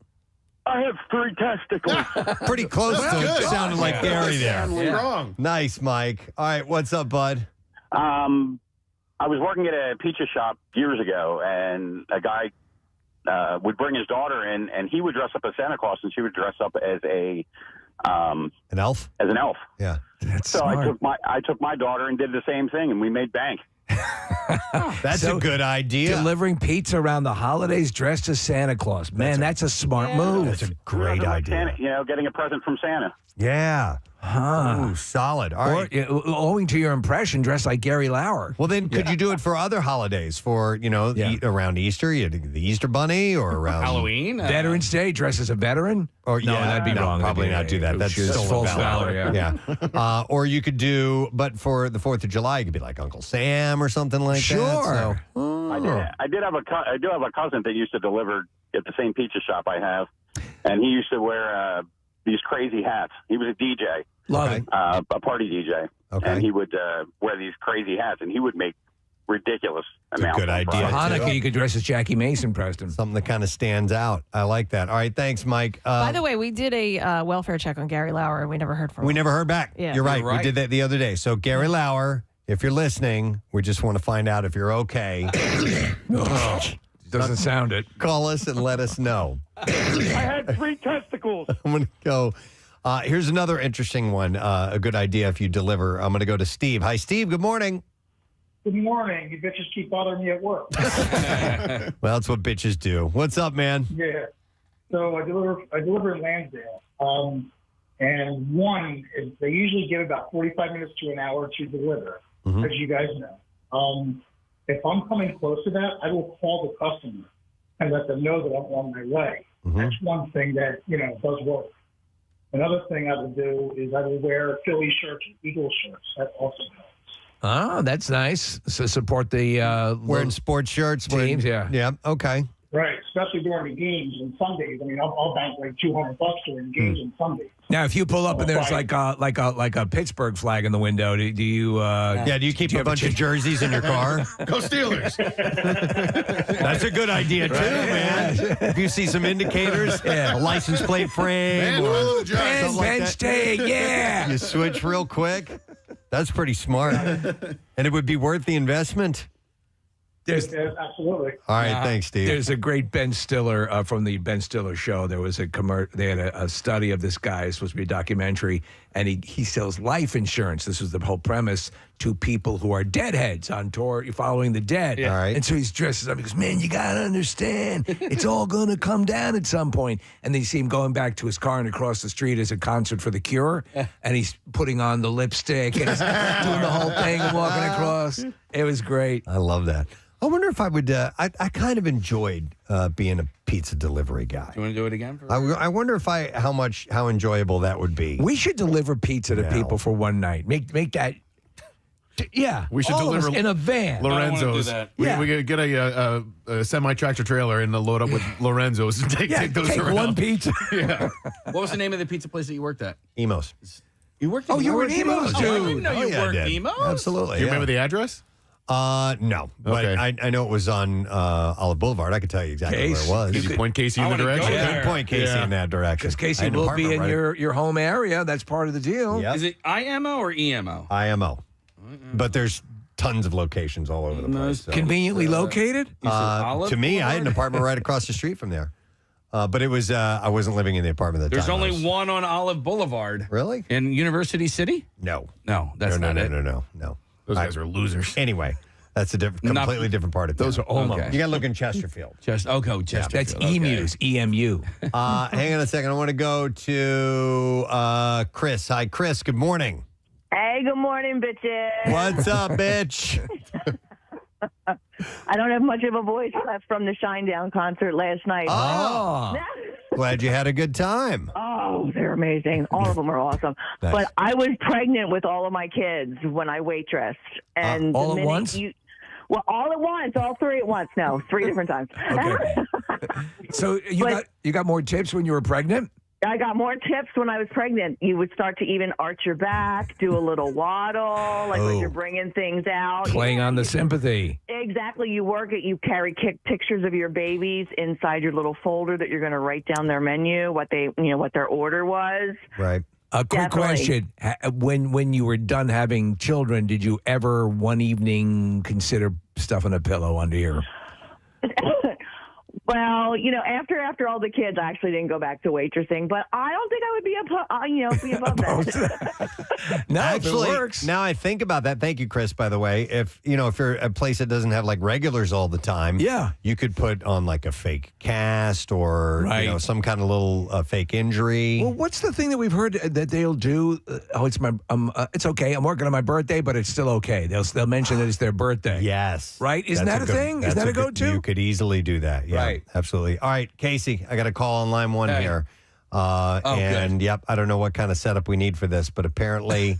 I have 3 testicles. Pretty close to sounding like Gary there. Wrong. Nice, Mike. All right, what's up, bud? I was working at a pizza shop years ago, and a guy would bring his daughter in, and he would dress up as Santa Claus, and she would dress up as an elf. As an elf. Yeah, that's so smart. I took my daughter and did the same thing, and we made bank. That's a good idea. Delivering pizza around the holidays dressed as Santa Claus. Man, that's a smart move. That's a great idea. Santa, getting a present from Santa. Yeah. Ooh, solid. All right. Owing to your impression, dressed like Gary Lauer. Well, then could you do it for other holidays? For, around Easter, you the Easter Bunny, or around Halloween? Veterans Day, dress as a veteran? Or no, that'd be wrong. Probably not do that. That's false valor. Yeah. Or you could do, but for the 4th of July, you could be like Uncle Sam or something like that. Sure. I do have a cousin that used to deliver at the same pizza shop I have, and he used to wear these crazy hats. He was a DJ. Love it. A party DJ. Okay. And he would wear these crazy hats, and he would make ridiculous amounts. Good idea. For Hanukkah, you could dress as Jackie Mason, Preston. Something that kind of stands out. I like that. All right, thanks, Mike. By the way, we did a welfare check on Gary Lauer, and we never heard from him. We never heard back. Yeah. You're right. We did that the other day. So, Gary Lauer, if you're listening, we just want to find out if you're okay. Doesn't sound it. Call us and let us know. I had 3 testicles. I'm going to go. Here's another interesting one. A good idea if you deliver. I'm going to go to Steve. Hi, Steve. Good morning. Good morning. You bitches keep bothering me at work. Well, that's what bitches do. What's up, man? Yeah. So I deliver in Lansdale. And one is they usually give about 45 minutes to an hour to deliver, as you guys know. If I'm coming close to that, I will call the customer and let them know that I'm on my way. That's one thing that, does work. Another thing I will do is I will wear Philly shirts and Eagle shirts. That also helps. Oh, that's nice. So support the wearing sports shirts, teams. Yeah. Okay. Right, especially during the games and Sundays. I mean, I'll bank like $200 during the games and Sundays. Now, if you pull up and there's like a Pittsburgh flag in the window, do you? Do you keep a bunch of jerseys in your car? Go Steelers! That's a good idea too, man. If you see some indicators, a license plate frame, or something like bench that, day, yeah. You switch real quick. That's pretty smart, and it would be worth the investment. Absolutely. All right, thanks, Steve. There's a great Ben Stiller from the Ben Stiller show. There was they had a study of this guy. It's supposed to be a documentary, and he sells life insurance. This was the whole premise to people who are deadheads on tour, following the dead. All right. And so he's dressed up. He goes, "Man, you gotta understand, it's all gonna come down at some point." And then you see him going back to his car, and across the street is a concert for The Cure, and he's putting on the lipstick and he's doing the whole thing and walking across. It was great. I love that. I wonder if I would. I kind of enjoyed being a pizza delivery guy. You want to do it again? I wonder if how enjoyable that would be. We should deliver pizza to people for one night. Make that. Yeah, we should all of deliver us in a van. Lorenzo's. We could get a semi-tractor trailer and load up with Lorenzo's and take those around. One pizza. Yeah. What was the name of the pizza place that you worked at? Emo's. You worked. Oh, you were at Emo's, dude. I didn't know you worked Emo's. Absolutely. Do you remember the address? No, but Okay. I know it was on Olive Boulevard. I could tell you exactly where it was. Did you point Casey in the direction? I did point Casey in that direction. Because Casey I had an will be in apartment your home area. That's part of the deal. Yep. Is it IMO or EMO? IMO. But there's tons of locations all over the place. So. Conveniently located? To me, I had an apartment right across the street from there. But it was I wasn't living in the apartment at the There's time. only one on Olive Boulevard. Really? In University City? No. No, that's no, not no, it. No. Those guys are losers. Anyway, that's a completely different part of town. Those are almost. You got to look in Chesterfield. Chesterfield. That's emus, EMU. Hang on a second. I want to go to Chris. Hi, Chris. Good morning. Hey, good morning, bitches. What's up, bitch? I don't have much of a voice left from the Shinedown concert last night. Oh. Glad you had a good time. Oh, they're amazing. All of them are awesome. Nice. But I was pregnant with all of my kids when I waitressed. And all at once? Well, all at once, all three at once. No, 3 different times. Okay. So you got more tips when you were pregnant? I got more tips when I was pregnant. You would start to even arch your back, do a little waddle, when you're bringing things out. Playing on the sympathy. Exactly. You work it. You carry pictures of your babies inside your little folder that you're going to write down their menu, what their order was. Right. A quick question. When you were done having children, did you ever one evening consider stuffing a pillow under your... Well, after all the kids, I actually didn't go back to waitressing, but I don't think I would be above that. No, actually, it works. Now I think about that. Thank you, Chris, by the way. If you're a place that doesn't have regulars all the time, you could put on a fake cast or some kind of little fake injury. Well, what's the thing that we've heard that they'll do? It's okay. I'm working on my birthday, but it's still okay. They'll mention that it's their birthday. Yes. Right? Isn't that a thing? Is that a go-to? You could easily do that. Yeah. Right. Absolutely. All right, Casey, I got a call on line one here. Good. Yep, I don't know what kind of setup we need for this, but apparently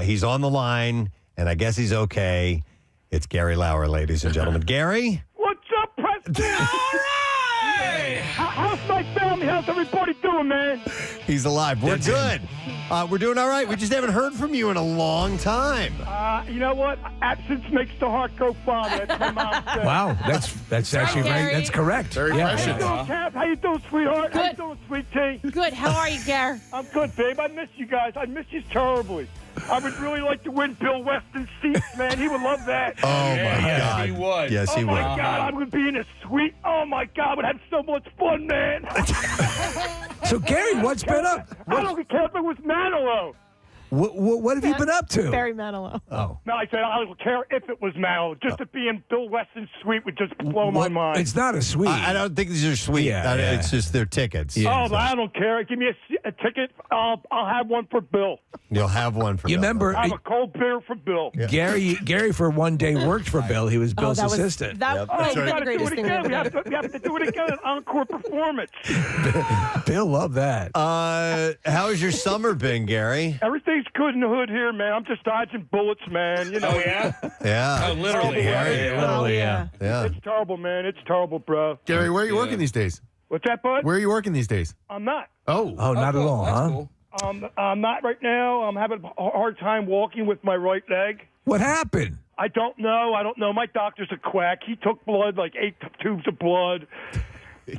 he's on the line, and I guess he's okay. It's Gary Lauer, ladies and gentlemen. Gary? What's up, Preston? All right! How's my family? How's everybody doing, man? He's alive. We're good. We're doing all right. We just haven't heard from you in a long time. You know what? Absence makes the heart go fond. That's my mom said. Wow, that's actually Gary. that's correct. Very prescient. How you doing, sweetheart? Good. How you doing, sweet tea? Good. How are you, Gare? I'm good, babe. I miss you guys. I miss you terribly. I would really like to win Bill Weston's seats, man. He would love that. Oh, my God. He would. Yes, he Oh, would. my God. I would be in a suite. Oh, my God. We'd have so much fun, man. So, Gary, what's been up? I don't care if it was Manilow. What have you been up to? Barry Manilow. Oh. No, I said I don't care if it was Manilow. Just to be in Bill Weston's suite would just blow my mind. It's not a suite. I don't think these are sweet. Yeah. It's just their tickets. But I don't care. Give me a ticket. I'll have one for Bill. You'll have one for You Bill. remember I'll have a cold beer for Bill. Gary for one day worked for Bill. He was Bill's assistant. We got to do it again. We have to do it again. An encore performance. Bill loved that. How's your summer been, Gary? Everything's good in the hood here, man. I'm just dodging bullets, man. You know. Oh, yeah? Yeah. Oh, literally. Yeah. It's terrible, man. It's terrible, bro. Gary, where are you working these days? What's that, bud? Where are you working these days? I'm not. Oh, not at all, huh? Cool. I'm not right now. I'm having a hard time walking with my right leg. What happened? I don't know. My doctor's a quack. He took blood, like 8 tubes of blood.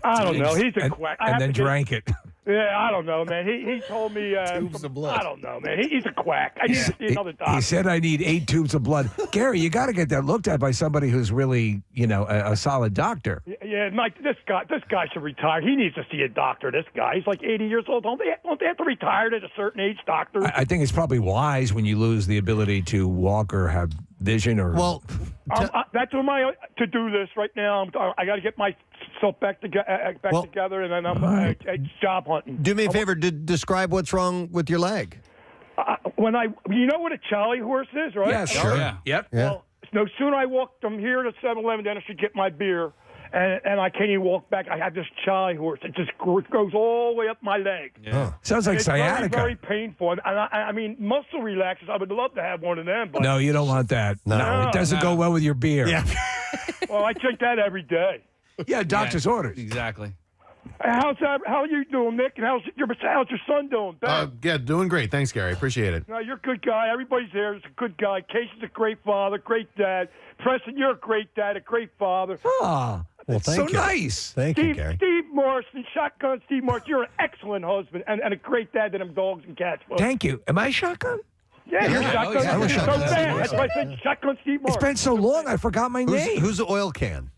I don't know. He's a quack. And then drank it. Yeah, I don't know, man. He told me. Tubes of blood. I don't know, man. He's a quack. I need to see another doctor. He said I need 8 tubes of blood. Gary, you got to get that looked at by somebody who's really, a solid doctor. Yeah, Mike. This guy should retire. He needs to see a doctor. This guy. He's like 80 years old. Don't they have to retire at a certain age, doctor? I think it's probably wise when you lose the ability to walk or have vision or. Well, that's on my to do this right now. I got to get myself back together, and then I'm job hunting. Do me a favor. Describe what's wrong with your leg. You know what a Charlie horse is, right? Yeah, sure. Yeah. Yep. Well, no sooner I walk from here to 7-Eleven, then I should get my beer, and I can't even walk back. I have this Charlie horse. It just goes all the way up my leg. Yeah. Sounds like it's sciatica. Very, very painful. And I mean, muscle relaxers. I would love to have one of them. But No, you don't want that. No, it doesn't go well with your beer. Yeah. Well, I drink that every day. Yeah, doctor's orders. Exactly. How are you doing, Nick? And how's your son doing? Yeah, doing great. Thanks, Gary. Appreciate it. No, you're a good guy. Everybody's there. It's a good guy. Casey's a great father, great dad. Preston, you're a great dad, a great father. Ah, well, thank you. Nice. Thank you, Gary. Steve Morrison, Shotgun Steve Morrison, you're an excellent husband and a great dad to them dogs and cats. Folks. Thank you. Am I shotgun? Yeah, you're Shotgun. I was So Shotgun. bad. That's why I said Shotgun Steve Morrison. It's been so long, I forgot my name. Who's the oil can?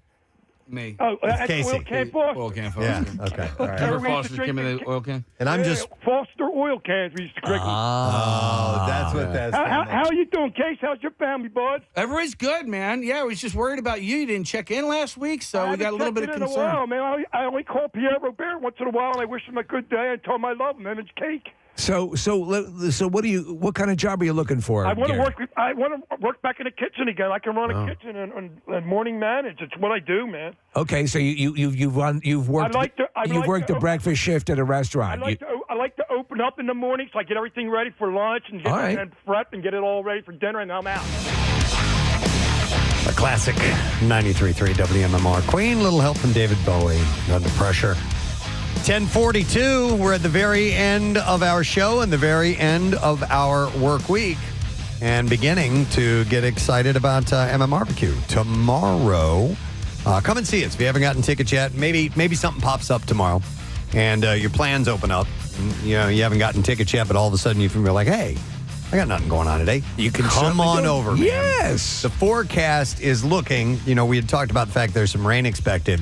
Me. Oh, that's Casey. oil can Foster. Oil can Foster. Yeah. Okay. All right. Remember we used Foster to came in drink the oil can? And I'm just. Foster oil cans we used to drink. Oh, that's what that's. How you doing, Case? How's your family, bud? Everybody's good, man. Yeah, I was just worried about you. You didn't check in last week, so we got a little bit of concern. In a while, man. I only call Pierre Robert once in a while, and I wish him a good day and tell him I love him, and it's cake. So what kind of job are you looking for? I want to Gary? work. I want to work back in the kitchen again. I can run a kitchen and morning manage. It's what I do, man. Okay, so you've worked the breakfast shift at a restaurant. I like to open up in the morning so I get everything ready for lunch and prep and get it all ready for dinner, and I'm out. A classic 93.3 WMMR. Queen, little help from David Bowie. Under pressure. 10:42. We're at the very end of our show and the very end of our work week, and beginning to get excited about MMRBQ tomorrow. Come and see us if you haven't gotten tickets yet. Maybe something pops up tomorrow, and your plans open up. You haven't gotten tickets yet, but all of a sudden you feel like, hey, I got nothing going on today. You can come on over, man. Yes. The forecast is looking. We had talked about the fact there's some rain expected.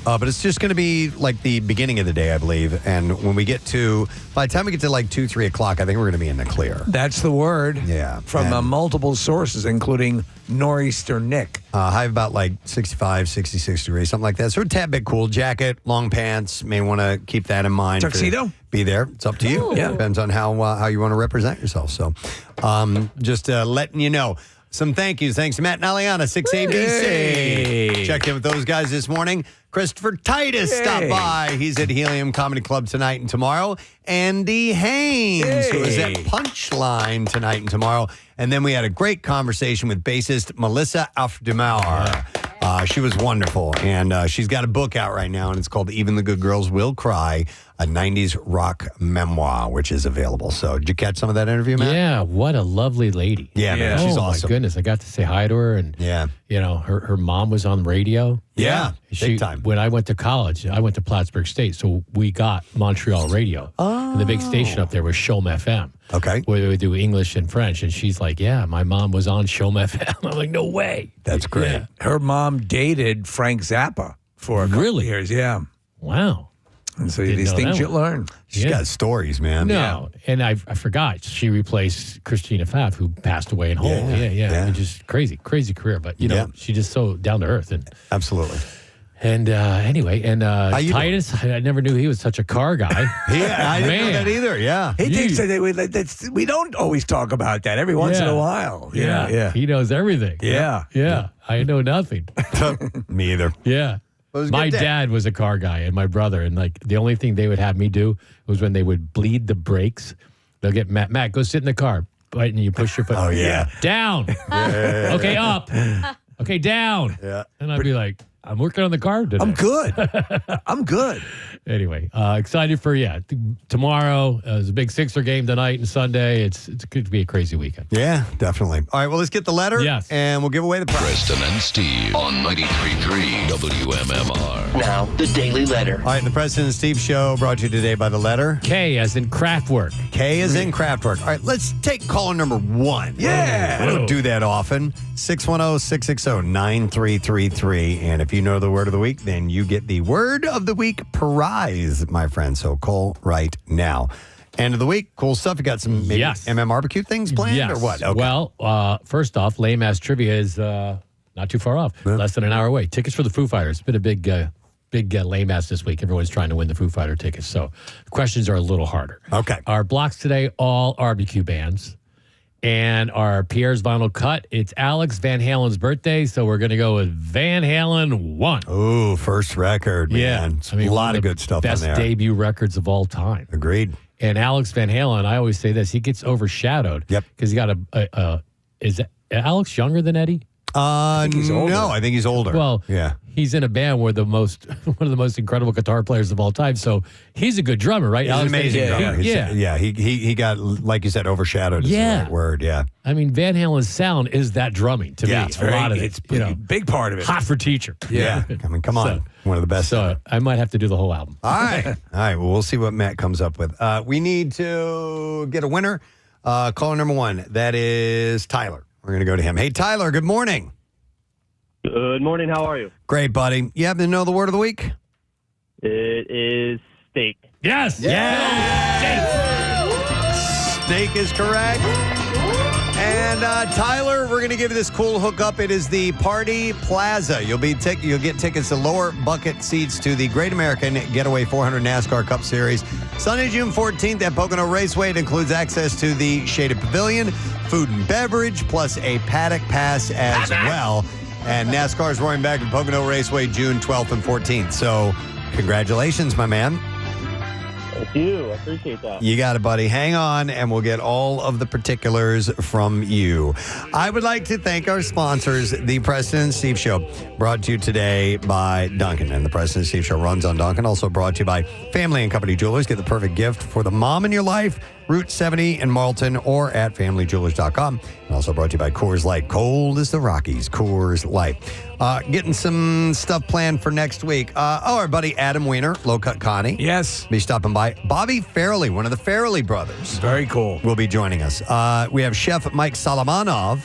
But it's just going to be like the beginning of the day, I believe. And when by the time we get to like 2, 3 o'clock, I think we're going to be in the clear. That's the word. Yeah. From multiple sources, including Nor'easter Nick. High of about like 65, 66 degrees, something like that. So a tad bit cool. Jacket, long pants. May want to keep that in mind. Tuxedo? Be there. It's up to you. Yeah. Depends on how you want to represent yourself. So just letting you know. Some thank yous. Thanks to Matt and Aliana, 6ABC. Hey. Checked in with those guys this morning. Christopher Titus stopped by. He's at Helium Comedy Club tonight and tomorrow. Andy Haynes, who is at Punchline tonight and tomorrow. And then we had a great conversation with bassist Melissa Auf der Maur. She was wonderful. And she's got a book out right now, and it's called Even the Good Girls Will Cry, a 90s rock memoir, which is available. So did you catch some of that interview, Matt? Yeah, what a lovely lady. Yeah, man, she's awesome. Oh, my goodness. I got to say hi to her. And, her mom was on the radio. Yeah, big time. When I went to college, I went to Plattsburgh State, so we got Montreal radio. Oh. And the big station up there was Chaume FM. Okay. Where they would do English and French. And she's like, yeah, my mom was on Chaume FM. I'm like, no way. That's great. Yeah. Her mom dated Frank Zappa for a couple years. Yeah. Wow. And so Didn't these know things that you one. learn. She's got stories, man. No, and I forgot she replaced Christina Pfaff, who passed away in Hull. Yeah. Just crazy career. But you know, she's just so down to earth. And absolutely. And anyway, and Titus, I never knew he was such a car guy. I didn't know that either. Yeah, He thinks that we don't always talk about that every once in a while. Yeah, he knows everything. Yeah. I know nothing. Me either. Yeah. My dad was a car guy, and my brother, and like the only thing they would have me do was when they would bleed the brakes, they'll get Matt, go sit in the car, right, and you push your foot. Oh yeah, down. Okay, up. Okay, down. Yeah, and I'd be like, I'm working on the car today. I'm good. Anyway, excited for tomorrow. There's a big Sixer game tonight and Sunday. It's going to be a crazy weekend. Yeah, definitely. All right, well, let's get the letter. Yes. And we'll give away the prize. Preston and Steve on 93.3 WMMR. Now, the Daily Letter. All right, the Preston and Steve Show brought to you today by the letter K as in Kraftwerk. K as in Kraftwerk. All right, let's take caller number 1. Yeah. We don't do that often. 610-660-9333. And if you know the word of the week, then you get the word of the week prize, my friend. So call right now. End of the week. Cool stuff. You got some maybe MMRBQ things planned or what? Okay. Well, first off, Lame Ass Trivia is not too far off. Less than an hour away. Tickets for the Foo Fighters. It's been a big lame ass this week. Everyone's trying to win the Foo Fighter tickets. So the questions are a little harder. Okay. Our blocks today, all RBQ bands. And our Pierre's Vinyl Cut, it's Alex Van Halen's birthday, so we're going to go with Van Halen 1. Ooh, first record, man. Yeah. A lot of good stuff on there. Best debut records of all time. Agreed. And Alex Van Halen, I always say this, he gets overshadowed. Yep. Because he got is Alex younger than Eddie? I think he's older. Well, yeah. He's in a band where one of the most incredible guitar players of all time. So he's a good drummer, right? He's an amazing drummer. He got, like you said, overshadowed is the right word. Yeah. I mean, Van Halen's sound is that drumming to me. It's a lot of it. It's a big part of it. Hot for teacher. Yeah. I mean, come on. One of the best. So I might have to do the whole album. All right. All right. Well, we'll see what Matt comes up with. We need to get a winner. Caller number 1. That is Tyler. We're going to go to him. Hey, Tyler, good morning. Good morning. How are you? Great, buddy. You happen to know the word of the week? It is steak. Yes. Steak is correct. And Tyler, we're going to give you this cool hookup. It is the Party Plaza. You'll get tickets to lower bucket seats to the Great American Getaway 400 NASCAR Cup Series. Sunday, June 14th at Pocono Raceway. It includes access to the Shaded Pavilion, food and beverage, plus a paddock pass as well. And NASCAR is roaring back at Pocono Raceway June 12th and 14th. So congratulations, my man. Thank you. I appreciate that. You got it, buddy. Hang on, and we'll get all of the particulars from you. I would like to thank our sponsors, the Preston and Steve Show, brought to you today by Duncan. And the Preston and Steve Show runs on Duncan. Also brought to you by Family and Company Jewelers. Get the perfect gift for the mom in your life. Route 70 in Marlton or at familyjewelers.com. And also brought to you by Coors Light. Cold as the Rockies. Coors Light. Getting some stuff planned for next week. Our buddy Adam Weiner, Low Cut Connie. Yes. Be stopping by. Bobby Farrelly, one of the Farrelly brothers. Very cool. Will be joining us. We have Chef Mike Solomonov.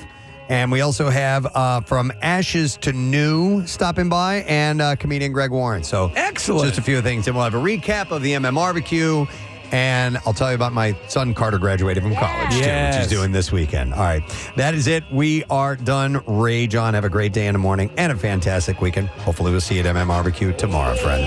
And we also have From Ashes to New stopping by and comedian Greg Warren. So excellent. Just a few things. And we'll have a recap of the MMRBQ. And I'll tell you about my son Carter graduated from college, too, which he's doing this weekend. All right. That is it. We are done. Rage on. Have a great day in the morning and a fantastic weekend. Hopefully we'll see you at MMRBQ tomorrow, friend.